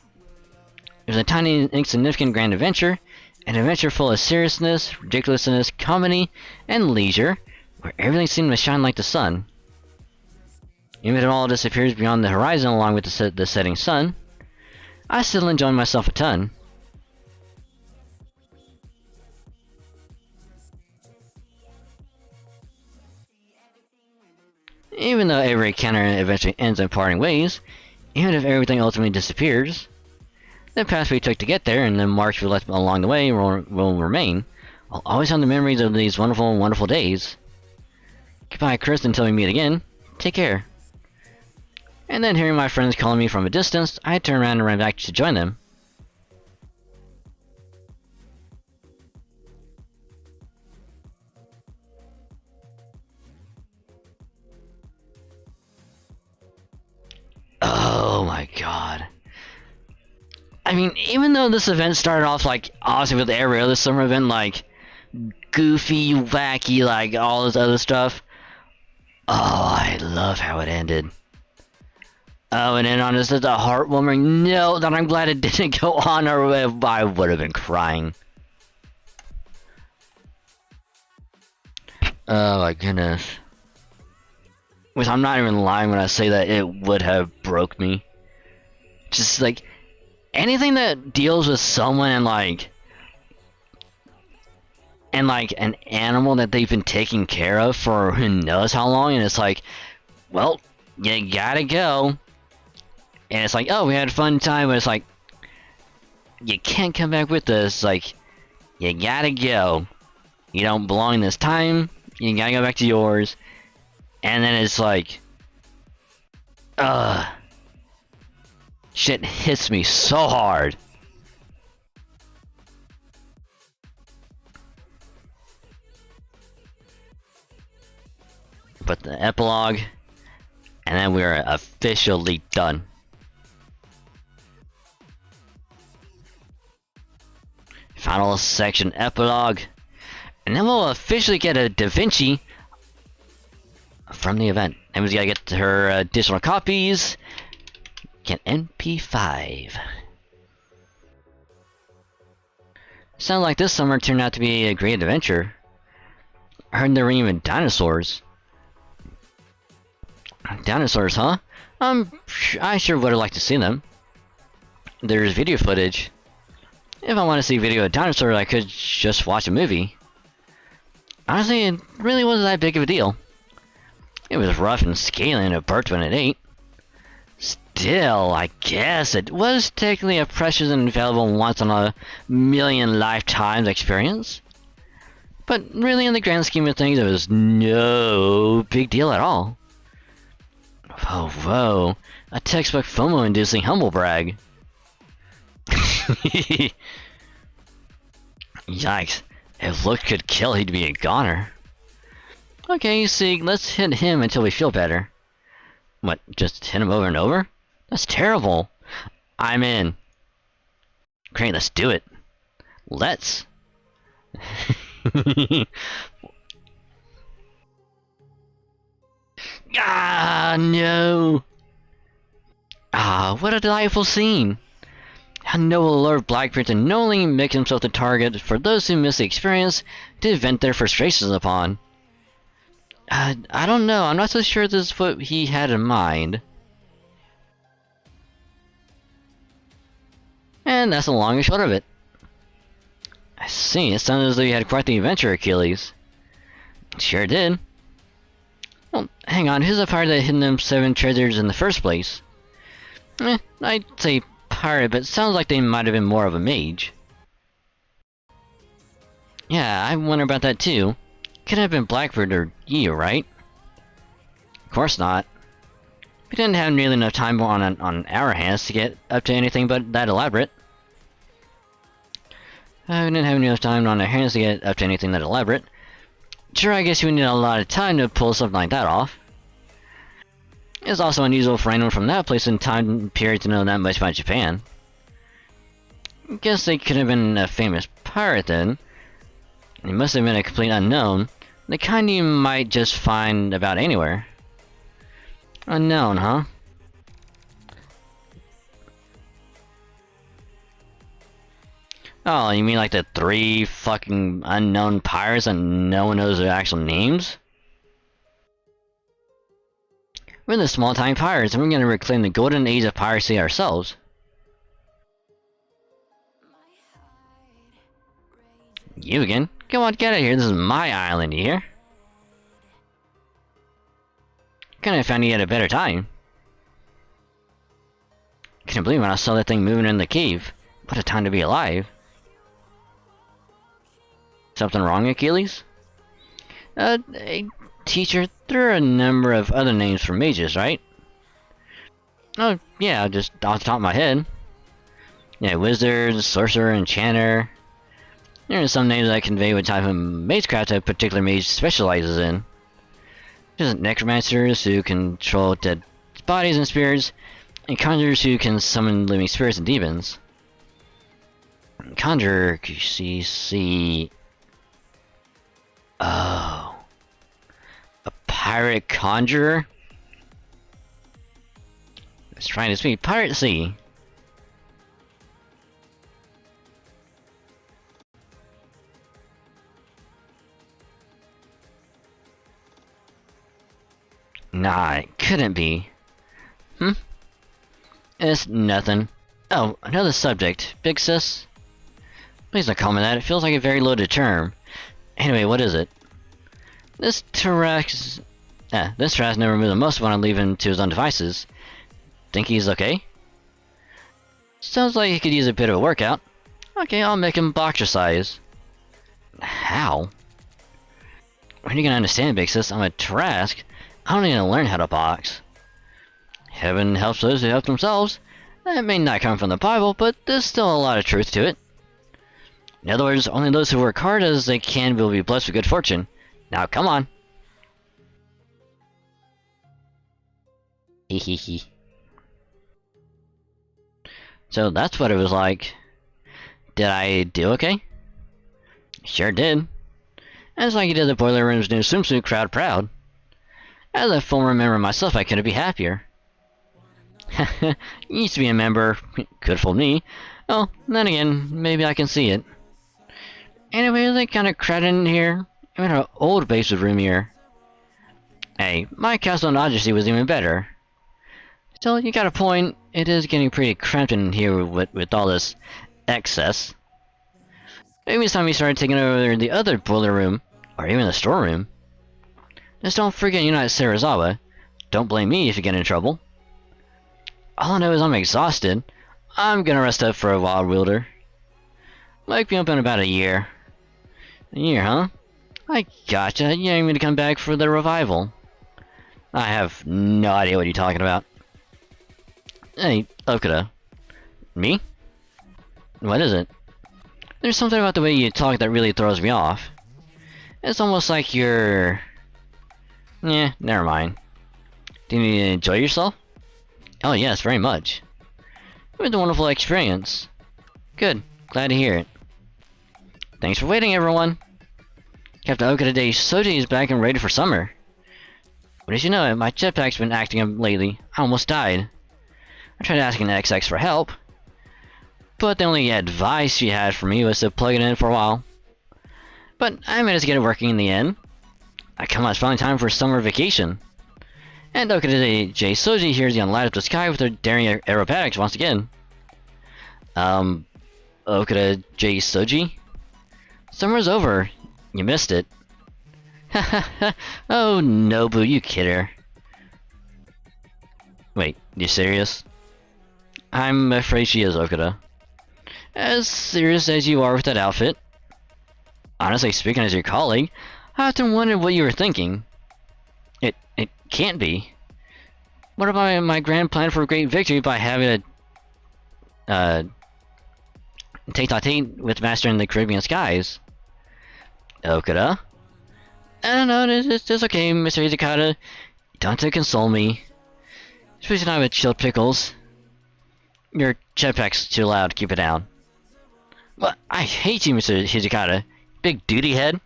was a tiny, insignificant grand adventure, an adventure full of seriousness, ridiculousness, comedy, and leisure, where everything seemed to shine like the sun. Even if it all disappears beyond the horizon along with the setting sun, I still enjoy myself a ton. Even though every encounter eventually ends in parting ways, even if everything ultimately disappears, the path we took to get there and the marks we left along the way will remain. I'll always have the memories of these wonderful, wonderful days. Goodbye, Chris, until we meet again. Take care. And then hearing my friends calling me from a distance, I turned around and ran back to join them. Oh my god. I mean, even though this event started off like obviously with every other summer event, like goofy, wacky, like all this other stuff. Oh, I love how it ended. Oh, and then on this is a heartwarming note that I'm glad it didn't go on, or I would have been crying. Oh my goodness. Which I'm not even lying when I say that it would have broke me. Just like anything that deals with someone and like an animal that they've been taking care of for who knows how long, and it's like, well, you gotta go. And it's like, oh, we had a fun time, but it's like, you can't come back with us. Like, you gotta go. You don't belong this time. You gotta go back to yours. And then it's like, shit hits me so hard. But the epilogue, and then we're officially done. Final section epilogue, and then we'll officially get a Da Vinci from the event. And we gotta get her additional copies. Get MP5. Sounds like this summer turned out to be a great adventure. I heard there were even dinosaurs. Dinosaurs, huh? I sure would have liked to see them. There's video footage. If I want to see video of dinosaurs, I could just watch a movie. Honestly, it really wasn't that big of a deal. It was rough and scaly and it burnt when it ate. Still, I guess it was technically a precious and valuable once-in-a-million lifetimes experience. But really, in the grand scheme of things, it was no big deal at all. Whoa, a textbook FOMO-inducing humble brag. Yikes, if looks could kill, he'd be a goner. Okay, see, let's hit him until we feel better. What, just hit him over and over? That's terrible. I'm in. Great, let's do it. Let's. Ah, no. Ah, what a delightful scene. How noble Lord Blackbeard to knowingly make himself the target for those who miss the experience to vent their frustrations upon. I don't know, I'm not so sure this is what he had in mind. And that's the long and short of it. I see, it sounded as though you had quite the adventure, Achilles. Sure did. Well, hang on, who's the pirate that hid them 7 treasures in the first place? I'd say pirate, but it sounds like they might have been more of a mage. Yeah, I wonder about that too. Could have been Blackbeard or you, right? Of course not. We didn't have nearly enough time on our hands to get up to anything but that elaborate. We didn't have enough time on our hands to get up to anything that elaborate. Sure, I guess you would need a lot of time to pull something like that off. It's also unusual for anyone from that place and time period to know that much about Japan. Guess they could have been a famous pirate then. He must have been a complete unknown, the kind you might just find about anywhere. Unknown, huh? Oh, you mean like the 3 fucking unknown pirates and no one knows their actual names? We're the small-time pirates and we're gonna reclaim the golden age of piracy ourselves. You again? Come on, get out of here, this is my island, you hear? Couldn't have found you at a better time. Couldn't believe when I saw that thing moving in the cave. What a time to be alive. Something wrong, Achilles? Teacher, there are a number of other names for mages, right? Oh, yeah, just off the top of my head. Yeah, wizard, sorcerer, enchanter. There are some names that convey what type of magecraft a particular mage specializes in. There's necromancers who control dead bodies and spirits, and conjurers who can summon living spirits and demons. Conjurer, see. Oh. A pirate conjurer? It's trying to speak piracy. Nah, it couldn't be. It's nothing. Oh, another subject. Big sis? Please don't call me that, it feels like a very loaded term. Anyway, what is it? This Tyrax never moved the most when I leave him to his own devices. Think he's okay? Sounds like he could use a bit of a workout. Okay, I'll make him boxer size. How? When are you gonna understand, Big Sis? I'm a Trask. I don't need to learn how to box. Heaven helps those who help themselves. That may not come from the Bible, but there's still a lot of truth to it. In other words, only those who work hard as they can will be blessed with good fortune. Now, come on. Hehehe. So that's what it was like. Did I do okay? Sure did. It's like you did the Boiler Room's new swimsuit crowd proud. As a former member myself, I couldn't be happier. Used to be a member. Could fool me. Oh, then again, maybe I can see it. Anyway, they kinda crowded in here. I mean, our old base was roomier. Hey, my castle in Odyssey was even better. Still, you got a point. It is getting pretty cramped in here with all this excess. Maybe it's time we started taking over the other boiler room, or even the storeroom. Just don't forget you're not Sarazawa. Don't blame me if you get in trouble. All I know is I'm exhausted. I'm gonna rest up for a while, Wielder. Wake me up in about a year. A year, huh? I gotcha. You ain't gonna come back for the revival. I have no idea what you're talking about. Hey, Okuda. Me? What is it? There's something about the way you talk that really throws me off. It's almost like you're... Yeah, never mind. Did you enjoy yourself? Oh yes, very much. It was a wonderful experience. Good, glad to hear it. Thanks for waiting, everyone. Captain Okuda Day Soji is back and ready for summer. But as you know, my jetpack's been acting up lately. I almost died. I tried asking XX for help, but the only advice she had for me was to plug it in for a while. But I managed to get it working in the end. Come on, it's finally time for summer vacation. And Okuda J. Soji hears you light up the sky with her daring aerobatics once again. Okuda J. Soji? Summer's over. You missed it. Oh, Nobu, you kidder. Wait, you serious? I'm afraid she is, Okuda. As serious as you are with that outfit. Honestly, speaking as your colleague, I often wondered what you were thinking. It can't be. What about my grand plan for a great victory by having a tete-a-tete with Master in the Caribbean skies? Okuda? I don't know, it's okay, Mr. Hijikata. You don't have to console me. Especially not with chilled pickles. Your jetpack's too loud, keep it down. What? I hate you, Mr. Hijikata. Big duty head.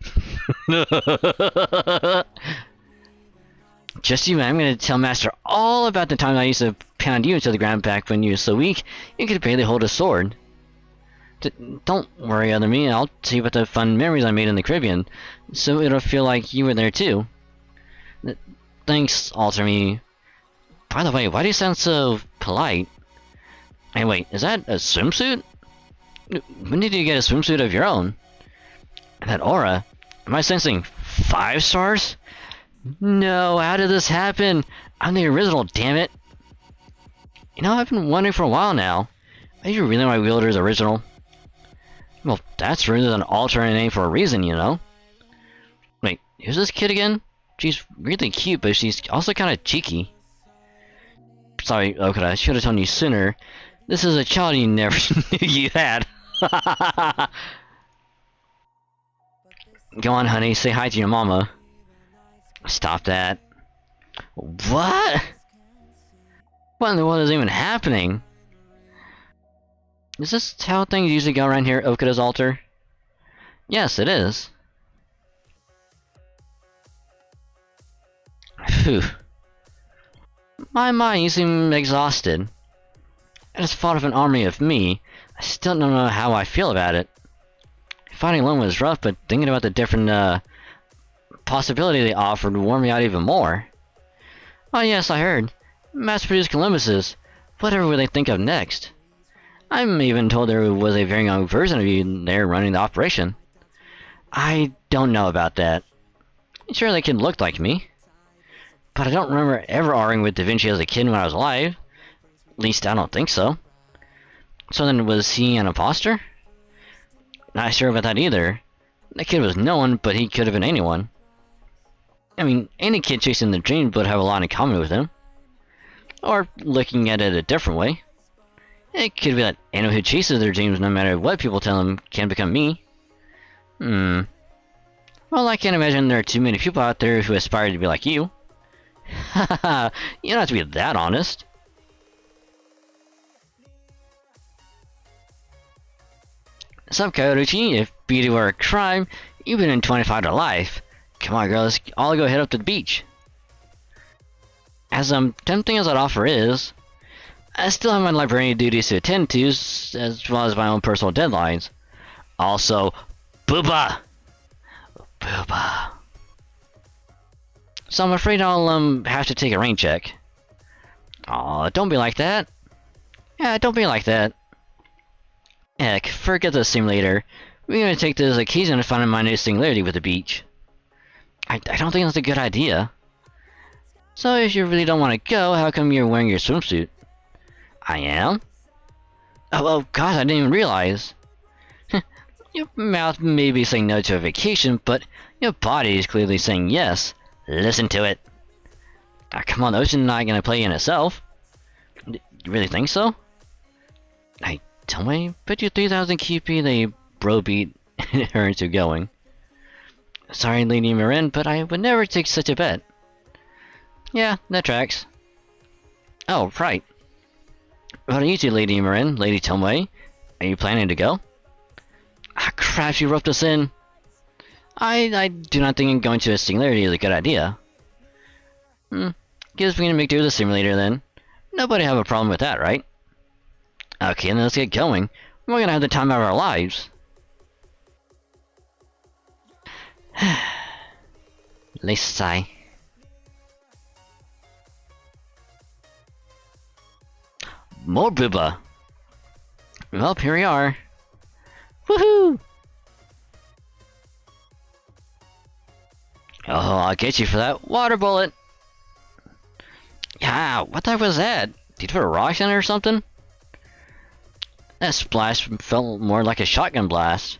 Just you, I'm gonna tell Master all about the time I used to pound you into the ground back when you were so weak you could barely hold a sword. Don't worry, other me, I'll tell you about the fun memories I made in the Caribbean, so it'll feel like you were there too. Thanks, Alter Me. By the way, why do you sound so polite? Hey wait, is that a swimsuit? When did you get a swimsuit of your own? That aura? Am I sensing 5 stars? No, how did this happen? I'm the original, damn it. You know, I've been wondering for a while now. Are you really my wielder's original? Well, that's rude than an alternate name for a reason, you know. Wait, who's this kid again? She's really cute, but she's also kind of cheeky. Sorry, Okuda, I should have told you sooner. This is a child you never knew you had. Go on, honey, say hi to your mama. Stop that. What? What in the world is even happening? Is this how things usually go around here at Okuda's altar? Yes, it is. Phew. My, you seem exhausted. I just fought off an army of me. I still don't know how I feel about it. Fighting alone was rough, but thinking about the different, possibility they offered wore me out even more. Oh yes, I heard. Mass-produced Columbuses. Whatever would they think of next? I'm even told there was a very young version of you there running the operation. I don't know about that. Sure, they kid looked like me. But I don't remember ever arguing with Da Vinci as a kid when I was alive. At least I don't think so. So then, was he an imposter? Not sure about that either. That kid was no one, but he could have been anyone. I mean, any kid chasing the dream would have a lot in common with him. Or, looking at it a different way, it could be that anyone who chases their dreams, no matter what people tell them, can become me. Well, I can't imagine there are too many people out there who aspire to be like you. Haha, you don't have to be that honest. Sup, Kaoruchi? If beauty were a crime, you've been in 25 to life. Come on, girls, I'll go head up to the beach. As tempting as that offer is, I still have my librarian duties to attend to, as well as my own personal deadlines. Also, Booba! Booba. So I'm afraid I'll have to take a rain check. Aw, don't be like that. Yeah, don't be like that. Heck, forget the simulator. We're gonna take this occasion to find my new singularity with the beach. I don't think that's a good idea. So if you really don't want to go, how come you're wearing your swimsuit? I am? Oh gosh, I didn't even realize. Your mouth may be saying no to a vacation, but your body is clearly saying yes. Listen to it. Ah, come on, the ocean's not gonna play in itself. You really think so? Hey, tell me, bet you 3,000 QP they bro beat her into going. Sorry, Lady Marin, but I would never take such a bet. Yeah, that tracks. Oh, right. What are you two, Lady Marin, Lady Tomei? Are you planning to go? Ah, crap, you roped us in. I do not think going to a singularity is a good idea. Guess we can make do with the simulator then. Nobody have a problem with that, right? Okay, then let's get going. We're gonna have the time of our lives. Let's sigh. More booba. Well, here we are. Woohoo! Oh, I'll get you for that water bullet. Yeah, what the heck was that? Did you put a rock in it or something? That splash felt more like a shotgun blast.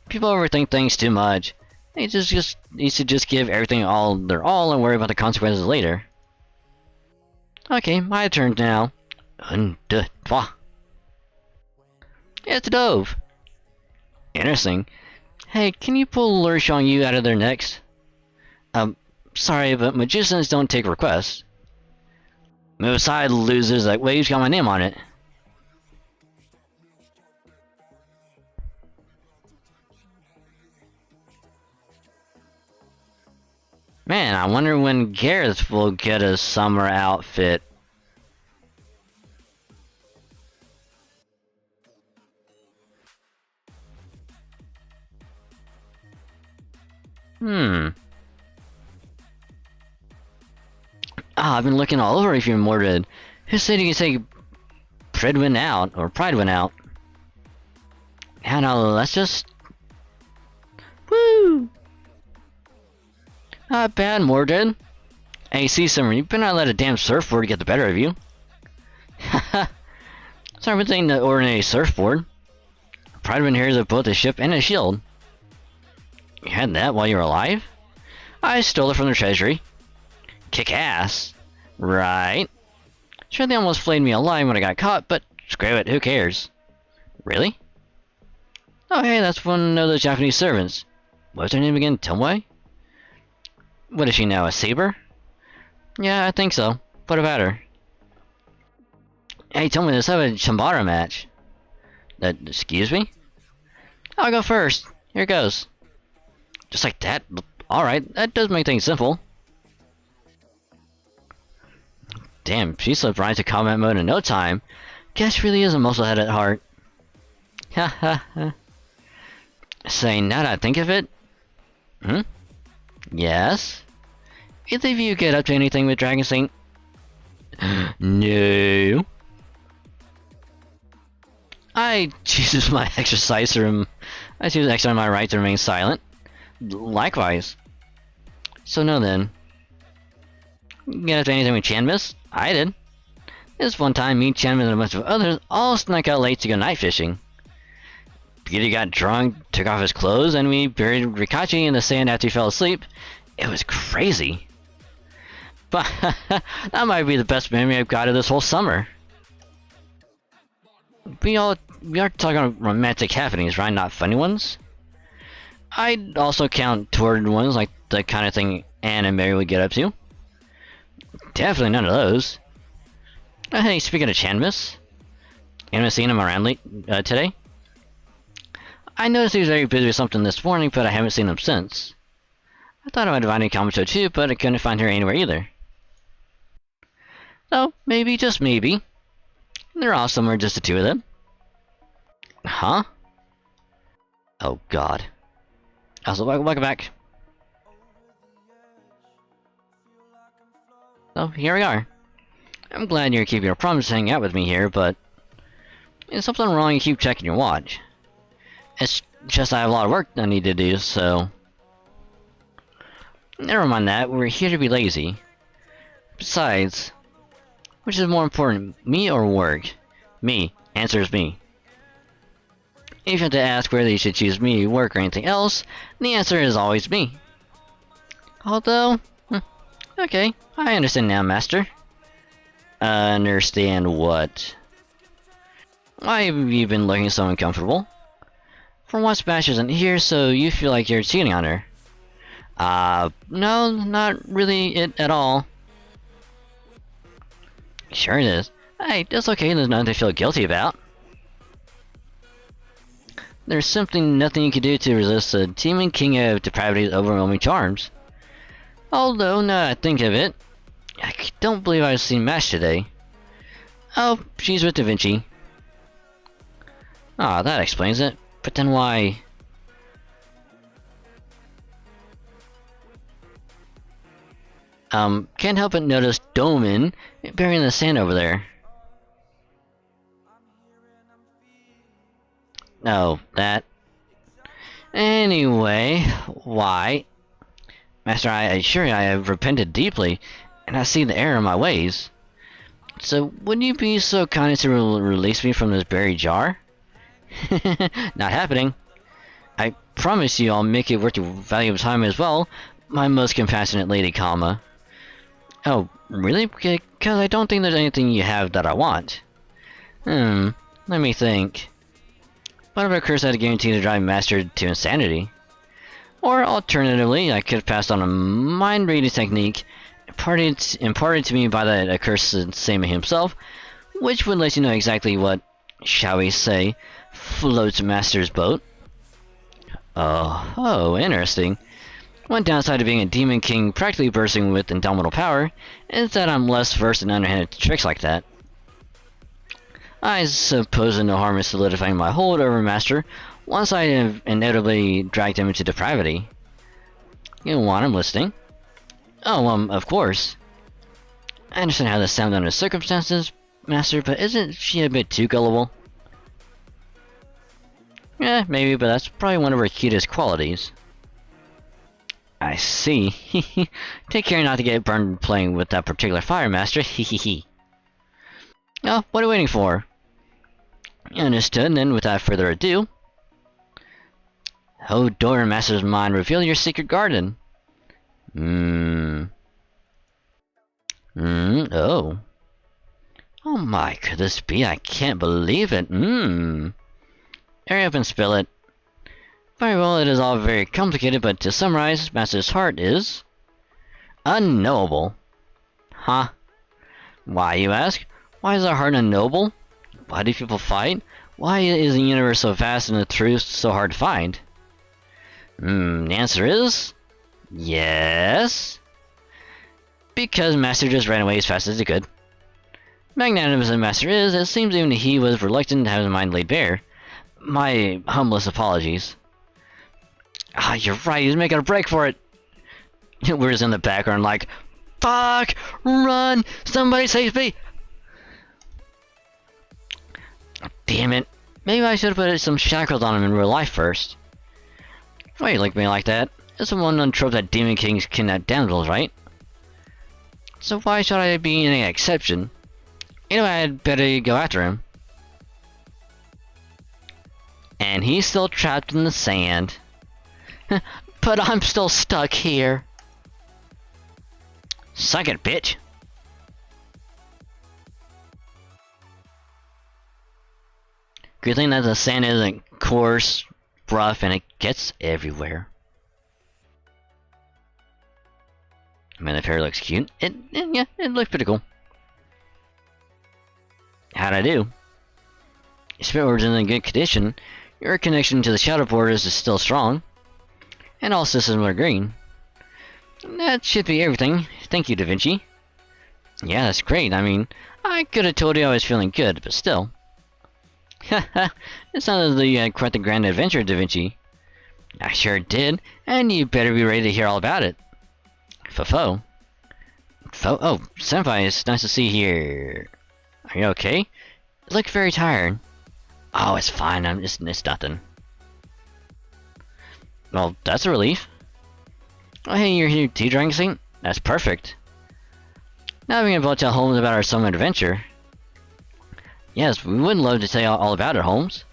People overthink things too much. They just need to just give everything all their all and worry about the consequences later. Okay, my turn now. It's a dove. Interesting. Hey, can you pull Lure Yu out of there next? Sorry, but magicians don't take requests. Move aside, losers. That wave's got my name on it. Man, I wonder when Gareth will get a summer outfit. I've been looking all over if you're Mordred. Who said you could take Pride out, or Pride out? Yeah, no, let's just... Woo! Not bad, Mordred. Hey, see, Summer, you better not let a damn surfboard get the better of you. Haha. Sorry, this ain't the ordinary surfboard. Pride here is both a ship and a shield. You had that while you were alive? I stole it from the treasury. Kick ass. Right. Sure, they almost flayed me alive when I got caught, but screw it, who cares? Really? Oh, hey, that's one of those Japanese servants. What's her name again? Tomei? What is she now, a saber? Yeah, I think so. What about her? Hey, Tomei, let's have a Chambara match. Excuse me? I'll go first. Here goes. Just like that? Alright, that does make things simple. Damn, she slipped right into combat mode in no time. Guess really is a musclehead at heart. Ha ha ha. Say, now that I think of it... Yes? Either of you get up to anything with Dragon Saint? No. I choose my exercise room. I choose exercise my right to remain silent. Likewise. So no then. Get up to anything with Chanmis? I did. This one time, me, Chanmis, and a bunch of others all snuck out late to go night fishing. Beauty got drunk, took off his clothes, and we buried Rikachi in the sand after he fell asleep. It was crazy. But that might be the best memory I've got of this whole summer. We are talking about romantic happenings, right? Not funny ones. I'd also count toward ones like the kind of thing Anne and Mary would get up to. Definitely none of those. Hey, speaking of Chanmis, haven't seen him around today. I noticed he was very busy with something this morning, but I haven't seen him since. I thought I might have found Kabuto too, but I couldn't find her anywhere either. So, maybe, just maybe, they're off somewhere, just the two of them. Huh? Oh god. Also, welcome back. So, here we are. I'm glad you're keeping your promise to hang out with me here, but... There's something wrong, you keep checking your watch. It's just I have a lot of work I need to do, so... Never mind that, we're here to be lazy. Besides... Which is more important, me or work? Me. Answer is me. If you have to ask whether you should choose me, work, or anything else, the answer is always me. Although... okay, I understand now, Master. Understand what? Why have you been looking so uncomfortable? For once, Bash isn't here, so you feel like you're cheating on her. No, not really it at all. Sure it is. Hey, that's okay, there's nothing to feel guilty about. There's simply nothing you can do to resist the demon king of depravity's overwhelming charms. Although, now that I think of it, I don't believe I've seen Mash today. Oh, she's with Da Vinci. Ah, that explains it. But then why... can't help but notice Doman buried in the sand over there. Oh, that. Anyway, why? Master, I assure you I have repented deeply, and I see the error in my ways. So, wouldn't you be so kind as to release me from this buried jar? Not happening. I promise you I'll make it worth your valuable time as well, my most compassionate lady, Kama. Oh, really? Because I don't think there's anything you have that I want. Let me think. What if a curse had a guarantee to drive Master to insanity? Or alternatively, I could have passed on a mind-reading technique imparted to me by the accursed Sama himself, which would let you know exactly what, shall we say, floats Master's boat. Oh, interesting. One downside of being a demon king practically bursting with indomitable power is that I'm less versed in underhanded tricks like that. I suppose no harm in solidifying my hold over Master once I have inevitably dragged him into depravity. You want him listening? Oh, of course. I understand how this sounds under the circumstances, Master, but isn't she a bit too gullible? Yeah, maybe, but that's probably one of her cutest qualities. I see. Take care not to get burned playing with that particular fire, Master. Hehehe. Oh, what are you waiting for? Understood, then without further ado... Oh, door, Master's mind, reveal your secret garden. Oh. Oh my, could this be? I can't believe it. Hurry up and spill it. Very well, it is all very complicated, but to summarize, Master's heart is... unknowable. Huh? Why, you ask? Why is our heart unknowable? Why do people fight? Why is the universe so vast and the truth so hard to find? The answer is... yes... because Master just ran away as fast as he could. Magnanimous as Master is, it seems even he was reluctant to have his mind laid bare. My humblest apologies. Ah, you're right, he's making a break for it! We're just in the background like, fuck! Run! Somebody save me! Damn it. Maybe I should have put some shackles on him in real life first. Why you look at me like that? It's a well-known trope that demon kings kidnap damsels, right? So why should I be any exception? Anyway, I'd better go after him. And he's still trapped in the sand. But I'm still stuck here. Suck it, bitch. Good thing that the sand isn't coarse, rough, and it gets everywhere. I mean, the hair looks cute. Yeah, it looks pretty cool. How'd I do? Your spirit orb's in good condition. Your connection to the shadow borders is still strong. And all systems are green. That should be everything. Thank you, Da Vinci. Yeah, that's great. I mean, I could have told you I was feeling good, but still. Haha, it sounded like quite the grand adventure, Da Vinci. I sure did, and you better be ready to hear all about it. Fofo. Oh, Senpai, it's nice to see you here. Are you okay? You look very tired. Oh, it's fine, it's nothing. Well, that's a relief. Oh, hey, you're here tea drinking? That's perfect. Now we're gonna tell Holmes about our summer adventure. Yes, we would love to tell you all about it, Holmes.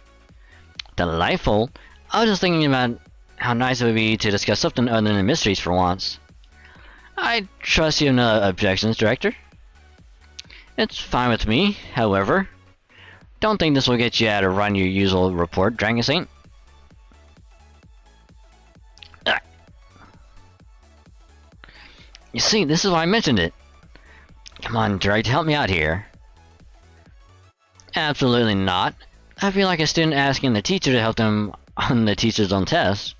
Delightful. I was just thinking about how nice it would be to discuss something other than mysteries for once. I trust you have no objections, Director. It's fine with me, however. Don't think this will get you out of run your usual report, Dragon Saint. You see, this is why I mentioned it. Come on, Director, help me out here. Absolutely not. I feel like a student asking the teacher to help them on the teacher's own test.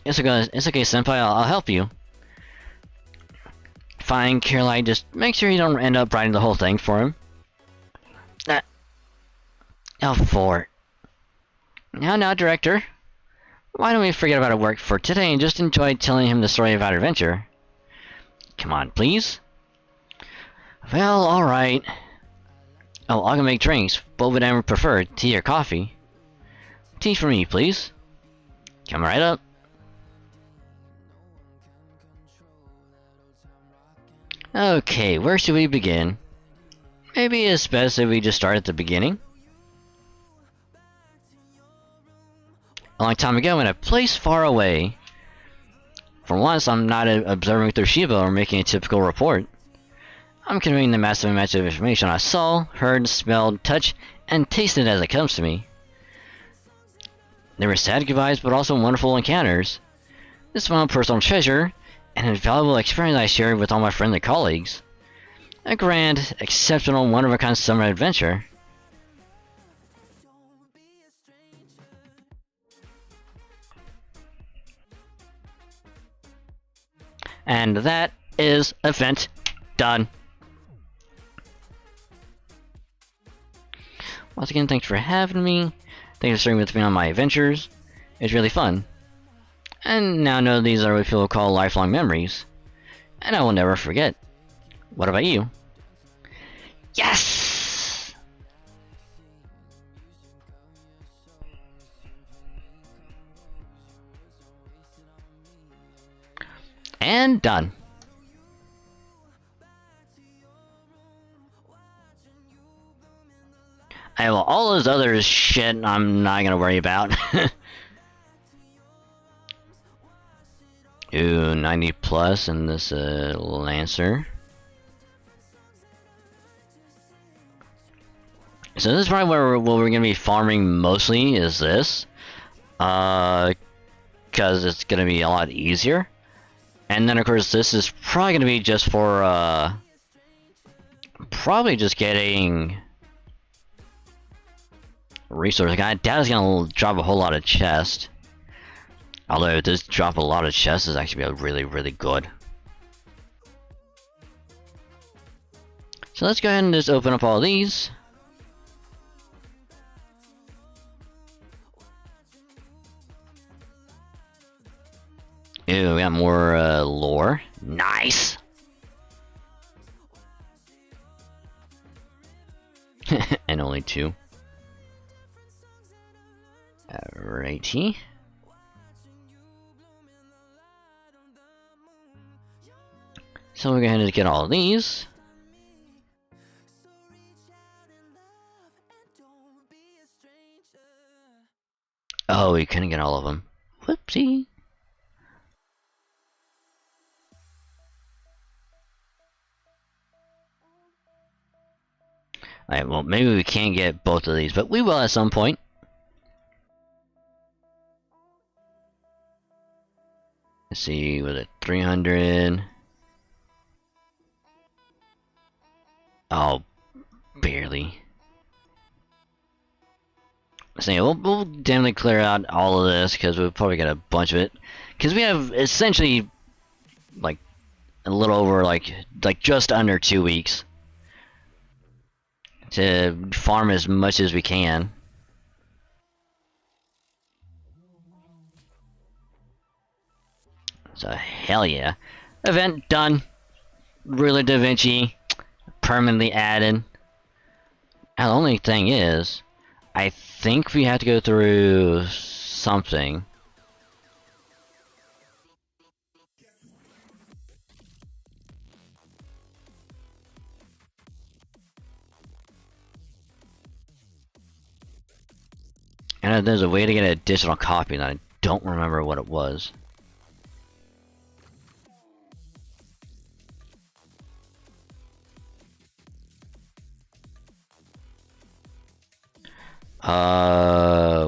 It's okay, Senpai, I'll help you. Fine, Caroline, just make sure you don't end up writing the whole thing for him. L4. Now, Director. Why don't we forget about our work for today and just enjoy telling him the story of our adventure? Come on, please. Well, alright. Oh, I can make drinks. What would I prefer, tea or coffee? Tea for me, please. Come right up. Okay, where should we begin? Maybe it's best if we just start at the beginning. A long time ago in a place far away. For once, I'm not observing through Shiba or making a typical report. I'm conveying the massive amount of information I saw, heard, smelled, touched, and tasted as it comes to me. There were sad goodbyes, but also wonderful encounters. This is my own personal treasure, an invaluable experience I shared with all my friendly colleagues. A grand, exceptional, one-of-a-kind summer adventure. And that is event done. Once again, thanks for having me. Thanks for sharing with me on my adventures. It's really fun. And now I know these are what people call lifelong memories. And I will never forget. What about you? Yes! And done. I will all those other shit I'm not gonna worry about. Ooh, 90 plus in this Lancer. So this is probably where what we're gonna be farming mostly is this. Cause it's gonna be a lot easier. And then of course this is probably gonna be just for probably just getting resources. I doubt it's gonna drop a whole lot of chests. Although it does drop a lot of chests, is actually really, really good. So let's go ahead and just open up all these. Ew, we got more lore. Nice! And only 2. Alrighty. So we're going to get all of these. Oh, we couldn't get all of them. Whoopsie. Alright, well, maybe we can't get both of these, but we will at some point. Let's see, was it 300? Oh, barely. So we'll definitely clear out all of this, because we'll probably get a bunch of it. Because we have essentially, like, a little over, like just under 2 weeks to farm as much as we can. So hell yeah. Event done. Ruler Da Vinci permanently added. Now the only thing is, I think we have to go through something. And there's a way to get a digital copy, and I don't remember what it was.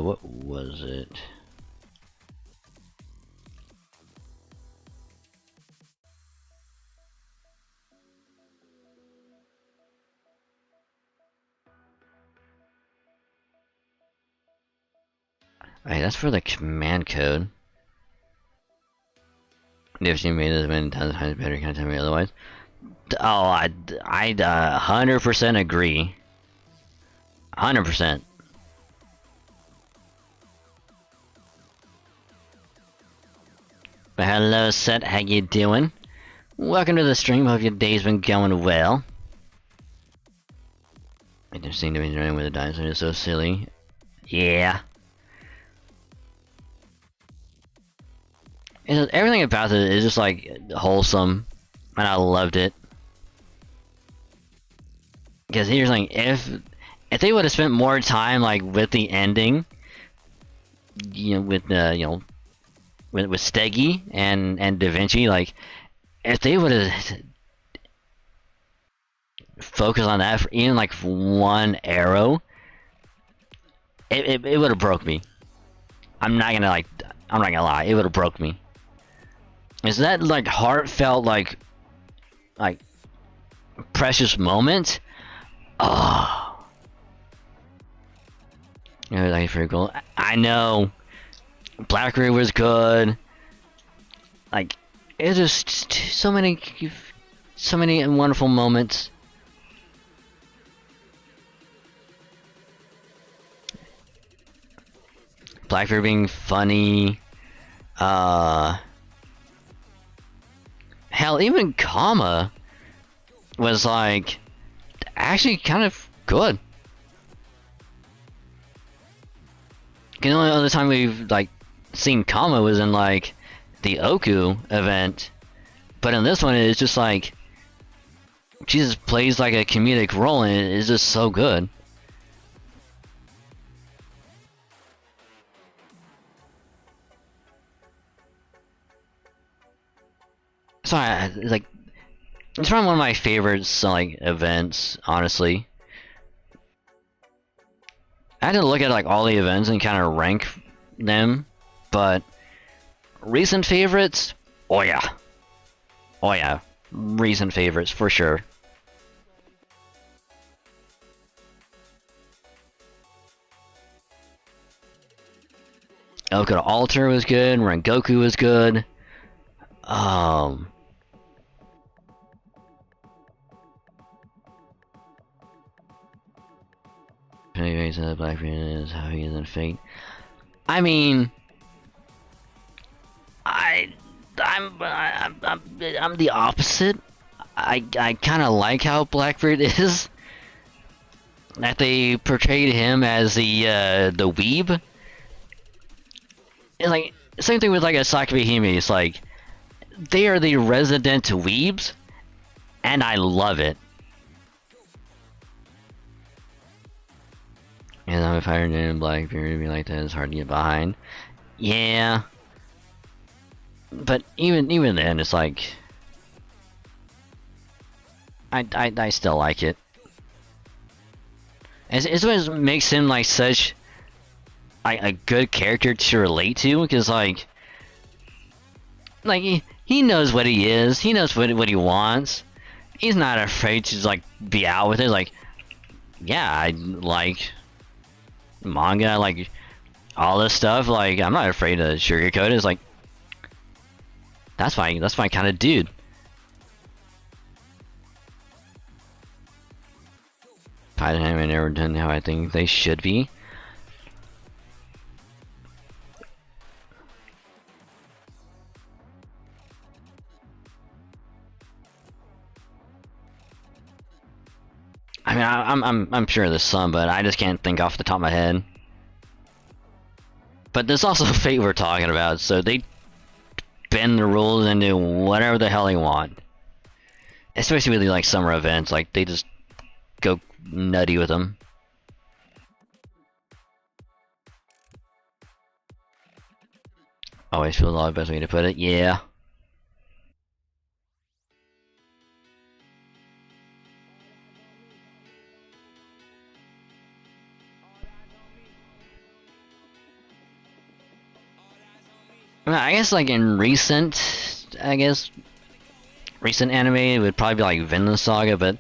What was it? Alright, that's for the command code. If you made it many times better, you can't tell me otherwise. Oh, I'd 100% agree. 100%. But hello, Set. How you doing? Welcome to the stream. Hope your day's been going well. I just seem to be enjoying with the dinosaur. It's so silly. Yeah. Everything about it is just like wholesome, and I loved it. Because here's like, if they would have spent more time like with the ending, you know, with with Steggy and Da Vinci, like if they would have focused on that for even like one arrow, it would have broke me. I'm not gonna lie, it would have broke me. Is that like heartfelt like precious moment? Oh, yeah, that's pretty cool. I know Blackberry was good. Like it's just so many wonderful moments. Blackberry being funny. Hell, even Comma was like actually kind of good. The only other time we've like seen Comma was in like the Oku event, but in this one it's just like Jesus plays like a comedic role and it is just so good. So like it's probably one of my favorites like events, honestly. I had to look at like all the events and kind of rank them, but recent favorites, oh yeah, recent favorites for sure. Oko to Alter was good, Rengoku was good. Blackbeard is how he is in Fate. I mean, I'm the opposite. I kind of like how Blackbeard is. That they portrayed him as the weeb. And like same thing with like Asakabe Hime. It's like they are the resident weebs, and I love it. And I'm a fire and Blackbeard be like that, it's hard to get behind. Yeah. But even then it's like I still like it. It's what makes him like such a good character to relate to, because like he knows what he is, he knows what he wants. He's not afraid to just like be out with it. Like, yeah, I like manga, like all this stuff. Like, I'm not afraid to sugarcoat it. It's like that's my kind of dude. I haven't never done how I think they should be. I mean, I'm sure there's some, but I just can't think off the top of my head. But there's also Fate we're talking about, so they bend the rules and do whatever the hell they want. Especially with like summer events, like they just go nutty with them. Always feels like the best way to put it. Yeah. I guess like in recent anime it would probably be like Vinland Saga, but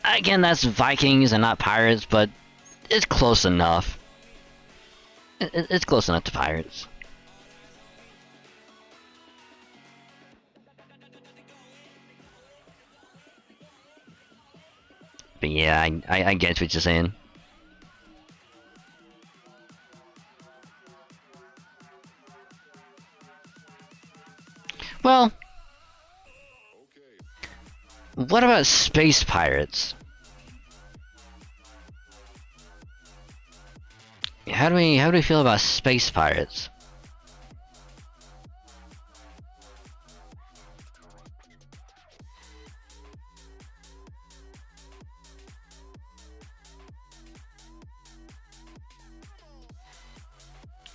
again that's Vikings and not pirates, but it's close enough. It's close enough to pirates. But yeah, I get what you're saying. Well, what about space pirates? How do we feel about space pirates?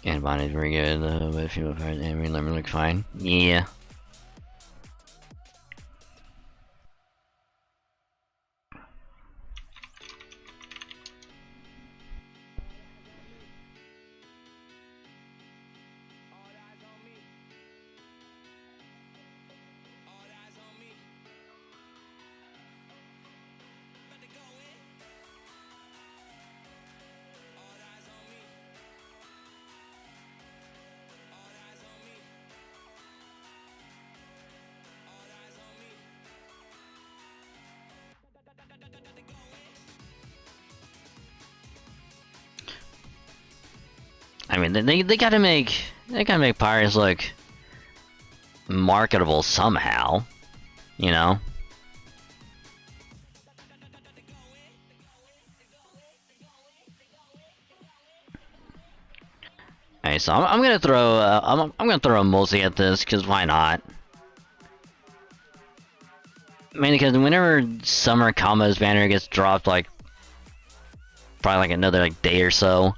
And Bonnie's very good, but if you have heard Emery, let me look fine. Yeah. I mean, they gotta make pirates look marketable somehow, you know. Alright, so I'm gonna throw I'm gonna throw a multi at this because why not? Mainly because whenever Summer Combo's banner gets dropped, like probably like another like day or so.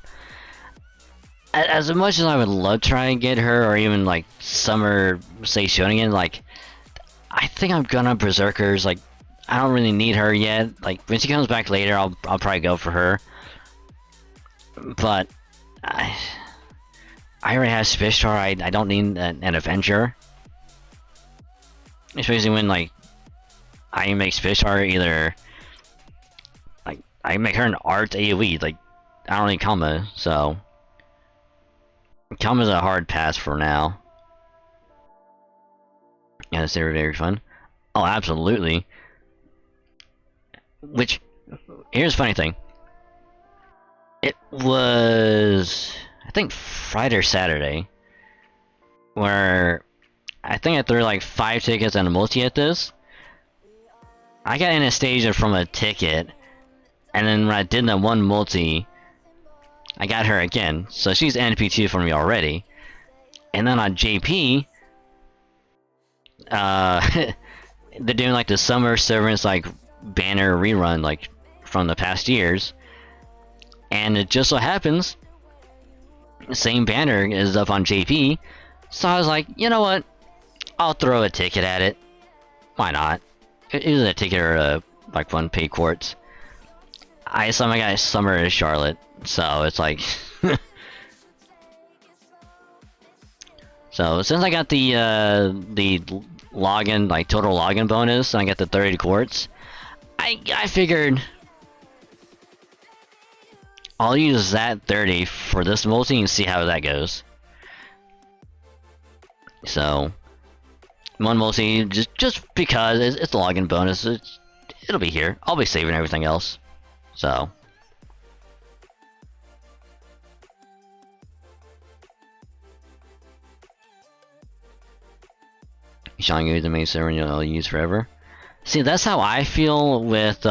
As much as I would love to try and get her, or even like Summer, say Shonen, like I think I'm gonna Berserkers. Like I don't really need her yet. Like when she comes back later, I'll probably go for her. But I already have Fishtar. I don't need an Avenger, especially when like I make Fishtar either like I make her an art AOE. Like I don't need combo, so. Combo's a hard pass for now. Yeah, it's very fun. Oh, absolutely. Which, here's the funny thing. It was, I think, Friday or Saturday, where I think I threw like 5 tickets and a multi at this. I got Anastasia from a ticket, and then when I did that one multi, I got her again, so she's NP2 for me already. And then on JP, they're doing like the Summer Servants like banner rerun like from the past years. And it just so happens, the same banner is up on JP. So I was like, you know what? I'll throw a ticket at it. Why not? Either a ticket or like 1 pay quartz. I saw my guy Summer Charlotte. So it's like so since I got the login, like total login bonus, and I got the 30 quartz, I figured I'll use that 30 for this multi and see how that goes. So 1 multi just because it's a login bonus, it'll be here. I'll be saving everything else. So Shangyu, the main server you'll use forever. See, that's how I feel with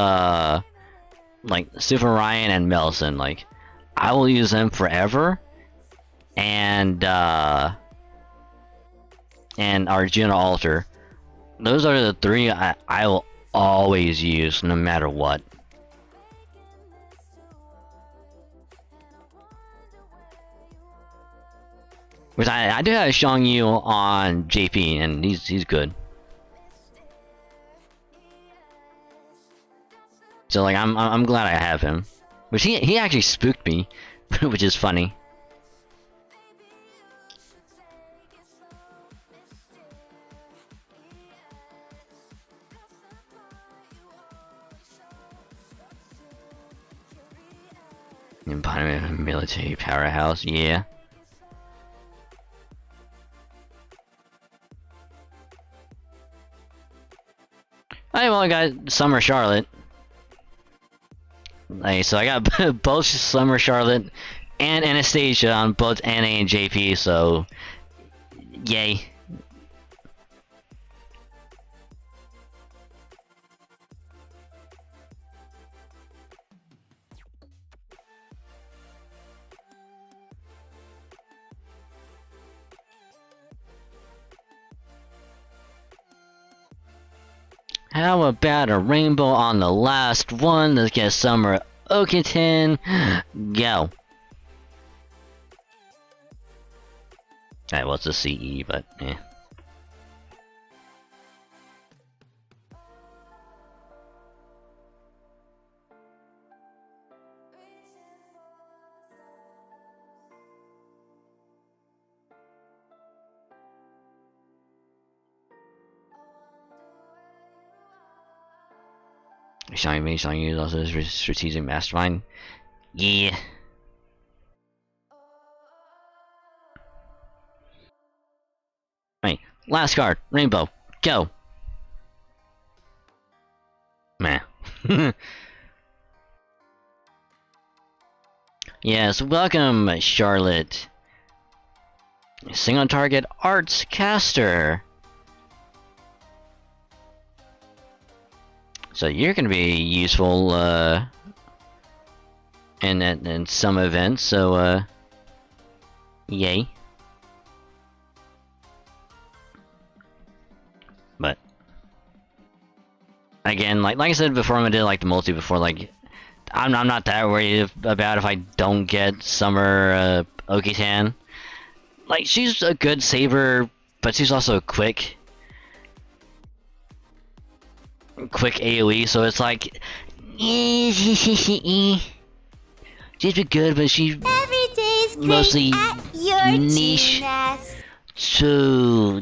like Super Ryan and Melson. Like, I will use them forever, and Arjuna Alter. Those are the three I will always use no matter what. Which I do have Xiang Yu on JP, and he's good. So like I'm glad I have him. Which he actually spooked me, which is funny. Embodiment of a military powerhouse, yeah. I well, I got Summer Charlotte. Like, so I got both Summer Charlotte and Anastasia on both NA and JP, so yay. How about a rainbow on the last one? Let's get Summer Oakington. Go. Alright, well, it's a CE, but yeah. Showing me, showing you also strategic mastermind. Yeah. Right, last card, rainbow, go. Meh. Yes, welcome, Charlotte. Single target arts caster. So you're gonna be useful in some events. So yay. But again, like I said before, when I did like the multi before, like I'm not that worried about if I don't get Summer Okitan. Like, she's a good saber, but she's also quick AoE, so it's like she's been good, but she's mostly niche. So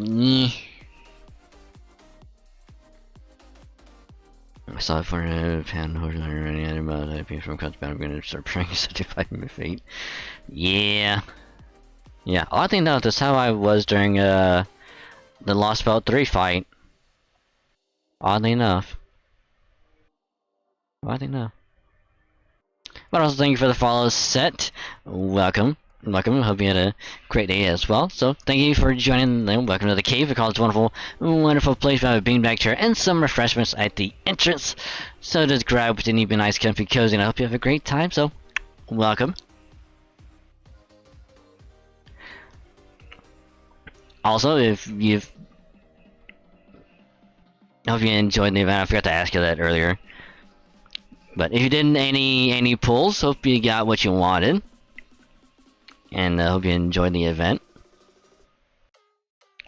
I saw it for a pound horse or any other mode. I came from cuts, but I'm gonna start praying 75 in my fate. Yeah. Yeah, I think that's how I was during the Lost Belt 3 fight. Oddly enough. Oddly enough. But also thank you for the follow, Set. Welcome. Welcome. Hope you had a great day as well. So thank you for joining. Welcome to the cave. We call it a wonderful, wonderful place. We have a beanbag chair and some refreshments at the entrance. So just grab what you need, be nice, comfy, cozy, and I hope you have a great time. So welcome. Also, if you've hope you enjoyed the event. I forgot to ask you that earlier. But if you did any pulls, hope you got what you wanted. And hope you enjoyed the event.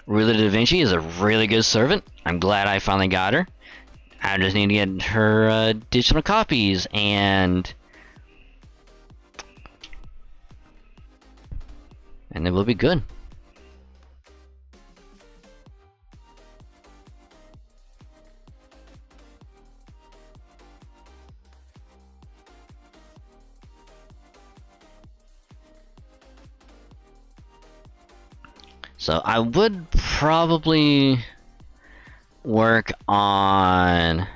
Ruler Da Vinci is a really good servant. I'm glad I finally got her. I just need to get her digital copies and it will be good. So I would probably work on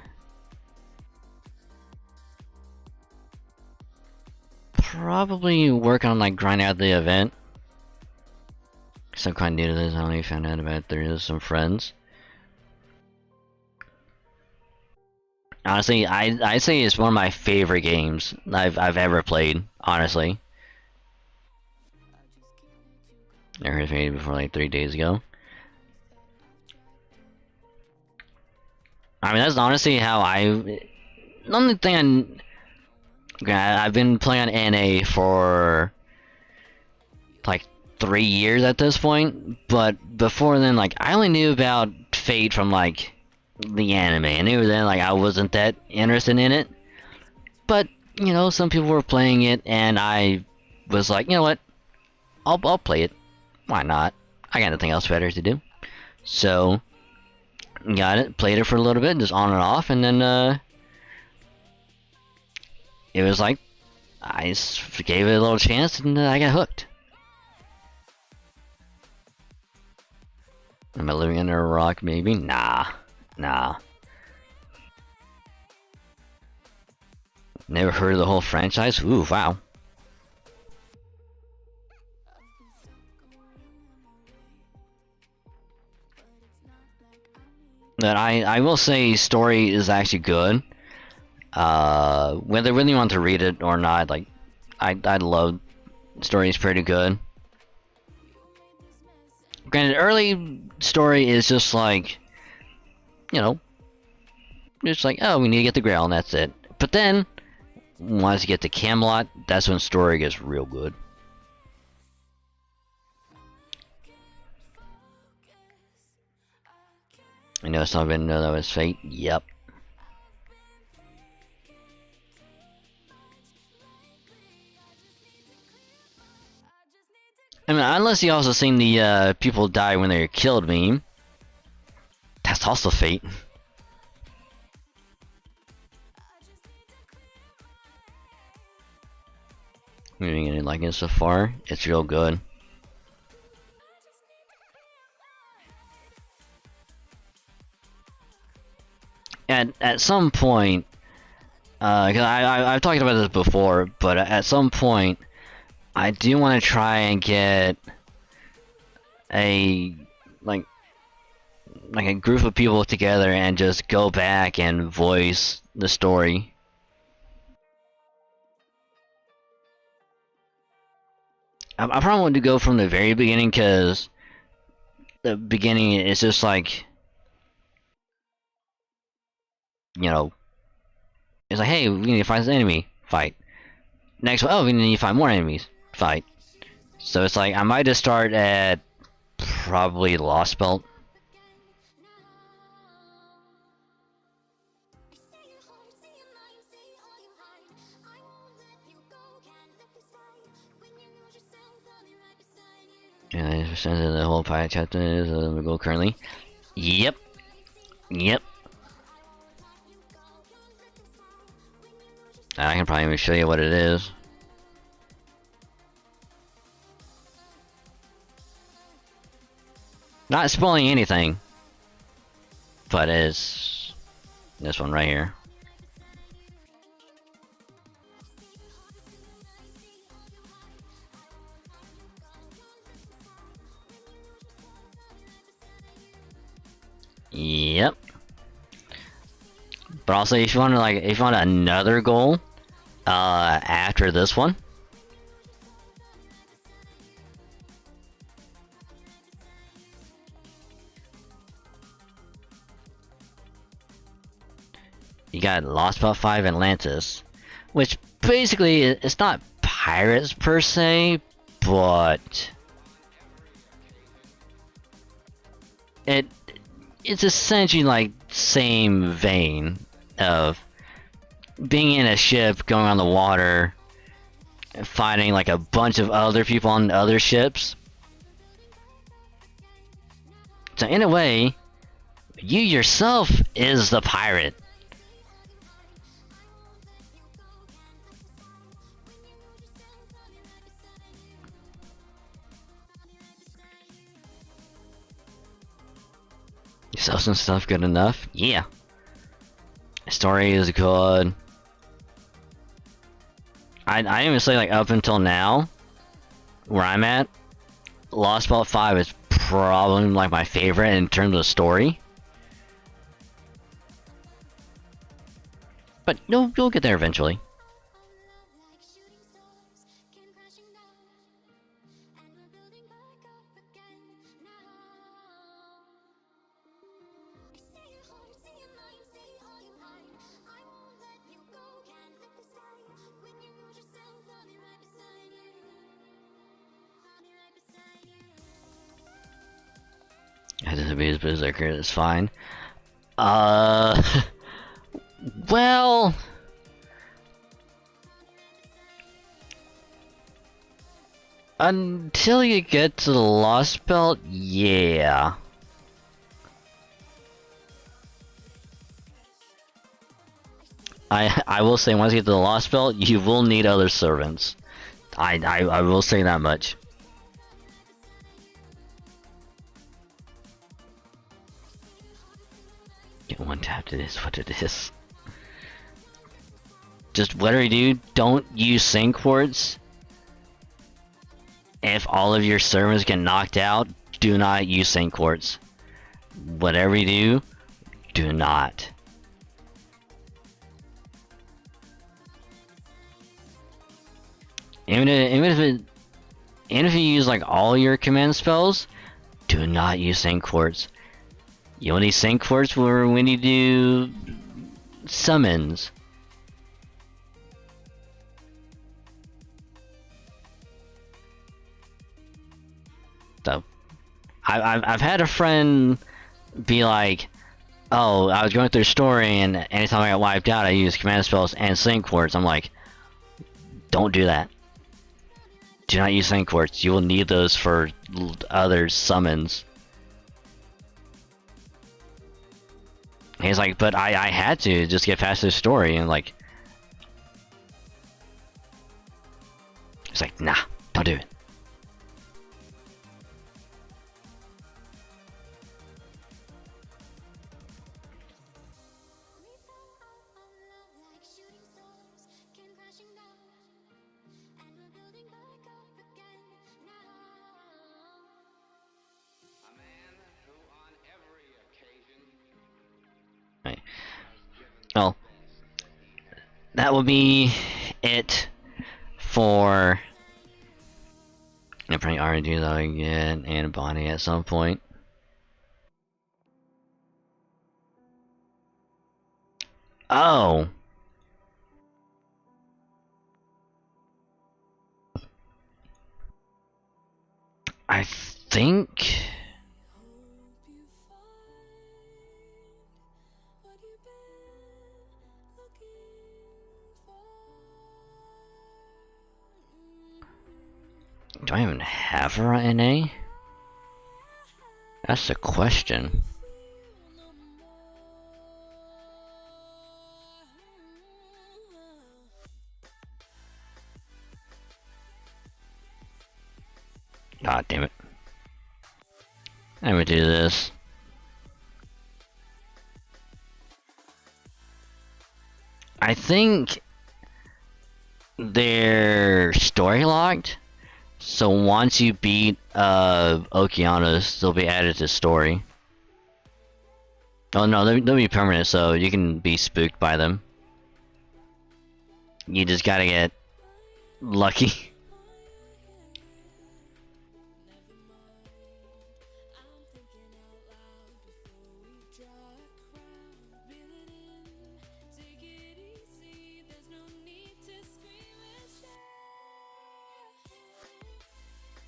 like grinding out the event. Cause I'm quite new to this. I only found out about there is some friends. Honestly, I say it's one of my favorite games I've ever played. Honestly, I heard it before like 3 days ago. I mean, that's honestly how the only thing I've been playing on NA for like 3 years at this point, but before then, like I only knew about Fate from like the anime. I knew then like I wasn't that interested in it, but you know, some people were playing it, and I was like, you know what, I'll play it. Why not? I got nothing else better to do. So got it, played it for a little bit, just on and off, and then it was like I gave it a little chance, and I got hooked. Am I living under a rock? Maybe? Nah. Never heard of the whole franchise? Ooh, wow. But I will say story is actually good. Whether you want to read it or not, like I love story is pretty good. Granted, early story is just like, you know, just like, oh, we need to get the Grail and that's it. But then once you get to Camelot, that's when story gets real good. I know some of it know that was Fate. Yep. I mean, unless you also seen the people die when they were killed meme. That's also Fate. You like it so far? It's real good. At some point, cause I've talked about this before, but at some point, I do want to try and get a like a group of people together and just go back and voice the story. I probably want to go from the very beginning, because the beginning is just like, you know, it's like, hey, we need to find this enemy, fight. Next one, oh, we need to find more enemies, fight. So it's like, I might just start at probably Lost Belt. Yeah, 90% of the whole pirate chapter is the goal currently. Yep. I can probably even show you what it is. Not spoiling anything, but it's this one right here. Yep. But also, if you want to if you want another goal, after this one, you got Lost Belt 5 Atlantis, which basically it's not pirates per se, but it's essentially like same vein of being in a ship going on the water, fighting like a bunch of other people on other ships. So in a way, you yourself is the pirate. You sell some stuff good enough? Yeah. Story is good. I even say, like, up until now, where I'm at, Lost Belt 5 is probably like my favorite in terms of story. But you'll get there eventually. I just be his berserker, it's fine. Well, until you get to the Lost Belt, yeah. I will say, once you get to the Lost Belt, you will need other servants. I will say that much. Get one tapped, it is what it is. Just whatever you do, don't use sync quartz. If all of your servants get knocked out, do not use sync quartz. Whatever you do, do not. Even if you use like all your command spells, do not use sync quartz. You only sync quartz for when you do summons. So, I've had a friend be like, "Oh, I was going through a story, and anytime I got wiped out, I used command spells and sync quartz." I'm like, "Don't do that. Do not use sync quartz. You will need those for other summons." And he's like, "But I had to just get past this story," and like, he's like, "Nah, don't do it." Right. Well, that will be it for. I'll probably already do that again and Bonnie at some point. Oh. I think. Do I even have her NA? That's the question. God damn it. Let me do this. I think they're story locked. So once you beat Okeanos, they'll be added to story. Oh no, they'll be permanent, so you can be spooked by them. You just gotta get lucky.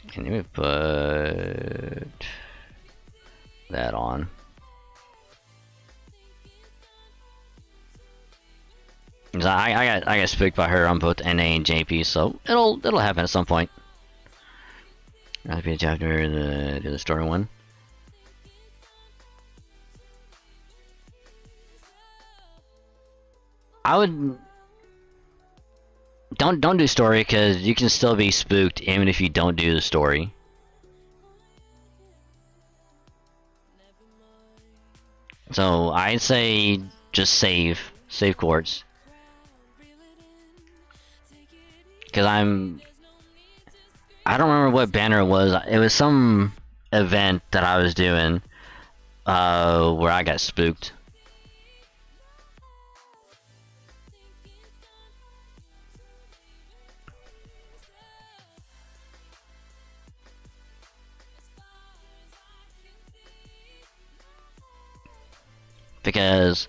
Can you put that on? I got spooked by her on both NA and JP, so it'll happen at some point. That'll be a chapter to do the story one. I would don't do story, because you can still be spooked even if you don't do the story. So I'd say just save quartz. Because I don't remember what banner it was. It was some event that I was doing where I got spooked. because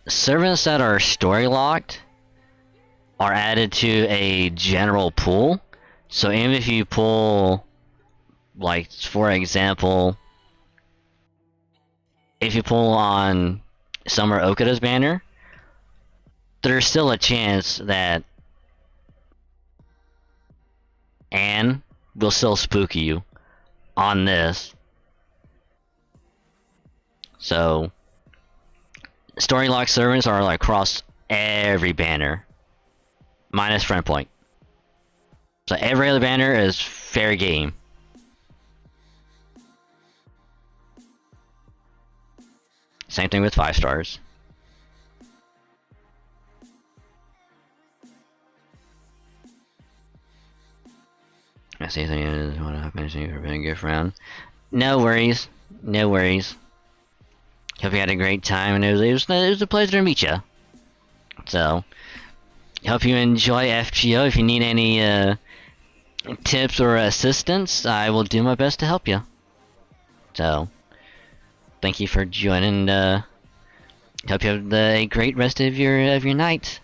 servants that are story locked are added to a general pool. So even if you pull, like, for example, if you pull on Summer Okada's banner, there's still a chance that Anne will still spook you on this. So story lock servants are like across every banner, minus friend point. So every other banner is fair game. Same thing with 5 stars. I see anything is what happens for a gift round. No worries, no worries. Hope you had a great time, and it was a pleasure to meet you. So, hope you enjoy FGO. If you need any tips or assistance, I will do my best to help you. So, thank you for joining. Hope you have a great rest of your night.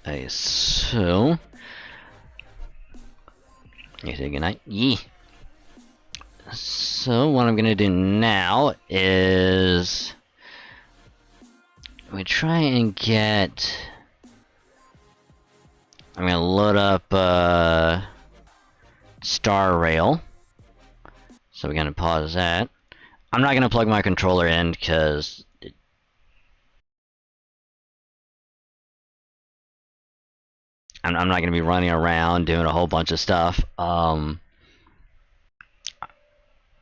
Okay, so you say good night. Yee. So what I'm gonna do now is we try and get. I'm gonna load up Star Rail. So we're gonna pause that. I'm not gonna plug my controller in because I'm not going to be running around doing a whole bunch of stuff. I'm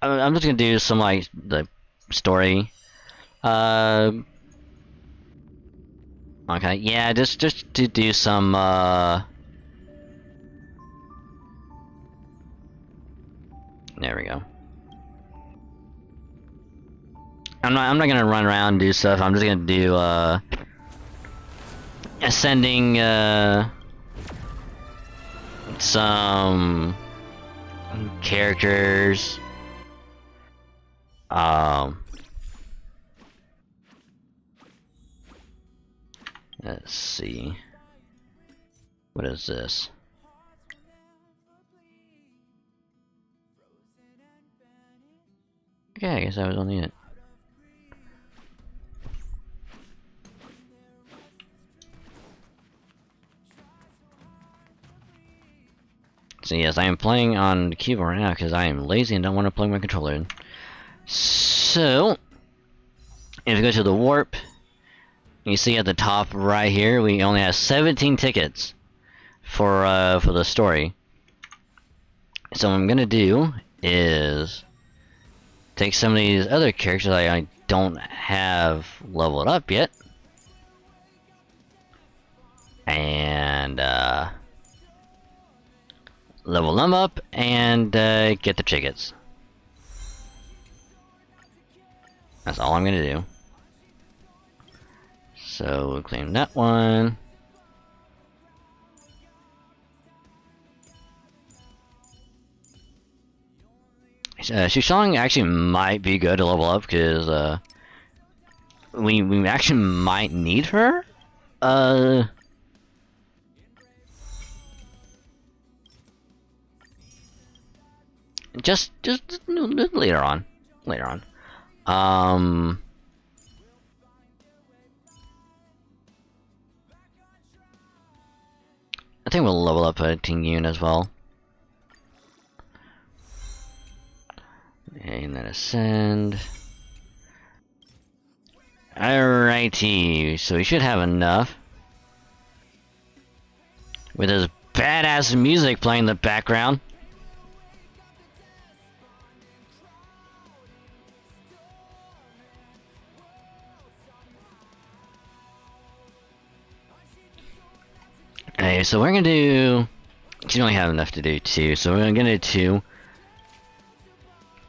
just going to do some, like, the story. Okay, yeah, just to do some, there we go. I'm not going to run around and do stuff. I'm just going to do, ascending, some characters. Let's see. What is this? Okay, I guess I was on the it. So yes, I am playing on the keyboard right now because I am lazy and don't want to plug my controller in. So, if you go to the warp, you see at the top right here, we only have 17 tickets for the story. So what I'm gonna do is take some of these other characters I don't have leveled up yet, and level them up and get the tickets. That's all I'm gonna do. So we'll claim that one. Shusong actually might be good to level up because we actually might need her. Just later on. I think we'll level up Tingyun as well. And then ascend. Alrighty, so we should have enough. With this badass music playing in the background. Okay, so we're gonna do. You only have enough to do 2, so we're gonna do 2.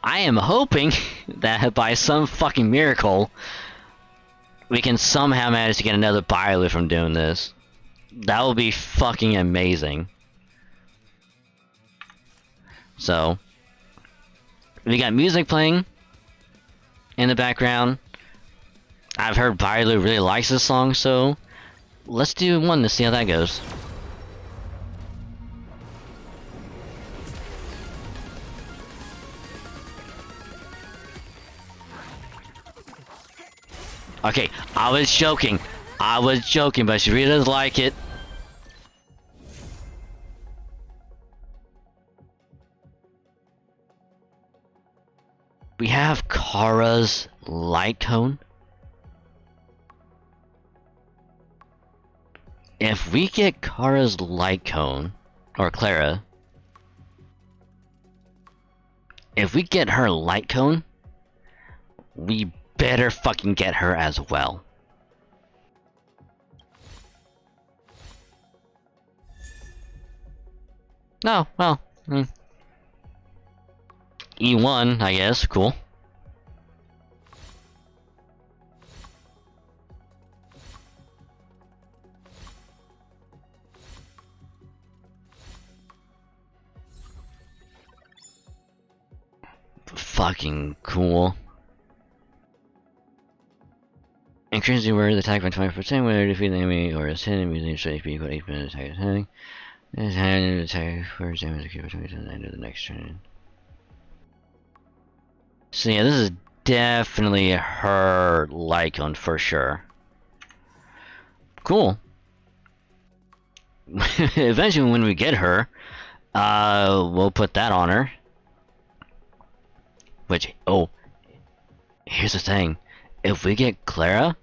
I am hoping that by some fucking miracle, we can somehow manage to get another buy loot from doing this. That would be fucking amazing. So, we got music playing in the background. I've heard Bailu really likes this song, so let's do one to see how that goes. Okay, I was joking, but she really does like it. We have Kara's light cone. If we get Kara's light cone, or Clara, if we get her light cone, we better fucking get her as well. No, well, E1, I guess, cool. Fucking cool. Increase the word attack by 20% when defeat the enemy or is hit using straight HP equal 8 minutes attack attacking. This hand attack first damage to keep it to the end of the next turn. So yeah, this is definitely her Lycon for sure. Cool. Eventually when we get her, we'll put that on her. Which, oh, here's the thing. If we get Clara,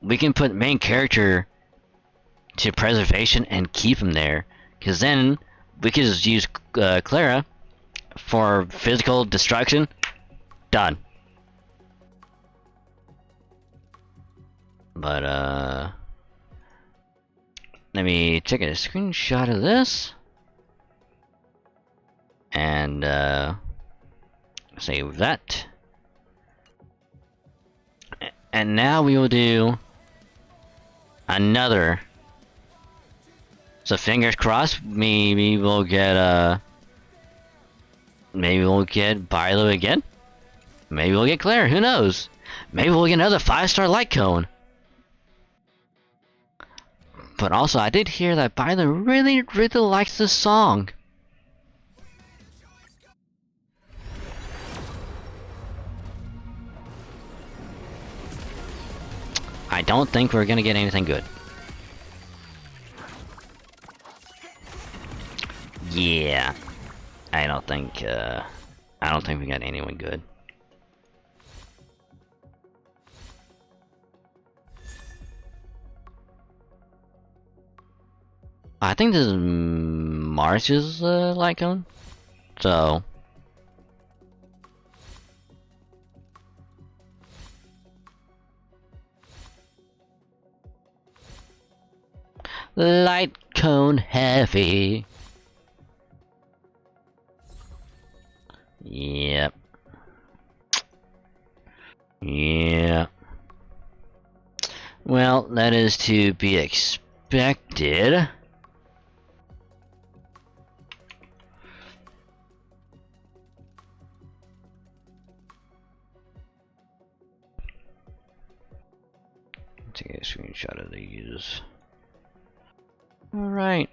we can put main character to preservation and keep him there. Because then, we can just use Clara for physical destruction. Done. But, let me take a screenshot of this. And, save that. And now we will do another. So fingers crossed, maybe we'll get Bilo again. Maybe we'll get Claire, who knows? Maybe we'll get another 5-star light cone. But also I did hear that Bilo really likes this song. I don't think we're gonna get anything good. Yeah, I don't think we got anyone good. I think this is March's light cone, so. Light cone heavy. Yep. Yeah. Well, that is to be expected. Take a screenshot of these. Alright.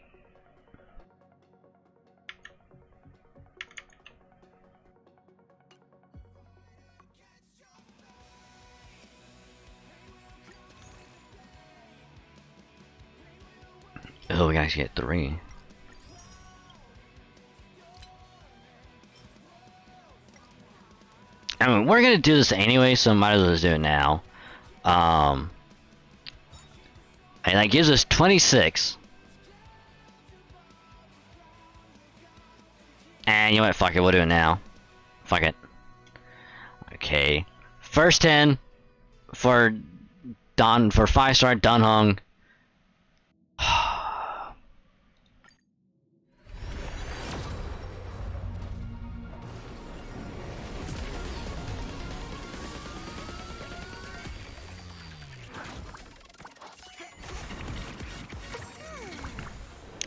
Oh, we actually get 3. I mean, we're gonna do this anyway, so might as well just do it now. And that gives us 26. And you know what? Fuck it, we'll do it now. Fuck it. Okay. First 10 for 5-star Dunhung.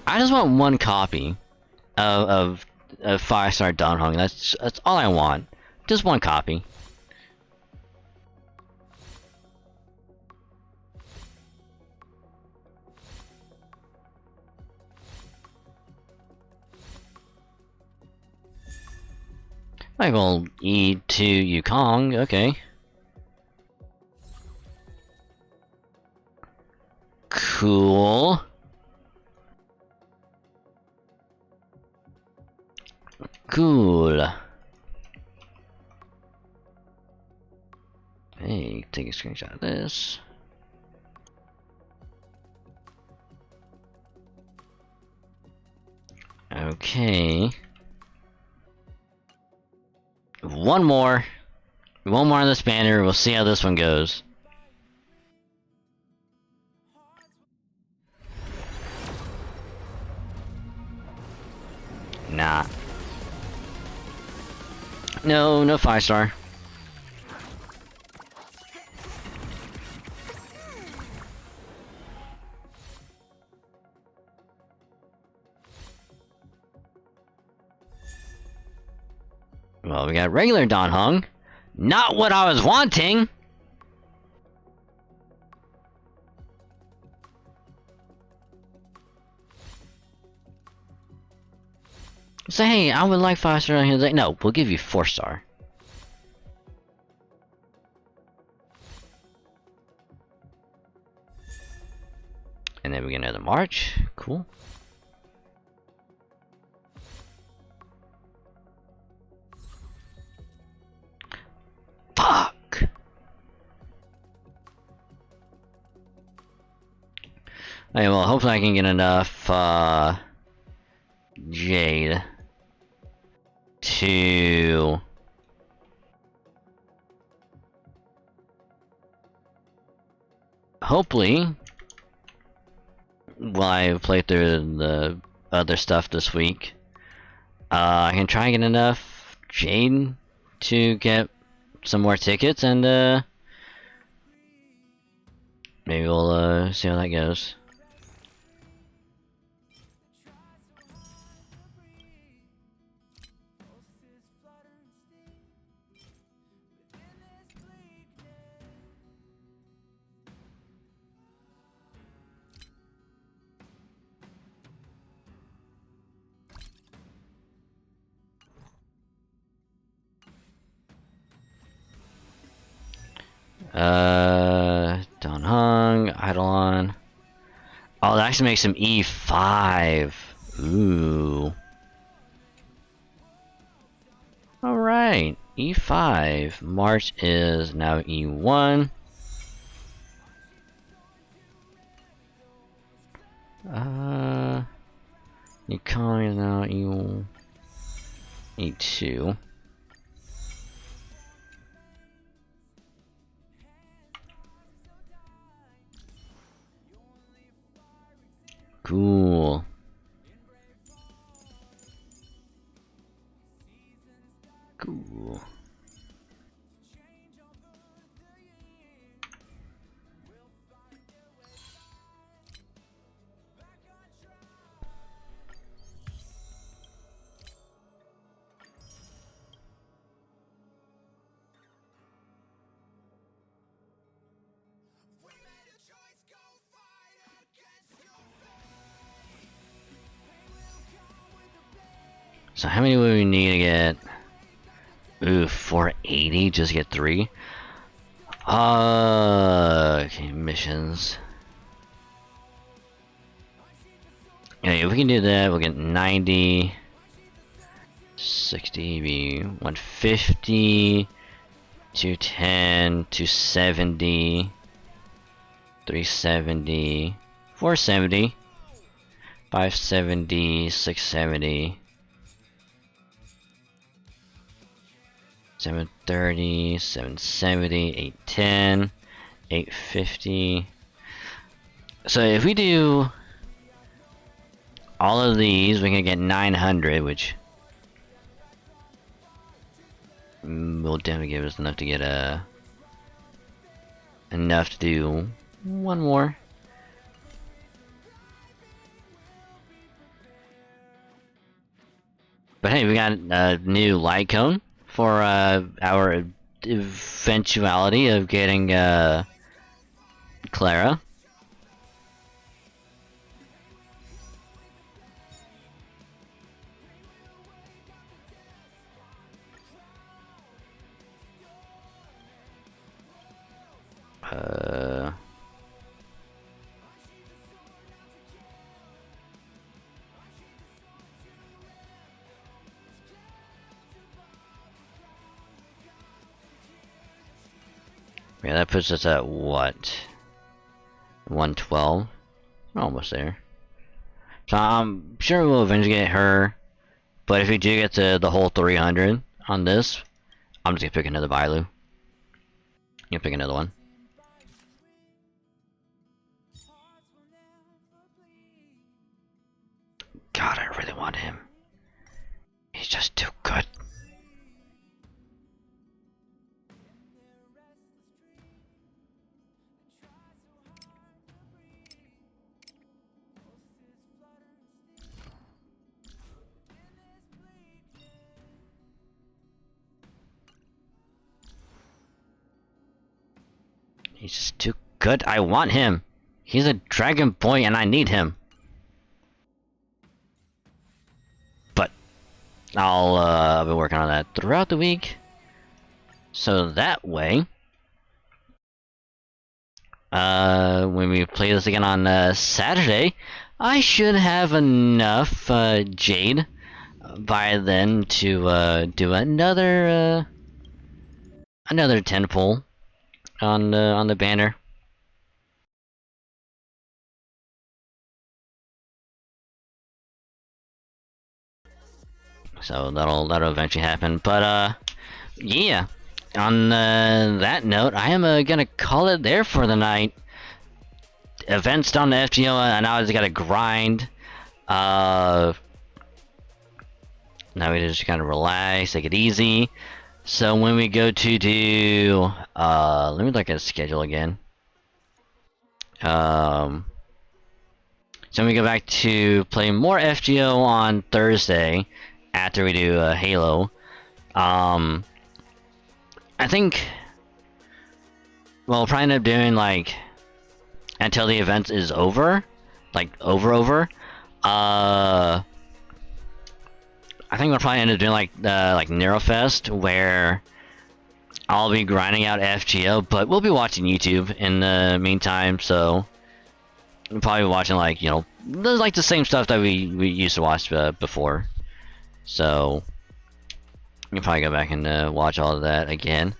I just want one copy of 5-star Don Hong. That's all I want. Just one copy. I will E2 Yukong, okay. Cool. Cool. Hey, take a screenshot of this. Okay. One more on this banner. We'll see how this one goes. Nah. No 5-star. Well, we got regular Don Hong. Not what I was wanting! Say, hey, I would like 5-star. And he was like, no, we'll give you 4-star. And then we get another March. Cool. Fuck! Okay, well, hopefully I can get enough, Jade to hopefully, while I play through the other stuff this week, I can try and get enough Jade to get some more tickets, and maybe we'll see how that goes. Don Hung, Eidolon. Oh, that actually makes him E5. Ooh. Alright, E5. March is now E1. Yukon is now E2. Cool. Cool. So how many would we need to get? Ooh, 480 just to get 3. Okay, missions. Yeah, if we can do that, we'll get 90, 60, be 150, 210, 270, 370, 470, 570, 670. 730, 770, 810, 850. So if we do all of these, we can get 900, which will definitely give us enough to get enough to do one more. But hey, we got a new light cone for our eventuality of getting Clara. Yeah, that puts us at what? 112. We're almost there. So I'm sure we'll eventually get her. But if we do get to the whole 300 on this, I'm just gonna pick another Bailu. Gonna pick another one. God, I really want him. He's just too good. He's just too good. I want him. He's a dragon boy and I need him. But I'll be working on that throughout the week. So that way, when we play this again on Saturday, I should have enough Jade by then to do another 10 pull on the banner. So that'll eventually happen. But yeah. On that note, I am gonna call it there for the night. Events done the FGO, and now I just gotta grind. Now we just kind of relax, take it easy. So when we go to do, let me look at the schedule again. So when we go back to play more FGO on Thursday, after we do Halo, I think we'll probably end up doing like until the event is over, like over. I think we'll probably end up doing like Neurofest, where I'll be grinding out FGO, but we'll be watching YouTube in the meantime. So we'll probably be watching like like the same stuff that we used to watch before. So you'll probably go back and watch all of that again.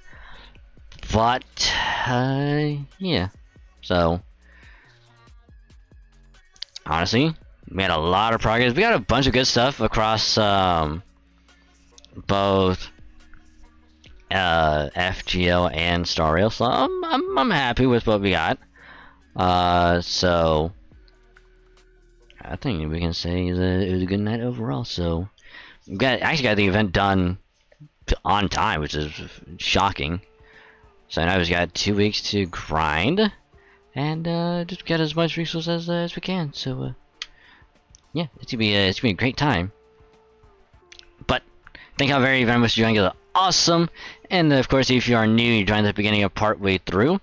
But yeah. So honestly, we had a lot of progress. We got a bunch of good stuff across both FGO and Star Rail. So I'm happy with what we got. So I think we can say that it was a good night overall. So we actually got the event done on time, which is shocking. So now we've got 2 weeks to grind and just get as much resources as we can. So yeah, it's gonna be a great time. But thank you very much for joining us. Awesome. And of course, if you are new, you joined at the beginning or part way through,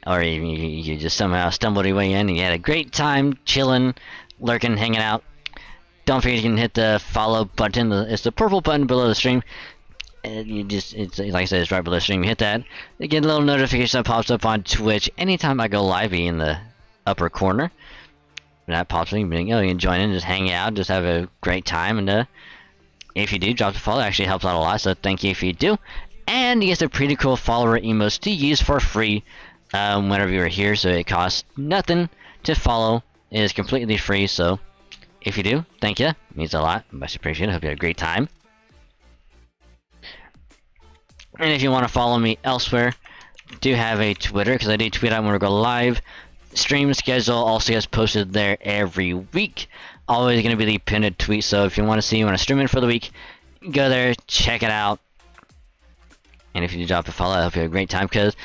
or you just somehow stumbled your way in and you had a great time chilling, lurking, hanging out, don't forget you can hit the follow button. It's the purple button below the stream. It's like I said, it's right below the stream. You hit that, you get a little notification that pops up on Twitch anytime I go live in the upper corner. And that pops up, you can join in, just hang out, just have a great time. And if you do, drop the follow. It actually helps out a lot, so thank you if you do. And you get some pretty cool follower emotes to use for free whenever you're here, so it costs nothing to follow. It is completely free, so if you do, thank you. It means a lot. Much appreciated. Hope you had a great time. And if you want to follow me elsewhere, do have a Twitter, because I do tweet out when we go live. Stream schedule also gets posted there every week. Always going to be the pinned tweet, so if you want to see when I stream in for the week, go there, check it out. And if you do drop a follow, I hope you have a great time, because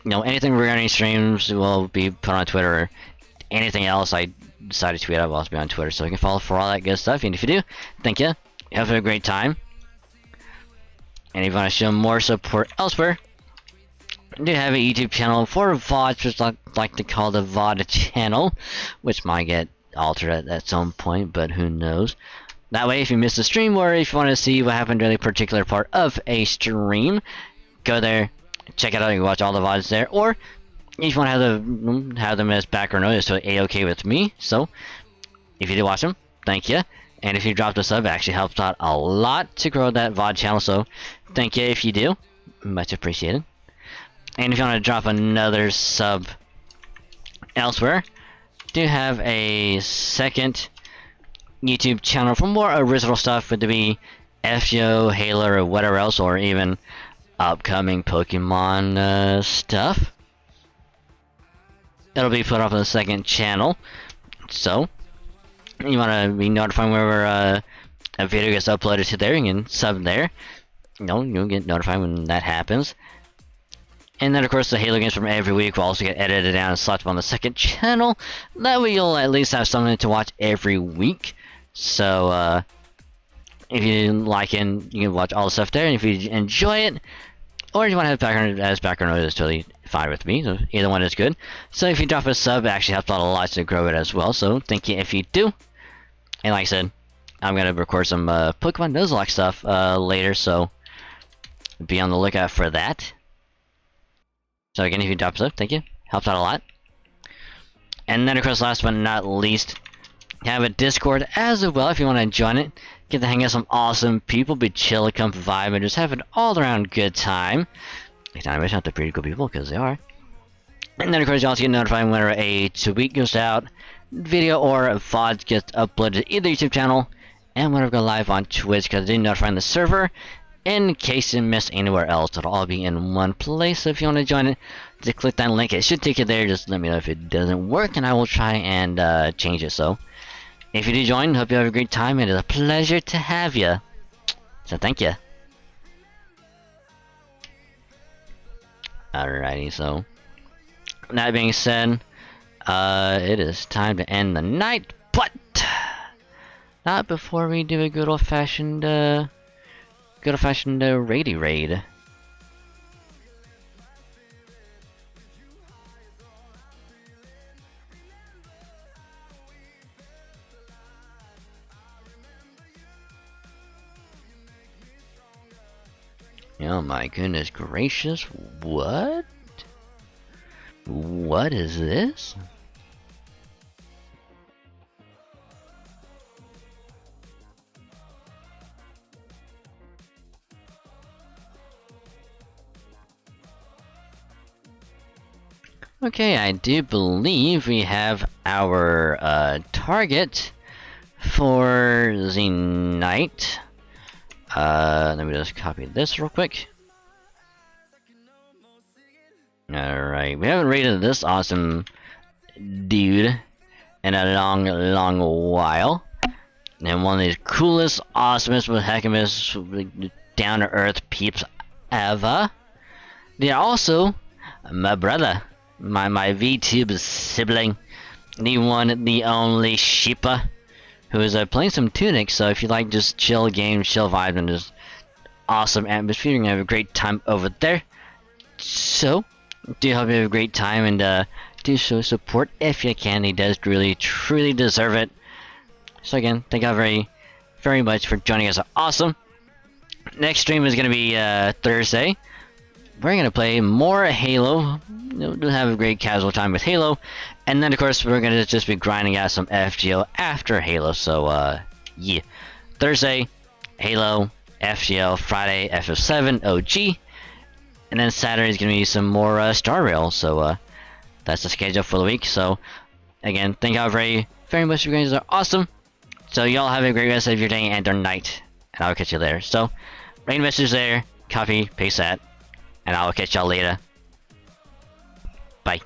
anything regarding streams will be put on Twitter, or anything else I decide to tweet out will also be on Twitter, so you can follow for all that good stuff. And if you do, thank you. have a great time. And if you want to show more support elsewhere, I do have a YouTube channel for VODs, which I like to call the VOD channel, which might get altered at some point, but who knows. That way, if you miss a stream or if you want to see what happened during a particular part of a stream, go there, check it out, you can watch all the VODs there, or if you want to have them as background noise, so A-okay with me. So, if you do watch them, thank you. And if you dropped a sub, it actually helps out a lot to grow that VOD channel, so thank you if you do. Much appreciated. And if you want to drop another sub elsewhere, do have a second YouTube channel for more original stuff, whether it be FGO, Halo, or whatever else, or even upcoming Pokemon stuff. It'll be put up on the second channel, so you want to be notified whenever a video gets uploaded to there. You can sub there. You'll get notified when that happens. And then, of course, the Halo games from every week will also get edited down and slapped up on the second channel. That way you'll at least have something to watch every week. So, if you like it, you can watch all the stuff there. And if you enjoy it, or if you want to have background noise, it's totally fine with me. So either one is good. So if you drop a sub, it actually helps out a lot to grow it as well. So thank you if you do. And like I said, I'm going to record some Pokemon Nuzlocke stuff later. So be on the lookout for that. So again, if you drop a sub, thank you. Helps out a lot. And then, of course, last but not least, have a Discord as well if you want to join it. Get to hang out with some awesome people, be chill, come vibe, and just have an all-around good time. I wish out the pretty cool people, because they are. And then, of course, you also get notified whenever a tweet goes out, video or a VOD gets uploaded to either YouTube channel, and whenever I go live on Twitch, because they notify the server, in case you miss anywhere else. It'll all be in one place. So if you want to join it, just click that link. It should take you there. Just let me know if it doesn't work, and I will try and change it. So if you do join, hope you have a great time. It is a pleasure to have you. So thank you. Alrighty, so that being said, it is time to end the night, but not before we do a good old-fashioned raidy raid. Oh my goodness gracious, what? What is this? Okay, I do believe we have our target for the night. Let me just copy this real quick. Alright, we haven't raided this awesome dude in a long while. And one of these coolest, awesomest, heckimest, down-to-earth peeps ever. They're also my brother, my VTube sibling, the one, the only Sheepa, who is playing some Tunic. So if you like just chill games, chill vibe, and just awesome atmosphere, you're gonna have a great time over there. So do hope you have a great time, and do show support if you can. He does really truly deserve it. So again, thank you all very much for joining us. Awesome. Next stream is gonna be Thursday. We're gonna play more Halo. We'll have a great casual time with Halo, and then of course we're gonna just be grinding out some FGO after Halo. So yeah, Thursday Halo, FGO, Friday FF7 OG, and then Saturday is gonna be some more Star Rail. So that's the schedule for the week. So again, thank you all very much. You guys are awesome. So y'all have a great rest of your day and or night, and I'll catch you later. So rain message there, copy, paste that, and I'll catch y'all later. Bye.